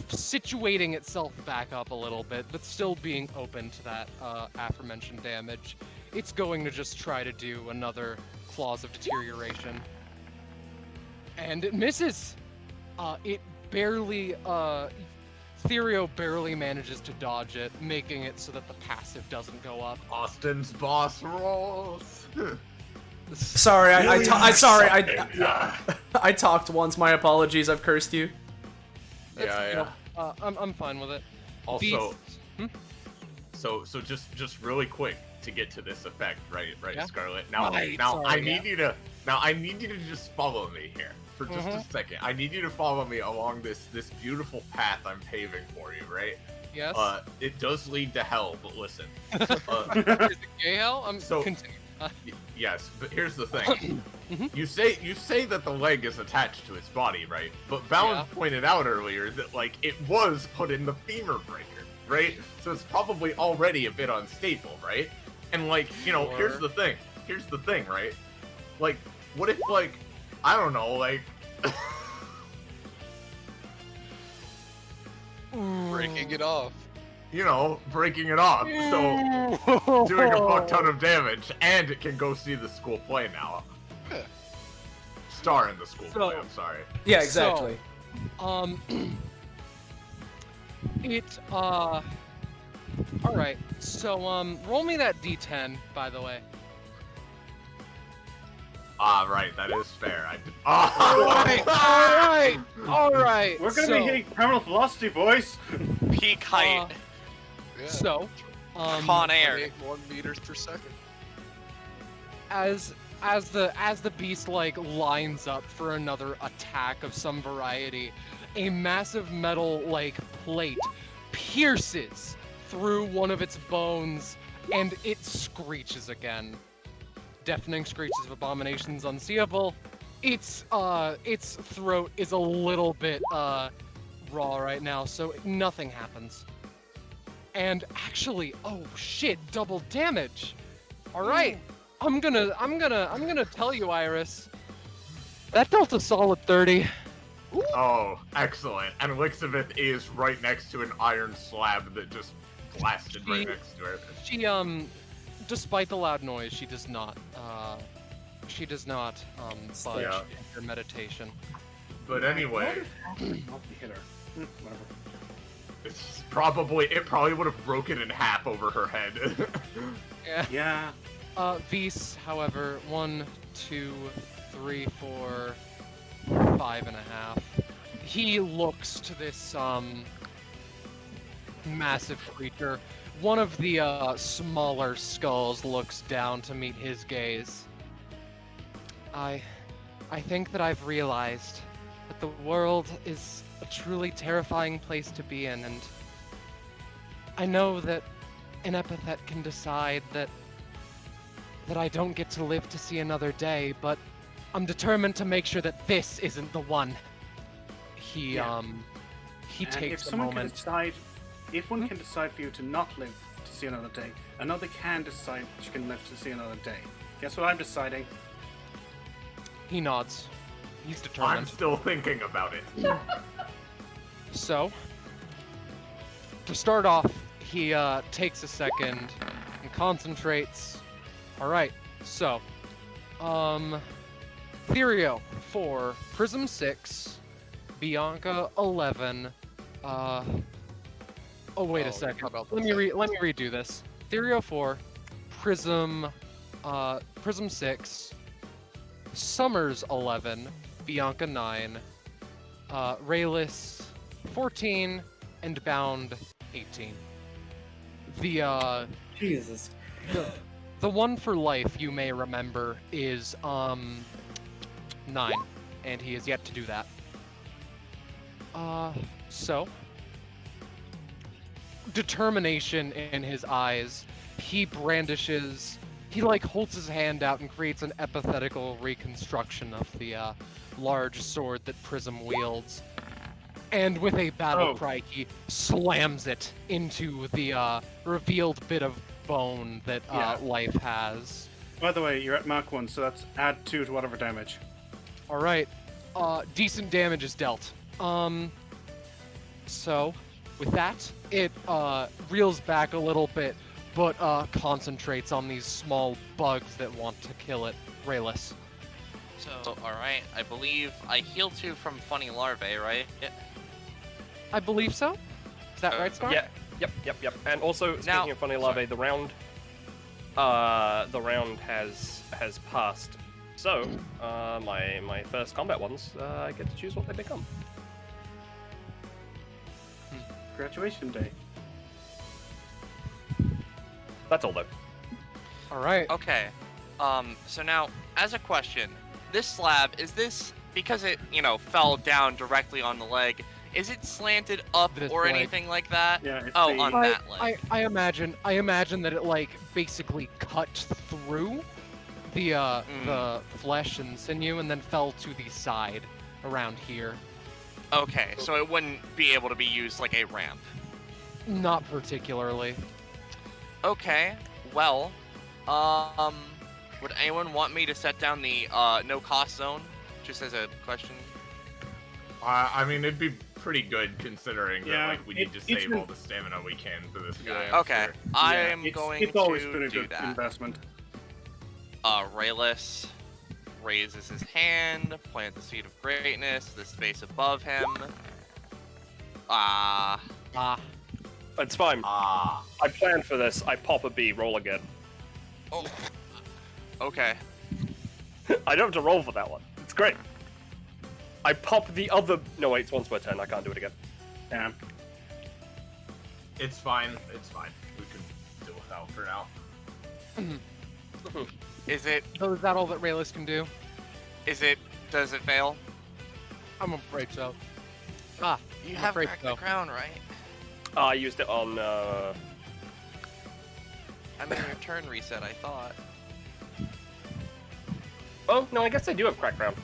situating itself back up a little bit, but still being open to that aforementioned damage, it's going to just try to do another Claws of Deterioration. And it misses! It barely, Therio barely manages to dodge it, making it so that the passive doesn't go up. Austin's boss rolls. Sorry, Yeah. I talked once. My apologies. I've cursed you. Yeah. I'm fine with it. Also, Beast- so just really quick to get to this effect, right, Yeah? Scarlet. Now, Right, now I sorry, need you to just follow me here for just a second. I need you to follow me along this beautiful path I'm paving for you, right? Yes. It does lead to hell, but listen. Is it gay hell? I'm So- continue. Yes, but here's the thing. You say that the leg is attached to its body, right? But Balance pointed out earlier that like it was put in the femur breaker, right? So it's probably already a bit unstable, right? And like, you know, here's the thing, right? Like, what if like, I don't know, like Breaking it off. you know, breaking it off, so doing a fuck ton of damage, and it can go see the school play now. Yeah. Star in the school play, I'm sorry. Yeah, exactly. Alright, so, roll me that d10, by the way. Right, that is fair. Alright! We're gonna be hitting terminal velocity, boys. Peak height. Yeah. So, Con Air. 1 meters per second. as the beast like lines up for another attack of some variety, a massive metal like plate pierces through one of its bones and it screeches again. Deafening screeches of abominations unseeable. Its throat is a little bit raw right now, so nothing happens. And actually, oh shit, double damage. All right. I'm gonna tell you, Iris. That dealt a solid 30. Oh, excellent. And Elixabeth is right next to an iron slab that just blasted right next to her. She despite the loud noise, she does not budge in her meditation. But anyway, Not the hitter. Whatever. it probably would have broken in half over her head. Yeah. Yeah. Vis, however, 1, 2, 3, 4, 5.5. He looks to this massive creature. One of the smaller skulls looks down to meet his gaze. I think that I've realized that the world is a truly terrifying place to be in, and I know that an epithet can decide that I don't get to live to see another day, but I'm determined to make sure that this isn't the one. He And takes if a someone can moment. decide, if one can decide for you to not live to see another day, another can decide that you can live to see another day. Guess what I'm deciding? He nods. He's I'm determined. still thinking about it. So, to start off, he takes a second and concentrates. Alright, so, Therio 4, Prism 6, Bianca 11, oh wait a second. how about Let me redo this. Therio 4, Prism 6, Summers 11, Bianca 9, Rayless 14, and Bound 18. Jesus. The one for life you may remember is 9, and he has yet to do that. So determination in his eyes. He brandishes. He like holds his hand out and creates an epithetical reconstruction of the large sword that Prism wields. And with a battle cry, he slams it into the revealed bit of bone that life has. By the way, you're at Mach 1, so that's add 2 to whatever damage. Alright, decent damage is dealt. So, with that, it reels back a little bit, but concentrates on these small bugs that want to kill it. Rayless. So, alright, I believe I heal 2 from funny larvae, right? Yeah. I believe so. Is that right, Scar? Yeah. Yep. And also, speaking Now- of funny larvae, the round the round has passed. So, my first combat ones, I get to choose what they become. Graduation day. That's all though. All right. Okay. So now, as a question, this slab, is this, because it, fell down directly on the leg, is it slanted up This or leg. anything like that? Yeah, it's Oh, the- on that leg. I imagine that it like basically cut through the flesh and sinew and then fell to the side around here. Okay, so it wouldn't be able to be used like a ramp. Not particularly. Okay, well, would anyone want me to set down the no-cost zone, just as a question? I mean, it'd be pretty good considering Yeah, that we need to it's save been- all the stamina we can for this guy. Yeah. I'm Okay, sure. I Yeah, am going it's always to been a do good that. investment. Rayless raises his hand, plant the seed of greatness, the space above him. It's fine. Ah. I planned for this. I pop a B, roll again. Oh. Okay. I don't have to roll for that one. It's great. I pop the other. No, wait, it's once per turn. I can't do it again. Damn. It's fine. It's fine. We can deal without for now. Is it? So is that all that Rayless can do? Does it fail? I'm afraid so. You I'm have afraid cracked so. the crown, right? I used it on. I mean, your turn reset, I thought. Oh no, I guess I do have crack round.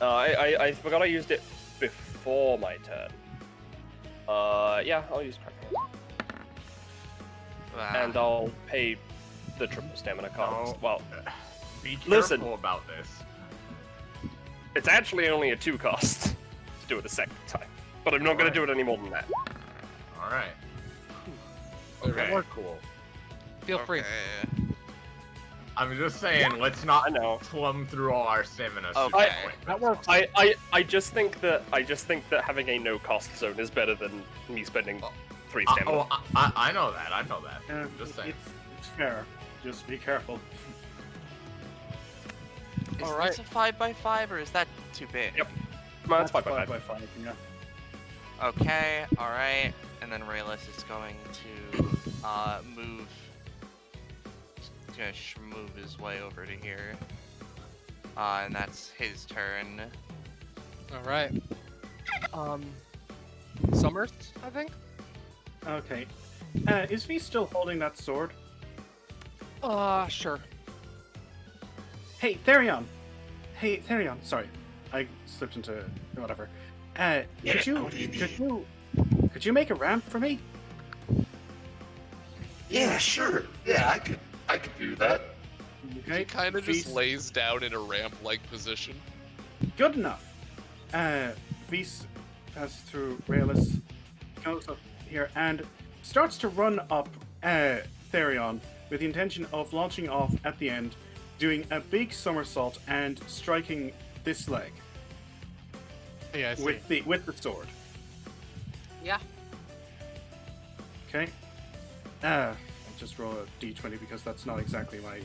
I forgot I used it before my turn. Yeah, I'll use crack round. Ah. And I'll pay the triple stamina cost. No. Well, Be careful Listen. about this. it's actually only a 2 cost to do it the second time. But I'm not going to do it any more than that. All right. Okay. Okay. Cool. Feel free. Okay. I'm just saying, let's I not know. plumb through all our stamina. super Okay. quick. That works. I just think that having a no cost zone is better than me spending 3 stamina. I know that. I know that. Yeah, Just saying. it's fair. Just be careful. Is Alright. this a 5x5 or is that too big? Yep. No, that's 5 by 5. by 5, yeah. Okay, alright. And then Rayless is going to move. He's gonna move his way over to here. And that's his turn. All right. Summers, I think. Okay. Is V still holding that sword? Sure. Hey, Therion! Hey, Therion, sorry. I slipped into whatever. Could you make a ramp for me? Yeah, sure. Yeah, I could do that. Okay. He kind of V's- just lays down in a ramp-like position. Good enough. V's passes through Rayless, goes up here, and starts to run up Therion with the intention of launching off at the end, doing a big somersault and striking this leg Yeah, I see. with the sword. Yeah. Okay. I'll just roll a d20 because that's not exactly my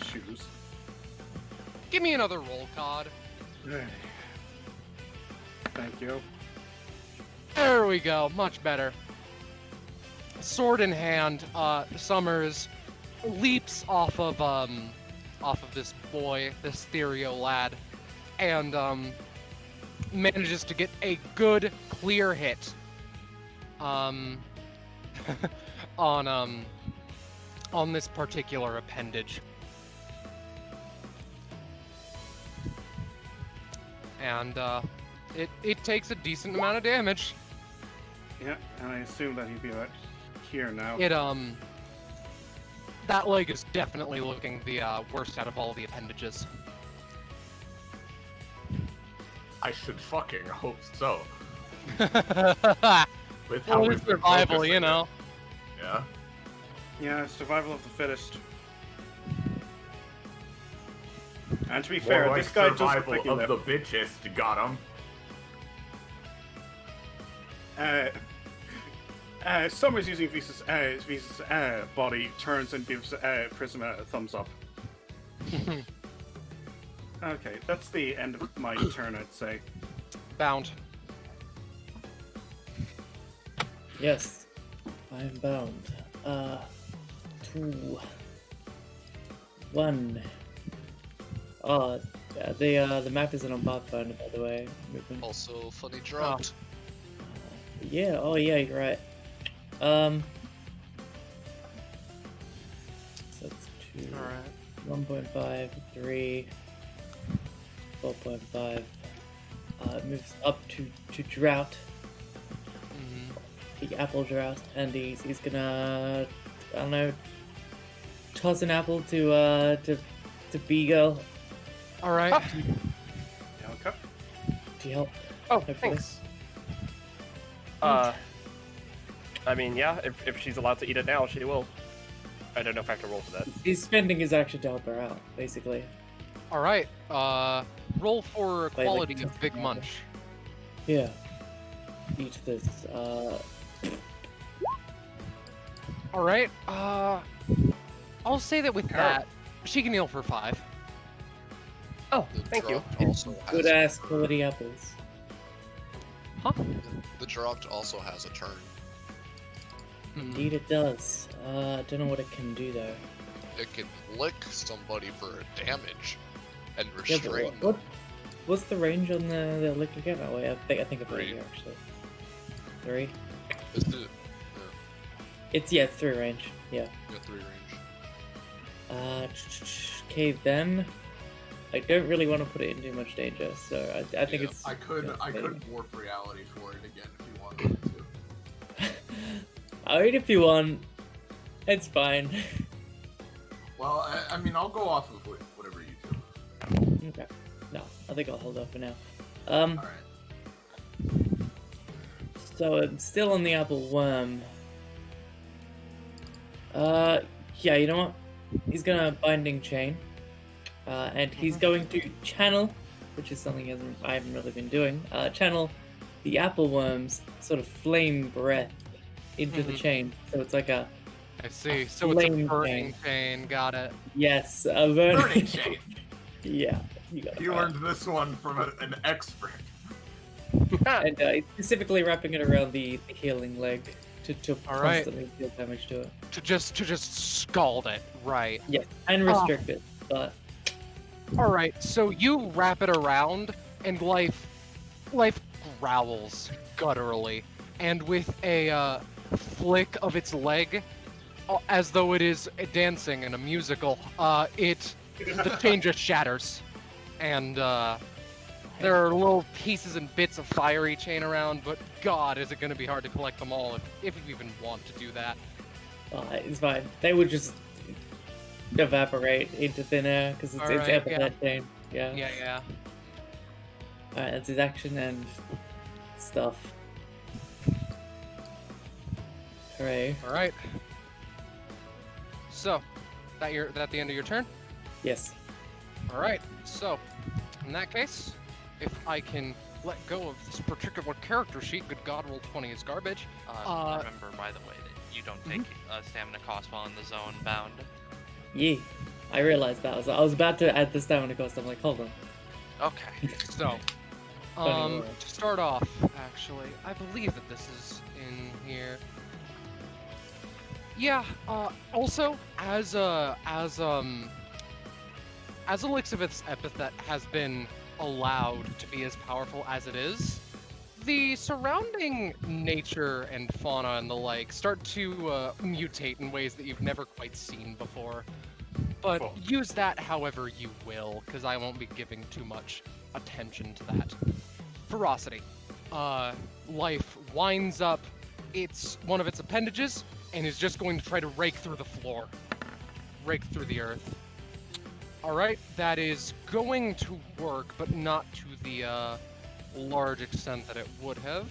shoes. Give me another roll, Cod. Thank you. There we go. Much better. Sword in hand, Summers leaps off of this boy, this Therio lad, and manages to get a good clear hit on this particular appendage. And it takes a decent amount of damage. Yeah, and I assume that he'd be about here now. It that leg is definitely looking the worst out of all the appendages. I should fucking hope so. Well, With how it's we've been survival, focusing you know. it. Yeah. Yeah, survival of the fittest. And to be More fair, like this guy does look survival like he of left. the bitchest. Got him. Summer's using Visa's body, turns and gives Prisma a thumbs up. Okay, that's the end of my turn, I'd say. Bound. Yes, I am bound. 2, 1. The map isn't on Pathfinder, by the way. Movement. Also, funny dropped. Yeah. Oh, yeah. You're right. So that's 2. All right. 1.5, 3, 4.5. It moves up to drought. The apple drought, and he's gonna, I don't know, toss an apple to Beagle. All right. Okay. To help. Oh, hopefully. thanks. I mean, yeah, if she's allowed to eat it now, she will. I don't know if I have to roll for that. He's spending his action to help her out, basically. All right. Roll for Wait, quality like, of Big Munch. Yeah. Eat this. All right. I'll say that with that, she can heal for 5. Oh, The thank you. dropped also has Good a ass turn. quality apples. The dropped also has a turn. Indeed, it does. Don't know what it can do though. It can lick somebody for damage and Yeah, but restrain what? What's the range on the lick again? Oh wait, I think I put it 3. here actually. 3. Is it? It's 3 range. Yeah. Yeah, 3 range. Okay then. I don't really want to put it in too much danger, so I think Yeah. it's. I could warp reality for it again if you wanted to. I'll eat if you want. It's fine. Well, I mean, I'll go off of whatever you do. Okay. No, I think I'll hold off for now. Alright. So I'm still on the apple worm. Yeah, you know what? He's gonna binding chain. And he's going to channel, which is something I haven't really been doing. Channel the apple worm's sort of flame breath into the chain. So it's like a I see. So it's a flame burning chain. Got it. yes, a burning Burning chain. Yeah, you got it. You learned this one from an expert. And specifically wrapping it around the healing leg to All right. constantly deal damage to it. To just scald it. Right. Yes, and restrict it, but All right. So you wrap it around, and life growls gutturally, and with a flick of its leg, as though it is dancing in a musical, the chain just shatters, and there are little pieces and bits of fiery chain around. But God, is it going to be hard to collect them all if you even want to do that? it's fine. They would just evaporate into thin air because it's Alright, epithet chain. Yeah. Yeah. Alright, that's his action and stuff. Hooray. All right. So, that the end of your turn? Yes. All right. So, in that case, if I can let go of this particular character sheet, good God, roll 20 is garbage. Remember, by the way, that you don't take stamina cost while in the zone bound. Yeah. I realized that. I was about to add the stamina cost. I'm like, hold on. Okay. So, Funny word. to start off, actually, I believe that this is in here. Yeah. Also, as Elixiveth's epithet has been allowed to be as powerful as it is, the surrounding nature and fauna and the like start to mutate in ways that you've never quite seen before. But Cool. use that however you will, because I won't be giving too much attention to that. Ferocity. Life winds up one of its appendages and is just going to try to rake through the floor. Rake through the earth. Alright, that is going to work, but not to the large extent that it would have.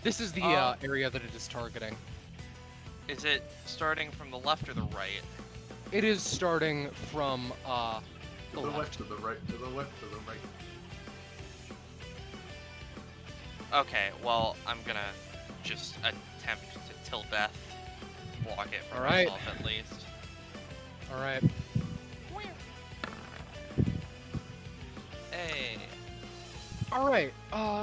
This is the area that it is targeting. Is it starting from the left or the right? It is starting from To the left, to the right, to the left, to the right. Okay, well, I'm gonna just attempt to till death. Block it for Alright. myself at least. Alright. Hey. Alright,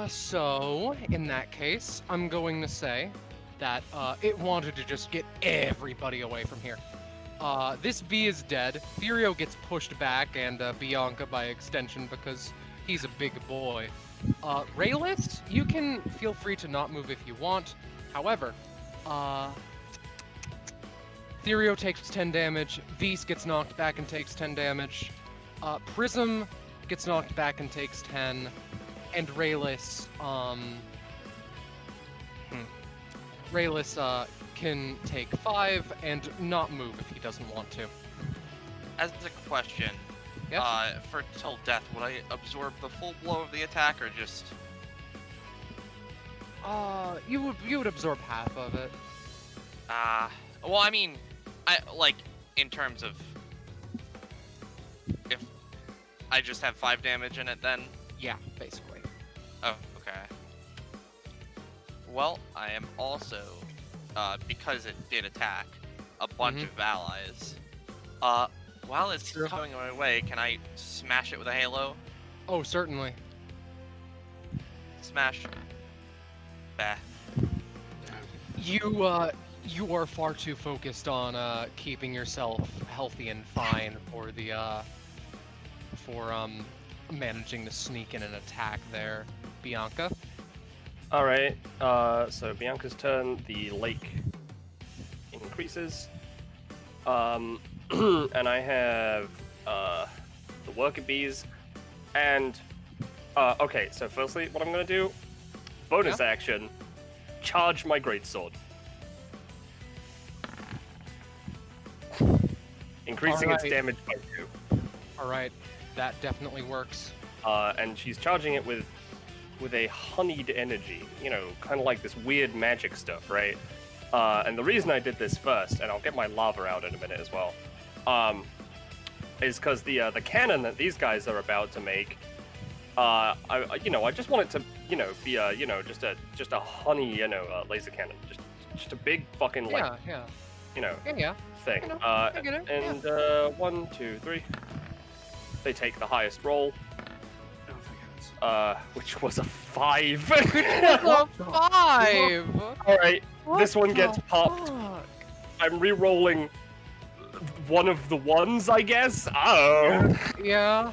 so, in that case, I'm going to say that, it wanted to just get everybody away from here. This bee is dead, Furio gets pushed back, and, Bianca by extension because he's a big boy. Rayless, you can feel free to not move if you want. However, Furio takes 10 damage, Vise gets knocked back and takes 10 damage, Prism gets knocked back and takes 10, and Rayless, Rayless, can take 5 and not move if he doesn't want to. As a question, Yes? for till death, would I absorb the full blow of the attack or just? You would absorb half of it. Well, I mean, like in terms of if I just have 5 damage in it, then. Yeah, basically. Oh, okay. Well, I am also, because it did attack a bunch of allies. While it's coming my way, can I smash it with a halo? Oh, certainly. Smash. Bah. You are far too focused on keeping yourself healthy and fine for the managing to sneak in an attack there, Bianca. All right. So Bianca's turn. The lake increases. And I have the worker bees, and okay. So firstly, what I'm gonna do, bonus action, charge my greatsword, increasing its damage by 2. All right, that definitely works. And she's charging it with a honeyed energy, you know, kind of like this weird magic stuff, right? And the reason I did this first, and I'll get my lava out in a minute as well, is because the cannon that these guys are about to make, I just want it to, be just a honey, laser cannon, just a big fucking thing. I get it. And 1, 2, 3. They take the highest roll. Which was a 5. What the 5? Alright, this one gets popped. I'm re-rolling one of the ones, I guess? Oh. Yeah.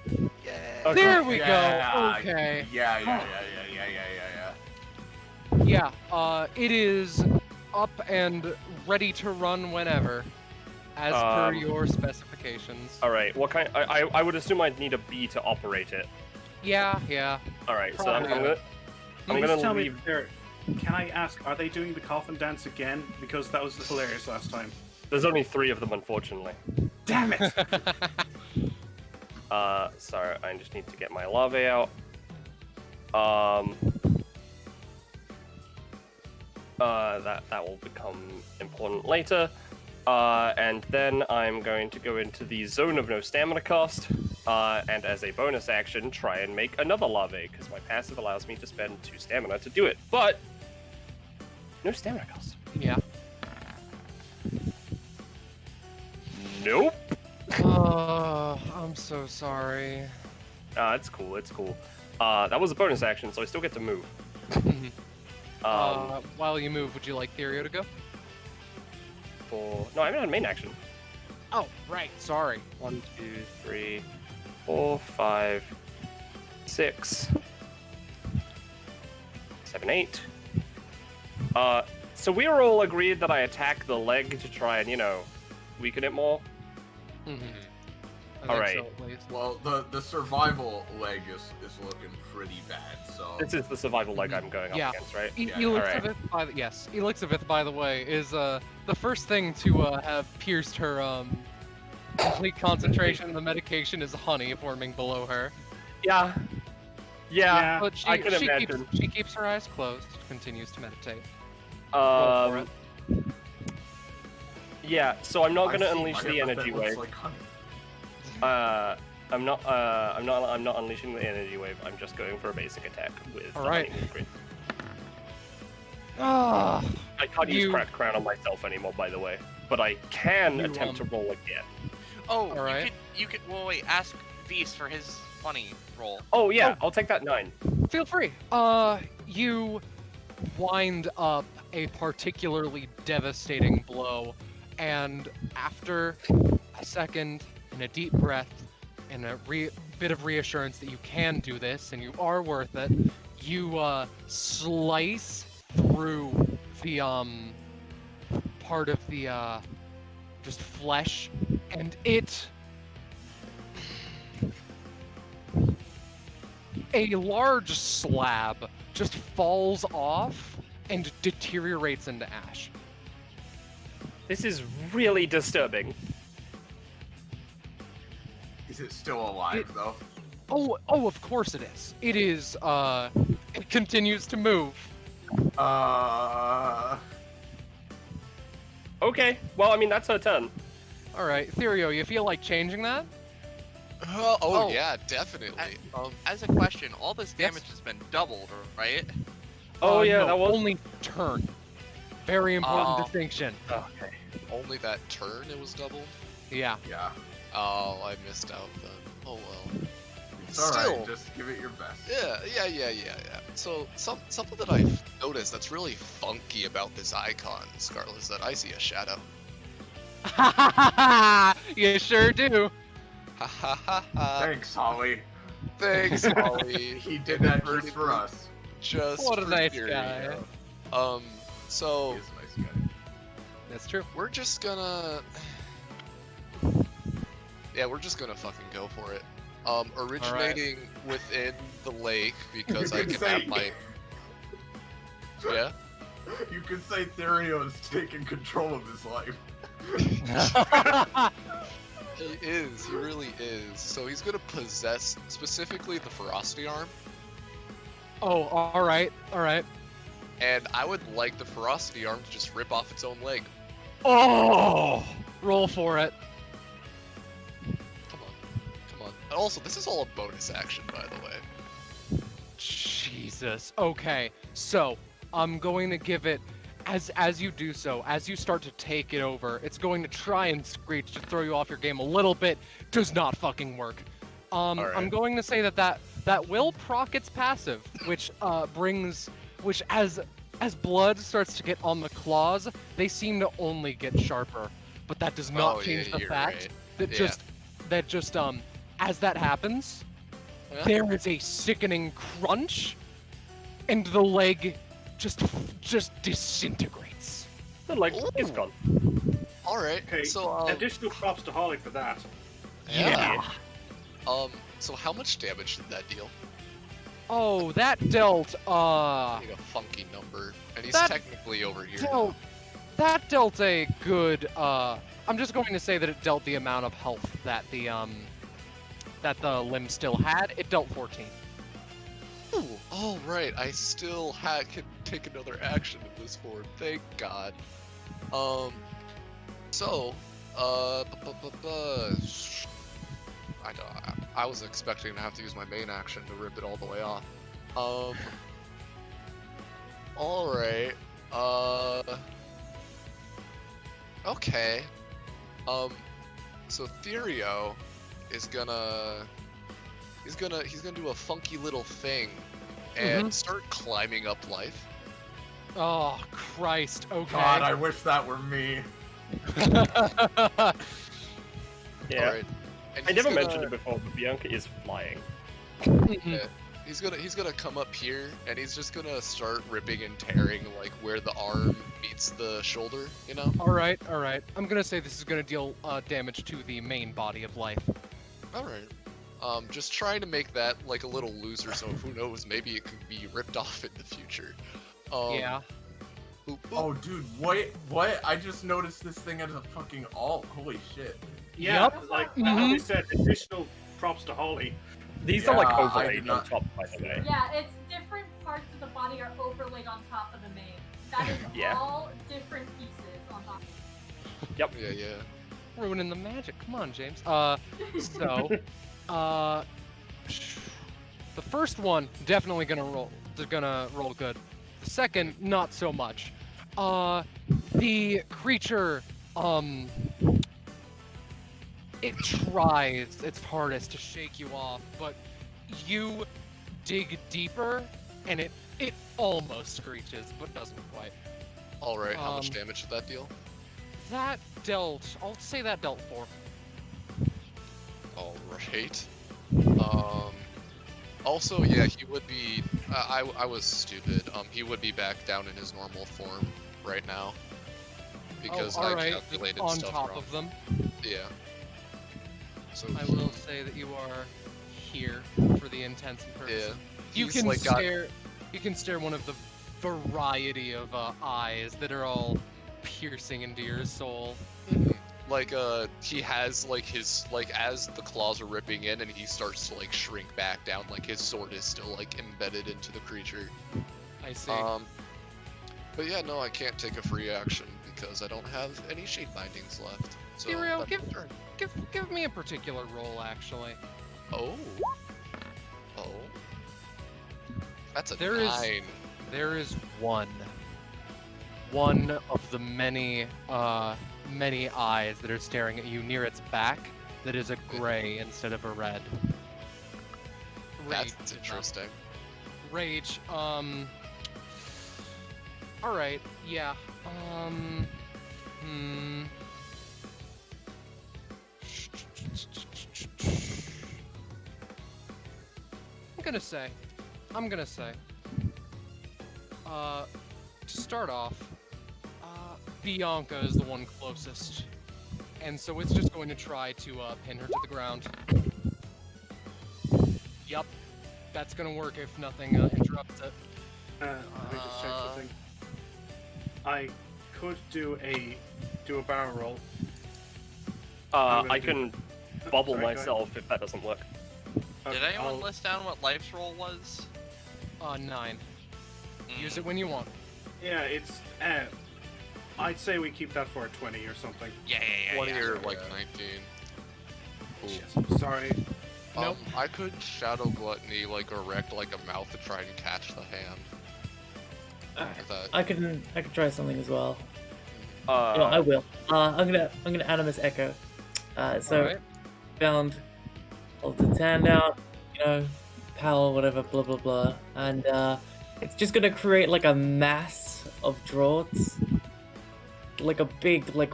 Okay. There we go. Okay. Yeah. Yeah, it is up and ready to run whenever, as per your specifications. Alright, what kind? I would assume I'd need a bee to operate it. Yeah. Alright, so I'm Please gonna tell leave. me, can I ask, are they doing the coffin dance again? Because that was hilarious last time. There's only 3 of them, unfortunately. Damn it! Sorry, I just need to get my larvae out. That will become important later. And then I'm going to go into the zone of no stamina cost, and as a bonus action, try and make another larvae, because my passive allows me to spend 2 stamina to do it. But no stamina cost. Yeah. Nope. I'm so sorry. It's cool. That was a bonus action, so I still get to move. While you move, would you like Therio to go? No, I'm not a main action. Oh, right. Sorry. 1, 2, 3, 4, 5, 6, 7, 8. So we were all agreed that I attack the leg to try and, weaken it more. All right. Well, the survival leg is looking pretty bad. So This is the survival leg I'm going up against, right? Elixavith, by the way, is the first thing to have pierced her complete concentration of the medication is honey forming below her. Yeah. But I can imagine. She keeps her eyes closed, continues to meditate. Roll for it. Yeah, so I'm not going to I see unleash my the epithet energy looks wave. like honey. I'm not unleashing the energy wave. I'm just going for a basic attack with the Alright. honeymoon crit. Ah, I can't use You- cracked crown on myself anymore, by the way. But I can You, attempt to roll again. Oh, Alright. you could. Well, wait. Ask Beast for his funny roll. Oh yeah, I'll take that 9. feel free. You wind up a particularly devastating blow, and after a second and a deep breath and a bit of reassurance that you can do this and you are worth it, you slice through the part of the just flesh, and a large slab just falls off and deteriorates into ash. This is really disturbing. Is it still alive though? Oh, of course it is. It is, it continues to move. Okay, well, I mean, that's her turn. Alright, Therio, you feel like changing that? Oh, yeah, definitely. As a question, all this Yes. damage has been doubled, right? Oh, yeah, no, that was... only turn. Very important Oh. distinction. Okay. Only that turn it was doubled? Yeah. Yeah. Oh, I missed out then. Oh well. It's alright, Still. just give it your best. Yeah. So, something that I've noticed that's really funky about this icon, Scarlet, is that I see a shadow. You sure do. Ha ha ha ha. Thanks, Holly. Thanks, Molly. He did that just for us. Just What a for nice Furio. guy. So He is a nice guy. That's true. we're just gonna... Yeah, we're just gonna fucking go for it. Originating within the lake, because I You can can say- have my... Yeah? You could say Therio's taking control of his life. He is, he really is. So he's gonna possess, specifically the ferocity arm, Oh, alright. and I would like the ferocity arm to just rip off its own leg. Oh! Roll for it. Come on. And also, this is all a bonus action, by the way. Jesus. Okay, so I'm going to give it, as you do so, as you start to take it over, it's going to try and screech to throw you off your game a little bit. Does not fucking work. Alright. I'm going to say that will proc its passive, which which as blood starts to get on the claws, they seem to only get sharper. But that does not Oh, change yeah, the you're fact right. that Yeah. just as that happens, Yeah. there is a sickening crunch, and the leg just disintegrates. The leg is Ooh. gone. Alright, Okay, so, additional props to Holly for that. Yeah. So how much damage did that deal? Oh, that dealt Like a funky number, and he's That technically over here. that dealt a good I'm just going to say that it dealt the amount of health that the limb still had. It dealt 14. Ooh, all right. I still can take another action in this form. Thank God. So, I was expecting to have to use my main action to rip it all the way off. All right. Okay. So Therio is gonna do a funky little thing and start climbing up life. Oh, Christ. Okay. God, I wish that were me. Yeah. Alright. And I he's never gonna- mentioned it before, but Bianca is flying. Yeah. He's gonna come up here and he's just gonna start ripping and tearing like where the arm meets the shoulder, you know? Alright. I'm gonna say this is gonna deal damage to the main body of life. Alright. Just trying to make that like a little looser, so who knows, maybe it could be ripped off in the future. Yeah. Boop, boop. Oh, dude, what? I just noticed this thing as a fucking alt. Holy shit. Yeah, Yep. like Mhm. we said, additional props to Holly. These are like Yeah, I overlaid did on not- top, by the way. Yeah, it's different parts of the body are overlaid on top of the main. That is Yeah. all different pieces on top. Yeah. ruining the magic. Come on, James. So, the first one definitely gonna roll good. The second, not so much. The creature, it tries its hardest to shake you off, but you dig deeper, and it almost screeches, but doesn't quite. All right, how much damage did that deal? I'll say that dealt 4. All right. Also, yeah, he would be. I was stupid. He would be back down in his normal form right now because I calculated on stuff top wrong. of them. Yeah. So I will say that you are here for the intents and purposes. Yeah. You He's, can like, stare. You can stare one of the variety of eyes that are all piercing into your soul. Like he has like his as the claws are ripping in and he starts to like shrink back down, like his sword is still like embedded into the creature. I see. But yeah, no, I can't take a free action because I don't have any sheet bindings left. So Hero, that's my turn. give me a particular roll, actually. Oh. That's a There 9. There is one of the many eyes that are staring at you near its back that is a gray instead of a red. Rage. That's interesting. Rage. Alright, yeah. I'm gonna say. To start off, Bianca is the one closest. And so it's just going to try to pin her to the ground. Yup. That's gonna work if nothing interrupts it. Let me just check something. I could do a barrel roll. I can bubble Sorry, go ahead. myself if that doesn't work. Did anyone list down what Life's roll was? 9. Use it when you want. Yeah, it's. I'd say we keep that for a 20 or something. Yeah. 20 or like 19. Ooh. Shit, sorry. Nope. I could shadow gluttony, like erect like a mouth to try and catch the hand. Is that- I can try something as well. Uh, I will. I'm gonna Animus Echo. So Alright. found all the hand out, power, whatever, blah blah blah, and it's just gonna create like a mass of draughts, like a big like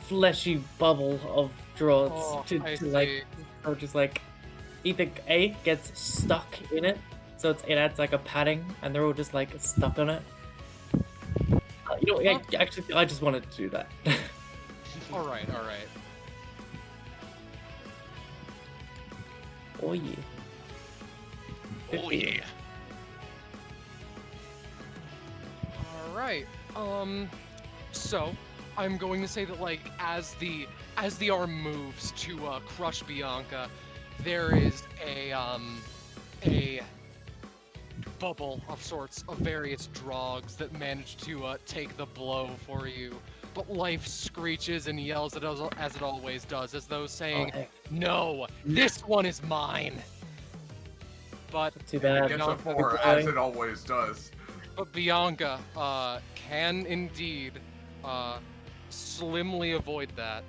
fleshy bubble of draughts Oh, to I like, see. so just like either A gets stuck in it, so it adds like a padding, and they're all just like stuck on it. Actually, I just wanted to do that. Alright. Oh yeah. Oh yeah. Alright. So I'm going to say that like as the arm moves to crush Bianca, there is a bubble of sorts of various drogs that manage to take the blow for you. But life screeches and yells at us as it always does, as though saying, heck. "No, this one is mine." But Too bad. Gets a 4, as it always does. But Bianca can indeed slimly avoid that.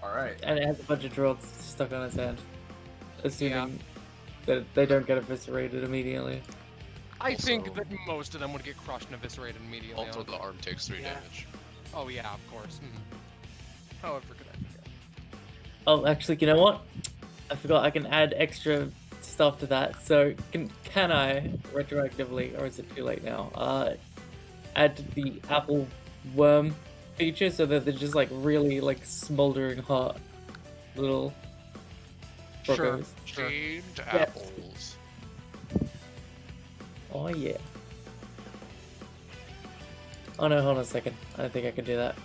Alright. And it has a bunch of draughts stuck on its head, assuming that they don't get eviscerated immediately. I think Also- that most of them would get crushed and eviscerated immediately. Also, the arm takes 3 damage. Oh yeah, of course. However could I forget? Oh, actually, you know what? I forgot I can add extra stuff to that. So can I retroactively, or is it too late now? Add the apple worm feature so that they're just like really like smoldering hot little Sure. frogos. Chained Yeah. apples. Oh yeah. Oh no, hold on a second. I don't think I can do that.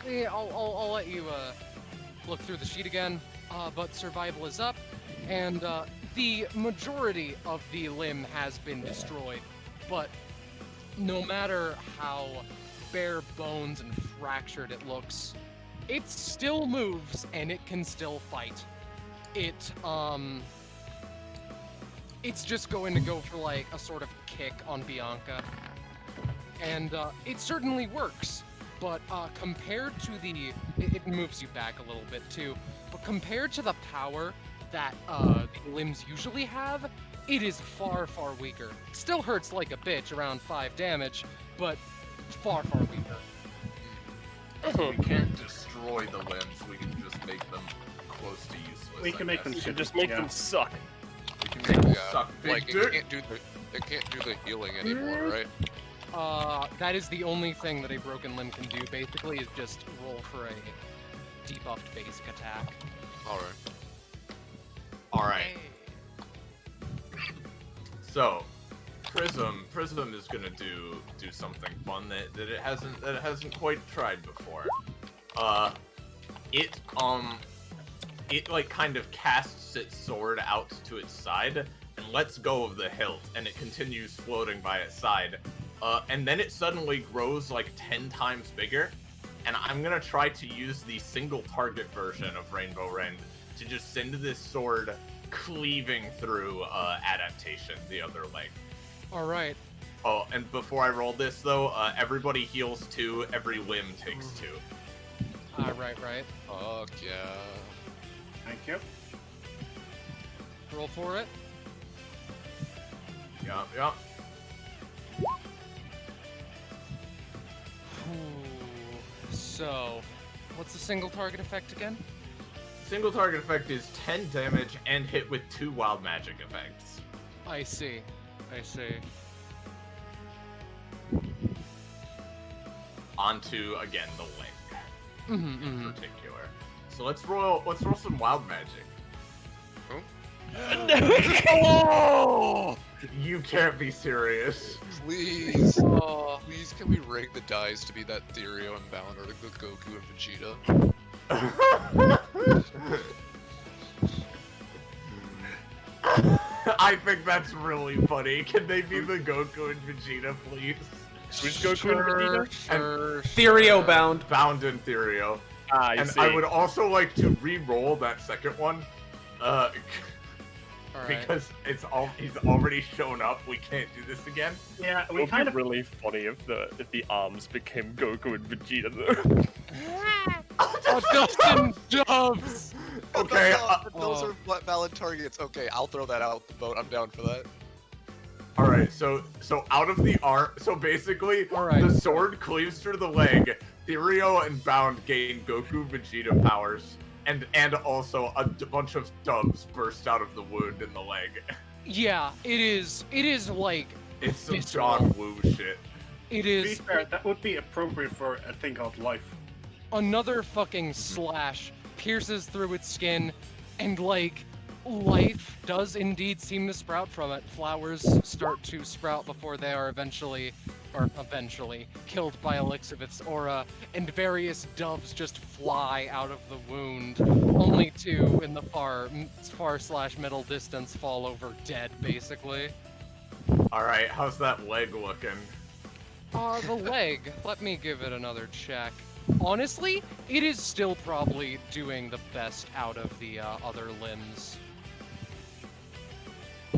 Yeah, I'll let you look through the sheet again. But survival is up, and the majority of the limb has been destroyed. But no matter how bare bones and fractured it looks, it still moves and it can still fight. It's just going to go for like a sort of kick on Bianca. And it certainly works, but compared to it moves you back a little bit too, but compared to the power that the limbs usually have, it is far, far weaker. Still hurts like a bitch, around 5 damage, but far, far weaker. We can't destroy the limbs, we can just make them close to useless. We can make them You shit. just make them suck. We can make them Yeah, suck big like dick. it can't do the healing anymore, right? That is the only thing that a broken limb can do, basically, is just roll for a debuffed basic attack. Alright. Alright. So, Prism is gonna do something fun that it hasn't quite tried before. It like kind of casts its sword out to its side and lets go of the hilt, and it continues floating by its side. And then it suddenly grows like 10 times bigger, and I'm gonna try to use the single target version of Rainbow Rend to just send this sword cleaving through Adaptation, the other leg. Alright. Oh, and before I roll this though, everybody heals 2, every limb takes 2. Right. Fuck yeah. Thank you. Roll for it. Yup. So, what's the single target effect again? Single target effect is 10 damage and hit with 2 wild magic effects. I see. Onto again the leg in Mm-hmm. particular. So let's roll some wild magic. Oh! You can't be serious. Please, please, can we rig the dice to be that Therio and Bound or the Goku and Vegeta? I think that's really funny. Can they be the Goku and Vegeta, please? Who's Goku and Vegeta? Sure. Therio bound. Bound and Therio. I And see. I would also like to re-roll that second one. Alright. Because he's already shown up. We can't do this again. Yeah, It we would kind be of. really funny if the arms became Goku and Vegeta though. Oh, Dustin Dubs! Okay, But those are valid targets. Okay, I'll throw that out the boat. I'm down for that. All right. So out of the arm. So basically, Alright. the sword cleaves through the leg. Therio and Bound gain Goku Vegeta powers, and also a bunch of dubs burst out of the wound in the leg. Yeah, it is like, It's some Visceral. John Woo shit. it To be is fair, that would be appropriate for a thing called life. another fucking slash pierces through its skin, and like, life does indeed seem to sprout from it. Flowers start to sprout before they are eventually killed by Elixivith's aura, and various doves just fly out of the wound, only to, in the far/middle distance, fall over dead, basically. All right. How's that leg looking? The leg, let me give it another check. Honestly, it is still probably doing the best out of the other limbs.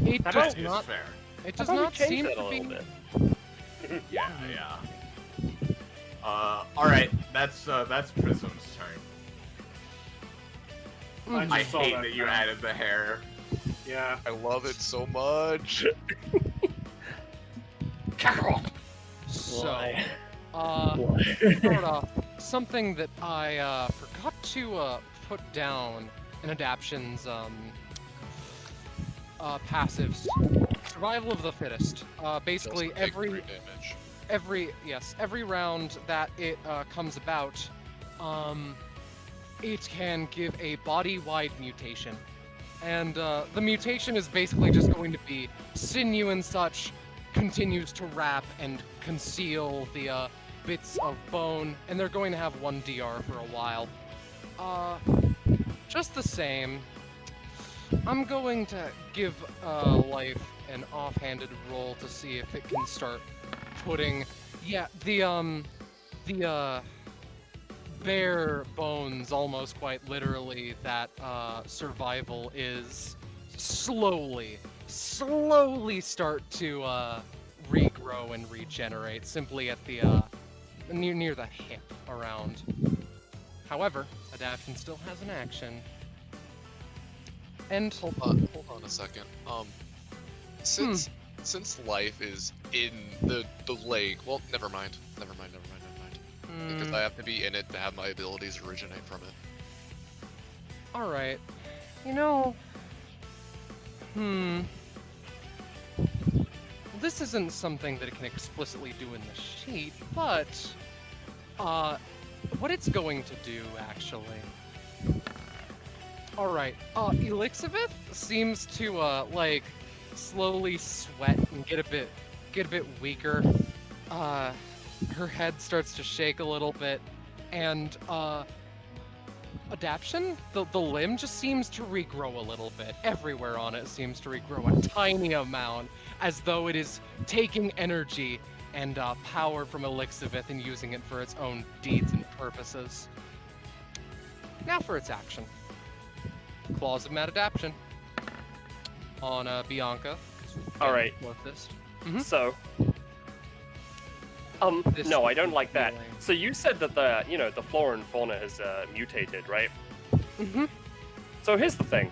It That does is not. fair. It does How about we not change seem that to a be. little bit? Yeah. All right. That's Prism's turn. Mhm. I just saw hate that that you now. added the hair. Yeah. I love it so much. So, Why? start off, something that I forgot to put down in Adaption's passives. Survival of the fittest. Basically, Doesn't take 3 damage. every round that it comes about, it can give a body-wide mutation. And the mutation is basically just going to be sinew and such continues to wrap and conceal the bits of bone, and they're going to have 1 DR for a while. Just the same, I'm going to give life an offhanded roll to see if it can start putting, the bare bones, almost quite literally, that survival is slowly start to regrow and regenerate, simply at the near the hip around. However, adaptation still has an action. And hold on a second. Since life is in the lake, well, never mind. Because I have to be in it to have my abilities originate from it. All right. You know, this isn't something that it can explicitly do in the sheet, but what it's going to do actually. All right. Elixabeth seems to like slowly sweat and get a bit weaker. Her head starts to shake a little bit, and adaptation, the limb just seems to regrow a little bit. Everywhere on it seems to regrow a tiny amount, as though it is taking energy and power from Elixabeth and using it for its own deeds and purposes. Now for its action. Claws of Mad Adaptation on Bianca. All right. This. So, no, I don't like that. So you said that the flora and fauna has mutated, right? Mm-hmm. So here's the thing.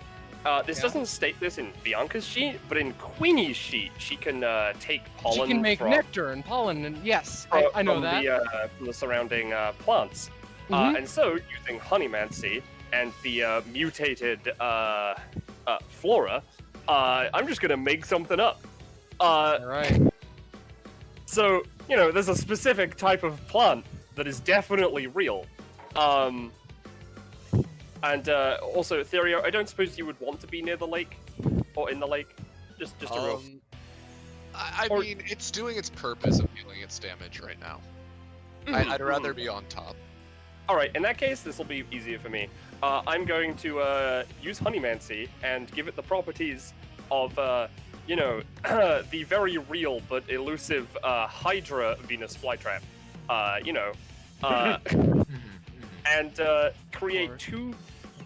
This doesn't state this in Bianca's sheet, but in Queenie's sheet, she can take pollen. She can make from, nectar and pollen, and yes, I know that. From the surrounding plants. And so, using honeymancy and the mutated flora, I'm just gonna make something up. Right. So, there's a specific type of plant that is definitely real. And also, Therio, I don't suppose you would want to be near the lake? Or in the lake? Just a real... I mean, it's doing its purpose of dealing its damage right now. I'd rather be on top. Alright, in that case, this will be easier for me. I'm going to use honeymancy and give it the properties of, the very real but elusive Hydra Venus flytrap. And create two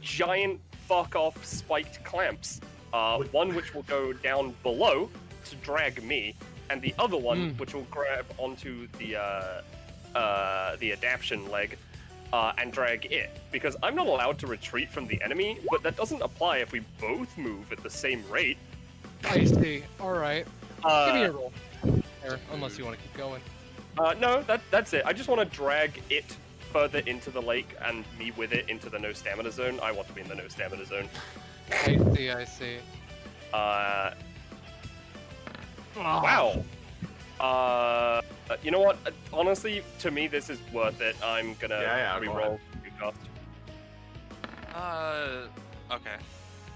giant fuck-off spiked clamps. One which will go down below to drag me, and the other one which will grab onto the adaptation leg and drag it. Because I'm not allowed to retreat from the enemy, but that doesn't apply if we both move at the same rate. I see. All right. Give me a roll. Unless you want to keep going. No, that's it. I just want to drag it further into the lake and me with it into the no stamina zone. I want to be in the no stamina zone. I see. Wow. You know what? Honestly, to me, this is worth it. I'm gonna reroll cost. Okay.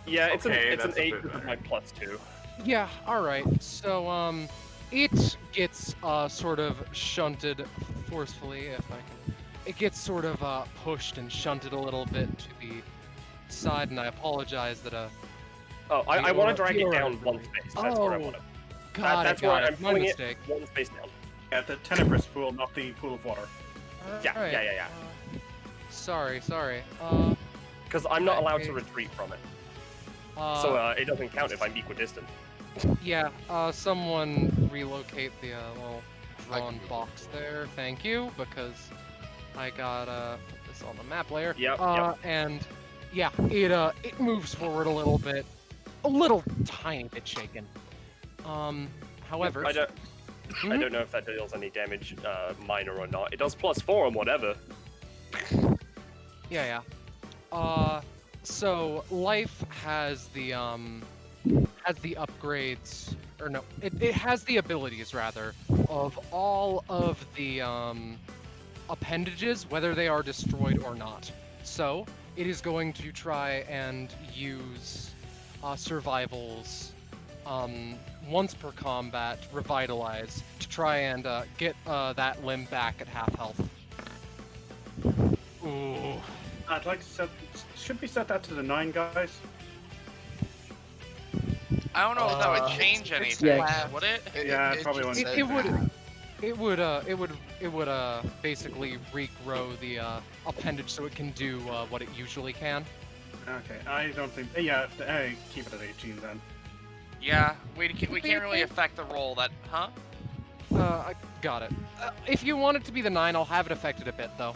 Yeah, it's Okay, an that's a 8 bit with better. my +2. Yeah. All right. So it gets sort of shunted forcefully, if I can. It gets sort of pushed and shunted a little bit to the side, and I apologize that Oh, I want to drag it down one space. That's where I want it. That's where I'm my pulling it mistake. one space down. At the Tenebrous pool, not the pool of water. Yeah. Sorry. Because I'm not allowed to Okay. retreat from it. So it doesn't count if I'm equidistant. Yeah, someone relocate the little drawn box there, thank you, because I got put this on the map layer. Yep. And yeah, it moves forward a little bit, a little tiny bit shaken. However, I don't know if that deals any damage, minor or not. It does +4 on whatever. Yeah. So life has the upgrades, or no, it has the abilities rather of all of the appendages, whether they are destroyed or not. So it is going to try and use survivals once per combat, revitalize, to try and get that limb back at half health. Ooh. I'd like to set. Should we set that to the 9, guys? I don't know if that would change anything, yeah. would it? Yeah, it probably won't. It It would basically regrow the appendage so it can do what it usually can. Okay, I don't think. Yeah, keep it at 18 then. Yeah, we can't really affect the roll. That, huh? I got it. If you want it to be the 9, I'll have it affected a bit though.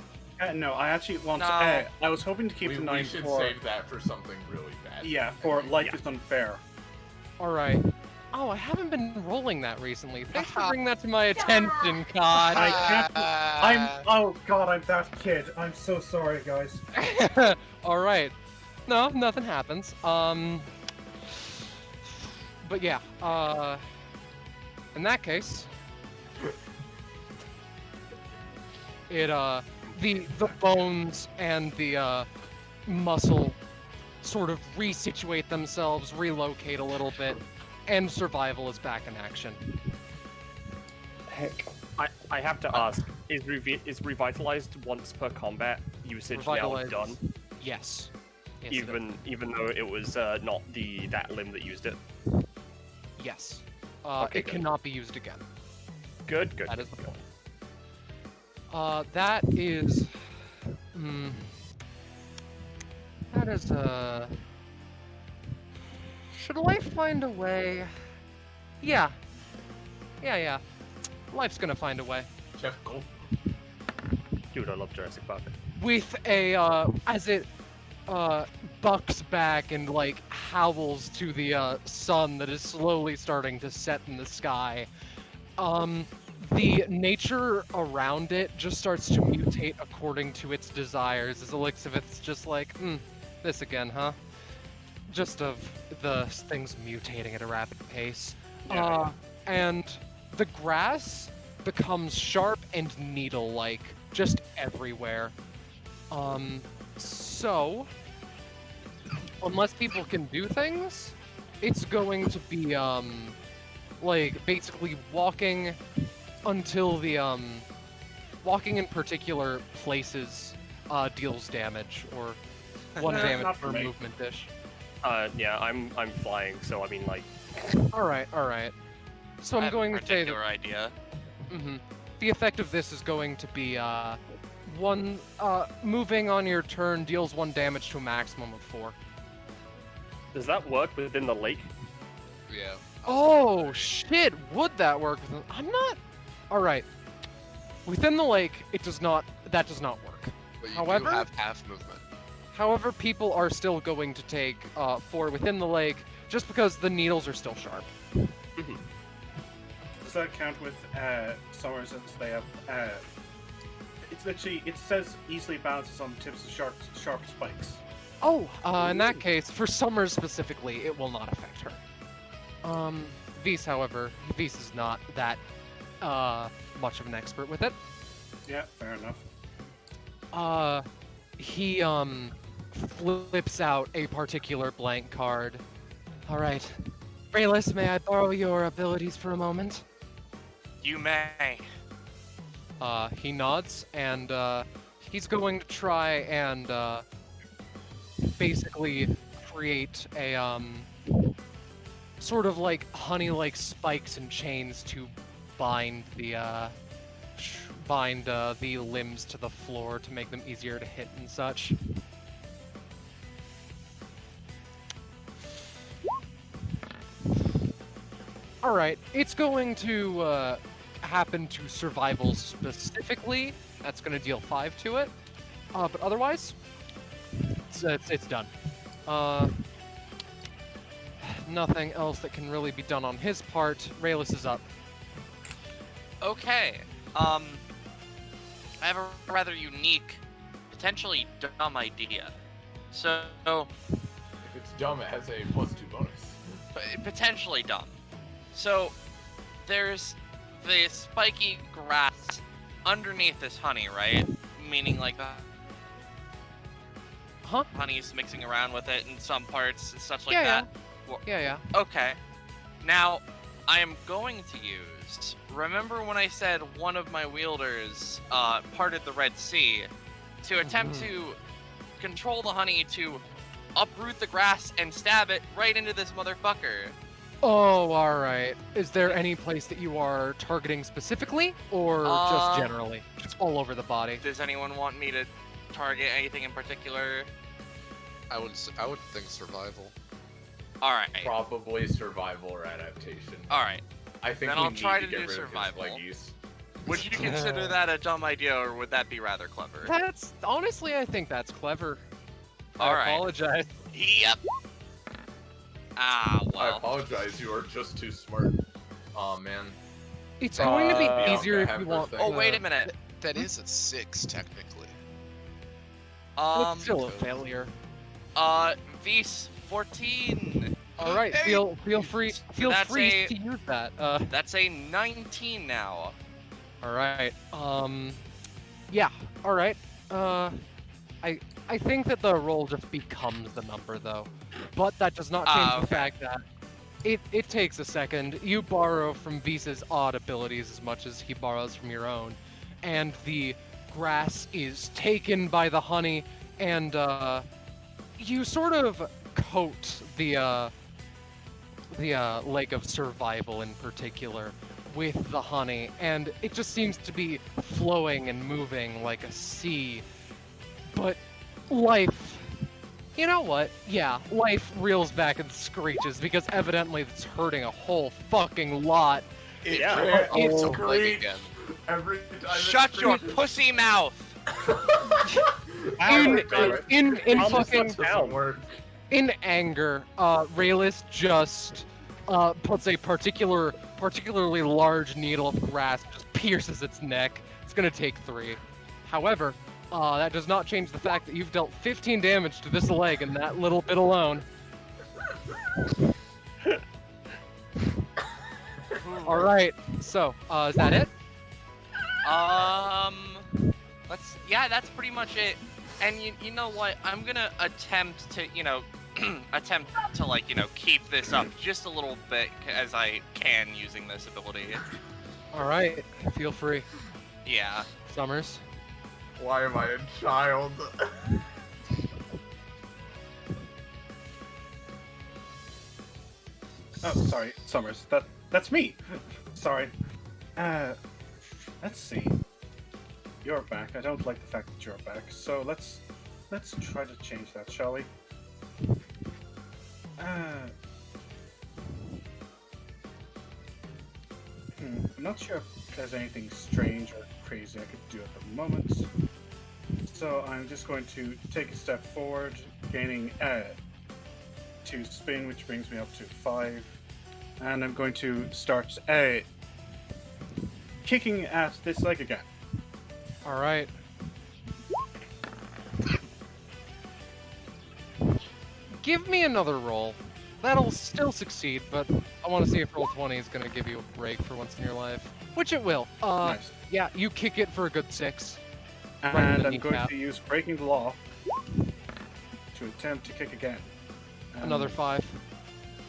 No, I actually want No. to. I was hoping to keep the 9 we should for. save that for something really bad. Yeah, for life is unfair. All right. Oh, I haven't been rolling that recently. Thanks for bringing that to my attention, Cod. I can't. Oh God, I'm that kid. I'm so sorry, guys. All right. No, nothing happens. But yeah. In that case, it the bones and the muscle sort of resituate themselves, relocate a little bit, and survival is back in action. Heck. I have to ask, is revitalized once per combat usage now done? Yes. Yes, even though it was not that limb that used it? Yes. Okay, it good. cannot be used again. Good. That is the point. That is... that is, should life find a way? Yeah. Yeah. Life's gonna find a way. Jeff Gold. Dude, I love Jurassic Park. With a, as it, bucks back and, like, howls to the, sun that is slowly starting to set in the sky, the nature around it just starts to mutate according to its desires, as Elixiveth's just like, this again, huh? Just of the things mutating at a rapid pace. And the grass becomes sharp and needle-like, just everywhere. So, unless people can do things, it's going to be, like, basically walking until the, walking in particular places, deals damage, or 1 damage per movement dish. Yeah, I'm flying, so I mean, like... Alright. So I'm going to say that... idea. The effect of this is going to be, moving on your turn deals 1 damage to a maximum of 4. Does that work within the lake? Yeah. Oh, shit! Would that work? I'm not... Alright. Within the lake, that does not work. But you However, do have half movement. However, people are still going to take 4 within the lake, just because the needles are still sharp. Does that count with Summer, since they have it's literally, it says easily bounces on the tips of sharp spikes. Oh, in that case, for Summer specifically, it will not affect her. Vise, however, Vise is not that much of an expert with it. Yeah, fair enough. He flips out a particular blank card. All right, Rayless, may I borrow your abilities for a moment? You may. He nods, and he's going to try and basically create a sort of like honey-like spikes and chains to bind the limbs to the floor to make them easier to hit and such. All right, it's going to happen to survival specifically. That's going to deal 5 to it. But otherwise, it's done. Nothing else that can really be done on his part. Rayless is up. Okay. I have a rather unique, potentially dumb idea. So, If it's dumb, it has a +2 bonus. potentially dumb. So, there's the spiky grass underneath this honey, right? Meaning like the honey's mixing around with it in some parts and such like that. Yeah. Okay. Now, I am going to use... Remember when I said one of my wielders parted the Red Sea to attempt to control the honey to uproot the grass and stab it right into this motherfucker? Oh, alright. Is there any place that you are targeting specifically, or just generally? Just all over the body? Does anyone want me to target anything in particular? I would think survival. Alright. Probably survival or adaptation. Alright. I think Then we I'll need try to to get do rid survival. of his leggies. Would you consider that a dumb idea, or would that be rather clever? That's honestly, I think that's clever. All I right. apologize. Yep. Ah, I well. apologize, you are just too smart. Oh man. It's going to be Yeah, easier if have you her want. thing. Oh, wait a minute. That is a 6 technically. It's still a failure. Vs 14. All right, Hey! feel free That's a- to use that. That's a 19 now. All right. Yeah. All right. I think that the roll just becomes the number though, but that does not change the okay. fact that it takes a second. You borrow from Visa's odd abilities as much as he borrows from your own, and the grass is taken by the honey, and you sort of coat the leg of survival in particular with the honey, and it just seems to be flowing and moving like a sea. But life, you know what? Yeah, life reels back and screeches because evidently it's hurting a whole fucking lot. Yeah. It's Leg great. again. Every time Shut your pussy mouth! In fucking doesn't work. in anger, Rayless just puts a particularly large needle of grass, just pierces its neck. It's gonna take 3. However, that does not change the fact that you've dealt 15 damage to this leg in that little bit alone. All right, so is that it? Yeah, that's pretty much it. And you know what? I'm gonna attempt to, keep this up just a little bit as I can using this ability. All right, feel free, Yeah. Summers. Why am I a child? Oh, sorry, Summers. That's me. Sorry. Let's see. You're back. I don't like the fact that you're back. So let's try to change that, shall we? I'm not sure if there's anything strange or crazy I could do at the moment. So I'm just going to take a step forward, gaining 2 spin, which brings me up to 5. And I'm going to start kicking at this leg again. All right. Give me another roll. That'll still succeed, but I want to see if roll 20 is going to give you a break for once in your life, which it will. Nice. Yeah, you kick it for a good 6. Right in And the I'm going kneecap. to use Breaking the Law to attempt to kick again. Another 5.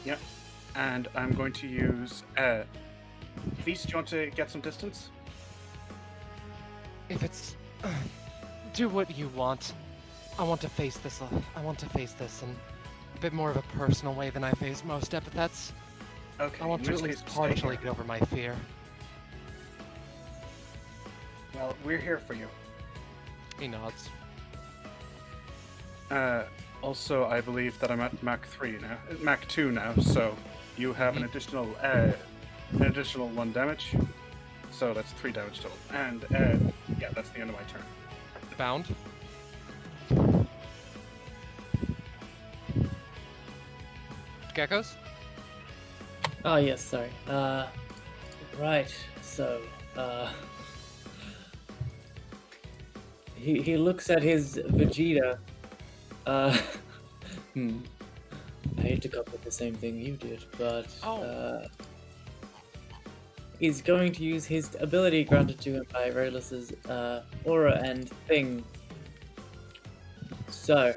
Yep. And I'm going to use Feast, do you want to get some distance? If it's... do what you want. I want to face this. I want to face this in a bit more of a personal way than I face most epithets. Okay. I want in to which at least case, stay partially here. get over my fear. Well, we're here for you. He nods. Also, I believe that I'm at Mach 3 now, Mach 2 now, so you have an additional 1 damage. So that's 3 damage total. And yeah, that's the end of my turn. Bound. Geckos? Oh yes, sorry. Right. So, he looks at his Vegeta. I hate to come with the same thing you did, but he's going to use his ability granted to him by Rayless's aura and thing. So,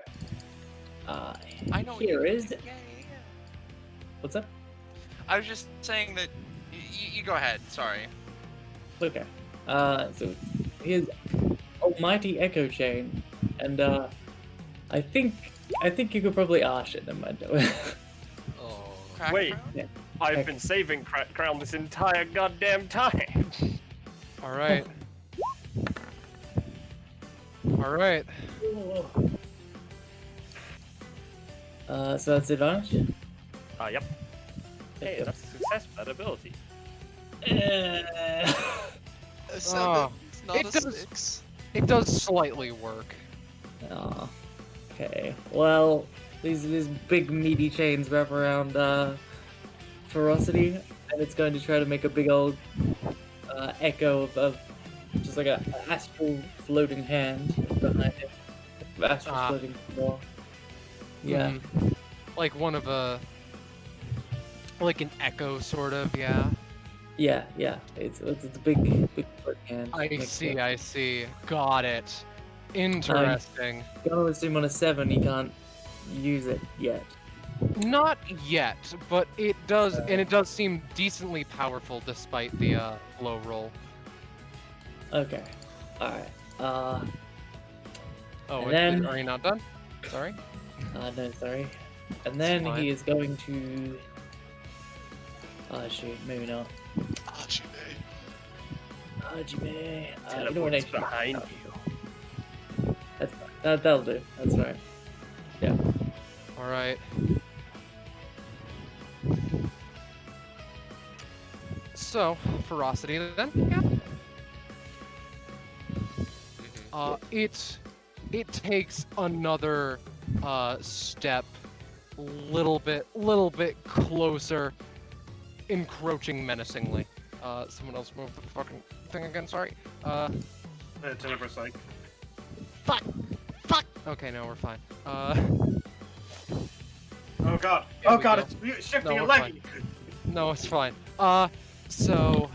I know. here is. Yeah. What's up? I was just saying that. You go ahead. Sorry. Okay. So his almighty echo chain, and I think you could probably arch it. Never mind. Oh. Crack Wait. Crown? I've been saving Crown this entire goddamn time. Alright. Alright. So that's advantage? Yep. Hey, that's a success with that ability. A 7, Oh, it's not it a does- 6. It does slightly work. Oh, okay. Well, these big meaty chains wrap around Ferocity, and it's going to try to make a big old echo of just like a astral floating hand behind it. Astral floating wall. Yeah. Mhm. Like one of a... Like an echo, sort of, yeah. Yeah, yeah. It's a big floating hand. I next to see, it. I see. Got it. Interesting. Gonna assume on a 7 he can't use it yet. Not yet, but it does, and it does seem decently powerful despite the low roll. Okay. Alright. Oh, And then- are you not done? Sorry? No, sorry. And then fine. he is going to... Oh, shoot, maybe not. Hajime. Hajime. You know what, Teleports actually, behind you. That's fine. That'll do. That's fine. Yeah. Alright. So, ferocity then? Yeah. It takes another step, little bit closer, encroaching menacingly. Someone else move the fucking thing again, sorry. Deliver psych. Fuck! Okay, no, we're fine. Oh god. There Oh we god, go. it's shifting No, and we're lagging. No, it's fine. So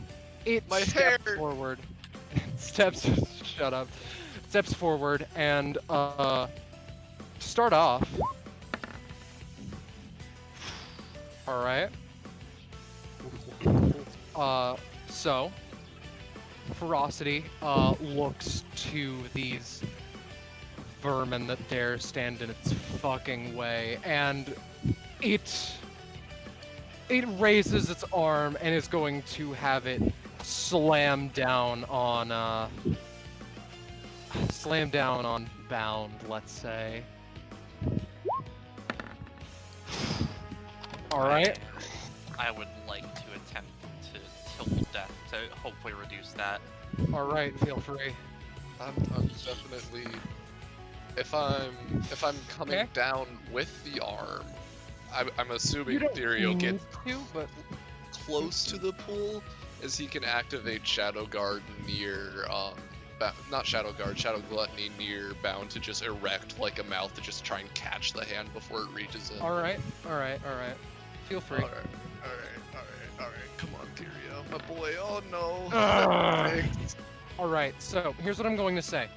it My steps hair! forward. Shut up. Steps forward and to start off. Alright. So Ferocity looks to these vermin that dare stand in its fucking way, and it raises its arm and is going to have it slam down on Bound, let's say. Alright. I would like to attempt to tilt death to hopefully reduce that. Alright, feel free. I'm definitely. If I'm coming Okay. down with the arm, I'm You assuming don't Therio need gets to, but close to the pool, as he can activate Shadow Guard near not Shadow Guard, Shadow Gluttony near Bound to just erect like a mouth to just try and catch the hand before it reaches it. alright. Feel free. Alright. Come on, Therio, my boy. Oh no. Ugh. Alright, so here's what I'm going to say.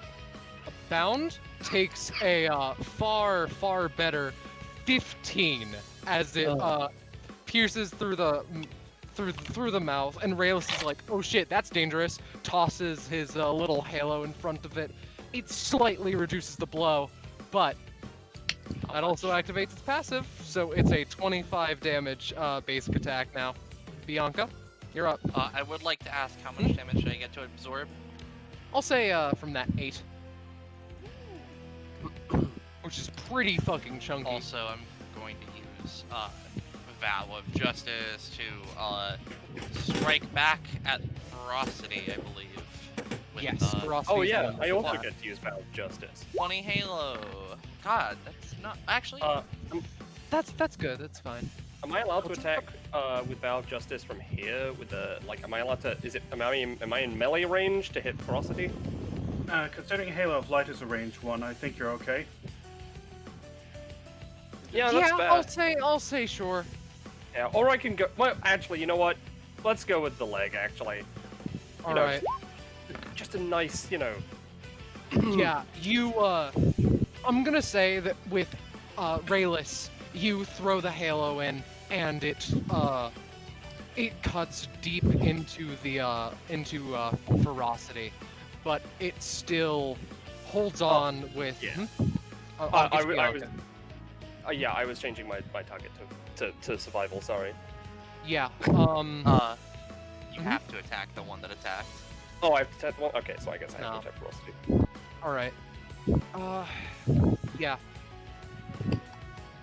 Bound takes a far better 15 as it pierces through the mouth, and Raelis is like, oh shit, that's dangerous. Tosses his little halo in front of it. It slightly reduces the blow, but that also activates its passive, so it's a 25 damage basic attack now. Bianca, you're up. I would like to ask how much damage I get to absorb. I'll say from that 8. Which is pretty fucking chunky. Also, I'm going to use Vow of Justice to strike back at Ferocity, I believe. With, Yes, Ferocity. Oh yeah, is I also Fuck. get to use Vow of Justice. 20 Halo. God, that's not actually. That's good. That's fine. Am I allowed to attack with Vow of Justice from here? With the am I allowed to? Am I in melee range to hit Ferocity? Considering Halo of Light is a range one, I think you're okay. Yeah, that's fair. I'll say sure. Yeah, or I can go. Well, actually, you know what? Let's go with the leg. Actually, All know, right. just a nice, Yeah, you. I'm gonna say that with Raelis, you throw the halo in, and it cuts deep into the Ferocity, but it still holds on with. yeah. I I was changing my target to survival. Sorry. Yeah. You Mhm. have to attack the one that attacked. Oh, I have to attack the one? Okay, so I guess I have No. to attack ferocity. All right. Yeah.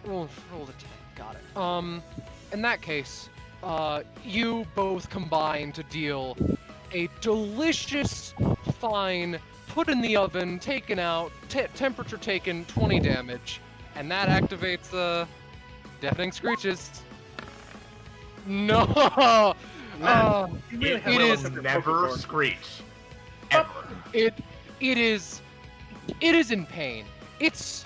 Roll the 10. Got it. In that case, you both combine to deal a delicious, fine, put in the oven, taken out, temperature taken, 20 damage, and that activates deafening screeches. No. You it will is never screech. Ever. it is in pain. Its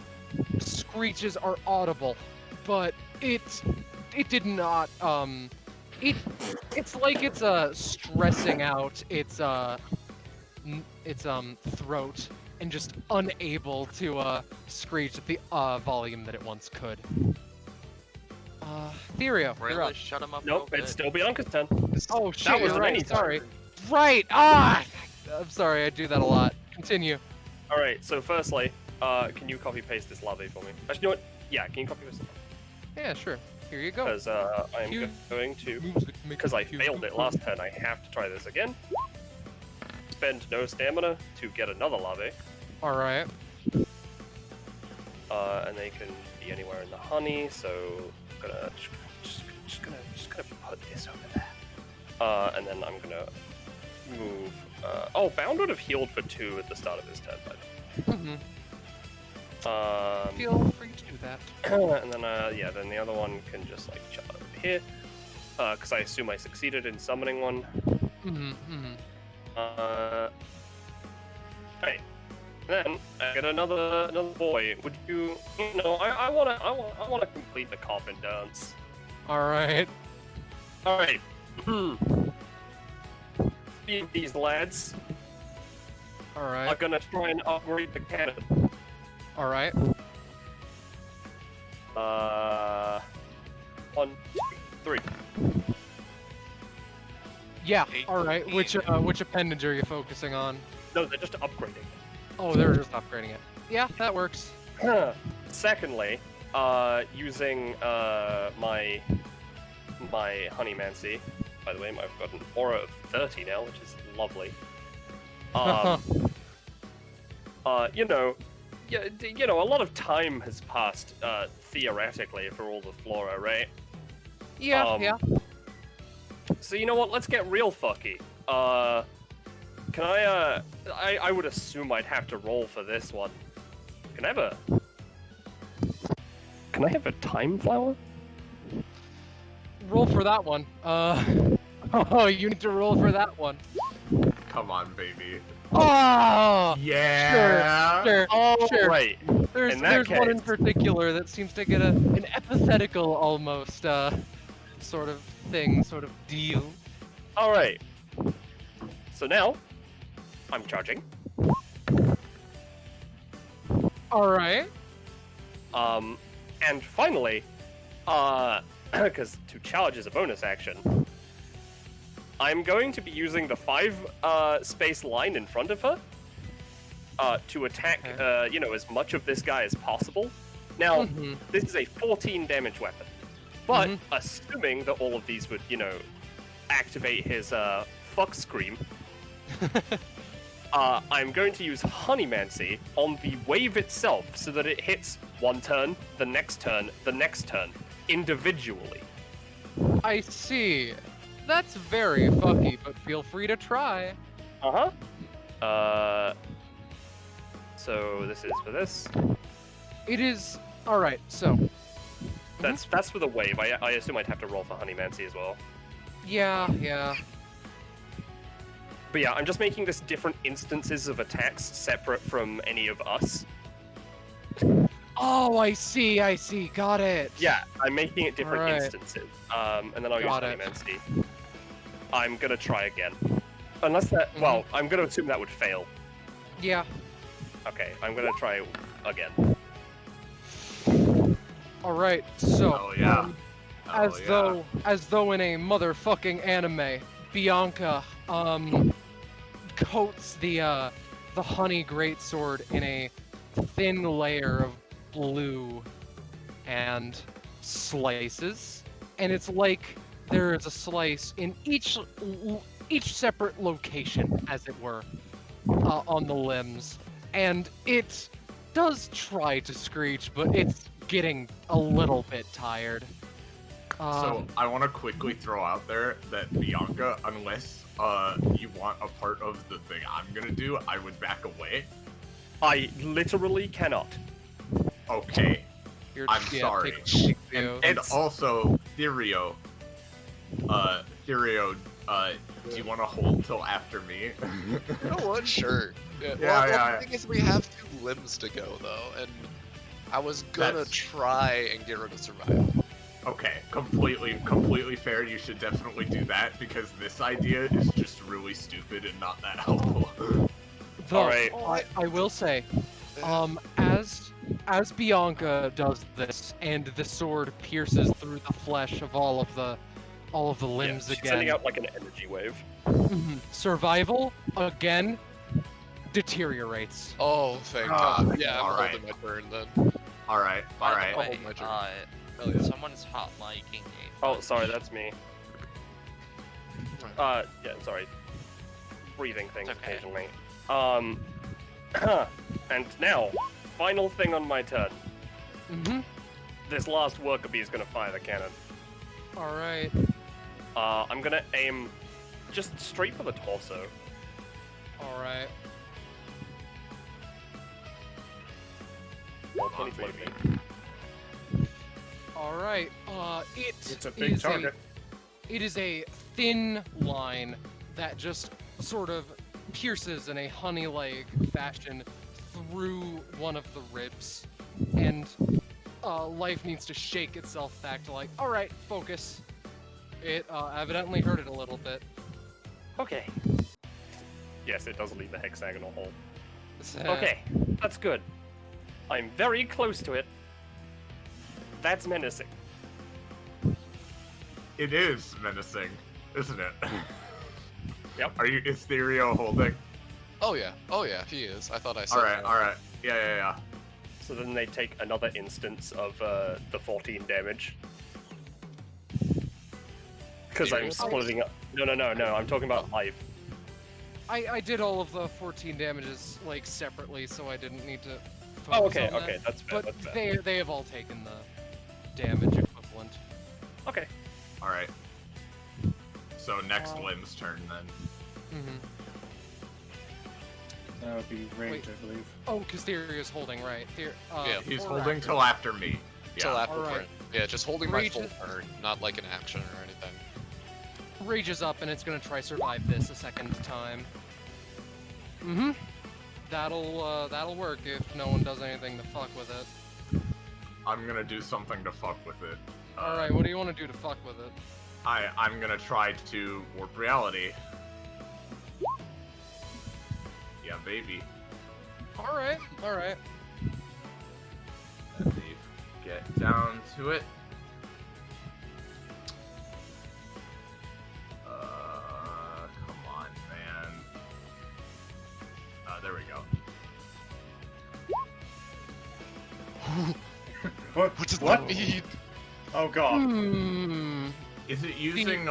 screeches are audible, but it did not it's like it's stressing out its throat and just unable to screech at the volume that it once could. Therio, you're Really up. shut him up. Nope, real it's good. still Bianca's turn. Oh shit, That was you're an right. anytime. Sorry. Right. I'm sorry. I do that a lot. Continue. All right. So firstly, can you copy paste this lobby for me? Actually, you know what? Yeah, can you copy paste it? Yeah, sure. Here you go. Because I'm Cue going to, moves that make because I you failed it last turn, I have to try this again. Spend no stamina to get another lobby. All right. And they can be anywhere in the honey. So I'm gonna just gonna put this over there. And then I'm gonna move. Oh, Bound would have healed for 2 at the start of his turn, by the way. Feel free to do that. And then yeah, then the other one can just like chill over here. Because I assume I succeeded in summoning one. Right. Then I get another boy. Would you? You know, I wanna complete the coffin dance. All right. All right. These lads All are right. gonna try and upgrade the cannon. All right. 1, 2, 3. Yeah. 8, All right. 15. Which appendage are you focusing on? No, they're just upgrading. Oh, they're just upgrading it. Yeah, that works. Secondly, using my Honeymancy. By the way, I've got an aura of 30 now, which is lovely. You know, a lot of time has passed, theoretically, for all the flora, right? Yeah. Yeah. So you know what? Let's get real fucky. Can I would assume I'd have to roll for this one. Can I have a time flower? Roll for that one. Oh, you need to roll for that one. Come on, baby. Oh. Yeah. Sure. Oh, Sure. right. There's In that one in case- particular that seems to get an epithetical almost sort of thing, sort of deal. All right. So now, I'm charging. All right. And finally, because to charge is a bonus action, I'm going to be using the 5 space line in front of her to attack, Okay. as much of this guy as possible. Now, Mhm. this is a 14 damage weapon, but Mhm. assuming that all of these would, activate his fuck scream, I'm going to use Honeymancy on the wave itself so that it hits one turn, the next turn, individually. I see. That's very fucky, but feel free to try. So this is for this. It is all right. So That's for the wave. I assume I'd have to roll for Honeymancy as well. yeah. But yeah, I'm just making this different instances of attacks separate from any of us. Oh, I see. Got it. Yeah, I'm making it different Right. instances. And then I'll use Got it. Honeymancy. I'm gonna try again. Unless that, well, I'm gonna assume that would fail. Yeah. Okay, I'm gonna try again. All right. So Oh yeah. as though in a motherfucking anime, Bianca coats the honey greatsword in a thin layer of blue and slices, and it's like there is a slice in each separate location, as it were, on the limbs, and it does try to screech, but it's getting a little bit tired. So I want to quickly throw out there that Bianca, unless you want a part of the thing I'm gonna do, I would back away. I literally cannot. Okay. I'm sorry. And also, Therio, do you want to hold till after me? You know what? Sure. Yeah, The thing is, we have 2 limbs to go, though, and I was gonna try and get rid of survival. Okay, completely fair. You should definitely do that, because this idea is just really stupid and not that helpful. Alright. I will say, as Bianca does this, and the sword pierces through the flesh of all of the limbs she's again. sending out like an energy wave. Survival again deteriorates. Oh, thank God. Yeah, I'm alright. holding my turn then. Alright. By the way, hold my turn. someone's hot micing a Oh, sorry, that's me. Yeah, sorry. Breathing things okay. occasionally. And now, final thing on my turn. This last worker bee is gonna fire the cannon. Alright. I'm gonna aim just straight for the torso. Alright. Alright. It's a big target. It is a thin line that just sort of pierces in a honey-leg fashion through one of the ribs, and life needs to shake itself back to like, alright, focus. It evidently hurt it a little bit. Okay. Yes, it does leave the hexagonal hole. Okay, that's good. I'm very close to it. That's menacing. It is menacing, isn't it? Yep. Is Therio holding? Oh yeah, he is. I thought I said Alright. Yeah. So then they take another instance of the 14 damage. Because I'm splitting up. No, I'm talking about life. I did all of the 14 damages like separately, so I didn't need to focus Oh, okay, on okay, that. that's fair, But that's fair. they have all taken the damage equivalent. Okay. Alright. So next limb's turn then. That would be rage, I believe. Oh, because Theory is holding, right? Yeah, He's or holding after. till after me. Till Yeah. after Alright. turn. Yeah, just holding my Rage full is- turn, not like an action or anything. Rages up, and it's gonna try survive this a second time. That'll work if no one does anything to fuck with it. I'm gonna do something to fuck with it. Alright, what do you want to do to fuck with it? I'm gonna try to warp reality. Yeah, baby. Alright. Let me get down to it. Come on, man. There we go. What does that mean? Oh god. Is it using,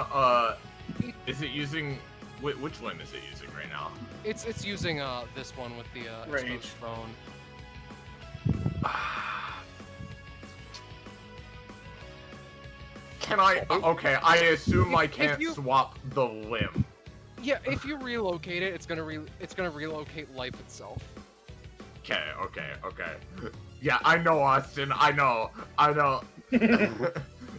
is it using, which limb is it using right now? It's using this one with the Rage. exposed bone. Can I, okay, I assume I If can't you- swap the limb. Yeah, if you relocate it, it's gonna relocate life itself. Okay. Yeah, I know, Austin, I know.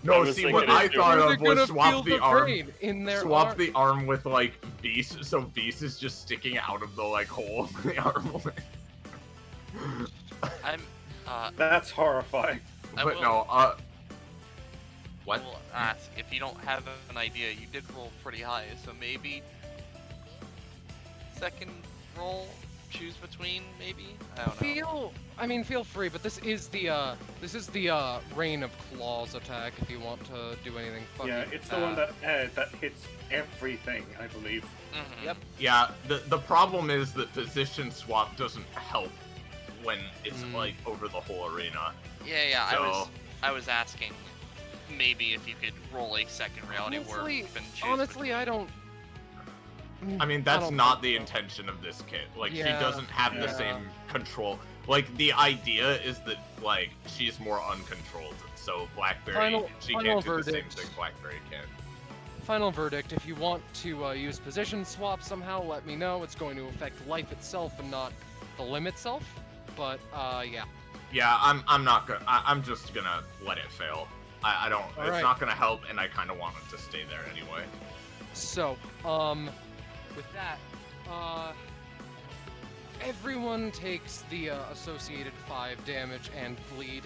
No, was see, thinking what I it- thought They're of was gonna swap feel the arm. brain in their Swap arm. the arm with, like, Beast, so Beast is just sticking out of the, like, hole of the arm. I'm That's horrifying. I But will- no, I will ask if you don't have an idea. You did roll pretty high, so maybe second roll, choose between maybe. I don't know. Feel free, but this is the Rain of Claws attack. If you want to do anything funny. Yeah, it's the one that hits everything, I believe. Yep. yeah, the problem is that position swap doesn't help when it's, like, over the whole arena. Yeah. So- I was asking maybe if you could roll a second reality warp and choose. Honestly, I don't. I mean, that's not the intention of this kit. Like, Yeah. she doesn't have the same control. Like, the idea is that, like, she's more uncontrolled. So Blackberry, she can't do the same thing Blackberry can. Final verdict: if you want to use position swap somehow, let me know. It's going to affect life itself and not the limb itself. But yeah. Yeah, I'm not gonna. I'm just gonna let it fail. I don't. It's Alright. not gonna help, and I kind of want it to stay there anyway. So, with that, everyone takes the associated 5 damage and bleed.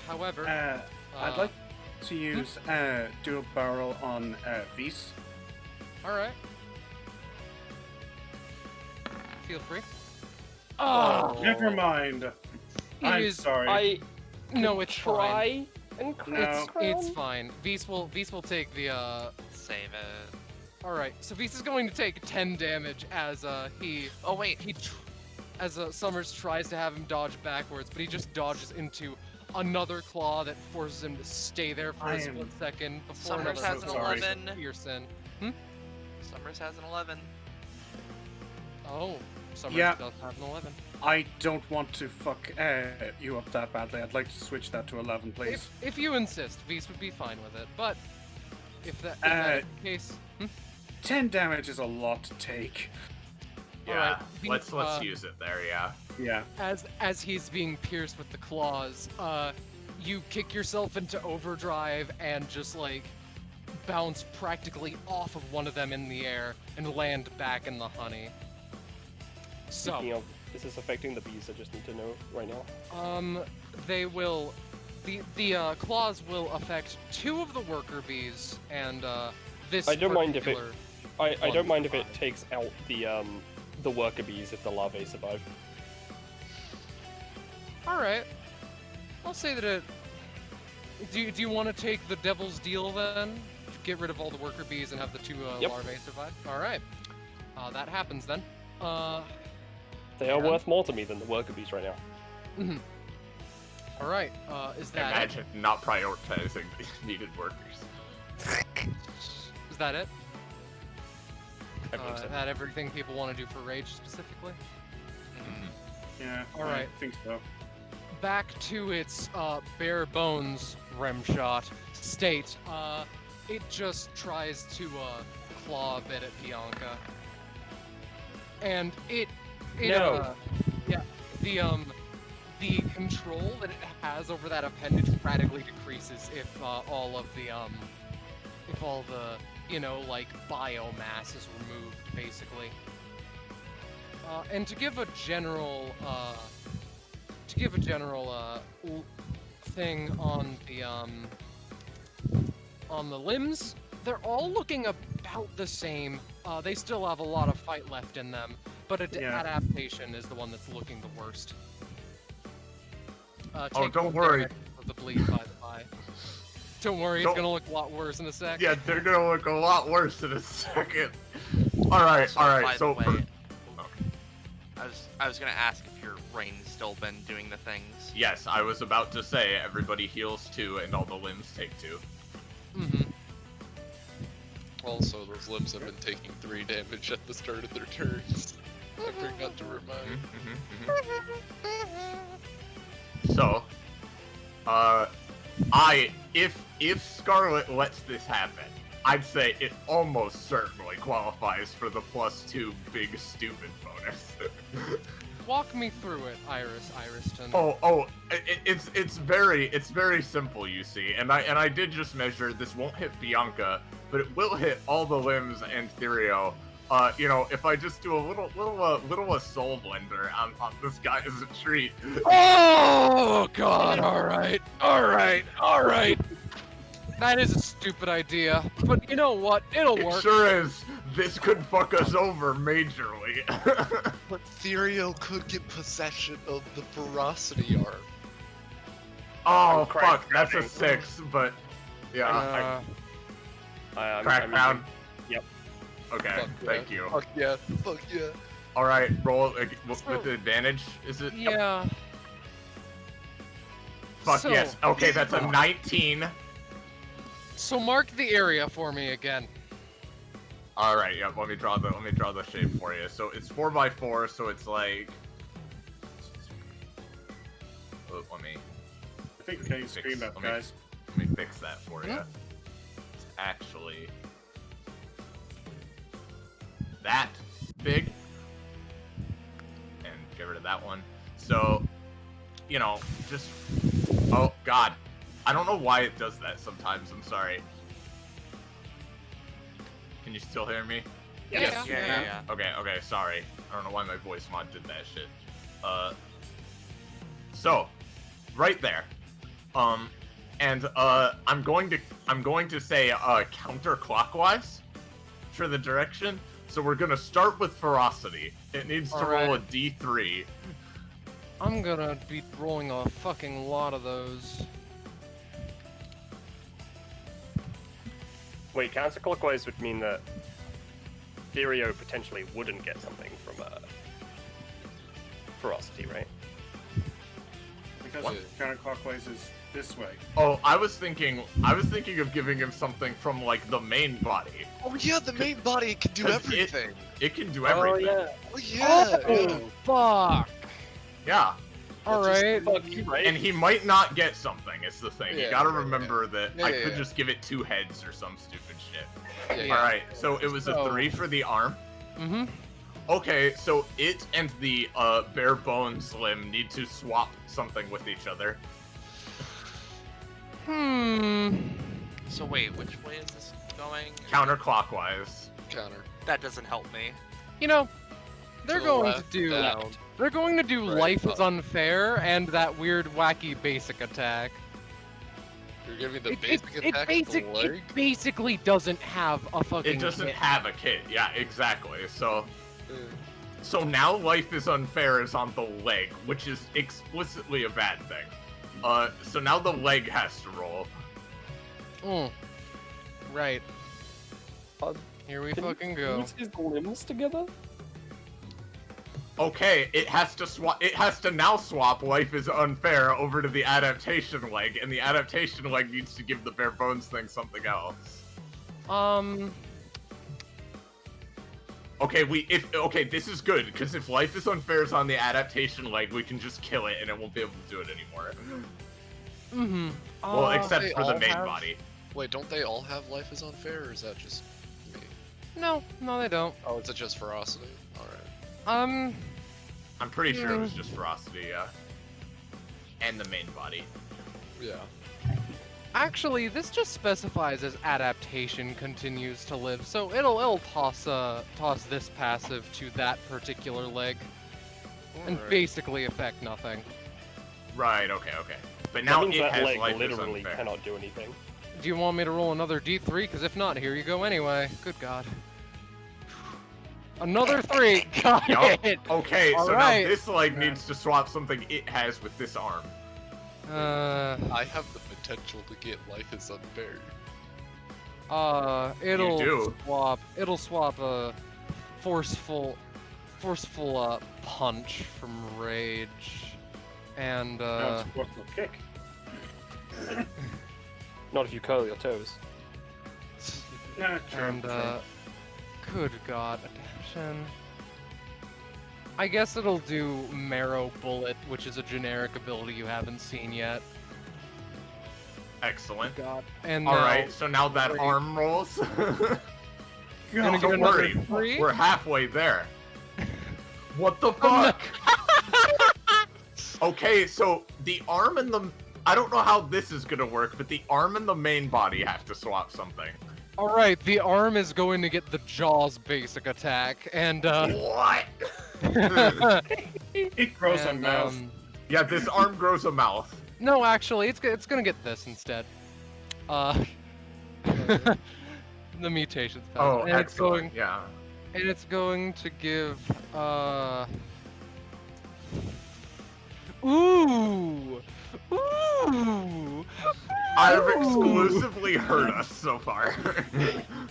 However, I'd like to use dual barrel on Vise. All right. Feel free. Oh, never mind. I'm sorry. No, it's try fine. and It's fine. Vise will take the Save it. All right. So Vise is going to take 10 damage as he. Oh wait. As Summers tries to have him dodge backwards, but he just dodges into another claw that forces him to stay there for a split second before Summers another has an 11. Pearson. Summers has an 11. Oh, Summers Yeah. does have an 11. I don't want to fuck you up that badly. I'd like to switch that to 11, please. If you insist, Vise would be fine with it. But if that is the case, 10 damage is a lot to take. Yeah, Alright, let's use it there. Yeah. Yeah. As he's being pierced with the claws, you kick yourself into overdrive and just like bounce practically off of one of them in the air and land back in the honey. Speaking of, is this affecting the bees? I just need to know right now. They will. The claws will affect 2 of the worker bees and this. I don't mind if it. particular I don't mind if one. it takes out the worker bees if the larvae survive. All right. I'll say that it. Do you want to take the devil's deal then? Get rid of all the worker bees and have the 2 Yep. larvae survive. All right. That happens then. They are worth more to me than the worker bees right now. Mhm. All right. Is that Imagine not prioritizing the needed workers. it? Is that it? I believe so. Is that everything people want to do for rage specifically? Yeah. All right. I think so. Back to its bare bones rim shot state. It just tries to claw a bit at Bianca, and it No. yeah, the control that it has over that appendage radically decreases if all the like biomass is removed, basically. And to give a general thing on the limbs, they're all looking about the same. They still have a lot of fight left in them, but adaptation is the one that's looking the worst. Don't worry. Of the bleed, by the by. Don't worry, it's gonna look a lot worse in a sec. Yeah, they're gonna look a lot worse in a second. All right. By So the way, I was gonna ask if your rain's still been doing the things. yes, I was about to say everybody heals 2 and all the limbs take 2. Mm-hmm. Also, those limbs have been taking 3 damage at the start of their turns. I forgot to remind. So, if Scarlet lets this happen, I'd say it almost certainly qualifies for the +2 big stupid bonus. Walk me through it, Iriston. It's very simple, you see, and I did just measure. This won't hit Bianca, but it will hit all the limbs and Therio. If I just do a little soul blender on this guy as a treat. Oh God! All right. That is a stupid idea, but you know what? It'll It work. sure is. This could fuck us over majorly. But Therio could get possession of the ferocity arm. Oh Crack fuck, that's a cracking. 6, but yeah. I'm Crackdown. Yep. Okay, Fuck yeah. thank you. Fuck yeah. All right, roll with advantage. Is it? Yeah. Fuck So- yes. Okay, that's a 19. So mark the area for me again. All right, yeah. Let me draw the shape for you. So it's 4x4. So it's like. Oh, let me. I think we're getting screamed at, guys. Let me fix that for you. It's actually that big. And get rid of that one. So, you know, just. Oh God, I don't know why it does that sometimes. I'm sorry. Can you still hear me? Yes. Yeah. Okay, sorry. I don't know why my voice mod did that shit. So, right there. And I'm going to say counterclockwise for the direction. So we're gonna start with ferocity. It needs to roll a D3. I'm gonna be rolling a fucking lot of those. Wait, counterclockwise would mean that Therio potentially wouldn't get something from ferocity, right? Because counterclockwise is this way. Oh, I was thinking of giving him something from like the main body. Oh yeah, the main body can do everything. It can do everything. Oh yeah. Oh, fuck. Yeah. Alright. And he might not get something, it's the thing. You gotta remember that I could yeah. just give it 2 heads or some stupid shit. Yeah. Alright, so it was a 3 for the arm. Mm-hmm. Okay, so it and the bare bones limb need to swap something with each other. So wait, which way is this going? Counterclockwise. Counter. That doesn't help me. You know, they're To the going left, to do down. they're going to do Right, life is up. unfair and that weird wacky basic attack. You're giving the It basic attack with the leg? it basically doesn't have a fucking It doesn't hit. have a kit. Yeah, exactly. So now life is unfair is on the leg, which is explicitly a bad thing. So now the leg has to roll. Right. Uh, Here we Can fucking you go. fuse his limbs together? Okay, it has to swap. It has to now swap life is unfair over to the adaptation leg, and the adaptation leg needs to give the bare bones thing something else. Okay, this is good because if life is unfair is on the adaptation leg, we can just kill it and it won't be able to do it anymore. Mm-hmm. Well, except They for the all main have- body. Wait, don't they all have life is unfair, or is that just me? No, they don't. Oh, is it just ferocity? Alright. I'm pretty sure it was just ferocity, yeah. And the main body. Yeah. Actually, this just specifies as adaptation continues to live, so it'll toss this passive to that particular leg, and Alright. basically affect nothing. Right. Okay. But That now means it that has leg life is literally unfair. cannot do anything. Do you want me to roll another D3? Because if not, here you go anyway. Good God. Another 3. Got Yup. it. Okay, so Alright. now this leg needs to swap something it has with this arm. I have the potential to get life is unfair. It'll do. swap a forceful punch from rage, and Now it's a forceful kick. Not if you curl your toes. Yeah, true, and true. good God, adaptation. I guess it'll do Marrow Bullet, which is a generic ability you haven't seen yet. Excellent. God. And Alright, so now that three. arm rolls. Gonna get Don't another worry, 3? we're halfway there. What the fuck? Okay, so the arm and the... I don't know how this is gonna work, but the arm and the main body have to swap something. Alright, the arm is going to get the Jaws basic attack, and What? It grows a and, mouth. Yeah, this arm grows a mouth. No, actually, it's gonna get this instead. The mutations pass. Oh, and excellent, yeah. it's going to give Ooh! I've exclusively heard us so far.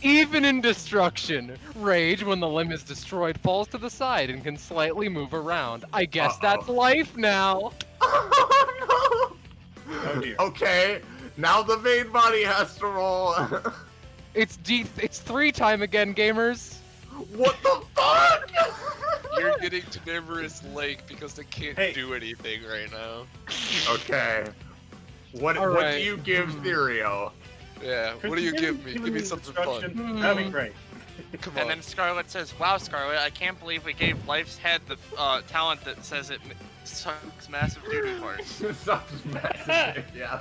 Even in destruction, rage when the limb is destroyed falls to the side and can slightly move around. I guess that's life now. Oh no! Oh dear. Okay, Now the main body has to roll. It's 3 time again, gamers. What the fuck? You're getting to Nimbus Lake because they can't Hey. do anything right now. Okay. What do Alright. you give Therio? Yeah, what do you give me? Give me something fun. That'd be great. Come And on. then Scarlet says, "Wow, Scarlet, I can't believe we gave Life's Head the talent that says it sucks massive doo-doo parts." Sucks massive. Yeah.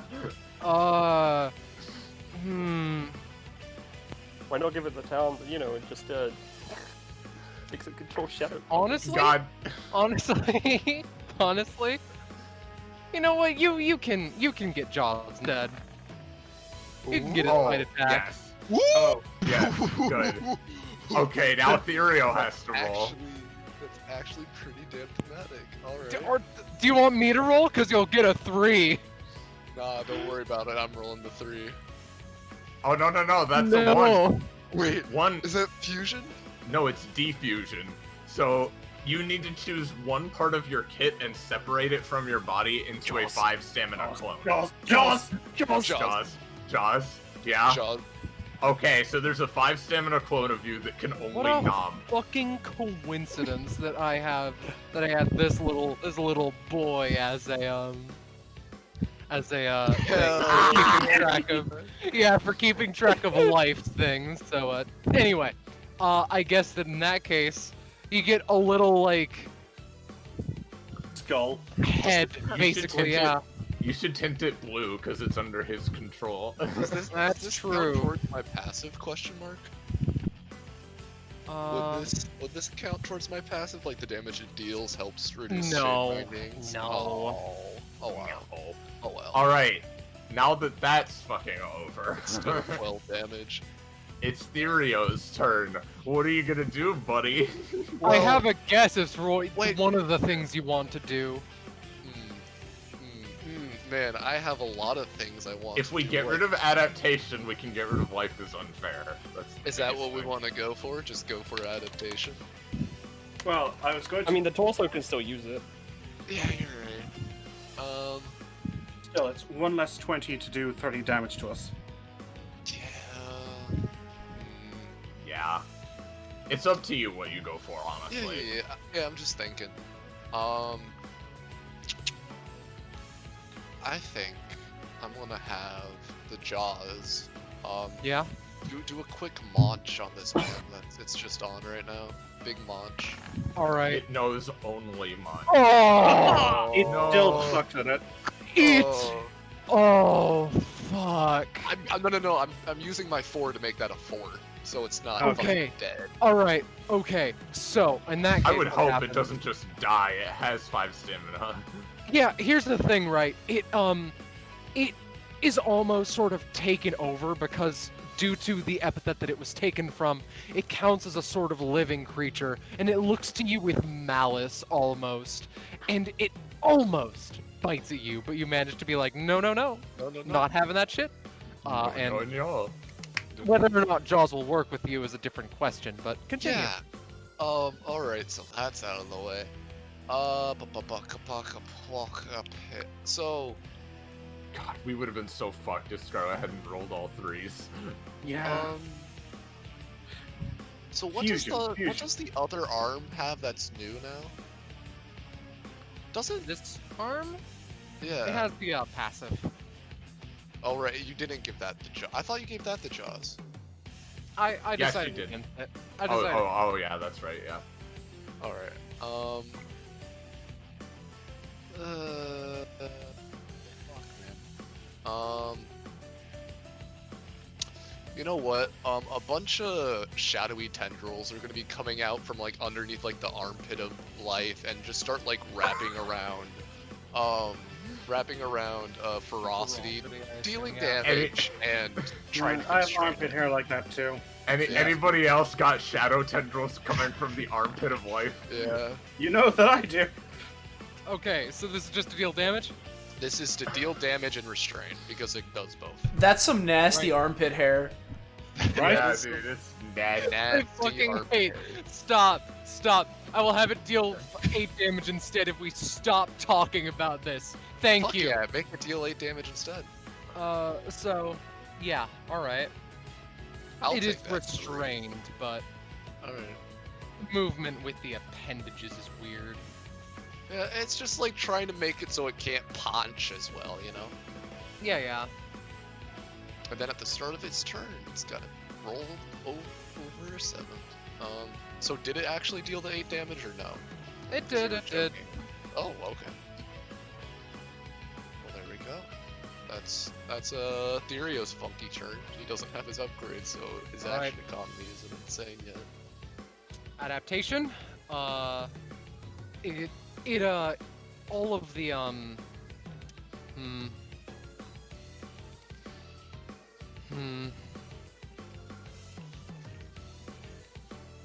Why not give it the talent, you know, and just fix it control shadow? Honestly, God. honestly, you know what? You can get Jaws instead. You can get his Oh, fight attack. yes. Oh, yes. Good. Okay, now Therio has to roll. That's actually pretty damn thematic. Alright. Or do you want me to roll? Cause you'll get a 3. Nah, don't worry about it. I'm rolling the 3. Oh, no, that's a 1. Wait, 1. is that fusion? No, it's defusion. So you need to choose one part of your kit and separate it from your body into a 5 stamina clone. Jaws! Jaws. Yeah. Jaws. Okay, so there's a 5 stamina clone of you that can only What a nom. fucking coincidence that I had this little boy as a for keeping track of life things. So anyway, I guess that in that case, you get a little like Skull. head, basically. Yeah, You should tint it blue because it's under his control. that's Count true. towards my passive question mark? Would this count towards my passive? Like the damage it deals helps reduce No. shape bindings? No. Oh wow. Oh well. Alright, now that that's fucking over, Still 12 damage. it's Therio's turn. What are you gonna do, buddy? I have a guess it's wait. one of the things you want to do. Man, I have a lot of things I want. If we to do, get like- rid of adaptation, we can get rid of life is unfair. That's the Is that biggest what we thing. want to go for? Just go for adaptation? Well, I was going to. I mean, the torso can still use it. Yeah, you're right. Still, it's 1 less 20 to do 30 damage to us. Yeah. Yeah. It's up to you what you go for, honestly. Yeah, I'm just thinking. I think I'm gonna have the Jaws. Yeah. Do a quick launch on this man it's just on right now. Big launch. All right. It knows only mine. Oh, It still sucks at it. it. Oh. Oh, fuck. No. I'm using my 4 to make that a 4, so it's not Okay. fucking dead. All right. Okay. So in that case, I would what hope happens- it doesn't just die. It has 5 stamina. Yeah. Here's the thing, right? It is almost sort of taken over because due to the epithet that it was taken from, it counts as a sort of living creature, and it looks to you with malice almost, and it almost bites at you, but you manage to be like, no, not having that shit. And No. whether or not Jaws will work with you is a different question, but continue. Yeah. Alright, so that's out of the way. So, God, we would have been so fucked if Scarlet hadn't rolled all 3s. Yeah. So what Fusion. does the other arm have that's new now? Doesn't This arm, yeah. it has the passive. Oh right, you didn't give that to Jaws. I thought you gave that to Jaws. I Yes, you decided did. against it. I decided. Oh, yeah, that's right, yeah. All right. Fuck, man. You know what? A bunch of shadowy tendrils are gonna be coming out from like underneath like the armpit of life and just start like wrapping around ferocity, dealing damage and trying to I have constrain armpit it. hair like that too. Anybody else got shadow tendrils coming from the armpit of life? Yeah. You know that I do. Okay, so this is just to deal damage? This is to deal damage and restrain because it does both. That's some nasty armpit hair. Right? Yeah, dude, it's nasty. I Nasty fucking armpit hate. hair. Stop. I will have it deal 8 damage instead if we stop talking about this. Thank Fuck you. yeah, make it deal 8 damage instead. So, yeah, alright. I'll It is take that. restrained, but Alright. movement with the appendages is weird. Yeah, it's just like trying to make it so it can't punch as well, you know? Yeah, yeah. And then at the start of its turn, it's got to roll over a 7. So did it actually deal the 8 damage or no? It did, it did. Oh, okay. Well, there we go. That's Therio's funky turn. He doesn't have his upgrade, so his Alright. action economy isn't insane yet. Adaptation. All of the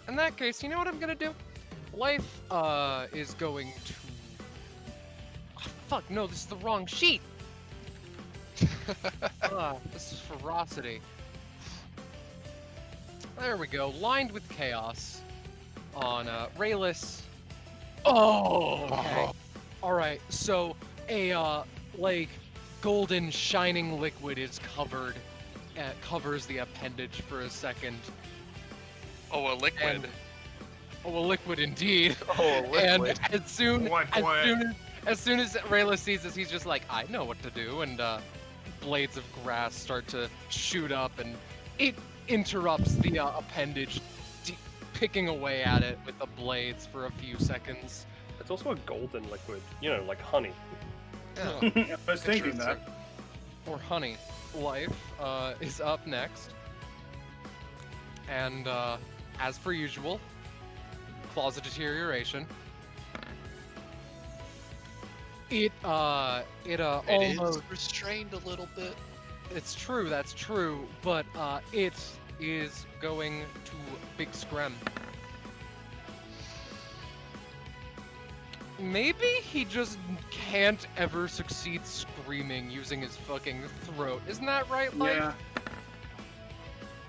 In that case, you know what I'm gonna do? Life, is going to... Oh, fuck, no, this is the wrong sheet! This is ferocity. There we go, lined with chaos. On, Rayless. Oh, okay. Alright, so, like, golden shining liquid is covers the appendage for a second. Oh, a liquid. And, a liquid indeed. Oh, a liquid. And as soon as Rayla sees this, he's just like, I know what to do, and blades of grass start to shoot up, and it interrupts the appendage, picking away at it with the blades for a few seconds. It's also a golden liquid, you know, like honey. Yeah. I was thinking that. Or honey. Life is up next. And as per usual, claws of deterioration. It almost is restrained a little bit. It's true, that's true, but it is going to Big Screm. Maybe he just can't ever succeed screaming using his fucking throat. Isn't that right, Life? Yeah.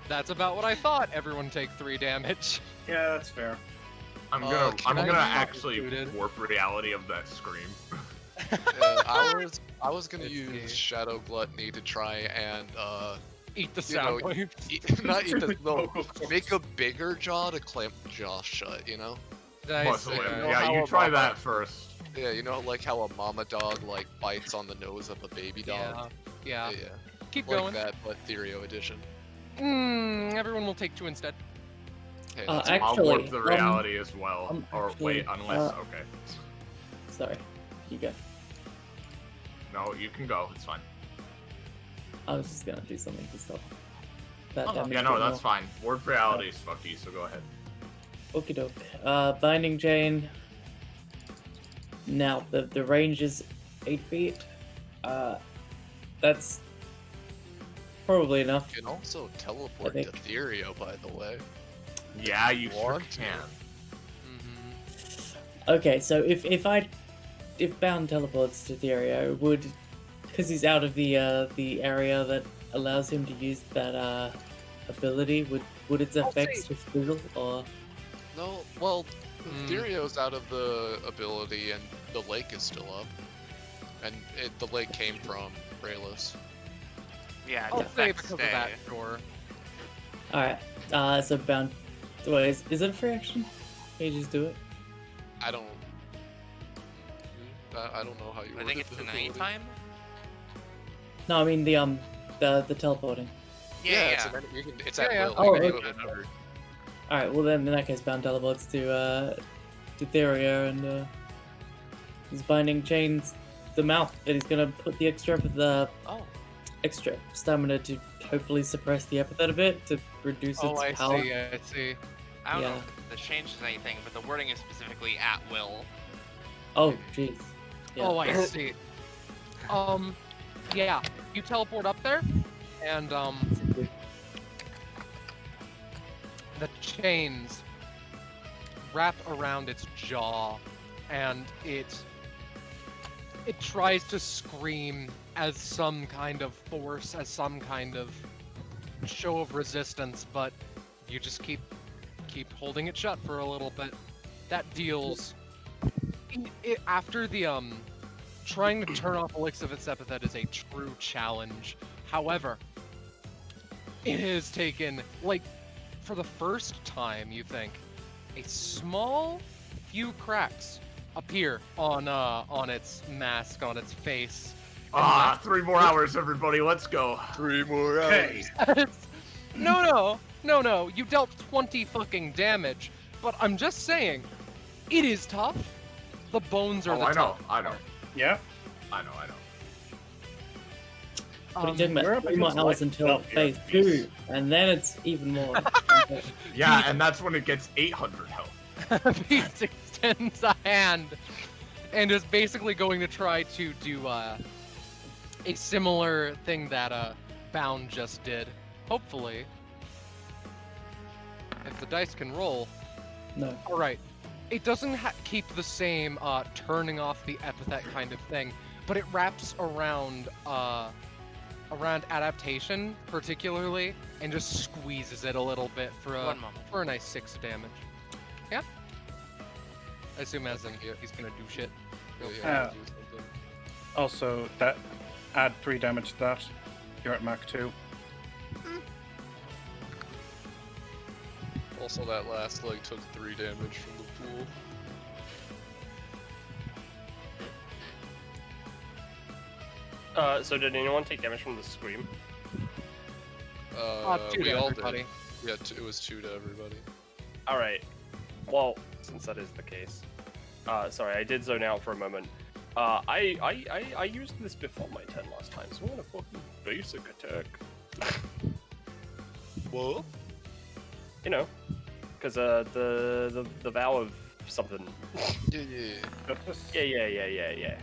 That's about what I thought. Everyone take 3 damage. Yeah, that's fair. I'm gonna I actually substituted? warp reality of that scream. I was gonna Let's use see. Shadow Gluttony to try and Eat the you know, sound waves. not eat the no, make a bigger jaw to clamp the jaw shut, you know? Nice. Muscle him. know Yeah, how you a try mama- that first. Yeah, you know like how a mama dog like bites on the nose of a baby dog? Yeah. Yeah. Keep Like going. that, but Therio edition. Everyone will take 2 instead. Okay, Uh, that's ac- I'll Actually, warp the reality as well. Or actually, wait, unless okay. Sorry, you go. No, you can go. It's fine. I was just gonna do something to stop that Oh, damage. yeah, no, from that's your- fine. Warp reality is fucky, so go ahead. Okie doke. Binding chain. Now the range is 8 feet. That's probably enough. You can also teleport I to think- Therio, by the way. Yeah, you sure Want to. can. Okay, so if Bound teleports to Therio, would, because he's out of the area that allows him to use that ability, would its effects just fizzle or? No, well, Therio's out of the ability and the lake is still up. And the lake came from Rayless. Yeah, I'll the say effects because of stay. that, sure. Alright, so Bound. Wait, is it a free action? Can you just do it? I don't know how you I think worded it's the an ability. anytime. No, I mean the teleporting. Yeah, It's, yeah. it's at Yeah, will. Oh, you can do okay. it whenever. Alright, well then in that case Bound teleports to Therio and he's binding chains the mouth and he's gonna put the extra stamina to hopefully suppress the epithet a bit to reduce Oh, its I power. see, I see. I don't know Yeah. if this changes anything, but the wording is specifically at will. Oh jeez. Yeah. Oh, I see. Yeah, you teleport up there, and the chains wrap around its jaw, and it tries to scream as some kind of force, as some kind of show of resistance, but you just keep holding it shut for a little bit. That deals after the trying to turn off Epithet Epithet is a true challenge. However, it has taken, like, for the first time, you think, a small few cracks appear on its mask, on its face. Ah, 3 more hours, everybody. Let's go. 3 more hours. Okay. No, you dealt 20 fucking damage, but I'm just saying, it is tough. The bones are Oh, the I know. tough. I know. Yeah. I know. What are you talking we're about? up 3 more against hours light until stuff here. phase 2, and then it's even more. Yeah, and that's when it gets 800 health. Beast extends a hand and is basically going to try to do a similar thing that Bound just did. Hopefully, if the dice can roll. No. All right. It doesn't keep the same turning off the epithet kind of thing, but it wraps around adaptation particularly, and just squeezes it a little bit for a nice 6 damage. Yeah. I assume as in he's gonna do shit. Also, that add 3 damage to that. You're at Mach 2. Also, that last leg took 3 damage from the pool. So did anyone take damage from the scream? 2 we to all everybody. did. Yeah, it was 2 to everybody. All right. Well, since that is the case, sorry, I did zone out for a moment. I used this before my turn last time, so I'm gonna fucking basic attack. What? You know, because the vow of something. Yeah. Yeah.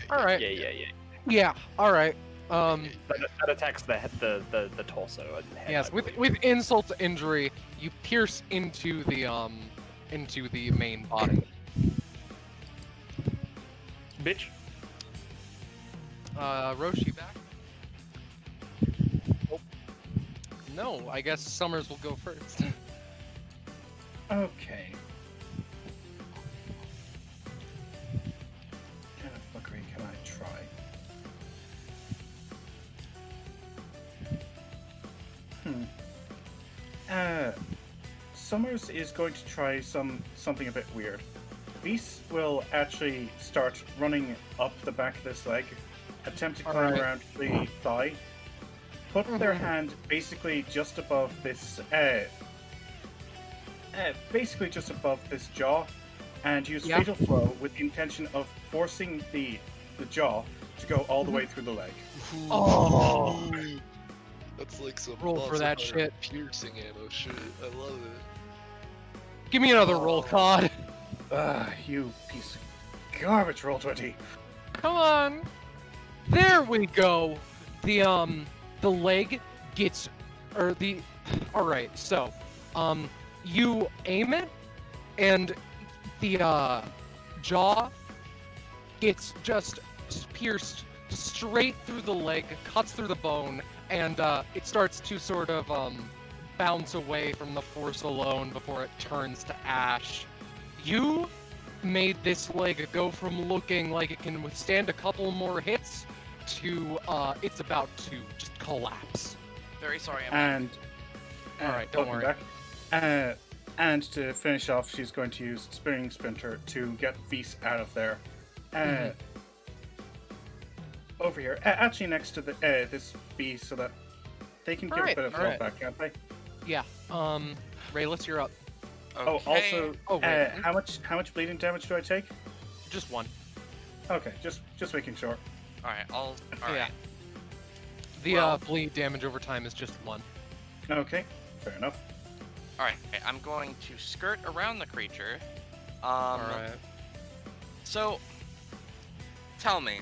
All right. Yeah. Yeah. All right. That attacks the torso and head. Yes. I With believe. insult to injury, you pierce into the main body. Bitch. Roshi back? No, I guess Summers will go first. Okay. What kind of fuckery can I try? Summers is going to try something a bit weird. Beast will actually start running up the back of this leg, attempt to climb around the thigh, put their hand basically just above this, jaw, and use Fatal Flow with the intention of forcing the jaw to go all the way through the leg. Oh! That's like some Roll for that Monster shit. Piercing ammo shit. I love it. Give me another roll, COD. You piece of garbage, roll 20. Come on. There we go. The leg gets, all right. So, you aim it, and the jaw gets just pierced straight through the leg, cuts through the bone, and it starts to sort of bounce away from the force alone before it turns to ash. You made this leg go from looking like it can withstand a couple more hits to it's about to just collapse. Very sorry. And Alright, don't worry. And to finish off, she's going to use Spinning Splinter to get Feast out of there. Over here, actually next to the this bee, so that they can get a bit of health back, can't they? Yeah. Rayless, you're up. Okay. How much bleeding damage do I take? Just 1. Okay, just making sure. Alright, all Yeah. right. The bleed damage over time is just 1. Okay, fair enough. Alright, I'm going to skirt around the creature. Alright. So, tell me,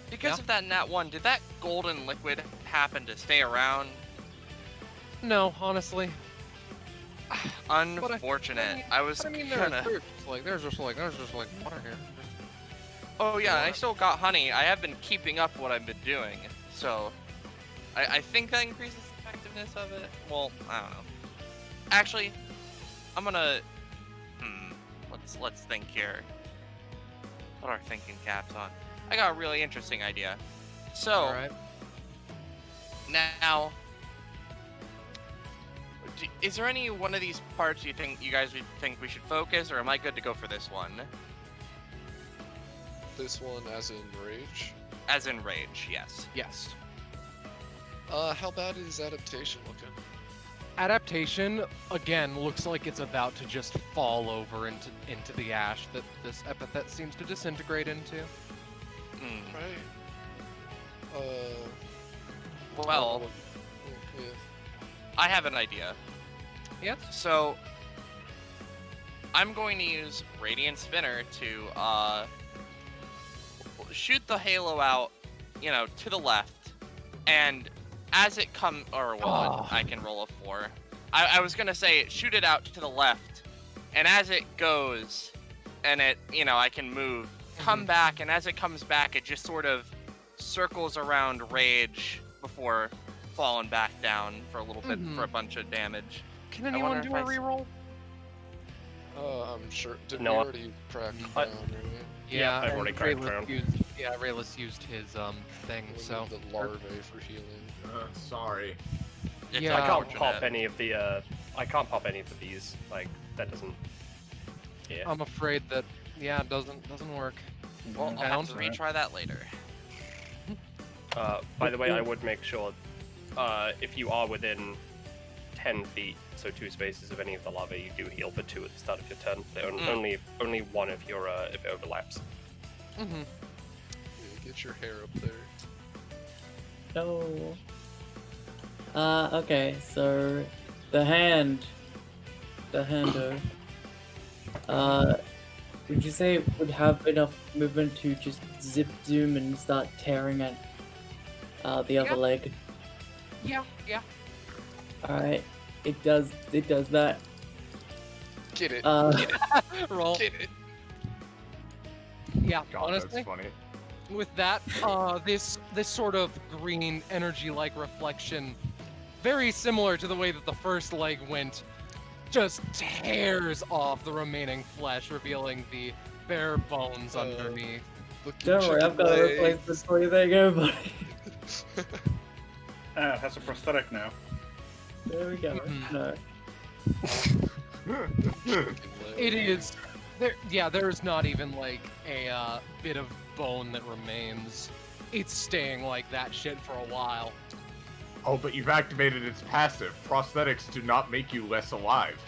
because of that nat 1, did that golden liquid happen to stay around? No, honestly. Unfortunate. I was There's gonna. just like water here. Oh yeah, I still got honey. I have been keeping up what I've been doing, so I think that increases the effectiveness of it. Well, I don't know. Actually, I'm gonna. Let's think here. put our thinking caps on. I got a really interesting idea. So, Alright. now, is there any one of these parts you guys would think we should focus, or am I good to go for this one? This one as in rage. As in rage, yes. Yes. How bad is adaptation looking? Adaptation, again, looks like it's about to just fall over into the ash that this epithet seems to disintegrate into. Hmm. Right. Well, yeah. I have an idea. Yes? So, I'm going to use Radiant Spinner to, shoot the halo out, to the left, and as it I can roll a 4. I was gonna say, shoot it out to the left, and as it goes, and it, I can move, come back, and as it comes back, it just sort of circles around Rage before falling back down for a little bit, for a bunch of damage. Can anyone do a reroll? I'm sure. Did No, we already crack down, right? Yeah, I've already cracked around. Rayless used his thing, We so. need the larvae for healing. Sorry. It's Yeah. I can't unfortunate. pop any of the. I can't pop any of these. Like that doesn't. Yeah. I'm afraid that it doesn't work. Well, I'll have to retry that later. By the way, I would make sure, if you are within 10 feet, so 2 spaces of any of the larvae, you do heal for 2 at the start of your turn. Only one if if it overlaps. Yeah, get your hair up there. No. Okay, so the hander. Would you say it would have enough movement to just zip zoom and start tearing at the other leg? Yeah. Alright, it does that. Get it. Get it. Roll. Get it. Yeah, God, honestly, that's funny. with that, this sort of green energy-like reflection, very similar to the way that the first leg went, just tears off the remaining flesh, revealing the bare bones underneath. Don't worry, I've got a replacement for you. There you go, buddy. It has a prosthetic now. There we go. No. It is. There's not even like a bit of bone that remains. It's staying like that shit for a while. Oh, but you've activated its passive. Prosthetics do not make you less alive.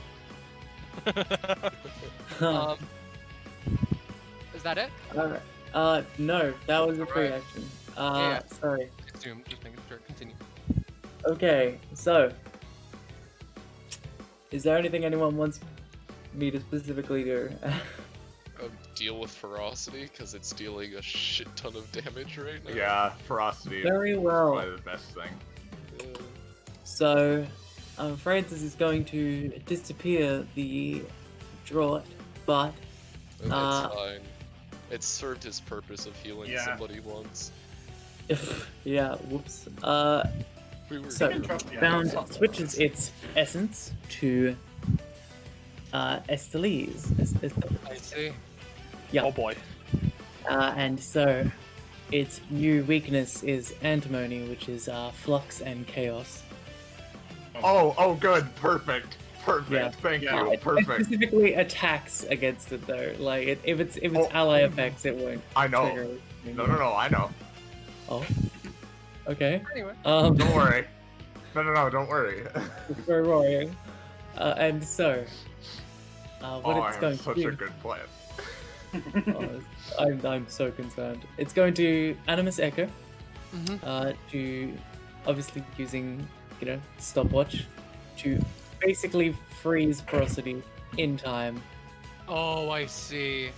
Is that it? Alright. No, that was a free Alright. action. Yeah. Sorry. Assume, just making sure. Continue. Okay, so. Is there anything anyone wants me to specifically do? Deal with ferocity, because it's dealing a shit ton of damage right now. Yeah, ferocity Very is well. probably the best thing. So, I'm afraid this is going to disappear the draught, but It's fine. It served his purpose of healing Yeah. somebody once. yeah, whoops. We were So, can trust the Bound animals. switches its essence to Estelise. I see. Yeah. Oh boy. And so, its new weakness is antimony, which is flux and chaos. Oh, good. Perfect. Yeah. Thank Yeah. you. It Perfect. specifically attacks against it though. Like if it's ally effects, it won't. I know. Trigger anything. No, I know. Oh. Okay. Anyway. Don't worry. No, don't worry. It's very worrying. And so, what I it's have going such to do? a good plan. I'm so concerned. It's going to Animus Echo. To obviously using stopwatch to basically freeze ferocity in time. Oh, I see.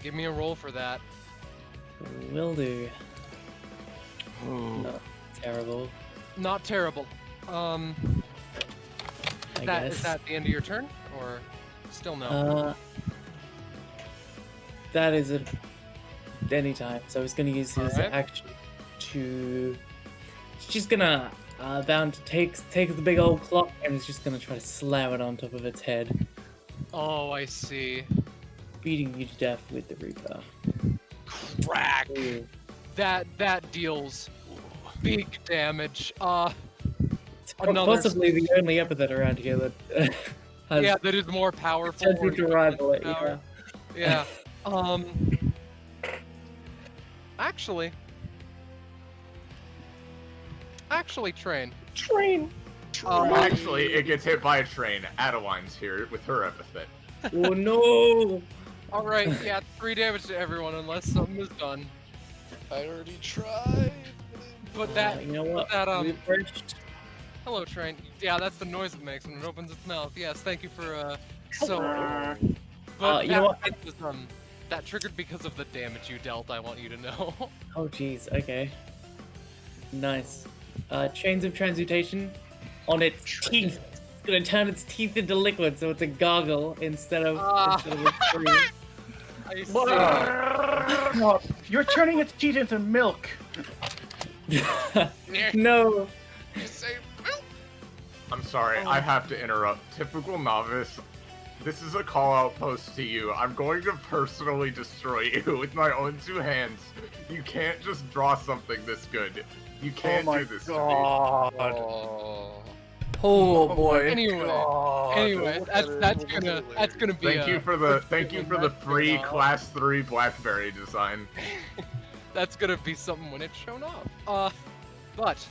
Give me a roll for that. Will do. No, terrible. Not terrible. I Is guess. that the end of your turn, or still no? That is at any time. So he's gonna use his Alright. action to. He's just gonna bound to take the big old clock and he's just gonna try to slam it on top of its head, Oh, I see. beating you to death with the Reaper. Whack! Ooh. That deals big damage. Another Possibly the only epithet around here that has yeah, that is more powerful. potential to rival it. Yeah. Power. Yeah. Actually, train. Actually, it gets hit by a train. Adeline's here with her epithet. Oh no! All right, yeah, 3 damage to everyone unless something is done. I already tried. But that, You know what? that Refreshed. hello train. Yeah, that's the noise it makes when it opens its mouth. Yes, thank you for so. But You know what? that was, that triggered because of the damage you dealt. I want you to know. Oh jeez. Okay. Nice. Chains of transmutation on its teeth. It's gonna turn its teeth into liquid, so it's a gargle instead of a tree. I see. No, you're turning its teeth into milk. No. You say milk? I'm sorry, I have to interrupt. Typical novice. This is a call out post to you. I'm going to personally destroy you with my own 2 hands. You can't just draw something this good. You can't do this to me. Oh. Oh boy. Anyway, that's gonna be. Thank you for the free class 3 BlackBerry design. That's gonna be something when it's shown off. But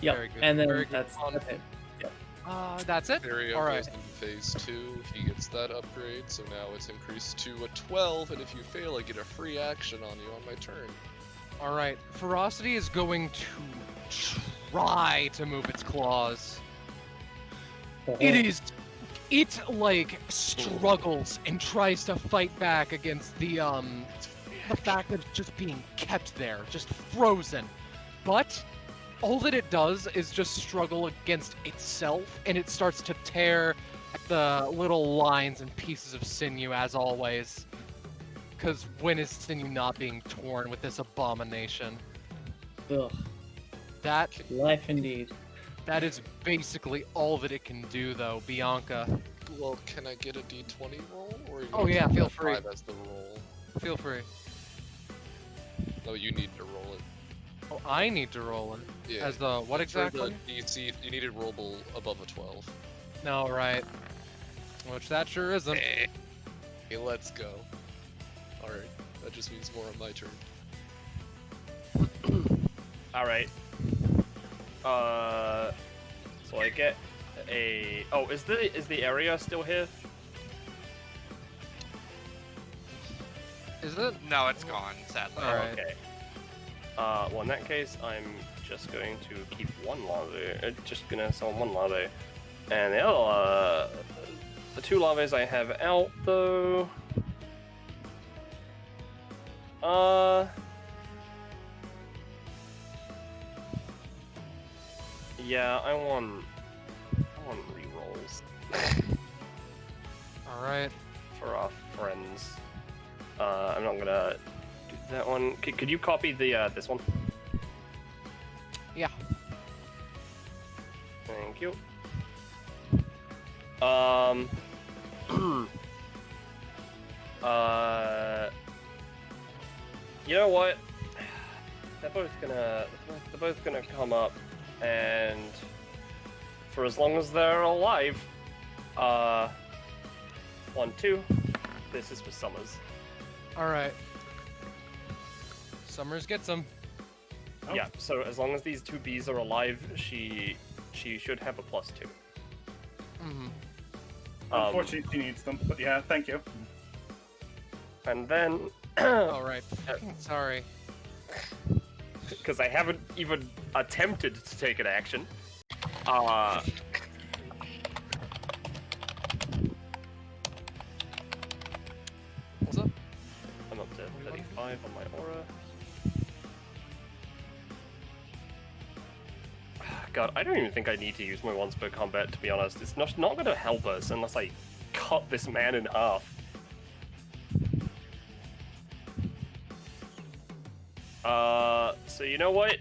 Yep. very good. And then very good that's content. it. That's it. Area All right. goes in phase 2. He gets that upgrade, so now it's increased to a 12. And if you fail, I get a free action on you on my turn. All right. Ferocity is going to try to move its claws. It like struggles and tries to fight back against the fact that it's just being kept there, just frozen. But all that it does is just struggle against itself, and it starts to tear at the little lines and pieces of sinew as always. Because when is sinew not being torn with this abomination? Ugh. That Life indeed. That is basically all that it can do, though, Bianca. Well, can I get a d20 roll? Or are you Oh, gonna yeah, count feel that free. 5 as the roll? Feel free. No, you need to roll it. Oh, I need to roll it. Yeah. As the what For exactly? the DC, you need to roll above a 12. No, right. Which that sure isn't. Okay, let's go. Alright, that just means more on my turn. Alright. So I get a... Oh, is the area still here? Is it? No, it's gone, sadly. Alright. Okay. Well, in that case, I'm just going to keep one larvae. Just gonna summon one larvae. And the other, the 2 larvae I have out, though... Yeah, I want rerolls Alright. for our friends. I'm not gonna do that one. Could you copy the this one? Yeah. Thank you. You know what? They're both gonna come up, and for as long as they're alive, 1, 2. This is for Summers. Alright. Summers gets him. Oh. Yeah. So as long as these 2 bees are alive, she should have a +2. Mm-hmm. Unfortunately, she needs them, but yeah, thank you. And then, Alright. Sorry. because I haven't even attempted to take an action. What's up? I'm up to 35 on my aura. God, I don't even think I need to use my once per combat, to be honest. It's not going to help us unless I cut this man in half. So you know what?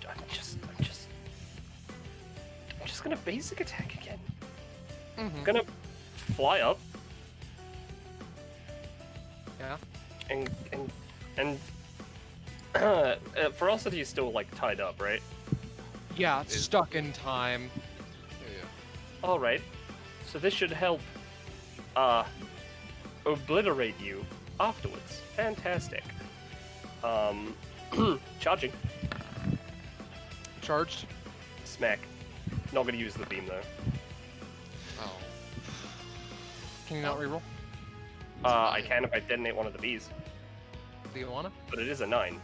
I'm just gonna basic attack again. Mm-hmm. I'm gonna fly up. Yeah. And Ferocity is still like tied up, right? Yeah, it's stuck in time. Yeah. All right. So this should help obliterate you afterwards. Fantastic. Charging. Charged. Smack. Not gonna use the beam though. Oh. Can you not reroll? I can if I detonate one of the bees, Do you wanna? but it is a 9.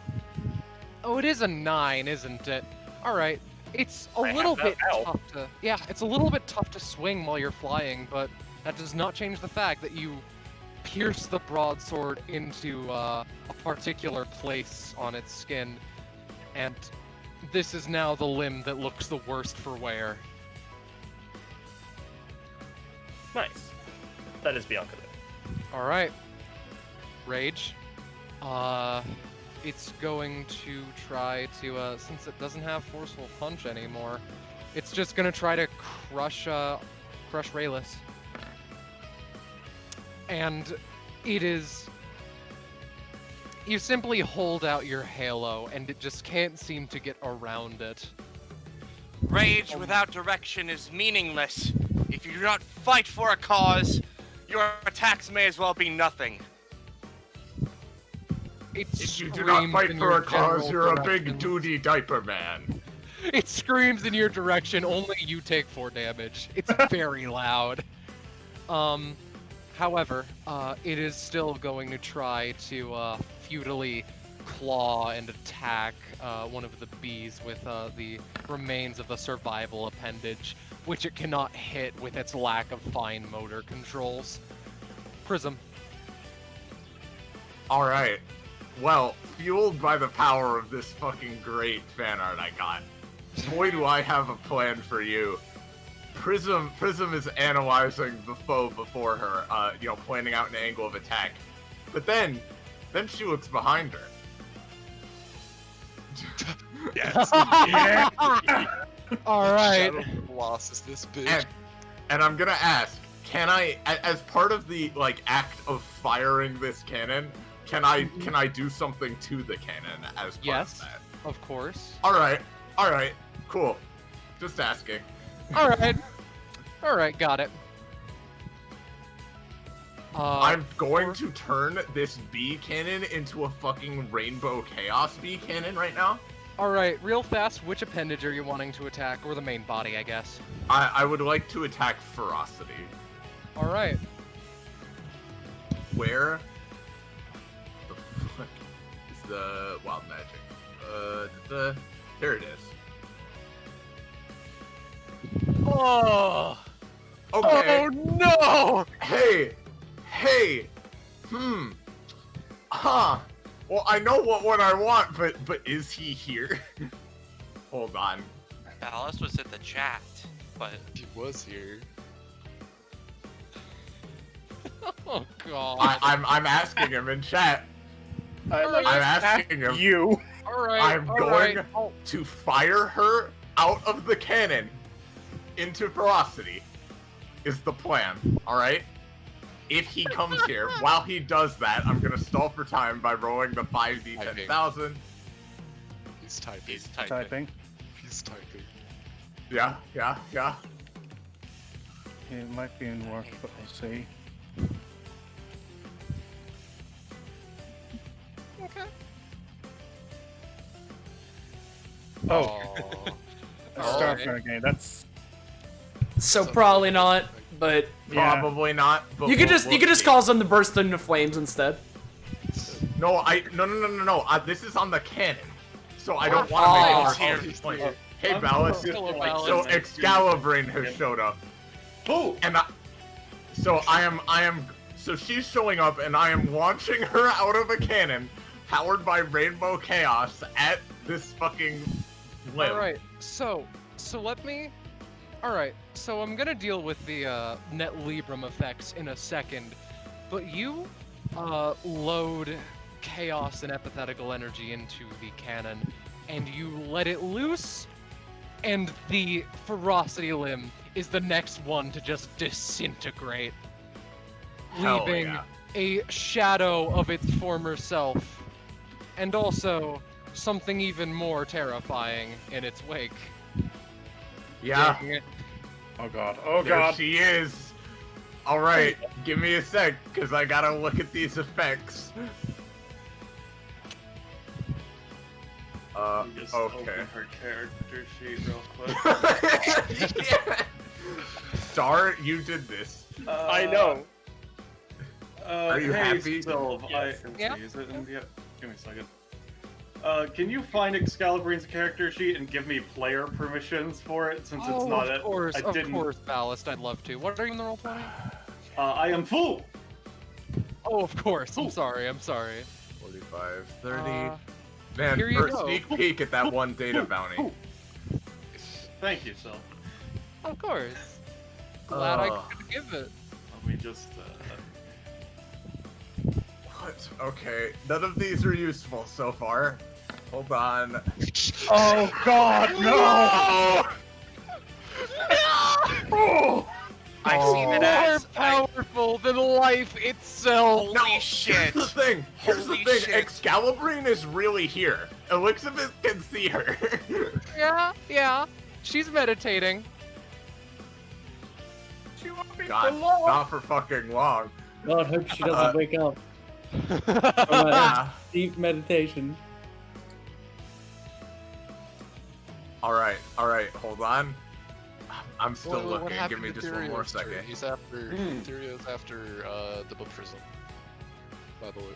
Oh, it is a 9, isn't it? Alright. It's a I have little that bit now. tough to... Yeah, it's a little bit tough to swing while you're flying, but that does not change the fact that you pierce the broadsword into a particular place on its skin, and this is now the limb that looks the worst for wear. Nice. That is Bianca then. Alright. Rage. It's going to try to, since it doesn't have Forceful Punch anymore, it's just gonna try to crush Rayless. And it is... You simply hold out your halo, and it just can't seem to get around it. Rage without direction is meaningless. If you do not fight for a cause, your attacks may as well be nothing. If you do not fight for a cause, you're a big duty diaper man. It screams in your direction, only you take 4 damage. It's very loud. However, it is still going to try to futilely claw and attack one of the bees with the remains of the survival appendage, which it cannot hit with its lack of fine motor controls. Prism. Alright. Well, fueled by the power of this fucking great fan art I got, boy do I have a plan for you. Prism is analyzing the foe before her, planning out an angle of attack. But then she looks behind her. Yes. Yeah. Alright. Loss is this bitch. And I'm gonna ask, can I, as part of the act of firing this cannon, can I do something to the cannon as part of that? Of course. Alright, cool. Just asking. Alright, got it. I'm going to turn this bee cannon into a fucking rainbow chaos bee cannon right now. Alright, real fast, which appendage are you wanting to attack? Or the main body, I guess. I would like to attack Ferocity. Alright. Where the fuck is the wild magic? There it is. Oh! Okay. Oh no! Hey! Well, I know what one I want, but is he here? Hold on. Alice was in the chat, but He was here. Oh god. I'm asking him in chat. I'm asking him. You. Alright, I'm going Oh, to fire her out of the cannon into Ferocity. Is the plan, alright? If he comes here, while he does that, I'm gonna stall for time by rolling the 5d10,000. He's typing. he's typing. Typing. He's typing. Yeah. It might be in work, but we'll see. okay. Oh, a Oh, Starfire game. That's So probably not, but yeah. Probably not. But you could just see. cause them to burst into flames instead. No. This is on the cannon, so I don't Oh. want to make it more. Hey, I'm Ballas. still a Ballas. So Excalibrain has showed up. Oh, And so she's showing up, and I am launching her out of a cannon, powered by Rainbow Chaos, at this fucking limb. Alright, so let me... Alright, so I'm gonna deal with the net Libram effects in a second, but you load chaos and epithetical energy into the cannon, and you let it loose, and the ferocity limb is the next one to just disintegrate, Hell leaving yeah. a shadow of its former self, and also something even more terrifying in its wake. Yeah. Dang it. Oh god. Oh There god. she is. All right, give me a sec, cause I gotta look at these effects. Just Okay. open her character sheet real quick. Yeah. Star, you did this. I know. Are you hey, happy? Sylv, Yes. Yeah. is it in the... Give me a second. Can you find Excalibrine's character sheet and give me player permissions for it, since it's not of course, I of didn't... course, Ballast, I'd love to. What are you in the roll 20? I am full! Oh, of course. I'm Ooh. sorry. I'm sorry. 45, 30. Uh, Man, here you first go. sneak peek at that one data bounty. Thank you, Sylv. Of course. Glad I Ugh. could give it. Let me just... What? Okay, none of these are useful so far. Hold on. Oh god, no! I see that More as powerful than life itself. holy shit. Here's the thing. Here's Holy the thing. shit. Excalibrine is really here. Elizabeth can see her. Yeah. She's meditating. She won't be God, for long. not for fucking long. God, hope she doesn't wake up from a Yeah. deep meditation. All right, hold on. I'm still What looking. Give happened me to just one more Theria's turn? second. He's after Theria's after the book prism. By the way,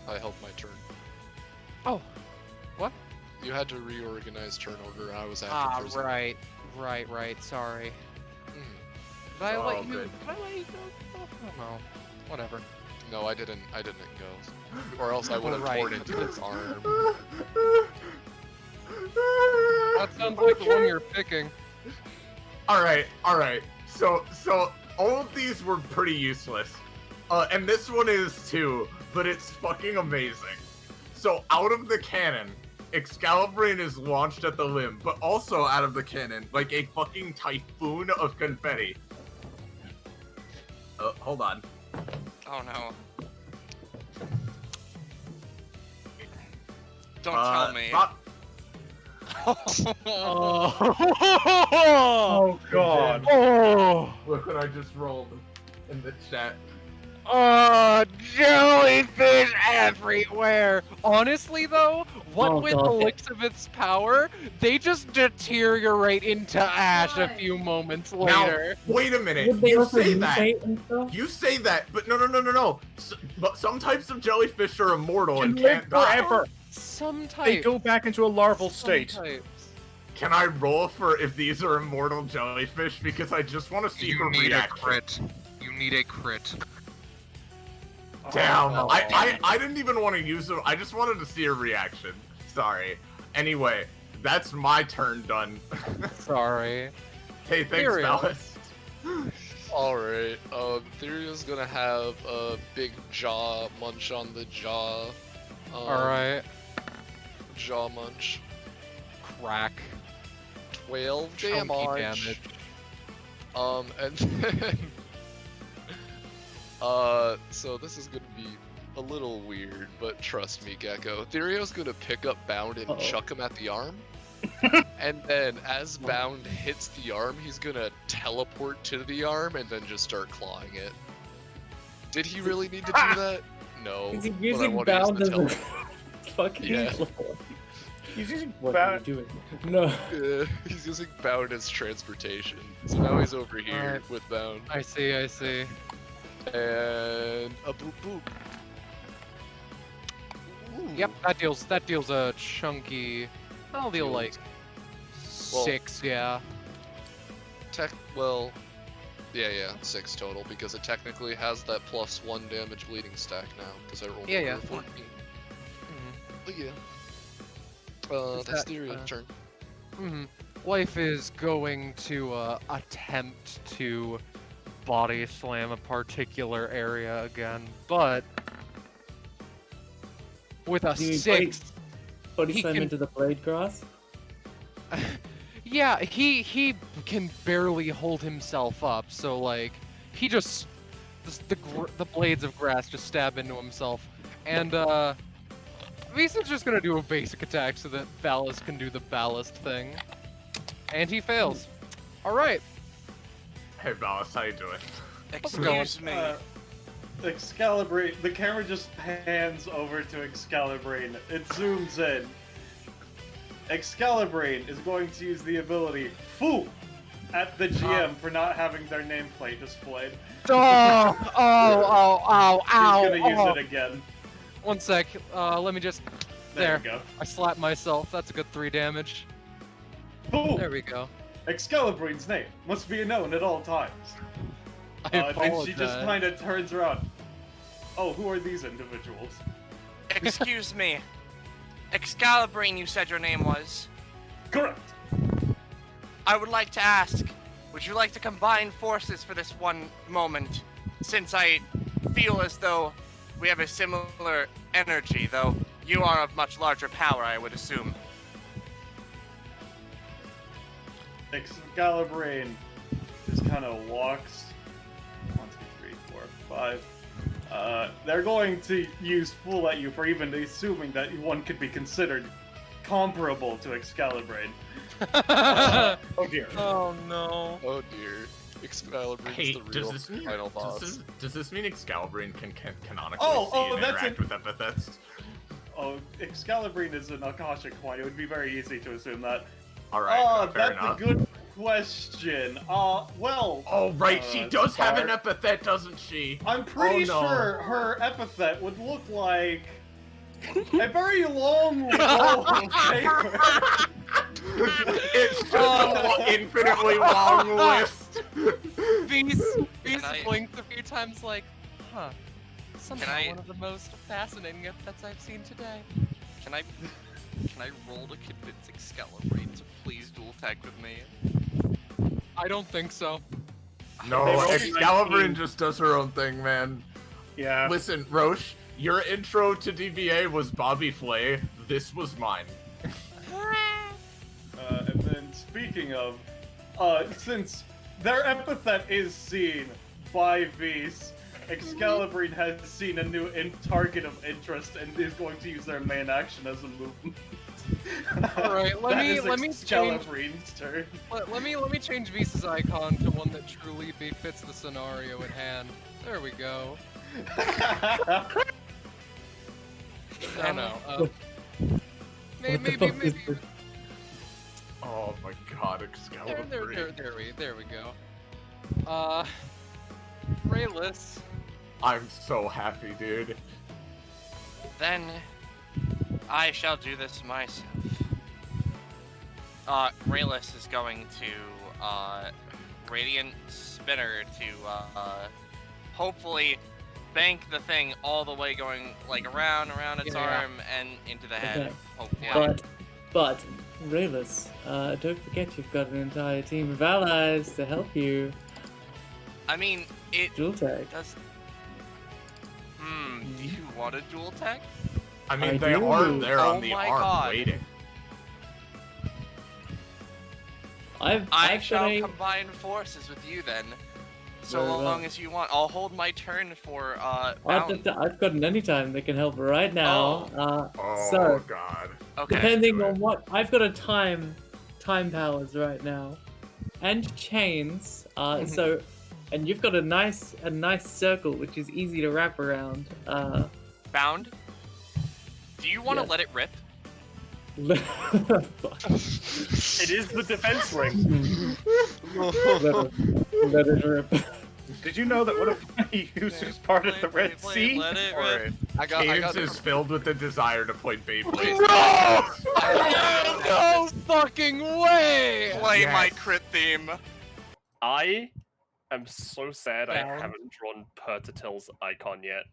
I held my turn. Oh, what? You had to reorganize turn order. I was after prism. Right. Sorry. Mhm. Did I It's let all you? good. Did I let you go? No. Whatever. No, I didn't go. Or else I would have Right. torn into his arm. That sounds like the one you're picking. All right. So all of these were pretty useless, and this one is too. But it's fucking amazing. So out of the cannon, Excalibrine is launched at the limb, but also out of the cannon, like a fucking typhoon of confetti. Hold on. Oh no. Don't tell me. Oh god. Oh, Look what I just rolled in the chat. jellyfish everywhere. Honestly, though, what Oh, with God. Elizabeth's power, they just deteriorate into ash a few moments later. Now, wait a minute. Would they You also say that. mutate and stuff? You say that, but no. But some types of jellyfish are immortal and Can live can't die. forever. Some types. They go back into a larval some state. types. Can I roll for if these are immortal jellyfish? Because I just want to see her reaction. You need a crit. Damn, Oh. I didn't even want to use them. I just wanted to see her reaction. Sorry. Anyway, that's my turn done. Sorry. Hey, thanks, Period. Ballast. Alright, Theria's gonna have a big jaw munch on the jaw. Alright. Jaw munch. Crack. 12 Chunky damage. damage. And then... so this is gonna be a little weird, but trust me, Gecko. Theria's gonna pick up Bound and chuck him at the arm. And then, as Bound hits the arm, he's gonna teleport to the arm and then just start clawing it. Did he really need to do that? No. Is he but I using want to use Bound the as a teleport. fucking Yeah. floor? He's using What Bound. are you doing? No. Yeah, he's using Bound as transportation. So now he's over here Alright. with Bound. I see. And a boop boop. Ooh. Yep, that deals a chunky. I'll deal like Well- 6, yeah. Well, yeah, 6 total, because it technically has that +1 damage bleeding stack now, because I rolled Yeah, over 14. But yeah. That's Theria's turn. Life is going to attempt to body slam a particular area again, but with a You mean 6. Body He slam can- into the blade grass? Yeah, he can barely hold himself up, so like he just the blades of grass just stab into himself. And Visa's just gonna do a basic attack so that Ballast can do the ballast thing. And he fails. Alright. Hey, Ballast, how you doing? Excuse me. Excalibrate. The camera just pans over to Excalibrate. It zooms in. Excalibrate is going to use the ability Foo at the GM for not having their nameplate displayed. Ow! He's gonna use it again. One sec. Let me just. There we go. I slapped myself. That's a good 3 damage. Boom! There we go. Excalibrate's name must be known at all times. And she just kind of turns around. Oh, who are these individuals? Excuse me. Excalibrine, you said your name was? Correct. I would like to ask, would you like to combine forces for this one moment? Since I feel as though we have a similar energy, though you are of much larger power, I would assume. Excalibrine just kind of walks. 1, 2, 3, 4, 5. They're going to use Fool at you for even assuming that one could be considered comparable to Excalibrine. Oh dear. Oh no. Oh dear. Excalibrine's Hey, the real final boss. does this mean Excalibrine can canonically see and interact with epithets? Oh, Excalibrine is an Akashic one. It would be very easy to assume that. Alright, fair that's enough. a good question. Well. Oh, right, she does have an epithet, doesn't she? I'm pretty sure her epithet would look like a very long roll of paper. It's just an infinitely long list. Beast Can I- blinked a few times like, huh. Somehow I- one of the most fascinating epithets I've seen today. Can I roll to convince Excalibrine to please dual tag with me? I don't think so. No, They rolled Excalibrine 19. just does her own thing, man. Yeah. Listen, Roche, your intro to DBA was Bobby Flay. This was mine. And then speaking of, since their epithet is seen by Vise, Excalibrine has seen a new target of interest and is going to use their main action as a movement. All right, let me change. Excalibrine's turn. Let me change Visa's icon to one that truly befits the scenario at hand. There we go. I know. Maybe. Oh my god, Excalibrine. There we go. Rayless. I'm so happy, dude. Then I shall do this myself. Rayless is going to Radiant Spinner to hopefully bank the thing all the way going like around its arm and into the head. Hopefully. But Rayless, don't forget you've got an entire team of allies to help you. I mean, it Dual tag. does. Do you want a dual tag? I mean, I they do. are there Oh on the my arm God. waiting. I shall combine forces with you then. So Very well. long as you want. I'll hold my turn for I've got an anytime that can help right now. Oh So god. Okay. depending on what I've got a time powers right now, and chains. So, and you've got a nice circle which is easy to wrap around. Bound? Do you want to Yes. let it rip? It is the defense ring. Let it rip. Did you know that one of my users parted the Red Sea? Let it Alright. rip. I got Cadence is filled with the desire to play Beyblade. No fucking way! Play my Yes. crit theme. I am so sad I Bound. haven't drawn Pertitil's icon yet.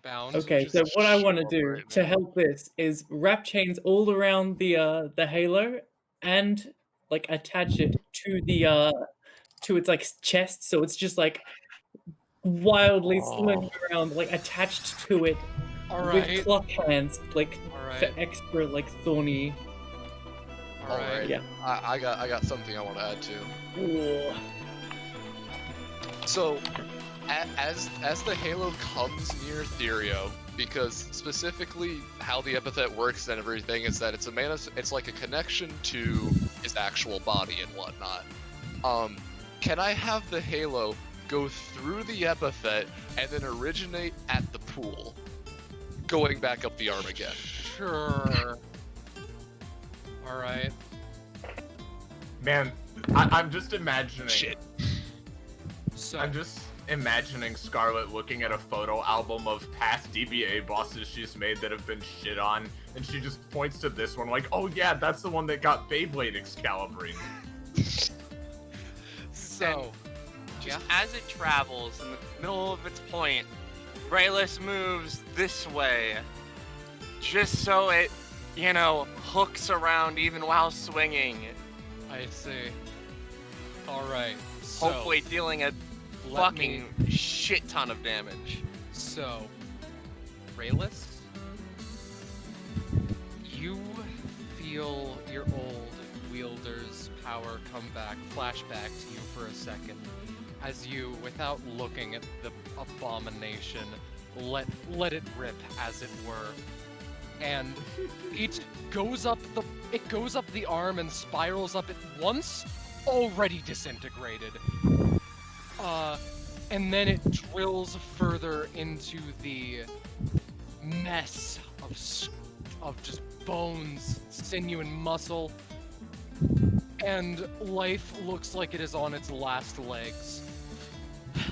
Bound. Okay, so what I want to do to help this is wrap chains all around the halo and like attach it to the to its like chest, so it's just like wildly swinging around, like attached to it Alright. with clock hands, like for Alright. extra like thorny. Alright. Yeah. I got something I want to add to. Ooh. So, as the halo comes near Therio, because specifically how the epithet works and everything is that it's like a connection to his actual body and whatnot. Can I have the halo go through the epithet and then originate at the pool, going back up the arm again? Sure. All right. Man, I'm just imagining. Shit. So I'm just imagining Scarlet looking at a photo album of past DBA bosses she's made that have been shit on, and she just points to this one like, oh yeah, that's the one that got Beyblade Excalibur. So, Just as it travels in the middle of its point, Rayless moves this way, just so it, hooks around even while swinging. I see. All right. So, Hopefully dealing a let me- fucking shit ton of damage. So, Rayless, you feel your old wielder's power come back, flashback to you for a second, as you, without looking at the abomination, let it rip, as it were. And it goes up the arm and spirals up at once, already disintegrated. And then it drills further into the mess of just bones, sinew, and muscle. And life looks like it is on its last legs.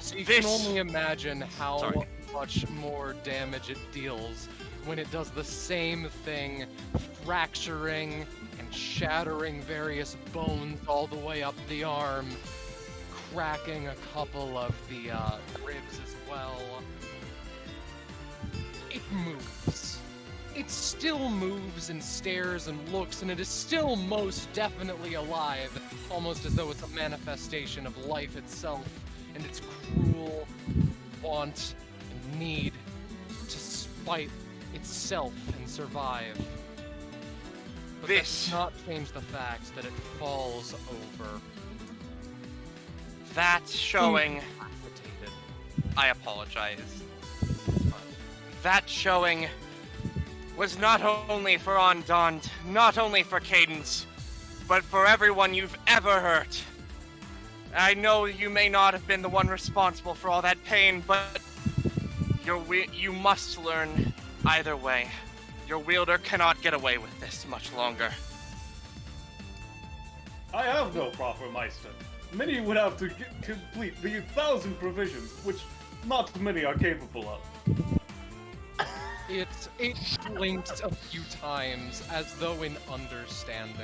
So you can only imagine how much more damage it deals when it does the same thing, fracturing and shattering various bones all the way up the arm, cracking a couple of the ribs as well. It moves. It still moves and stares and looks, and it is still most definitely alive, almost as though it's a manifestation of life itself and its cruel want and need to spite itself and survive. But that does not change the fact that it falls over. That's showing. I apologize. That showing was not only for Ondond, not only for Cadence, but for everyone you've ever hurt. I know you may not have been the one responsible for all that pain, but you must learn either way. Your wielder cannot get away with this much longer. I have no proper Meister. Many would have to complete the 1,000 provisions, which not many are capable of. It blinked a few times as though in understanding.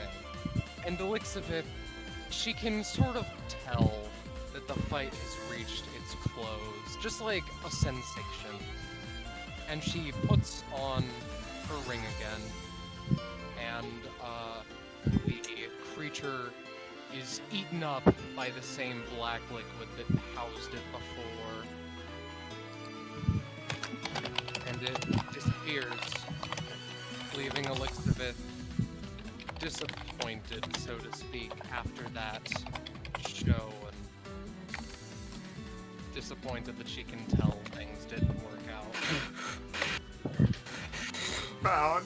And Elixabeth, she can sort of tell that the fight has reached its close, just like a sensation. And she puts on her ring again, and the creature is eaten up by the same black liquid that housed it before. And it disappears, leaving Elixabeth disappointed, so to speak, after that show, and disappointed that she can tell things didn't work out. Bound.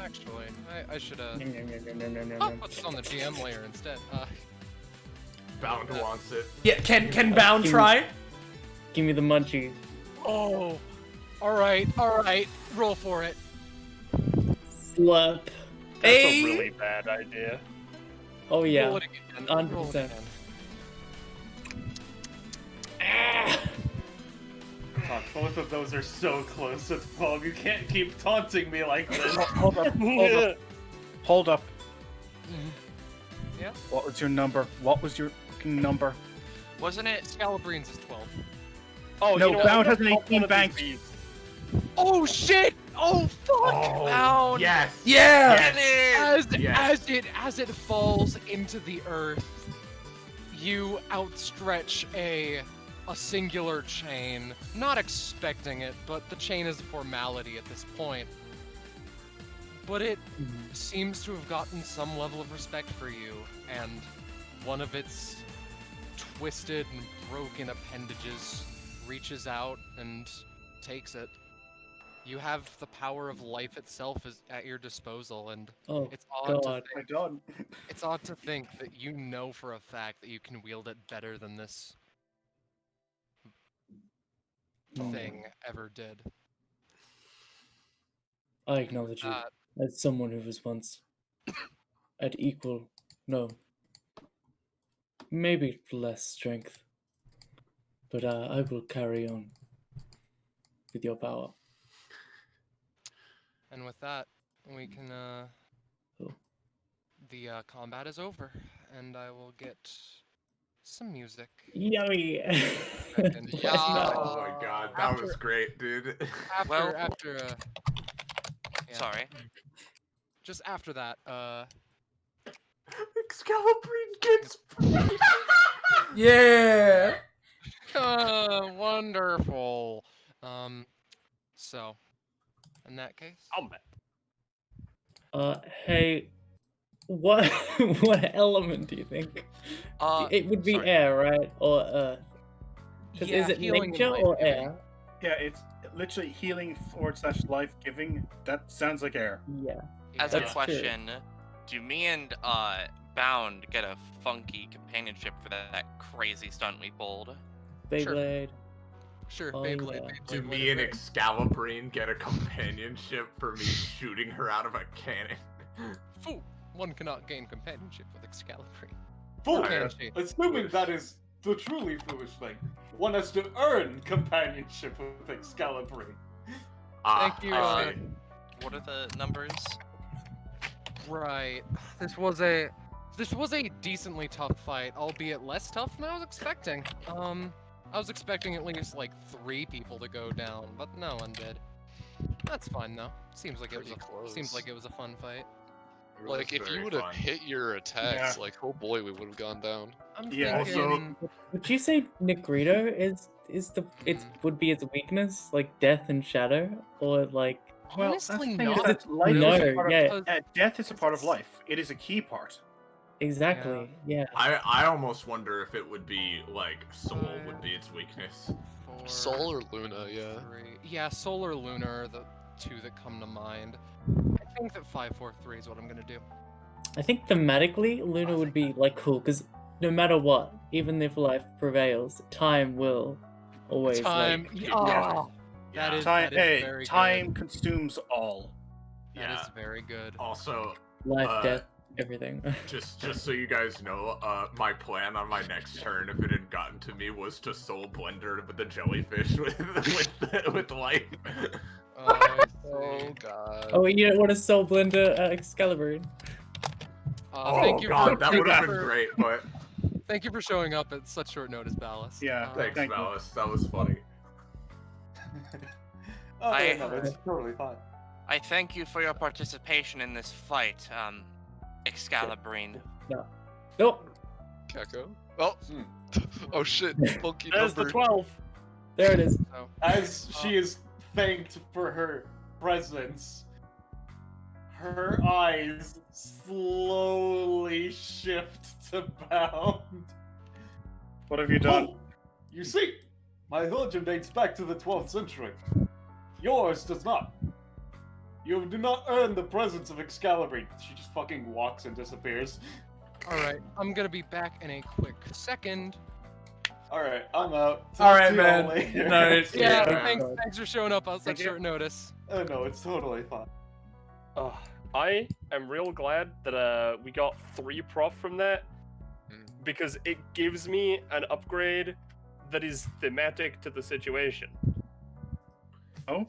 Actually, I should have put this on the GM layer instead. Bound wants it. Yeah, can Bound try? Give me the munchie. Oh, all right, roll for it. Slap. That's a really bad idea. Oh yeah. Roll it again. Roll it 100%. again. Fuck, both of those are so close to 12. You can't keep taunting me like this. Hold up. Yeah? What was your number? What was your fucking number? Wasn't it? Scalabrine's is 12. Oh, No, you know Bound what? has an One 18 of bank. these Oh shit! Oh fuck! Oh, Bound. yes. Yeah! As it falls into the earth, you outstretch a singular chain, not expecting it, but the chain is a formality at this point. But it seems to have gotten some level of respect for you, and one of its twisted and broken appendages reaches out and takes it. You have the power of life itself at your disposal, and Oh, it's odd God. My God. it's odd to think that you know for a fact that you can wield it better than this thing ever did. I acknowledge you as someone who was once at equal, no, maybe less strength. But I will carry on with your power. And with that, we can, the combat is over, and I will get some music. Yummy! And Oh my god, that was great, dude. Sorry. Just after that, Excalibrine gets Yeah. Wonderful. So, in that case, Hey, what what element do you think? It would be air, right? Or earth? Because is it healing and nature or life-giving. air? Yeah, it's literally healing / life-giving. That sounds like air. Yeah. As a That's question, do me and Bound get a funky companionship for that crazy stunt we pulled? Beyblade. Sure, Oh, Beyblade. yeah. Do me and Excalibrine get a companionship for me shooting her out of a cannon? Foo! One cannot gain companionship with Excalibrine. Fool! Can she? Assuming that is the truly foolish thing. One has to earn companionship with Excalibrine. Thank you. I see. What are the numbers? Right. This was a decently tough fight, albeit less tough than I was expecting. I was expecting at least like 3 people to go down, but no one did. That's fine though. Seems like it was a fun fight. Like, if you would have hit your attacks, like, oh boy, we would have gone down. I'm Yeah, thinking... Would you say Negrito would be its weakness, like death and shadow, or like? Well, Honestly, that's the thing, is not. that life is a part of, yeah. death is a part of life. It is a key part. Exactly. Yeah. I almost wonder if it would be like Soul would be its weakness. Soul or Luna, yeah. 3. Yeah, Soul or Luna are the 2 that come to mind. I think that 543 is what I'm gonna do. I think thematically, Luna would be like cool because no matter what, even if life prevails, time will always. Time. That is time. very time good. consumes all. That is very good. Also, life, death, everything. just so you guys know, my plan on my next turn, if it had gotten to me, was to Soul Blender with the jellyfish with life. Oh god. Oh, you don't want to Soul Blender Excalibur? Thank you god, that would have been great, but... Thank you for showing up at such short notice, Ballas. Yeah, thanks, Ballas. That was funny. No, it's totally fine. I thank you for your participation in this fight, Excalibrine. No. Nope. Keko? Oh. Oh shit. Funky There's the number. 12. There it is. As she is thanked for her presence, her eyes slowly shift to Bound. What have you done? Oh, you see, my religion dates back to the 12th century. Yours does not. You do not earn the presence of Excalibur. She just fucking walks and disappears. Alright, I'm gonna be back in a quick second. Alright, I'm out. Alright, See y'all man. later. Good night. Yeah, thanks for showing up on such short notice. Oh no, it's totally fine. I am real glad that we got 3 prof from that, because it gives me an upgrade that is thematic to the situation. Oh,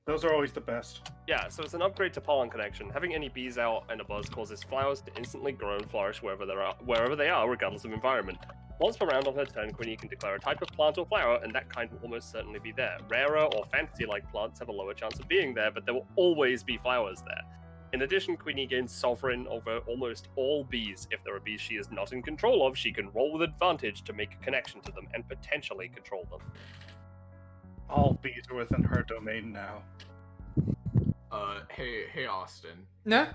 those are always the best. Yeah, so it's an upgrade to pollen connection. Having any bees out and a buzz causes flowers to instantly grow and flourish wherever they are, regardless of environment. Once per round on her turn, Queenie can declare a type of plant or flower, and that kind will almost certainly be there. Rarer or fantasy-like plants have a lower chance of being there, but there will always be flowers there. In addition, Queenie gains sovereign over almost all bees. If there are bees she is not in control of, she can roll with advantage to make a connection to them and potentially control them. All bees are within her domain now. Hey, Austin. Nah.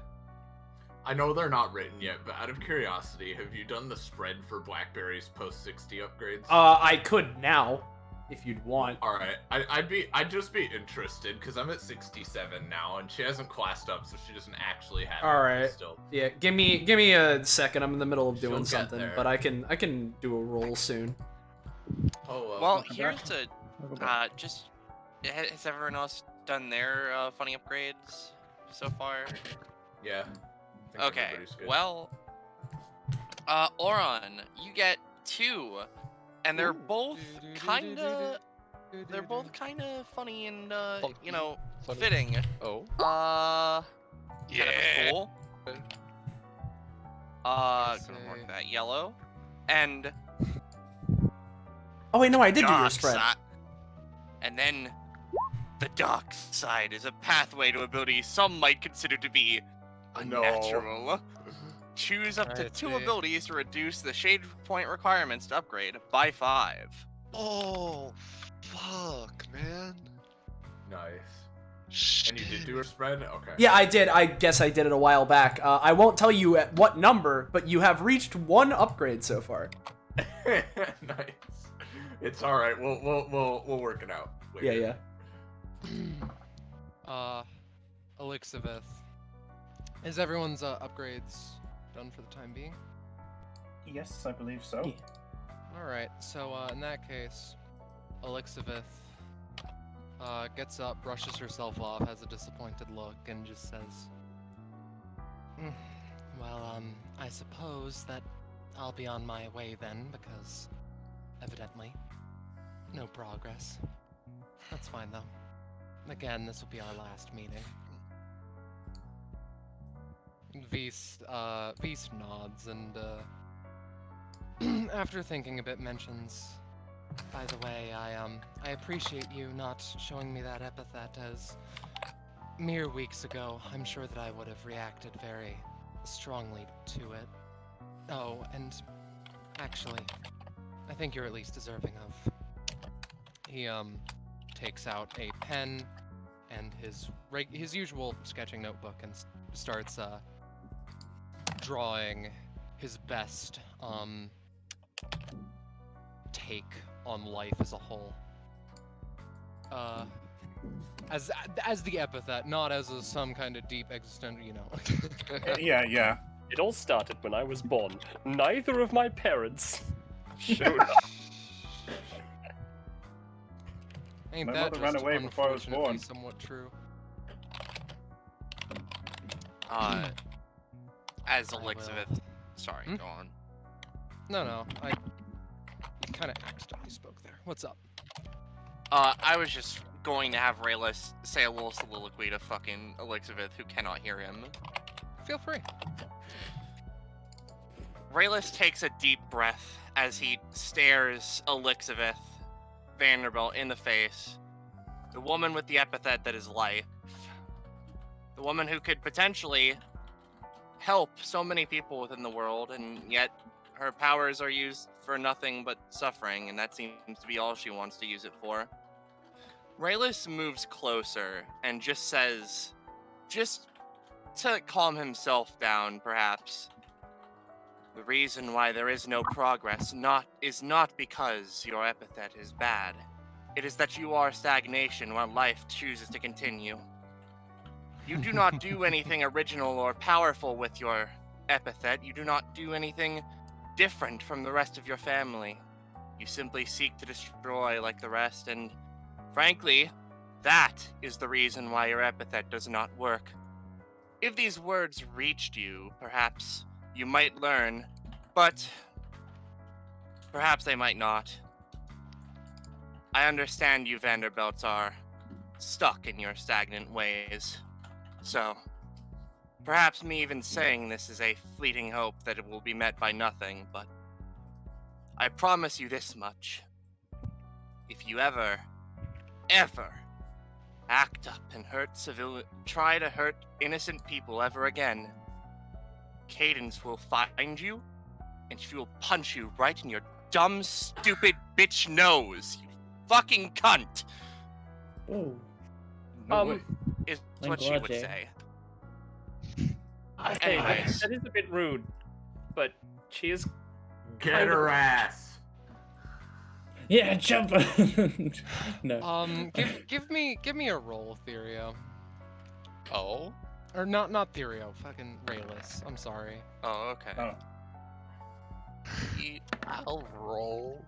I know they're not written yet, but out of curiosity, have you done the spread for Blackberry's post-60 upgrades? I could now. if you'd want. All right, I'd just be interested because I'm at 67 now, and she hasn't classed up, so she doesn't actually have. All it right. Still. Yeah, give me a second. I'm in the middle of doing She'll get something, there. but I can do a roll soon. Oh Well, here's to just. Has everyone else done their funny upgrades so far? Yeah. I think Okay. everybody's good. Well, Oron, you get 2, and they're both kinda. They're both kinda funny and you know, Funny. fitting. Oh. Kind Yeah. of cool. Gonna mark that yellow, and Oh wait, no, I did do your dark spread. side. And then the dark side is a pathway to abilities some might consider to be unnatural. Choose up to Alright, 2 see. abilities to reduce the shade point requirements to upgrade by 5. Oh, fuck, man. Nice. And you did do a spread? Okay. Yeah, I did. I guess I did it a while back. I won't tell you at what number, but you have reached 1 upgrade so far. Nice. It's all right. We'll work it out. Yeah. Elixiveth. Is everyone's upgrades done for the time being? Yes, I believe so. Alright, so in that case, Elixiveth gets up, brushes herself off, has a disappointed look, and just says, well, I suppose that I'll be on my way then, because evidently, no progress. That's fine though. Again, this will be our last meeting. Vise nods and, after thinking a bit, mentions, by the way, I appreciate you not showing me that epithet, as mere weeks ago, I'm sure that I would have reacted very strongly to it. Oh, and actually, I think you're at least deserving of. He, takes out a pen and his usual sketching notebook and starts, drawing his best, take on life as a whole. As the epithet, not as some kind of deep existential, you know. Yeah. It all started when I was born. Neither of my parents showed up. Ain't My that mother ran just away before I was unfortunately born. somewhat true? As Elixiveth. Sorry, Hmm? go on. No, I kind of accidentally spoke there. What's up? I was just going to have Raylis say a little soliloquy to fucking Elixiveth, who cannot hear him. Feel free. Raylis takes a deep breath as he stares Elixiveth Vanderbilt in the face. The woman with the epithet that is life. The woman who could potentially help so many people within the world, and yet her powers are used for nothing but suffering, and that seems to be all she wants to use it for. Raylis moves closer and just says, just to calm himself down, perhaps, the reason why there is no progress is not because your epithet is bad. It is that you are stagnation while life chooses to continue. You do not do anything original or powerful with your epithet. You do not do anything different from the rest of your family. You simply seek to destroy like the rest, and frankly, that is the reason why your epithet does not work. If these words reached you, perhaps you might learn, but perhaps they might not. I understand you Vanderbilts are stuck in your stagnant ways, so perhaps me even saying this is a fleeting hope that it will be met by nothing, but I promise you this much. If you ever act up and try to hurt innocent people ever again, Cadence will find you, and she will punch you right in your dumb, stupid bitch nose, you fucking cunt! Oh, Is I'm what she glad, would Jay. say. Hey, Anyways. that is a bit rude, but she is Get her ass. Yeah, jump. No. Give me a roll, Therio. Oh? Or not Therio, fucking Rayless. I'm sorry. Oh, okay. Oh. I'll roll.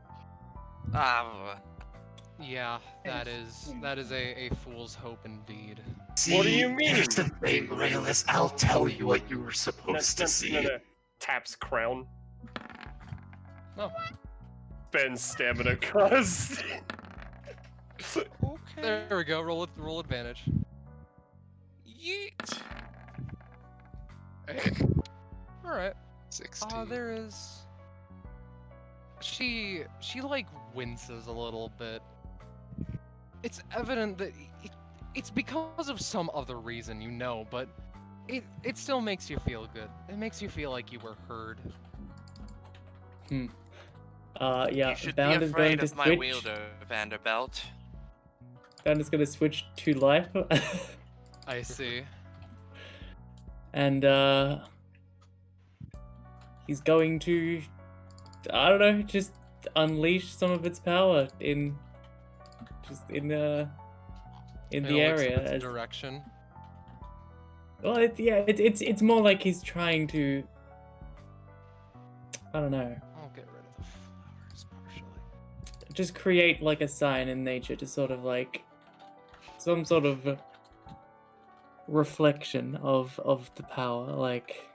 Yeah, that is a fool's hope indeed. See, What do you mean? Here's the thing, Rayless. I'll tell you what you were supposed to see. No. Taps crown. No. Ben's stamina cost. Okay. There we go. Roll advantage. Yeet. Hey, All right. 16. There is. She like winces a little bit. It's evident that it's because of some other reason, you know, but it still makes you feel good. It makes you feel like you were heard. Yeah, You should Bound be is going afraid to of my switch. wielder, Vanderbilt. Bound is going to switch to life. I see. And he's going to, I don't know, just unleash some of its power in the area. Its as- direction. Well, it's more like he's trying to, I don't know, I'll get rid of the flowers partially. just create like a sign in nature to sort of like some sort of reflection of the power, like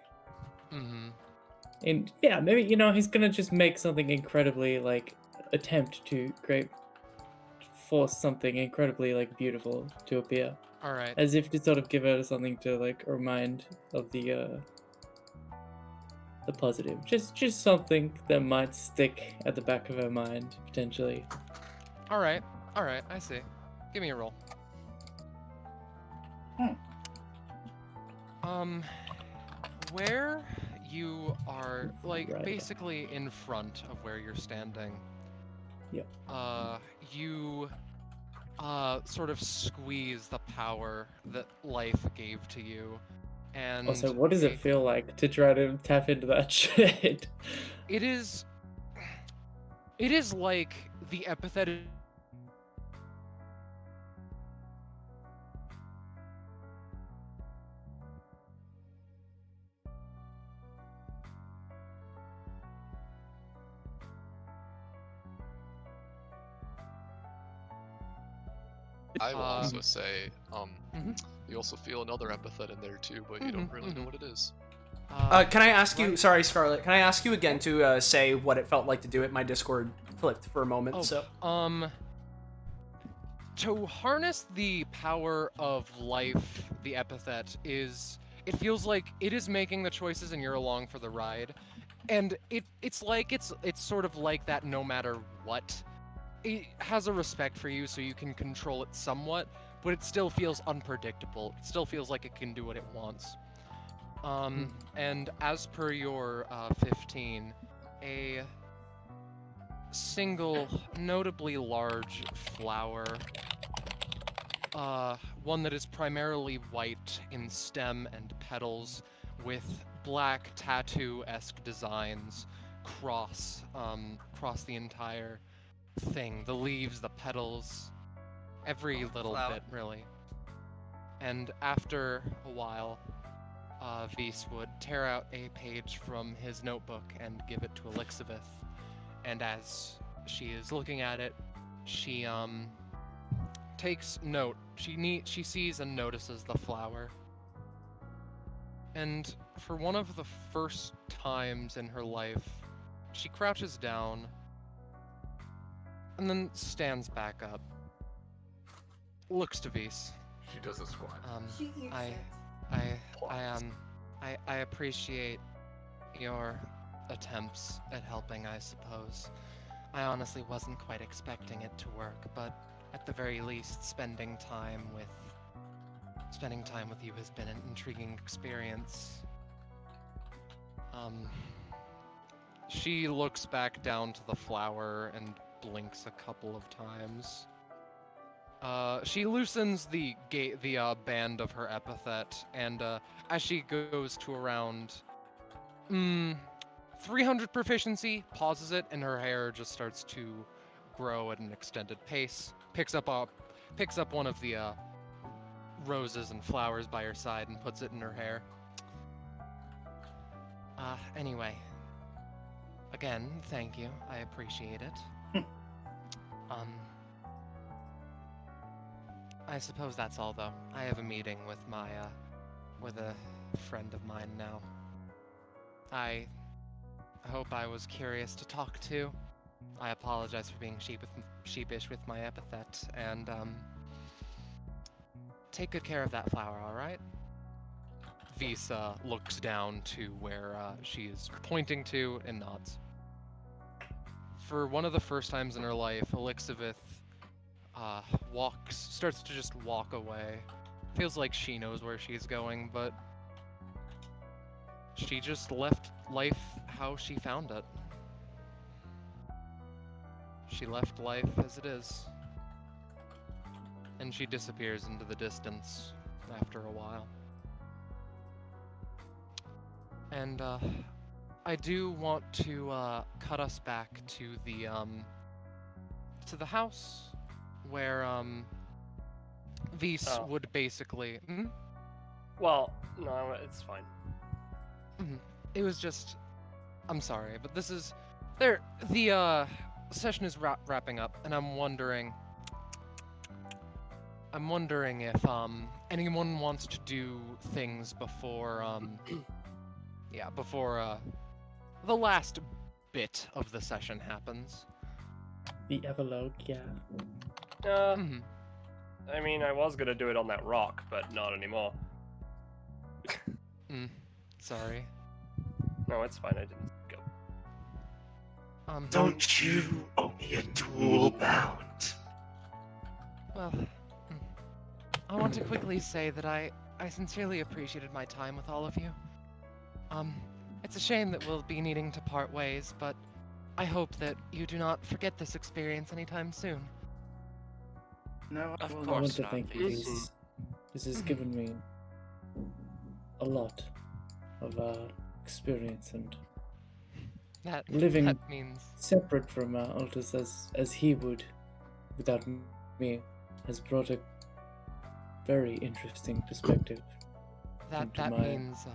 maybe he's gonna just make something incredibly like attempt to force something incredibly like beautiful to appear. All right. As if to sort of give her something to like remind of the positive. Just something that might stick at the back of her mind, potentially. All right. I see. Give me a roll. Where you are, like, Right. basically in front of where you're standing. Yep. You sort of squeeze the power that life gave to you, and Also, what does it feel like to try to tap into that shit? It is like the epithet. I will also say, Mhm. you also feel another epithet in there too, but you don't really know what it is. Can I ask you? Sorry, Scarlet. Can I ask you again to say what it felt like to do it? My Discord flipped for a moment. So. To harness the power of life, the epithet is. It feels like it is making the choices, and you're along for the ride. And it's sort of like that. No matter what, it has a respect for you, so you can control it somewhat. But it still feels unpredictable. It still feels like it can do what it wants. And as per your 15, a single, notably large flower, one that is primarily white in stem and petals, with black tattoo-esque designs cross the entire thing. The leaves, the petals, every little bit, really. And after a while, Vis would tear out a page from his notebook and give it to Elixabeth. And as she is looking at it, she takes note. She sees and notices the flower. And for one of the first times in her life, she crouches down and then stands back up. Looks to Vis. She does a squat. She eats I appreciate your attempts at helping, I suppose. I honestly wasn't quite expecting it to work, but at the very least, spending time with you has been an intriguing experience. She looks back down to the flower and blinks a couple of times. She loosens the band of her epithet, and as she goes to around 300 proficiency, pauses it, and her hair just starts to grow at an extended pace. Picks up one of the roses and flowers by her side and puts it in her hair. Anyway. Again, thank you. I appreciate it. I suppose that's all, though. I have a meeting with with a friend of mine now. I hope I was curious to talk to. I apologize for being sheepish with my epithet, and, take good care of that flower, alright? Visa looks down to where she is pointing to and nods. For one of the first times in her life, Elixabeth starts to just walk away. Feels like she knows where she's going, but she just left life how she found it. She left life as it is. And she disappears into the distance after a while. And I do want to cut us back to the house where Vis would basically. Well, no, it's fine. It was just. I'm sorry, but this is there. The session is wrapping up, and I'm wondering if anyone wants to do things before before the last bit of the session happens. The epilogue, yeah. I mean, I was gonna do it on that rock, but not anymore. Sorry. No, it's fine. I didn't go. Don't you owe me a duel bound? Well, I want to quickly say that I sincerely appreciated my time with all of you. It's a shame that we'll be needing to part ways, but I hope that you do not forget this experience anytime soon. No, I want to thank you. This has given me a lot of experience, and living that means separate from Altus as he would without me has brought a very interesting perspective. That means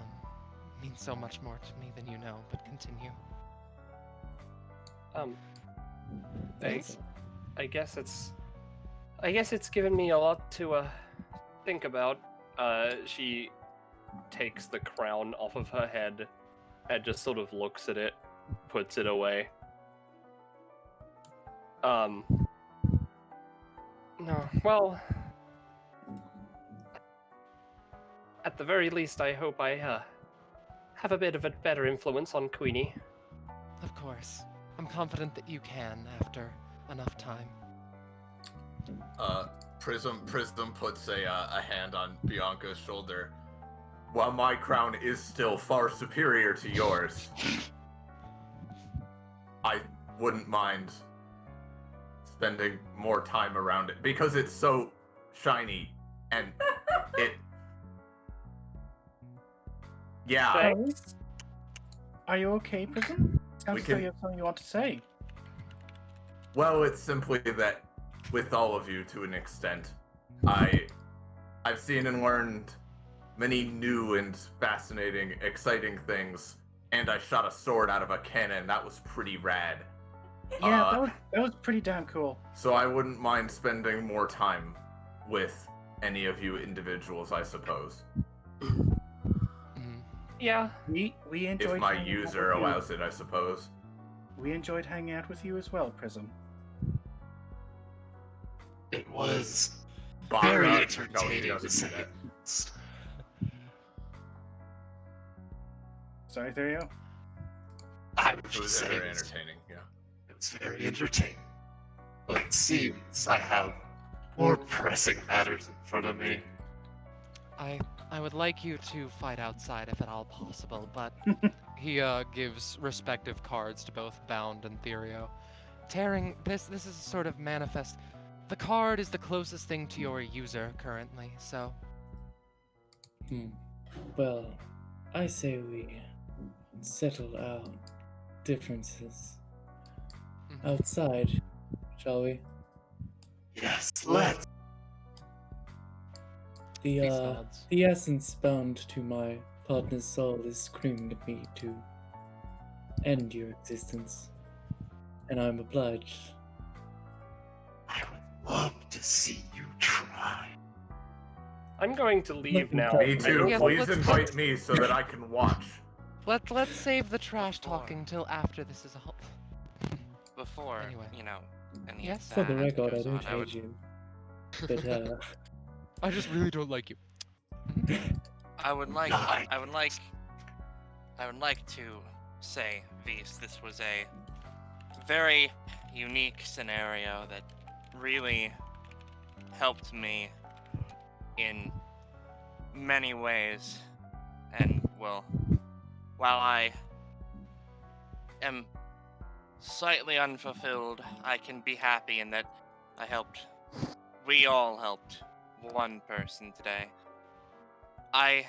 so much more to me than you know, but continue. Thanks. I guess it's given me a lot to think about. She takes the crown off of her head and just sort of looks at it, puts it away. No, well, at the very least, I hope I have a bit of a better influence on Queenie. Of course. I'm confident that you can after enough time. Prism puts a hand on Bianca's shoulder. While my crown is still far superior to yours, I wouldn't mind spending more time around it because it's so shiny and it. Yeah. Thanks. Are you okay, Prism? Sounds like you have something you want to say. Well, it's simply that with all of you to an extent, I've seen and learned many new and fascinating, exciting things, and I shot a sword out of a cannon. That was pretty rad. Yeah, that was pretty damn cool. So I wouldn't mind spending more time with any of you individuals, I suppose. Yeah. We enjoyed. If my user allows it, I suppose. We enjoyed hanging out with you as well, Prism. It was Very very entertaining. No, he entertaining to doesn't say do the that. least. Sorry, Therio? I would It just was say very it was entertaining, yeah. very entertaining. But it seems I have more pressing matters in front of me. I would like you to fight outside if at all possible, but he gives respective cards to both Bound and Therio. Tearing this is sort of manifest. The card is the closest thing to your user currently, so. Well, I say we settle our differences outside, shall we? Yes, let's. The nods. the essence bound to my partner's soul is screaming at me to end your existence, and I'm obliged. I would love to see you try. I'm going to leave now. Me too. Yeah, Please let's- invite me so that I can watch. Let's save the trash talking till after this is all. Before, Anyway. you know, any Yes? For the that record, I goes don't on, I would, hate you, but I just really don't like you. I would like, Nice. I would like to say, Vise, this was a very unique scenario that really helped me in many ways, and well, while I am slightly unfulfilled, I can be happy in that we all helped one person today. I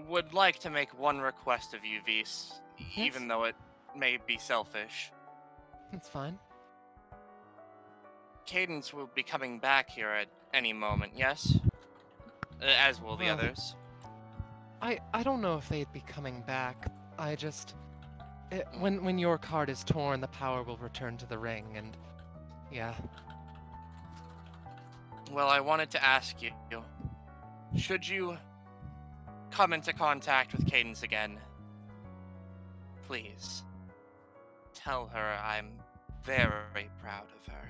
would like to make one request of you, Vise, even though it may be selfish. That's fine. Cadence will be coming back here at any moment, yes? As will the Well, others. I don't know if they'd be coming back. I just when your card is torn, the power will return to the ring, and yeah. Well, I wanted to ask you, should you come into contact with Cadence again, please tell her I'm very proud of her.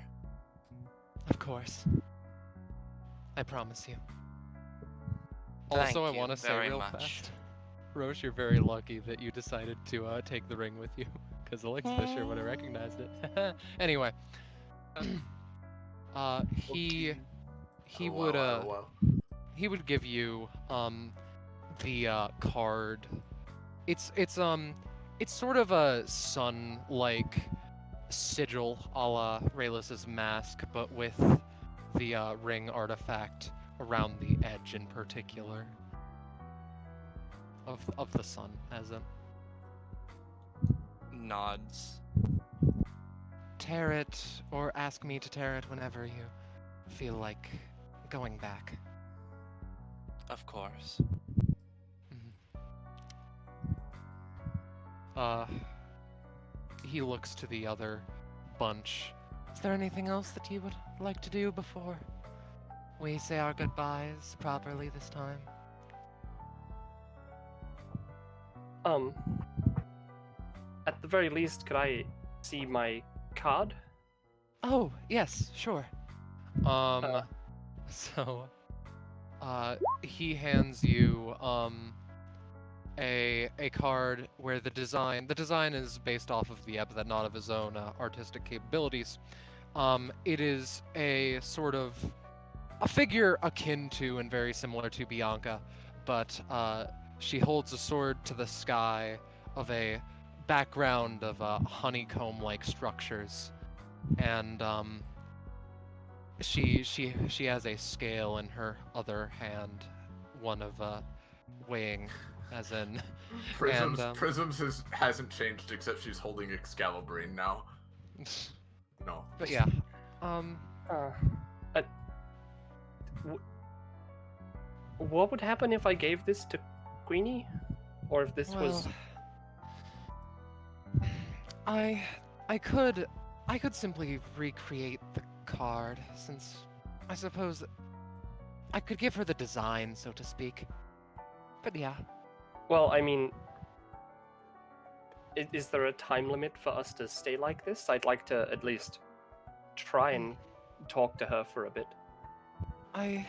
Of course. I promise you. Thank Also, I you want to say very real much. fast, Roche, you're very lucky that you decided to take the ring with you, because Alexa sure would have recognized it. Anyway, he would he would give you the card. It's sort of a sun-like sigil a la Raylus's mask, but with the ring artifact around the edge in particular of the sun, as in. Nods. Tear it, or ask me to tear it whenever you feel like going back. Of course. He looks to the other bunch. Is there anything else that you would like to do before we say our goodbyes properly this time? At the very least, could I see my card? Oh, yes, sure. So, he hands you, a card where the design is based off of the Epithet, not of his own artistic capabilities. It is a sort of a figure akin to and very similar to Bianca, but she holds a sword to the sky of a background of honeycomb-like structures, and she has a scale in her other hand, one of weighing, as in. Prisms hasn't changed except she's holding Excalibrine now. No. But yeah, what would happen if I gave this to Queenie, or if this was? I could simply recreate the card, since I suppose I could give her the design, so to speak. But yeah. Well, I mean, is there a time limit for us to stay like this? I'd like to at least try and talk to her for a bit. I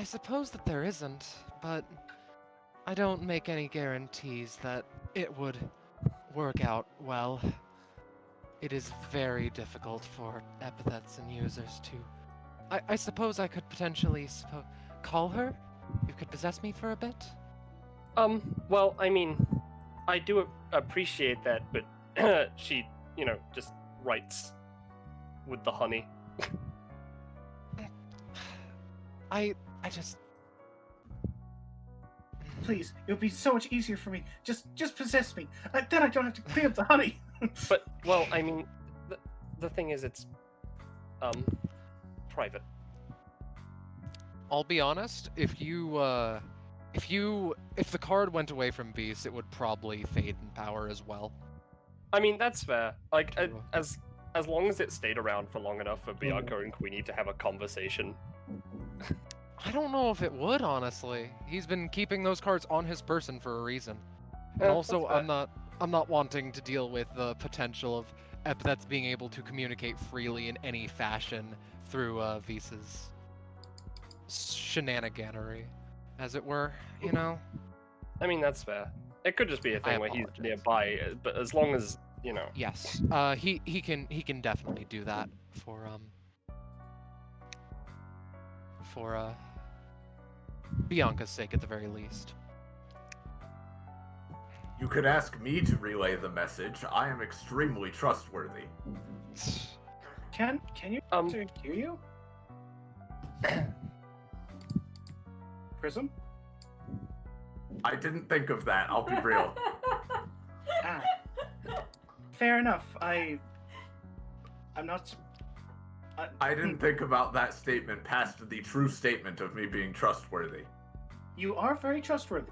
suppose that there isn't, but I don't make any guarantees that it would work out well. It is very difficult for epithets and users to... I suppose I could potentially call her? You could possess me for a bit? Well, I mean, I do appreciate that, but she, just writes with the honey. I just... Please, it would be so much easier for me. Just possess me. Then I don't have to clean up the honey. But, well, I mean, the thing is, it's private. I'll be honest, if the card went away from Beast, it would probably fade in power as well. I mean, that's fair. Like, as long as it stayed around for long enough for Bianca and Queenie to have a conversation. I don't know if it would, honestly. He's been keeping those cards on his person for a reason. And Yeah, also, that's I'm not wanting to deal with the potential of Epithets being able to communicate freely in any fashion through Visa's shenaniganery, as it were, you know? I mean, that's fair. It could just be a thing where he's apologize. nearby, but as long as, you know. Yes, he can definitely do that for Bianca's sake at the very least. You could ask me to relay the message. I am extremely trustworthy. Can you hear you? Prism? I didn't think of that, I'll be real. Fair enough. I'm not. I didn't think about that statement past the true statement of me being trustworthy. You are very trustworthy.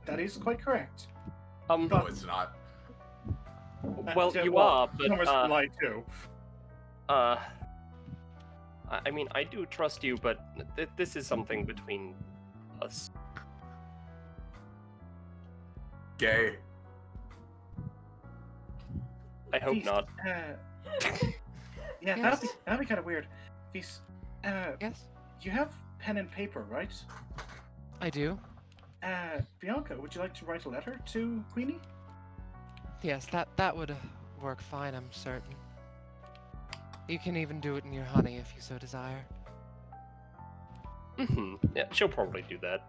That is quite correct. No, it's not. Well, you are, but Thomas can lie too. I mean, I do trust you, but this is something between us. Gay. I hope Feast, not. Yeah, Yes. that'd be kind of weird. Feast, Yes, you have pen and paper, right? I do. Bianca, would you like to write a letter to Queenie? Yes, that would work fine, I'm certain. You can even do it in your honey if you so desire. Yeah, she'll probably do that.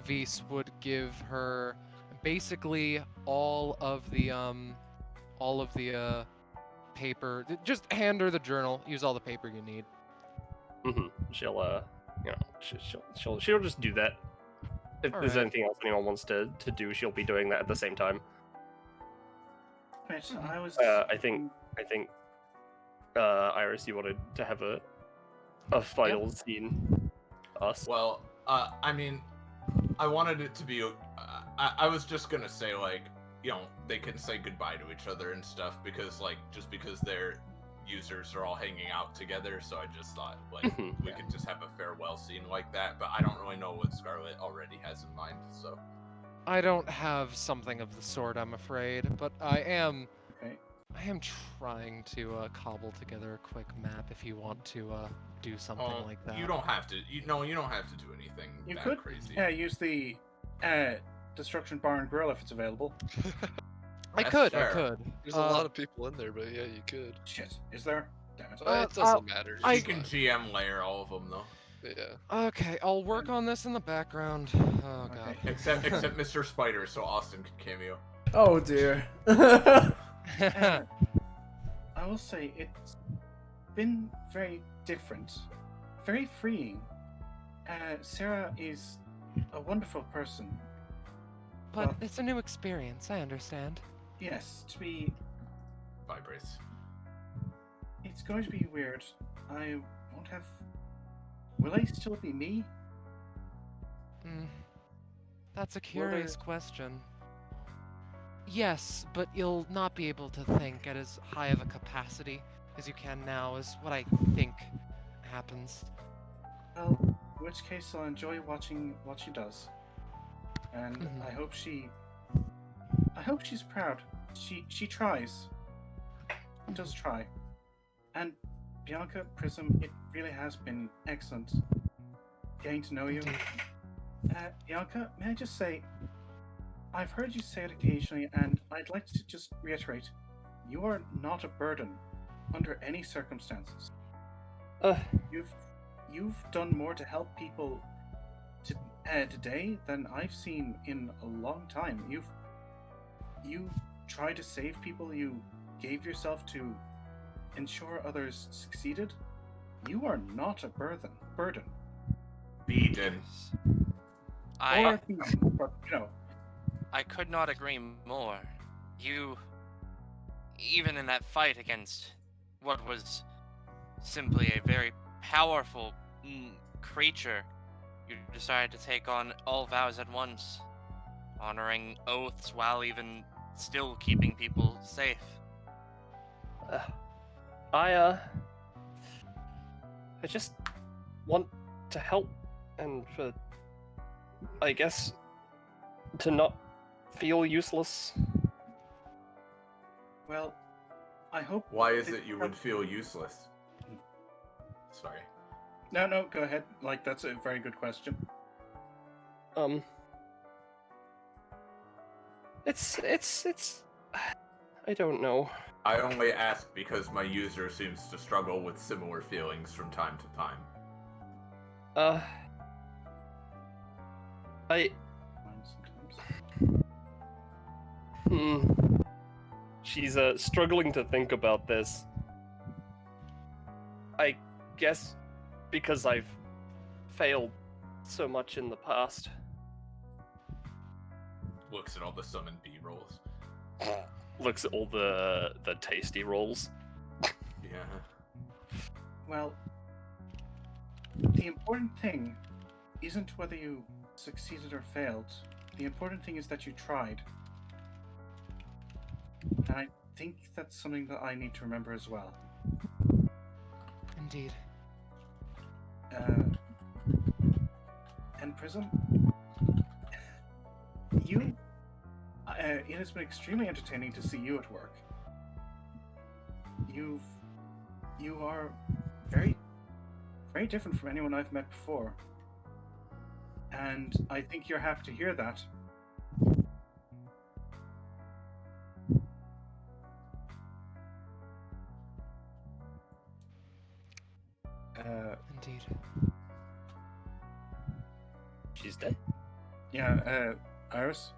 Vis would give her basically all of the paper. Just hand her the journal. Use all the paper you need. She'll you know, she'll just do that. If there's Alright. anything else anyone wants to do, she'll be doing that at the same time. Right, I was. I think Iris, you wanted to have a final scene. Us. Well, I mean, I wanted it to be. I was just gonna say, like, you know, they can say goodbye to each other and stuff because, like, just because their users are all hanging out together. So I just thought, like, we could just have a farewell scene like that. But I don't really know what Scarlet already has in mind. So I don't have something of the sort, I'm afraid, but I am trying to cobble together a quick map if you want to do something like that. you don't have to. You don't have to do anything You that could crazy. use the Destruction Bar and Grill if it's available. I That's could. fair. There's a lot of people in there, but yeah, you could. Shit, is there? Damn it. It doesn't matter. You it's can fine. GM layer all of them though. Yeah. Okay, I'll work on this in the background. Oh god. Except Mr. Spider, so Austin can cameo. Oh dear. I will say it's been very different, very freeing. Sarah is a wonderful person. But it's a new experience, I understand. Yes, to be. Vibrates. It's going to be weird. I won't have. Will I still be me? That's a curious question. Yes, but you'll not be able to think at as high of a capacity as you can now, is what I think happens. Well, in which case I'll enjoy watching what she does. And I hope she's proud. She tries. She does try. And Bianca, Prism, it really has been excellent getting to know you. Bianca, may I just say, I've heard you say it occasionally, and I'd like to just reiterate, you are not a burden under any circumstances. You've done more to help people today than I've seen in a long time. You tried to save people. You gave yourself to ensure others succeeded. You are not a burden. Beaten. I But, I could not agree more. You, even in that fight against what was simply a very powerful creature, you decided to take on all vows at once, honoring oaths while even still keeping people safe. I just want to help, and for, I guess, to not feel useless. Well, I hope. Why is it you would feel useless? Sorry. No, go ahead. Like, that's a very good question. It's. I don't know. I only ask because my user seems to struggle with similar feelings from time to time. She's struggling to think about this. I guess because I've failed so much in the past. Looks at all the summon B rolls. Looks at all the tasty rolls. Yeah. Well, the important thing isn't whether you succeeded or failed. The important thing is that you tried. And I think that's something that I need to remember as well. Indeed. And Prism, you... it has been extremely entertaining to see you at work. You are very, very different from anyone I've met before. And I think you're happy to hear that. Indeed. She's dead. Yeah, Iris?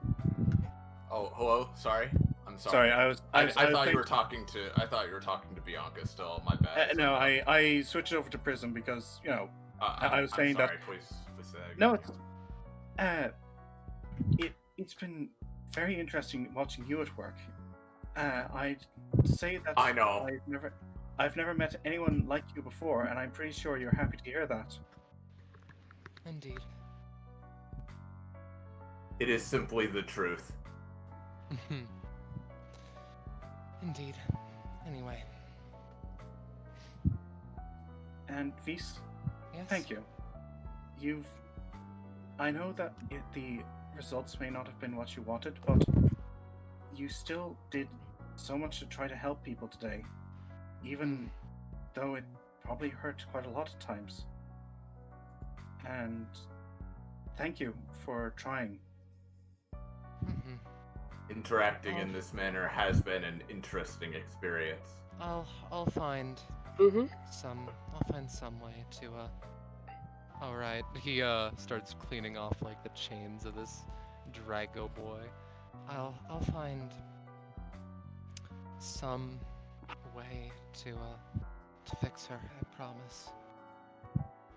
Oh, hello? Sorry? I'm Sorry, sorry. I thought you were talking to Bianca still. My bad. no, I switched over to Prism because, you know, I was saying I'm sorry. that... Please say that No, again. it's been very interesting watching you at work. I'd say that I know. I've never met anyone like you before, and I'm pretty sure you're happy to hear that. Indeed. It is simply the truth. Indeed. Anyway. And Vis, Yes? thank you. I know that the results may not have been what you wanted, but you still did so much to try to help people today, even though it probably hurt quite a lot of times. And thank you for trying. Interacting in this manner has been an interesting experience. I'll find some way to Alright, he starts cleaning off like the chains of this Drago boy. I'll find some way to fix her, I promise.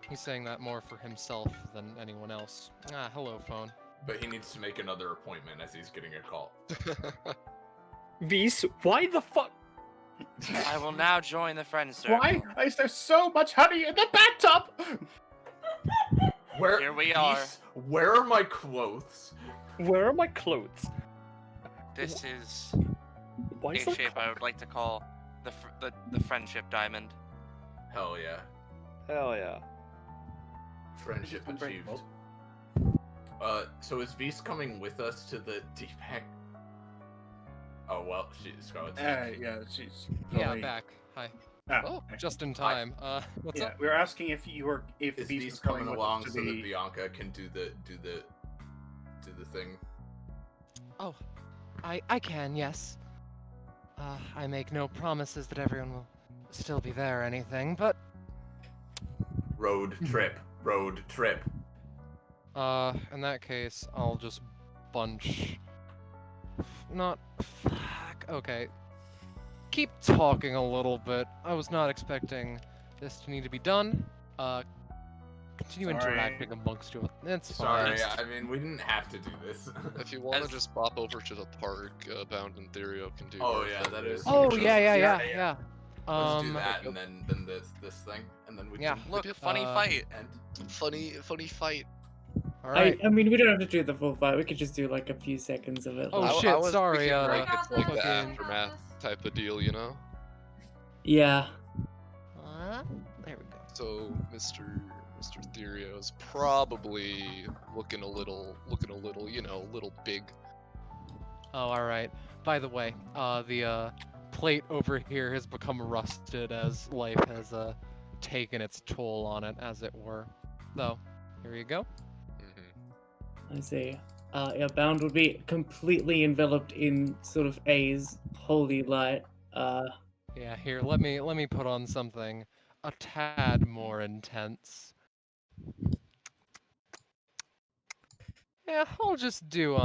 He's saying that more for himself than anyone else. Ah, hello, phone. But he needs to make another appointment as he's getting a call. Vis, why the fuck? I will now join the friend circle. Why is there so much honey in the bathtub? Here we are. Where are my clothes? Where are my clothes? This is Why a is there shape I would like to call the friendship diamond. Hell yeah. Hell yeah. Friendship achieved. So is Vis coming with us to the DBA? Oh well, Scarlett's yeah, she's Yeah, probably... back. Hi. Oh, Just in time. What's yeah, up? we were asking if is Vis Vis was coming with us along to so the... that Bianca can do the thing? Oh, I can, yes. I make no promises that everyone will still be there or anything, but... Road trip. In that case, I'll just bunch... Not... Fuck, okay. Keep talking a little bit. I was not expecting this to need to be done. Continue interacting amongst you. It's fine. Sorry, I mean, we didn't have to do this. If you want to just pop over to the park, Bound and Therio can do. Oh yeah, that is. Oh, yeah. Let's do that, and then this thing, and then we Yeah. can Look, funny fight. end. Funny fight. All right. I mean, we don't have to do the full fight. We could just do like a few seconds of it. Oh, like- I shit, was sorry, thinking, like, I got it's like the this, I got aftermath this. type of deal, you know? Yeah. There we go. So Mr. Therio is probably looking a little, you know, a little big. Oh, all right. By the way, the plate over here has become rusted as life has taken its toll on it, as it were. So, here you go. Mm-hmm. I see. Yeah, Bound would be completely enveloped in sort of A's holy light. Yeah, here, let me put on something a tad more intense. Yeah, I'll just do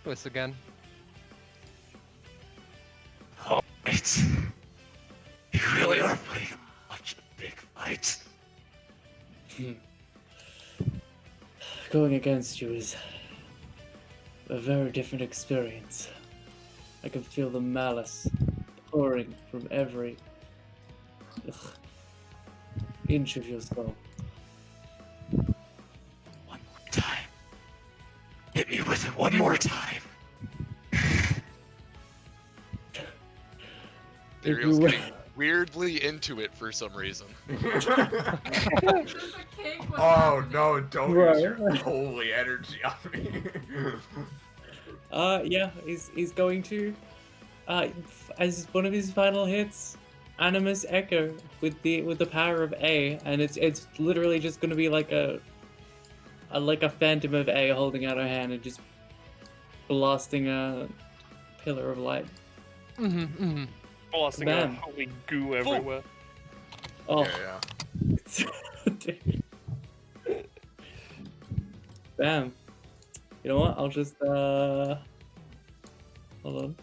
this again. Oh, wait. You really are putting up such a big fight. Going against you is a very different experience. I can feel the malice pouring from every inch of your soul. One more time. Hit me with it one more time. Therio's getting weirdly into it for some reason. Oh no, don't Right. use your holy energy on me. Yeah, he's going to, as one of his final hits, Animus Echo with the power of A, and it's literally just going to be like a phantom of A holding out her hand and just blasting a pillar of light. Blasting Bam. out holy goo everywhere. Oh, Yeah. dude. Bam. You know what? I'll just hold on.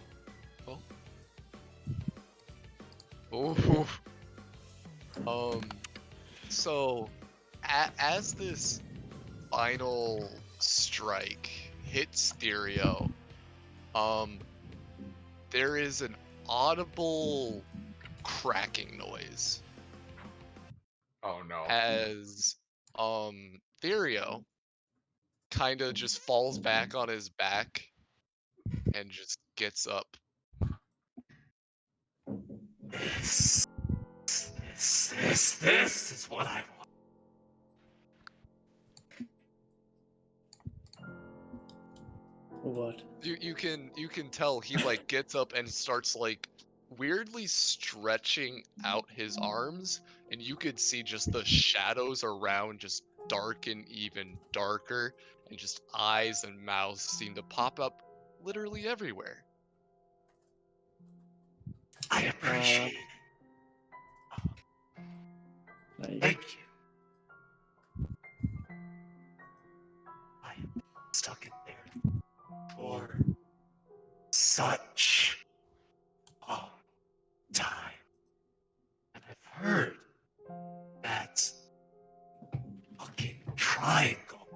Oh. So, as this final strike hits Therio, there is an audible cracking noise Oh no. as Therio kind of just falls back on his back and just gets up. This is what I want. What? You can tell he like gets up and starts like weirdly stretching out his arms, and you could see just the shadows around just darken even darker, and just eyes and mouths seem to pop up literally everywhere. I appreciate it. Thank you. I am stuck in there for such a long time. And I've heard that fucking triangle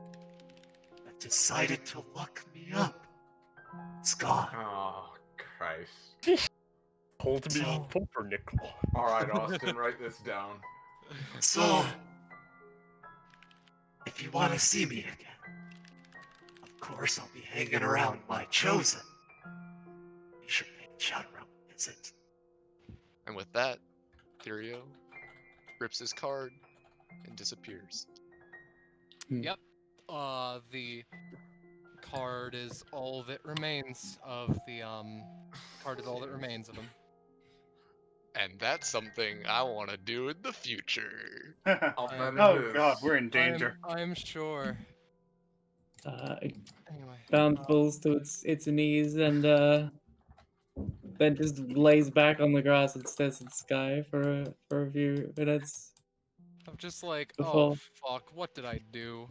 that decided to look me up. It's gone. Oh Christ. Hold me pumpernickel. Alright, Austin, write this down. So, if you want to see me again, of course I'll be hanging around my chosen. You should pay a shout around a visit. And with that, Therio rips his card and disappears. Yep. The card is all that remains of the card is all that remains of him. And that's something I want to do in the future. Oh god, we're in danger. I'm sure. Anyway. Bound falls to its knees and then just lays back on the grass and stares at the sky for a few minutes. I'm just like, Before- oh fuck, what did I do?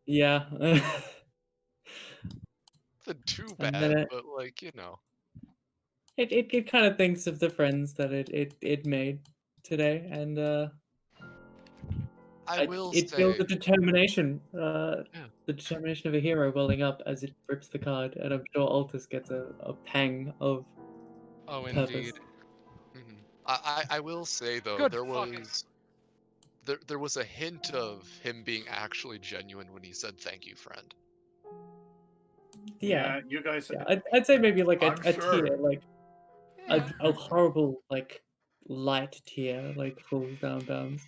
Yeah. Nothing too And bad, then but like, you know. it kind of thinks of the friends that it made today, and it feels the determination, the determination of a hero welling up as it rips the card, and I'm sure Altus gets a pang of Oh, purpose. indeed. I will say though, Good there fucking- was there was a hint of him being actually genuine when he said "thank you, friend." Yeah, you guys. yeah. I'd say maybe like a I'm sure. tier, like Yeah. a horrible like light tier, like falls down bounds.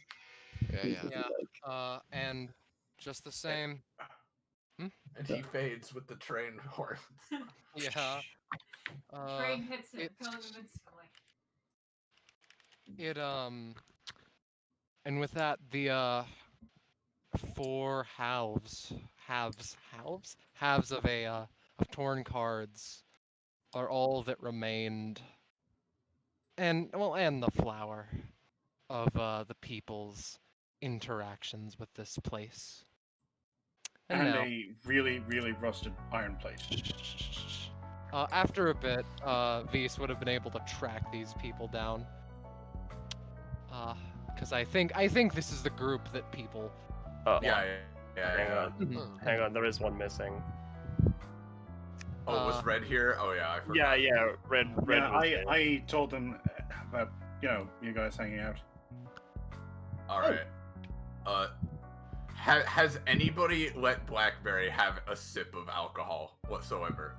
Yeah, yeah. Yeah. And just the same. And he fades with the train horn. Yeah. Train hits him, it- killing him instantly. And with that, the 4 halves of of torn cards are all that remained, and the flower of the people's interactions with this place. And now, a really, really rusted iron plate. after a bit, Vise would have been able to track these people down. Because I think this is the group that people. Yeah. Hang on. Hang on, there is one missing. Oh, was Red here? Oh yeah, I forgot. Yeah, Red Yeah, was there. I told them about you guys hanging out. All right. Has anybody let Blackberry have a sip of alcohol whatsoever?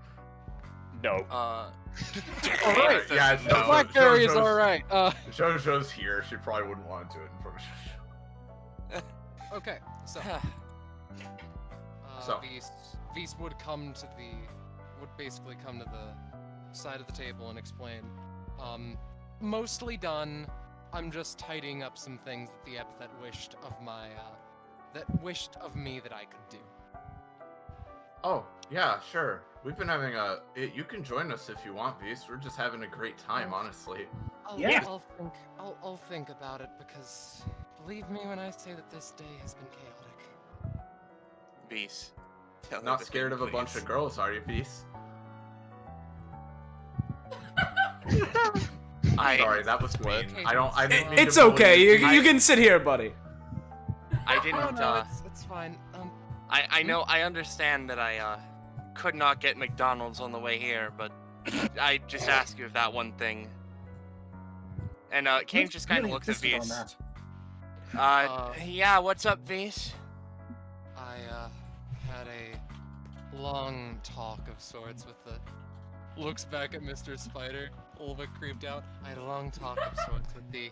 No. Alright, yeah, The Blackberry is alright. JoJo's here. She probably wouldn't want to do it in front of JoJo. Okay, so. So. Vise would basically come to the side of the table and explain. Mostly done. I'm just tidying up some things that the Epithet wished of me that I could do. Oh, yeah, sure. We've been having you can join us if you want, Beast. We're just having a great time, honestly. I'll think about it, because believe me when I say that this day has been chaotic. Beast. Not scared of a bunch of girls, are you, Beast? Sorry, that was mean. I didn't mean It's to bully okay. you. You can sit here, buddy. I didn't. No, it's fine. I know. I understand that I could not get McDonald's on the way here, but I just ask you if that one thing. And Kane just kind of looks at Vise. Yeah, what's up, Vise? I had a long talk of sorts with the. Looks back at Mr. Spider, a little bit creeped out. I had a long talk of sorts with the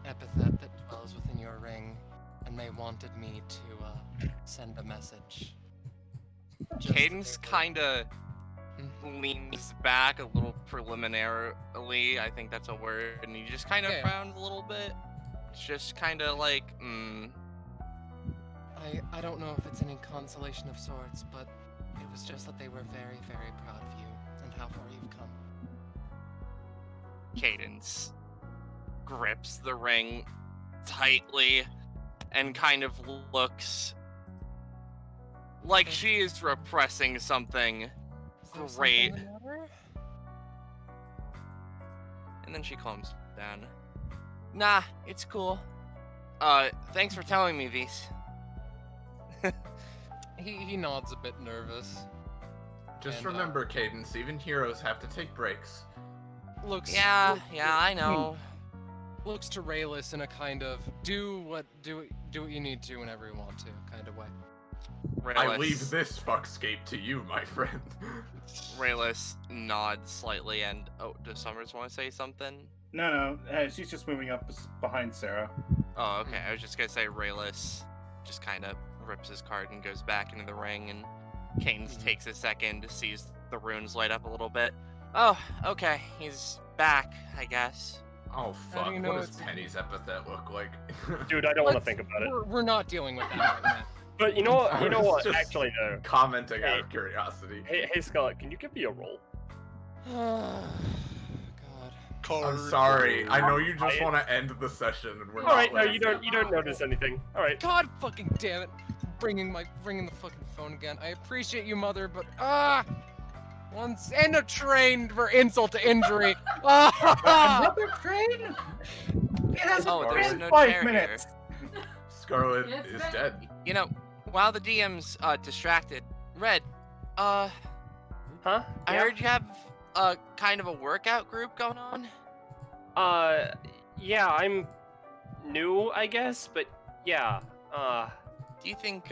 Epithet that dwells within your ring, and they wanted me to send a message. Cadence kinda leans back a little preliminarily. I think that's a word, and he just kind of frowns a little bit. It's just kind of like, I don't know if it's any consolation of sorts, but it was just that they were very, very proud of you and how far you've come. Cadence grips the ring tightly and kind of looks like she is repressing something great. And then she calms down. Nah, it's cool. Thanks for telling me, Vise. He nods a bit nervous. Just remember, Cadence, even heroes have to take breaks. Yeah, I know. Looks to Rayless in a kind of do what you need to whenever you want to kind of way. I leave this fuckscape to you, my friend. Rayless nods slightly and does Summers want to say something? No, she's just moving up behind Sarah. Oh, okay. I was just gonna say Rayless just kind of rips his card and goes back into the ring, and Cadence takes a second to see the runes light up a little bit. Oh, okay. He's back, I guess. Oh fuck! What does Penny's epithet look like? Dude, I don't want to think about it. We're not dealing with that right now. But you know what? You know what? Just Actually, though. Commenting out of curiosity. Hey, Scarlet, can you give me a roll? I'm sorry. I know you just want to end the session, and we're All right, not. no, you don't notice anything. All right. God fucking damn it! Ringing the fucking phone again. I appreciate you, mother, but once and a train for insult to injury. Another train? It has there's been no 5 chair minutes. Scarlet is dead. You know, while the DM's distracted, Red, Huh? I heard you have kind of a workout group going on. Yeah, I'm new, I guess, but yeah. Do you think,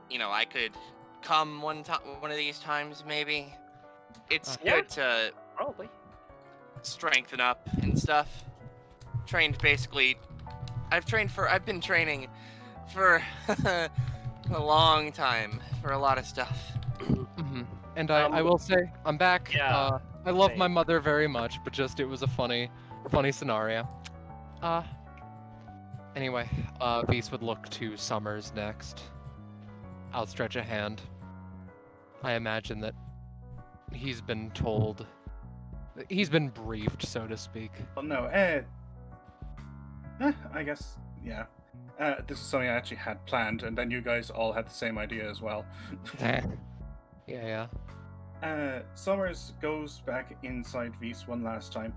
you know, I could come one of these times, maybe? It's Yeah. good to Probably. strengthen up and stuff. I've been training for a long time for a lot of stuff. Mhm. And I will say, I'm back. Yeah, I love same. my mother very much, but just it was a funny scenario. Anyway, Beast would look to Summers next. Outstretch a hand. I imagine that he's been briefed, so to speak. Well, no, I guess, yeah. This is something I actually had planned, and then you guys all had the same idea as well. Yeah. Summers goes back inside Vise one last time.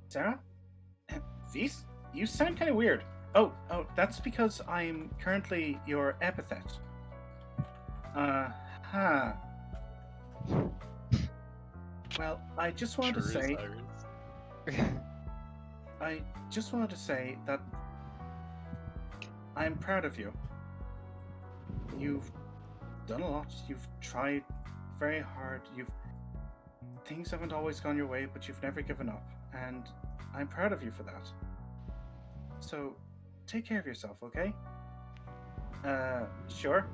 Sarah? Vise? You sound kind of weird. Oh, that's because I'm currently your epithet. Huh. Well, I just wanted to say... I just wanted to say that I'm proud of you. You've done a lot. You've tried very hard. Things haven't always gone your way, but you've never given up. And I'm proud of you for that. So, take care of yourself, okay? Sure.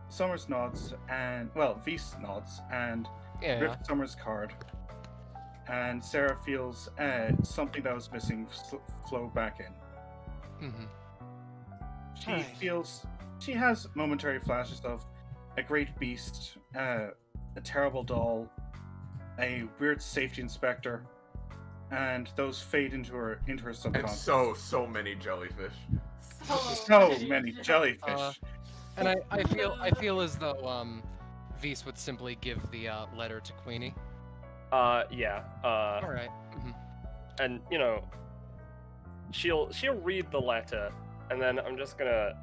Summers nods, and, well, Vise nods, and rips Summers' card. And Sarah feels something that was missing flow back in. Mm-hmm. She has momentary flashes of a great beast, a terrible doll, a weird safety inspector, and those fade into her And subconscious. so many jellyfish. So many jellyfish. And I feel as though Vise would simply give the letter to Queenie. Yeah. All right. Mm-hmm. And you know, she'll read the letter, and then I'm just gonna.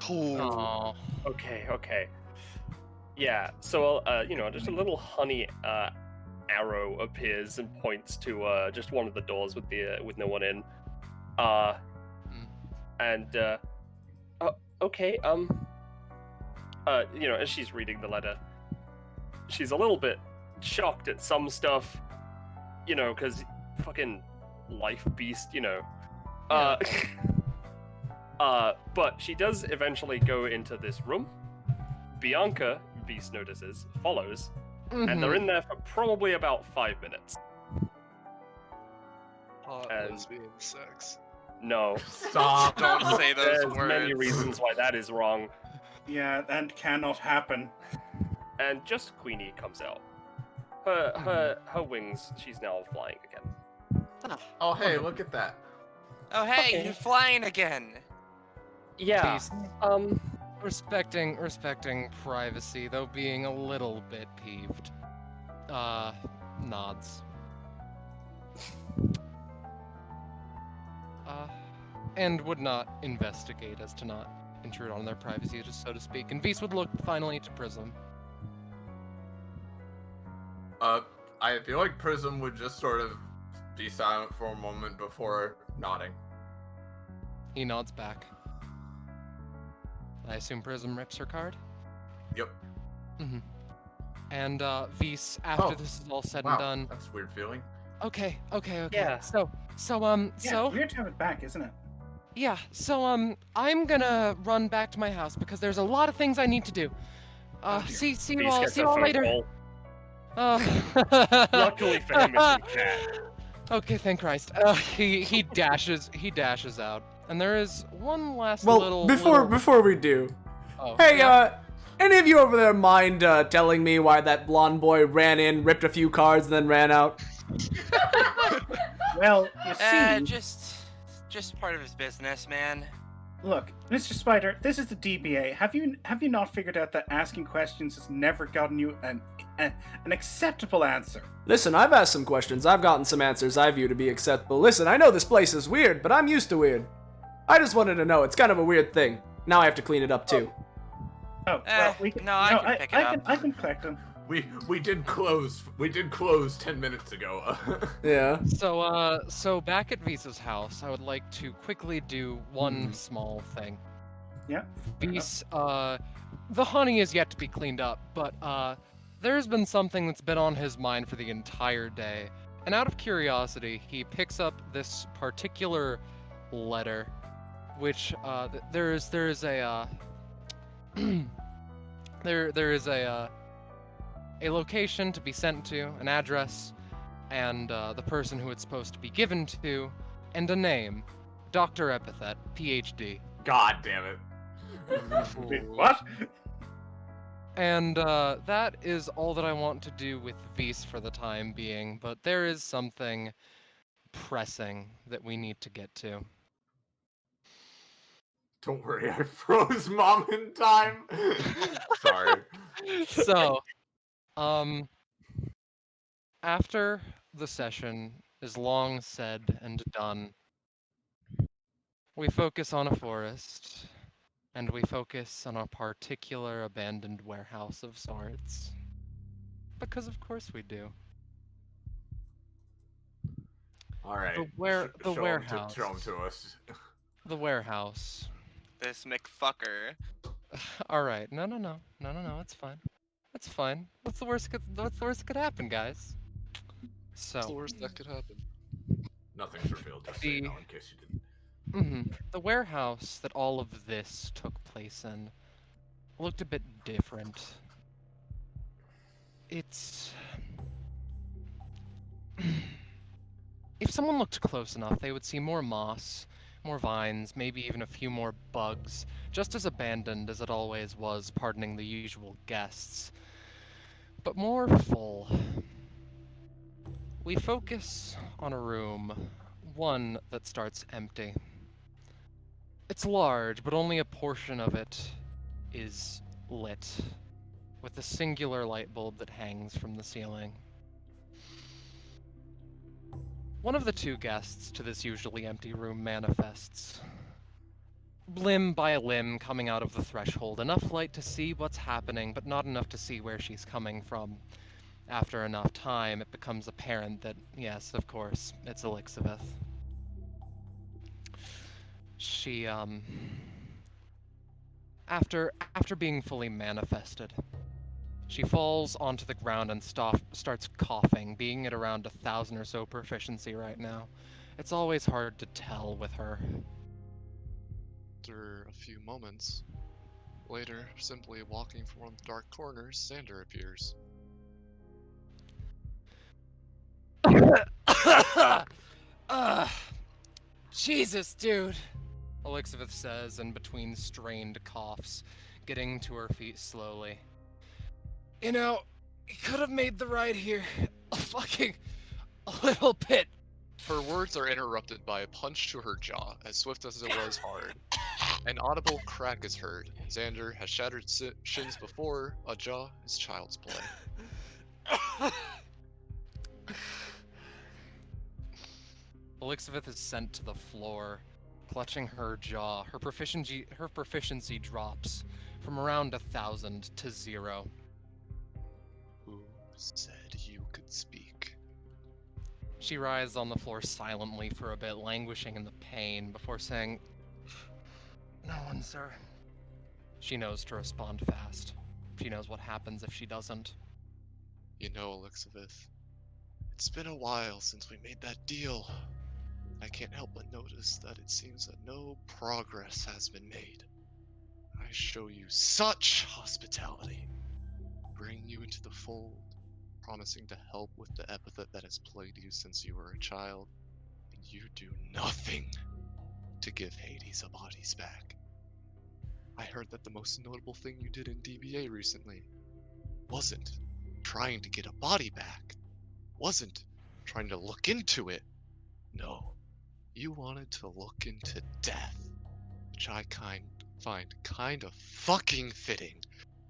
Aww. Okay. Yeah. So you know, just a little honey arrow appears and points to just one of the doors with no one in. And okay. You know, as she's reading the letter, she's a little bit shocked at some stuff, you know, because fucking life beast, you know. But she does eventually go into this room. Bianca, Vise notices, follows, and they're in there for probably about 5 minutes. And Lesbian sex. no, Stop. Don't say those there's words. many reasons why that is wrong. Yeah, that cannot happen. And just Queenie comes out. Her wings, she's now flying again. Oh, hey, look at that. Oh, hey, Okay. you're flying again. Yeah. Beast, respecting privacy, though being a little bit peeved. Nods. And would not investigate as to not intrude on their privacy, just so to speak. And Vise would look finally to Prism. I feel like Prism would just sort of be silent for a moment before nodding. He nods back. I assume Prism rips her card? Yep. Mm-hmm. And, Vise, after this is all said and done... That's a weird feeling. Okay. Yeah. So, Weird to have it back, isn't it? yeah, so, I'm gonna run back to my house because there's a lot of things I need to do. See you Vise all, gets see a you all phone later. call. Luckily Luckily for him, it's a cat. Okay, thank Christ. He dashes out. And there is one last Well, little... before we do, Oh, hey, yeah. any of you over there mind telling me why that blonde boy ran in, ripped a few cards, and then ran out? Well, you see, Just part of his business, man. look, Mr. Spider, this is the DBA. Have you not figured out that asking questions has never gotten you an acceptable answer? Listen, I've asked some questions. I've gotten some answers I view to be acceptable. Listen, I know this place is weird, but I'm used to weird. I just wanted to know. It's kind of a weird thing. Now I have to clean it up too. Oh, well, no, I can pick it up. I can collect them. We did close 10 minutes ago. Yeah. So back at Visa's house, I would like to quickly do one small thing. Yeah. Vis, the honey is yet to be cleaned up, but there's been something that's been on his mind for the entire day. And out of curiosity, he picks up this particular letter, which there is a there is a location to be sent to, an address, and the person who it's supposed to be given to, and a name, Dr. Epithet, PhD. God damn it. Wait, what? And that is all that I want to do with Vis for the time being, but there is something pressing that we need to get to. Don't worry, I froze Mom in time. Sorry. So, after the session is long said and done, we focus on a forest, and we focus on a particular abandoned warehouse of sorts. Because of course we do. All right. The warehouse. Show him to us. The warehouse. This McFucker. All right. No. It's fine. It's fine. What's the worst that could happen, guys? So. What's the worst that could happen? Nothing's revealed. Just so you know, in case you didn't. The warehouse that all of this took place in looked a bit different. It's... If someone looked close enough, they would see more moss, more vines, maybe even a few more bugs, just as abandoned as it always was, pardoning the usual guests. But more full. We focus on a room, one that starts empty. It's large, but only a portion of it is lit, with a singular light bulb that hangs from the ceiling. One of the two guests to this usually empty room manifests. Limb by limb coming out of the threshold, enough light to see what's happening, but not enough to see where she's coming from. After enough time, it becomes apparent that, yes, of course, it's Elixabeth. She, after being fully manifested, she falls onto the ground and starts coughing, being at around 1,000 or so proficiency right now. It's always hard to tell with her. After a few moments, later, simply walking from one of the dark corners, Sander appears. Jesus, dude! Elixabeth says in between strained coughs, getting to her feet slowly. You know, you could have made the ride here a little bit. Her words are interrupted by a punch to her jaw, as swift as it was hard. An audible crack is heard. Xander has shattered shins before, a jaw is child's play. Elixabeth is sent to the floor, clutching her jaw. Her proficiency drops from around 1,000 to 0. Who said you could speak? She writhes on the floor silently for a bit, languishing in the pain, before saying, "No one, sir." She knows to respond fast. She knows what happens if she doesn't. You know, Elixabeth, it's been a while since we made that deal. I can't help but notice that it seems that no progress has been made. I show you such hospitality, bring you into the fold, promising to help with the epithet that has plagued you since you were a child, and you do nothing to give Hades a body's back. I heard that the most notable thing you did in DBA recently wasn't trying to get a body back, wasn't trying to look into it. No, you wanted to look into death, which I find kind of fucking fitting,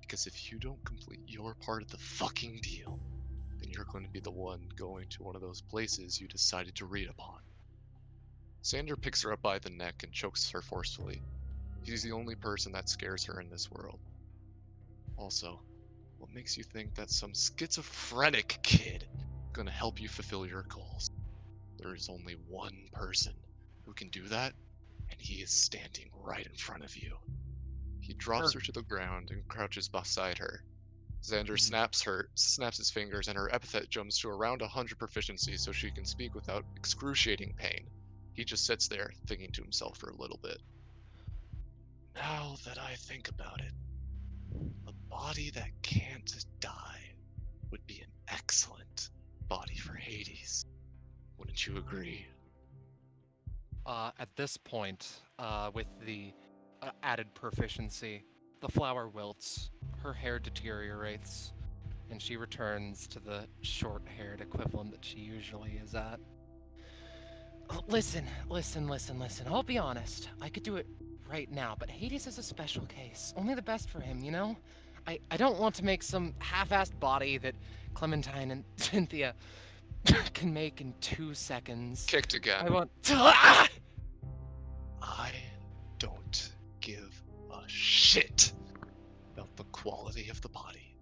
because if you don't complete your part of the fucking deal, then you're going to be the one going to one of those places you decided to read upon. Sander picks her up by the neck and chokes her forcefully. He's the only person that scares her in this world. Also, What makes you think that some schizophrenic kid gonna help you fulfill your goals? There is only one person who can do that, and he is standing right in front of you. He drops her to the ground and crouches beside her. Xander snaps his fingers, and her epithet jumps to around 100 proficiency so she can speak without excruciating pain. He just sits there, thinking to himself for a little bit. Now that I think about it, a body that can't die would be an excellent body for Hades. Wouldn't you agree? At this point, with the added proficiency, the flower wilts, her hair deteriorates, and she returns to the short-haired equivalent that she usually is at. Listen. I'll be honest. I could do it right now, but Hades is a special case. Only the best for him, you know? I don't want to make some half-assed body that Clementine and Cynthia can make in 2 seconds. Kicked again. I want... I don't give a shit about the quality of the body.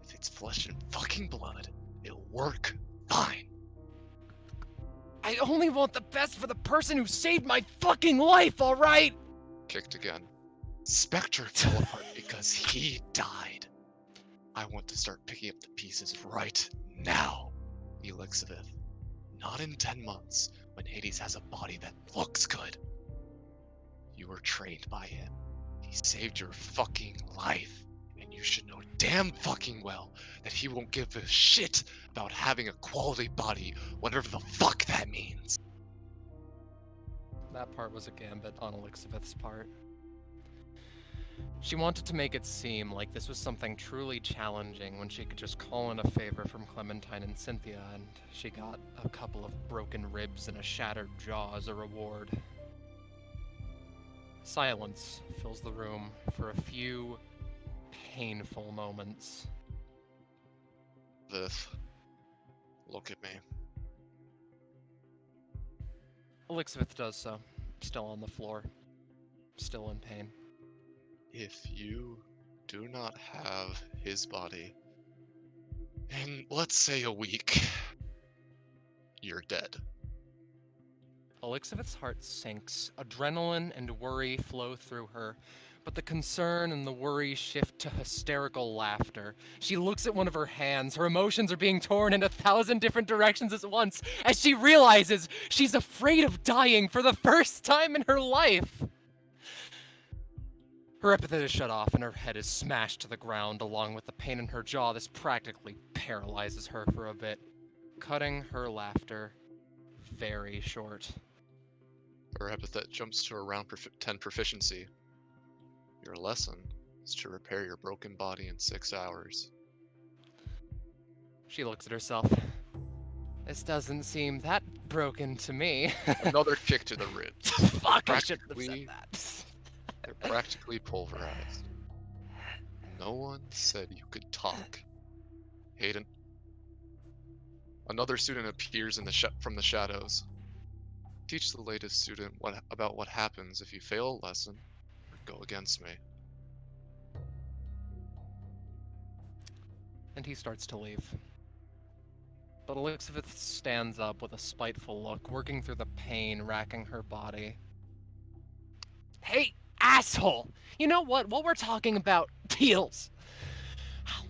If it's flesh and fucking blood, it'll work fine. I only want the best for the person who saved my fucking life, alright? Kicked again. Spectre fell apart because he died. I want to start picking up the pieces right now, Elizabeth. Not in 10 months, when Hades has a body that looks good. You were trained by him. He saved your fucking life. And you should know damn fucking well that he won't give a shit about having a quality body, whatever the fuck that means. That part was a gambit on Elizabeth's part. She wanted to make it seem like this was something truly challenging when she could just call in a favor from Clementine and Cynthia, and she got a couple of broken ribs and a shattered jaw as a reward. Silence fills the room for a few painful moments. This. Look at me. Elizabeth does so, still on the floor, still in pain. If you do not have his body in, let's say, a week, you're dead. Elizabeth's heart sinks. Adrenaline and worry flow through her, but the concern and the worry shift to hysterical laughter. She looks at one of her hands. Her emotions are being torn in 1,000 different directions at once as she realizes she's afraid of dying for the first time in her life. Her epithet is shut off and her head is smashed to the ground. Along with the pain in her jaw, this practically paralyzes her for a bit, cutting her laughter very short. Her epithet jumps to around 10 proficiency. Your lesson is to repair your broken body in 6 hours. She looks at herself. This doesn't seem that broken to me. Another kick to the ribs. Fuck, I shouldn't have said that. They're practically pulverized. No one said you could talk. Hayden. Another student appears in from the shadows. Teach the latest student about what happens if you fail a lesson or go against me. And he starts to leave. But Elizabeth stands up with a spiteful look, working through the pain racking her body. Hey, asshole! You know what? While we're talking about deals,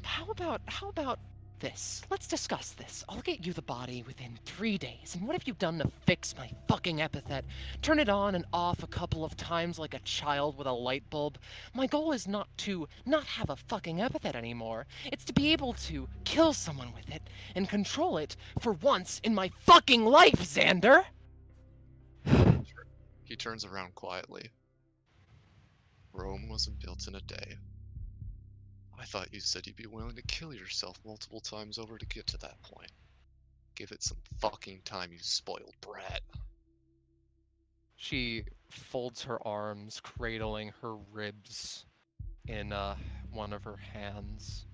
how about this? Let's discuss this. I'll get you the body within 3 days. And what have you done to fix my fucking epithet? Turn it on and off a couple of times like a child with a light bulb. My goal is not to not have a fucking epithet anymore. It's to be able to kill someone with it and control it for once in my fucking life, Xander! He turns around quietly. Rome wasn't built in a day. I thought you said you'd be willing to kill yourself multiple times over to get to that point. Give it some fucking time, you spoiled brat. She folds her arms, cradling her ribs in one of her hands.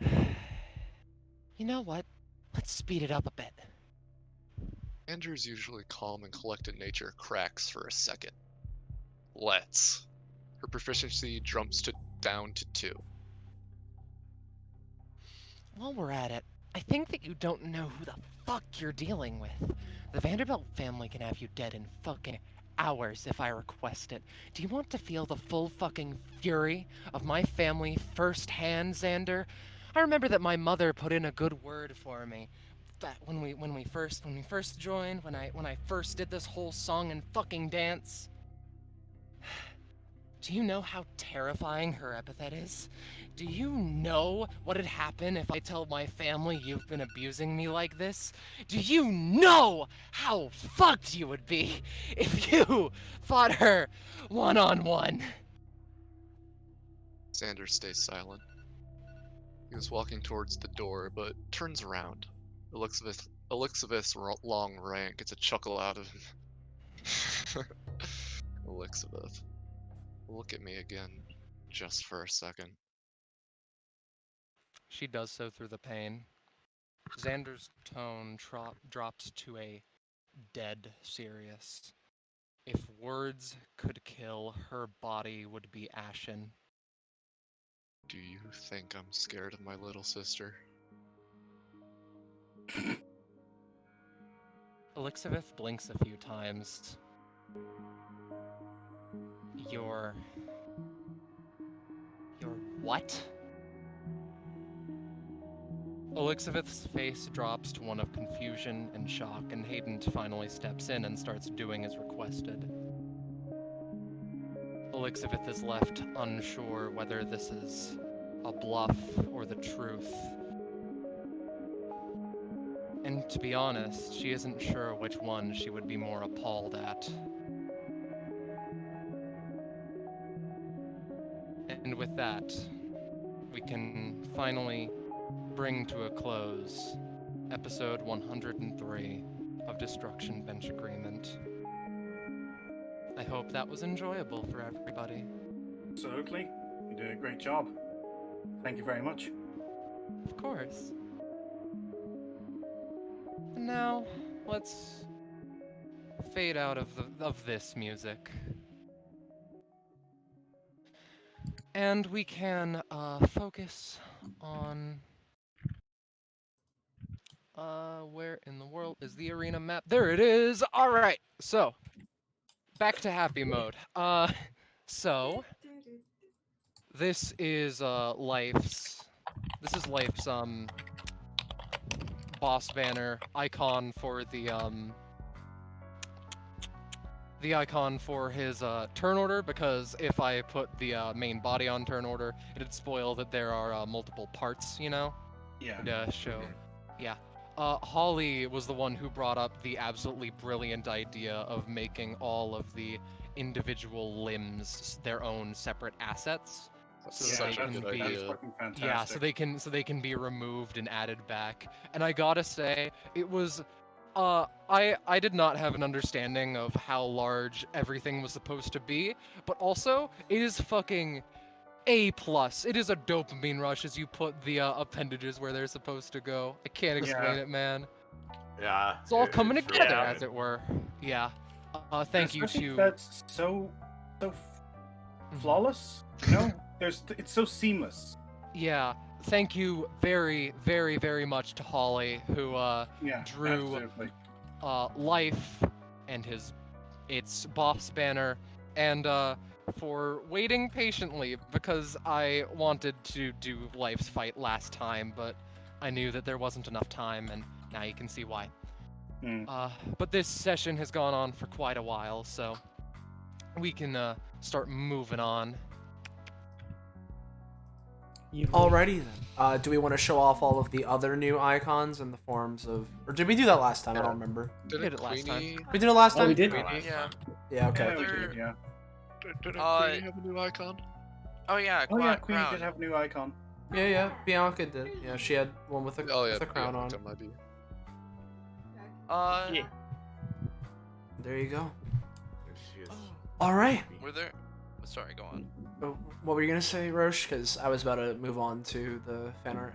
You know what? Let's speed it up a bit. Andrew's usually calm and collected nature cracks for a second. Let's. Her proficiency jumps to down to 2. While we're at it, I think that you don't know who the fuck you're dealing with. The Vanderbilt family can have you dead in fucking hours if I request it. Do you want to feel the full fucking fury of my family firsthand, Xander? I remember that my mother put in a good word for me. That when we first joined, when I first did this whole song and fucking dance. Do you know how terrifying her epithet is? Do you know what'd happen if I tell my family you've been abusing me like this? Do you know how fucked you would be if you fought her one-on-one? Xander stays silent. He was walking towards the door, but turns around. Elizabeth's long rant gets a chuckle out of him. Elizabeth, look at me again, just for a second. She does so through the pain. Xander's tone drops to a dead serious. If words could kill, her body would be ashen. Do you think I'm scared of my little sister? Elizabeth blinks a few times. Your what? Elizabeth's face drops to one of confusion and shock, and Hayden finally steps in and starts doing as requested. Elizabeth is left unsure whether this is a bluff or the truth. And to be honest, she isn't sure which one she would be more appalled at. And with that, we can finally bring to a close episode 103 of Destruction Bench Agreement. I hope that was enjoyable for everybody. Absolutely. You did a great job. Thank you very much. Of course. And now, let's fade out of this music. And we can focus on where in the world is the arena map? There it is. All right. So, back to happy mode. So this is Life's boss banner icon for the icon for his turn order, because if I put the main body on turn order, it'd spoil that there are multiple parts, you know? Yeah. And show. Yeah. Holly was the one who brought up the absolutely brilliant idea of making all of the individual limbs their own separate assets. So they can be, yeah, so they can be removed and added back. And I gotta say, it was I did not have an understanding of how large everything was supposed to be, but also it is fucking A+. It is a dopamine rush as you put the appendages where they're supposed to go. I can't explain it, man. Yeah. It's all coming together, as it were. Yeah. Thank you to. That's so flawless. You know, it's so seamless. Yeah. Thank you very, very, very much to Holly, who drew Life and its boss banner, and for waiting patiently, because I wanted to do Life's fight last time, but I knew that there wasn't enough time, and now you can see why. But this session has gone on for quite a while, so we can start moving on. Alrighty then. Do we want to show off all of the other new icons in the forms of, or did we do that last time? I don't remember. We did it last time. We did it last time. Oh, we did. Yeah. Yeah. Okay. Yeah. Didn't Queenie have a new icon? Oh yeah, Oh yeah, crown. Queen did have a new icon. Yeah. Bianca did. Yeah, she had one with a with a crown on. Might be. Yeah. There you go. There she is. All right. Were there? Sorry, go on. What were you gonna say, Roche? Because I was about to move on to the fan art.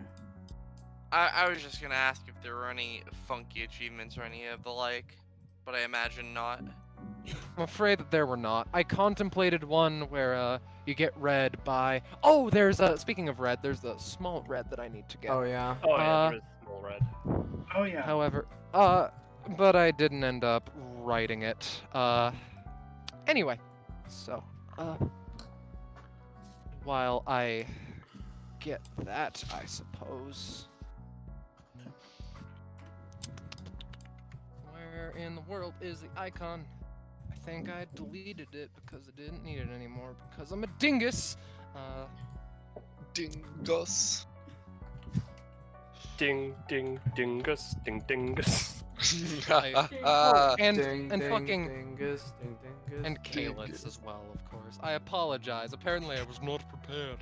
I was just gonna ask if there were any funky achievements or any of the like, but I imagine not. I'm afraid that there were not. I contemplated one where you get red by. Oh, there's a. Speaking of red, there's a small red that I need to get. Oh yeah. Oh yeah, there is small red. Oh yeah. However, but I didn't end up writing it. Anyway, so while I get that, I suppose. Where in the world is the icon? I think I deleted it because I didn't need it anymore because I'm a dingus. Dingus. Ding, ding, dingus, ding, dingus. And fucking dingus, ding, dingus. and Kalis as well, of course. I apologize. Apparently, I was not prepared.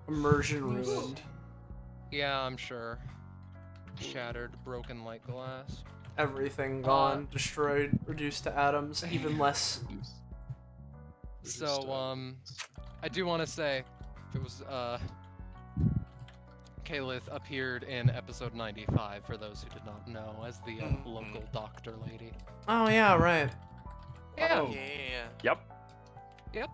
Immersion ruined. Yeah, I'm sure. Shattered, broken like glass. Everything gone, destroyed, reduced to atoms, even less. So, I do want to say, if it was, Kalith appeared in episode 95, for those who did not know, as the local doctor lady. Oh yeah, right. Yeah. Yeah. Yep. Yep.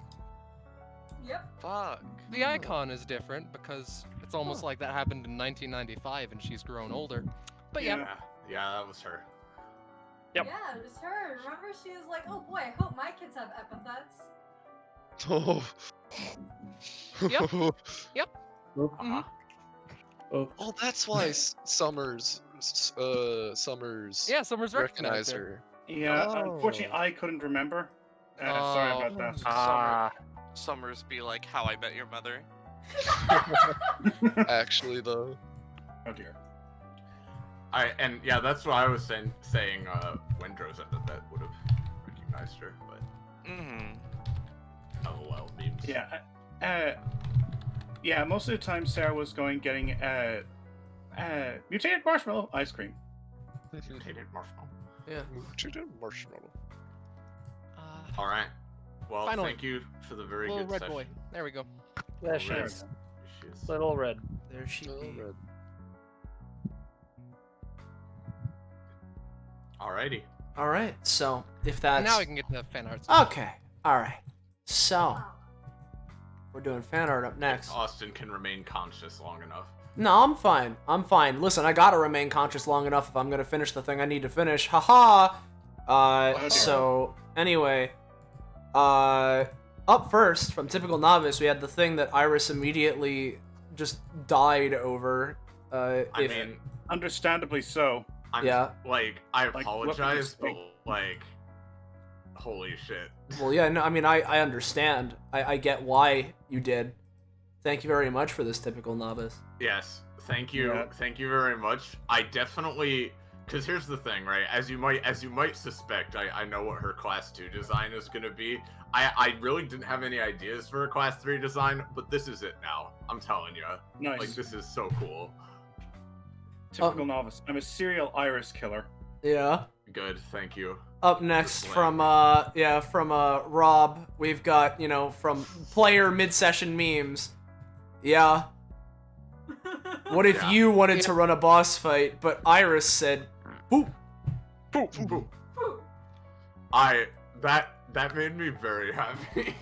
Yep. Fuck. The icon is different because it's almost like that happened in 1995 and she's grown older. But yeah. Yeah, that was her. Yep. Yeah, it was her. Remember, she was like, "Oh boy, I hope my kids have epithets." Oh. Yep. Yep. Oh. Oh. Oh, that's why Summers. Yeah, Summers recognized recognized her. her. Yeah, Oh. unfortunately, I couldn't remember. Sorry about that. Summers be like, "How I Met Your Mother." Actually, though. Oh dear. And yeah, that's what I was saying. Windrow's epithet would have recognized her, but Mm-hmm. LOL memes. Yeah. Yeah. Most of the time, Sarah was getting mutated marshmallow ice cream. Mutated marshmallow. Yeah. Mutated marshmallow. All right. Well, Finally. thank you for the very Little good red session. boy. There we go. There she Red. is. She is. Little red. There she Oh, be. red. Alrighty. All right. So if And that's now we can get to fan arts. okay. All right. So we're doing fan art up next. Austin can remain conscious long enough. No, I'm fine. I'm fine. Listen, I gotta remain conscious long enough if I'm gonna finish the thing I need to finish. Haha. So anyway, up first from Typical Novice, we had the thing that Iris immediately just died over. I mean, Understandably so. Yeah. Like, I Like, apologize, but what like, holy shit. Well, yeah. No, I mean, I understand. I get why you did. Thank you very much for this, Typical Novice. Yes, thank you, Yeah. thank you very much. I definitely, because here's the thing, right? As you might suspect, I know what her class 2 design is gonna be. I really didn't have any ideas for a class 3 design, but this is it now. I'm telling you. Nice. Like, this is so cool. Typical novice. I'm a serial iris killer. Yeah. Good, thank you. Up next Just from Rob, we've got, from player mid-session memes. Yeah. What if Yeah. you wanted to run a boss fight, but Iris said, boop. Boop, boop. That made me very happy.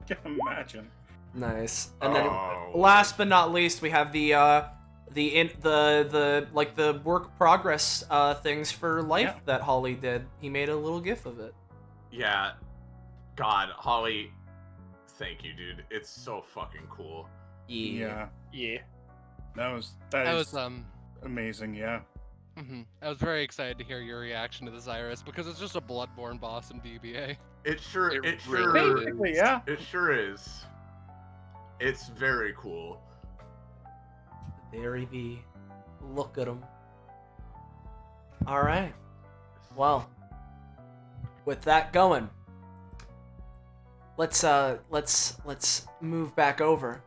Can imagine. Nice. And then Oh. last but not least, we have the work progress things for life Yeah. that Holly did. He made a little gif of it. Yeah. God, Holly, thank you, dude. It's so fucking cool. Yeah. Yeah. That is amazing. Yeah. I was very excited to hear your reaction to this, Iris, because it's just a Bloodborne boss in DBA. It sure Basically, yeah. It sure is. It's very cool. There he be. Look at him. Alright. Well, with that going, let's move back over.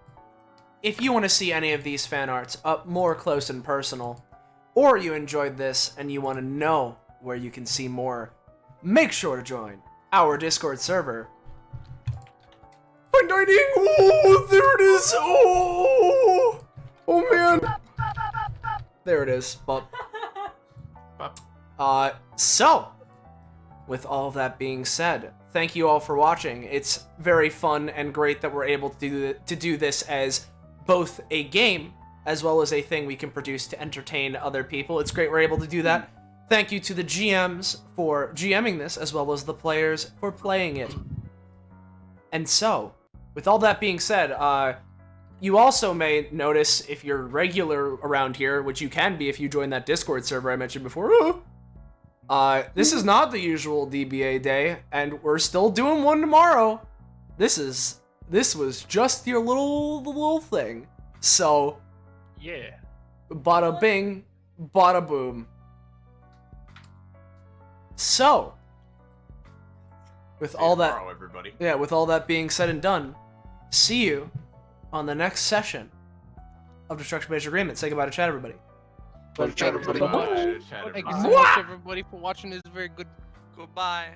If you want to see any of these fan arts up more close and personal, or you enjoyed this and you want to know where you can see more, make sure to join our Discord server. Finding! Oh, there it is! Oh man! There it is. So, with all that being said, thank you all for watching. It's very fun and great that we're able to do this as both a game as well as a thing we can produce to entertain other people. It's great we're able to do that. Thank you to the GMs for GMing this, as well as the players for playing it. And so, with all that being said, you also may notice, if you're regular around here, which you can be if you join that Discord server I mentioned before, this is not the usual DBA day, and we're still doing one tomorrow. This was just your little thing. So, Yeah. bada bing, bada boom. So, with See all you that, tomorrow, everybody. yeah, with all that being said and done, see you on the next session of Destruction-Based Agreement. Say goodbye to chat, everybody. Chat, everybody. Bye, chat, Thank you everybody. so much, everybody, for watching this very good. Goodbye.